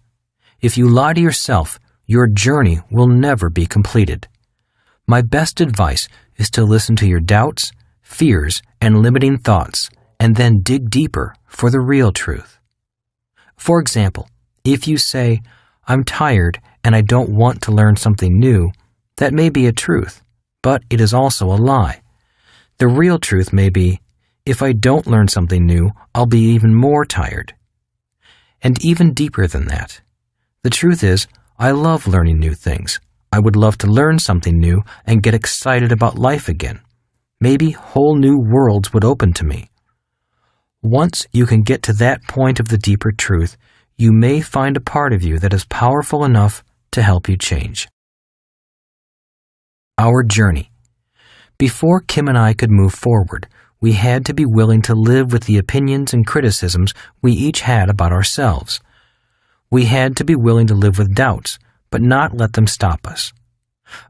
If you lie to yourself, your journey will never be completed. My best advice is to listen to your doubts, fears, and limiting thoughts, and then dig deeper for the real truth. For example, if you say, I'm tired and I don't want to learn something new, that may be a truth, but it is also a lie. The real truth may be, if I don't learn something new, I'll be even more tired. And even deeper than that, the truth is, I love learning new things. I would love to learn something new and get excited about life again. Maybe whole new worlds would open to me. Once you can get to that point of the deeper truth, you may find a part of you that is powerful enough to help you change. Our journey. Before Kim and I could move forward, we had to be willing to live with the opinions and criticisms we each had about ourselves. We had to be willing to live with doubts, but not let them stop us.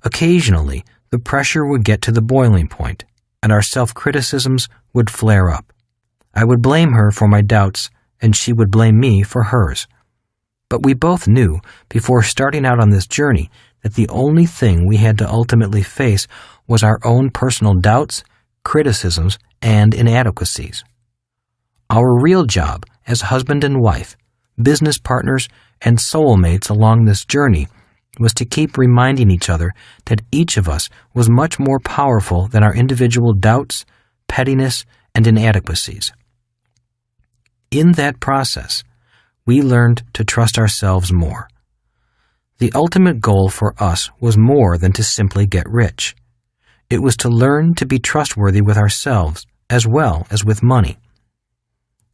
Occasionally, the pressure would get to the boiling point, and our self-criticisms would flare up. I would blame her for my doubts, and she would blame me for hers. But we both knew, before starting out on this journey, that the only thing we had to ultimately face was our own personal doubts, criticisms, and inadequacies. Our real job as husband and wife, business partners, and soulmates along this journey was to keep reminding each other that each of us was much more powerful than our individual doubts, pettiness, and inadequacies. In that process, we learned to trust ourselves more. The ultimate goal for us was more than to simply get rich. It was to learn to be trustworthy with ourselves as well as with money.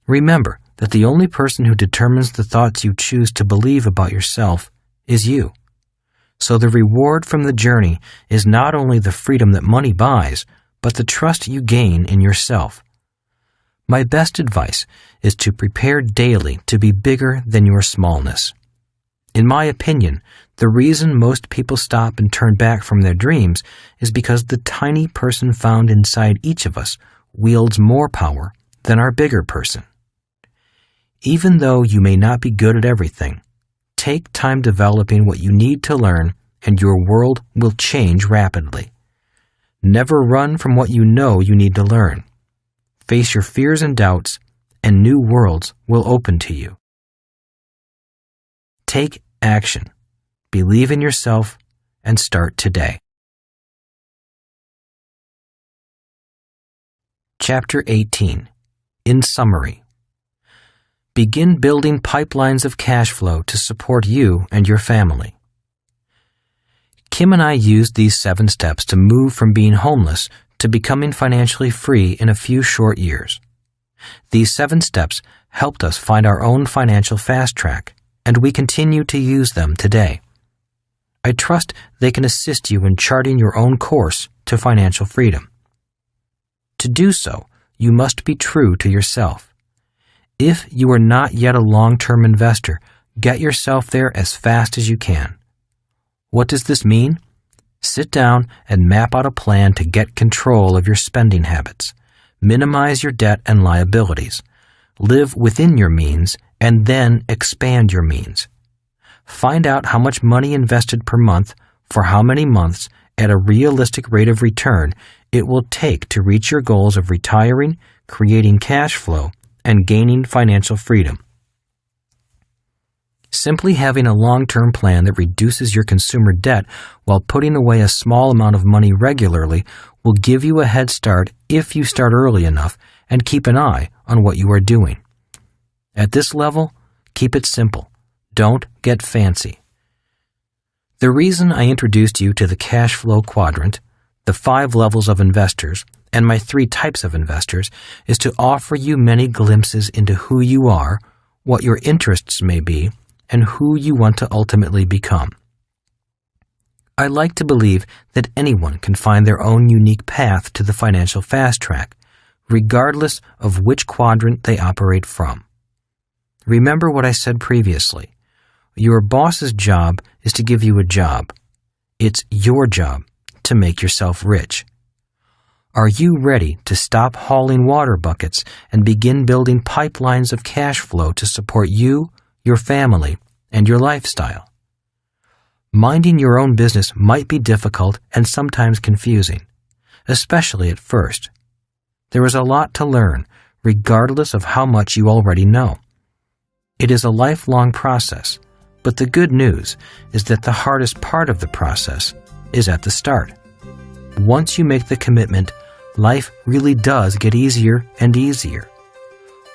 Remember that the only person who determines the thoughts you choose to believe about yourself is you. So the reward from the journey is not only the freedom that money buys, but the trust you gain in yourself. My best advice is to prepare daily to be bigger than your smallness. In my opinion, the reason most people stop and turn back from their dreams is because the tiny person found inside each of us wields more power than our bigger person. Even though you may not be good at everything, take time developing what you need to learn and your world will change rapidly. Never run from what you know you need to learn. Face your fears and doubts, and new worlds will open to you. Take action. Believe in yourself and start today. Chapter 18. In summary. Begin building pipelines of cash flow to support you and your family. Kim and I used these 7 steps to move from being homeless to becoming financially free in a few short years. These 7 steps helped us find our own financial fast track, and we continue to use them today. I trust they can assist you in charting your own course to financial freedom. To do so, you must be true to yourself. If you are not yet a long-term investor, get yourself there as fast as you can. What does this mean? Sit down and map out a plan to get control of your spending habits. Minimize your debt and liabilities. Live within your means and then expand your means. Find out how much money invested per month for how many months at a realistic rate of return it will take to reach your goals of retiring, creating cash flow, and gaining financial freedom. Simply having a long-term plan that reduces your consumer debt while putting away a small amount of money regularly will give you a head start if you start early enough and keep an eye on what you are doing. At this level, keep it simple. Don't get fancy. The reason I introduced you to the cash flow quadrant, the 5 levels of investors, and my 3 types of investors is to offer you many glimpses into who you are, what your interests may be, and who you want to ultimately become. I like to believe that anyone can find their own unique path to the financial fast track, regardless of which quadrant they operate from. Remember what I said previously. Your boss's job is to give you a job. It's your job to make yourself rich. Are you ready to stop hauling water buckets and begin building pipelines of cash flow to support you, your family, and your lifestyle? Minding your own business might be difficult and sometimes confusing, especially at first. There is a lot to learn, regardless of how much you already know. It is a lifelong process, but the good news is that the hardest part of the process is at the start. Once you make the commitment, life really does get easier and easier.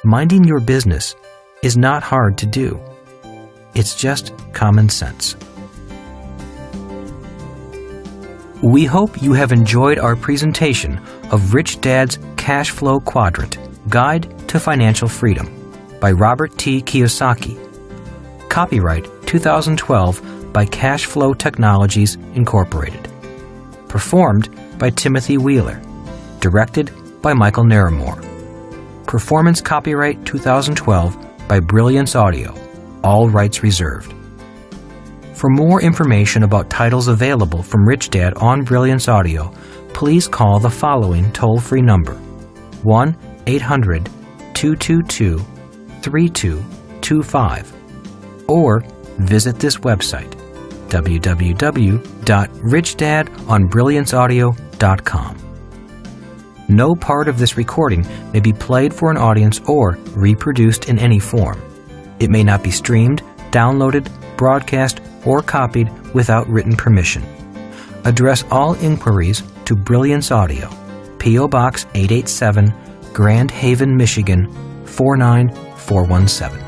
Minding your business is not hard to do. It's just common sense. We hope you have enjoyed our presentation of Rich Dad's Cash Flow Quadrant, Guide to Financial Freedom by Robert T. Kiyosaki. Copyright 2012 by CASHFLOW Technologies, Incorporated. Performed by Timothy Wheeler. Directed by Michael Naramore. Performance copyright 2012 by Brilliance Audio. All rights reserved. For more information about titles available from Rich Dad on Brilliance Audio, please call the following toll-free number: 1-800-222-3225, or visit this website, www.richdadonbrillianceaudio.com. No part of this recording may be played for an audience or reproduced in any form. It may not be streamed, downloaded, broadcast, or copied without written permission. Address all inquiries to Brilliance Audio, P.O. Box 887, Grand Haven, Michigan 49417.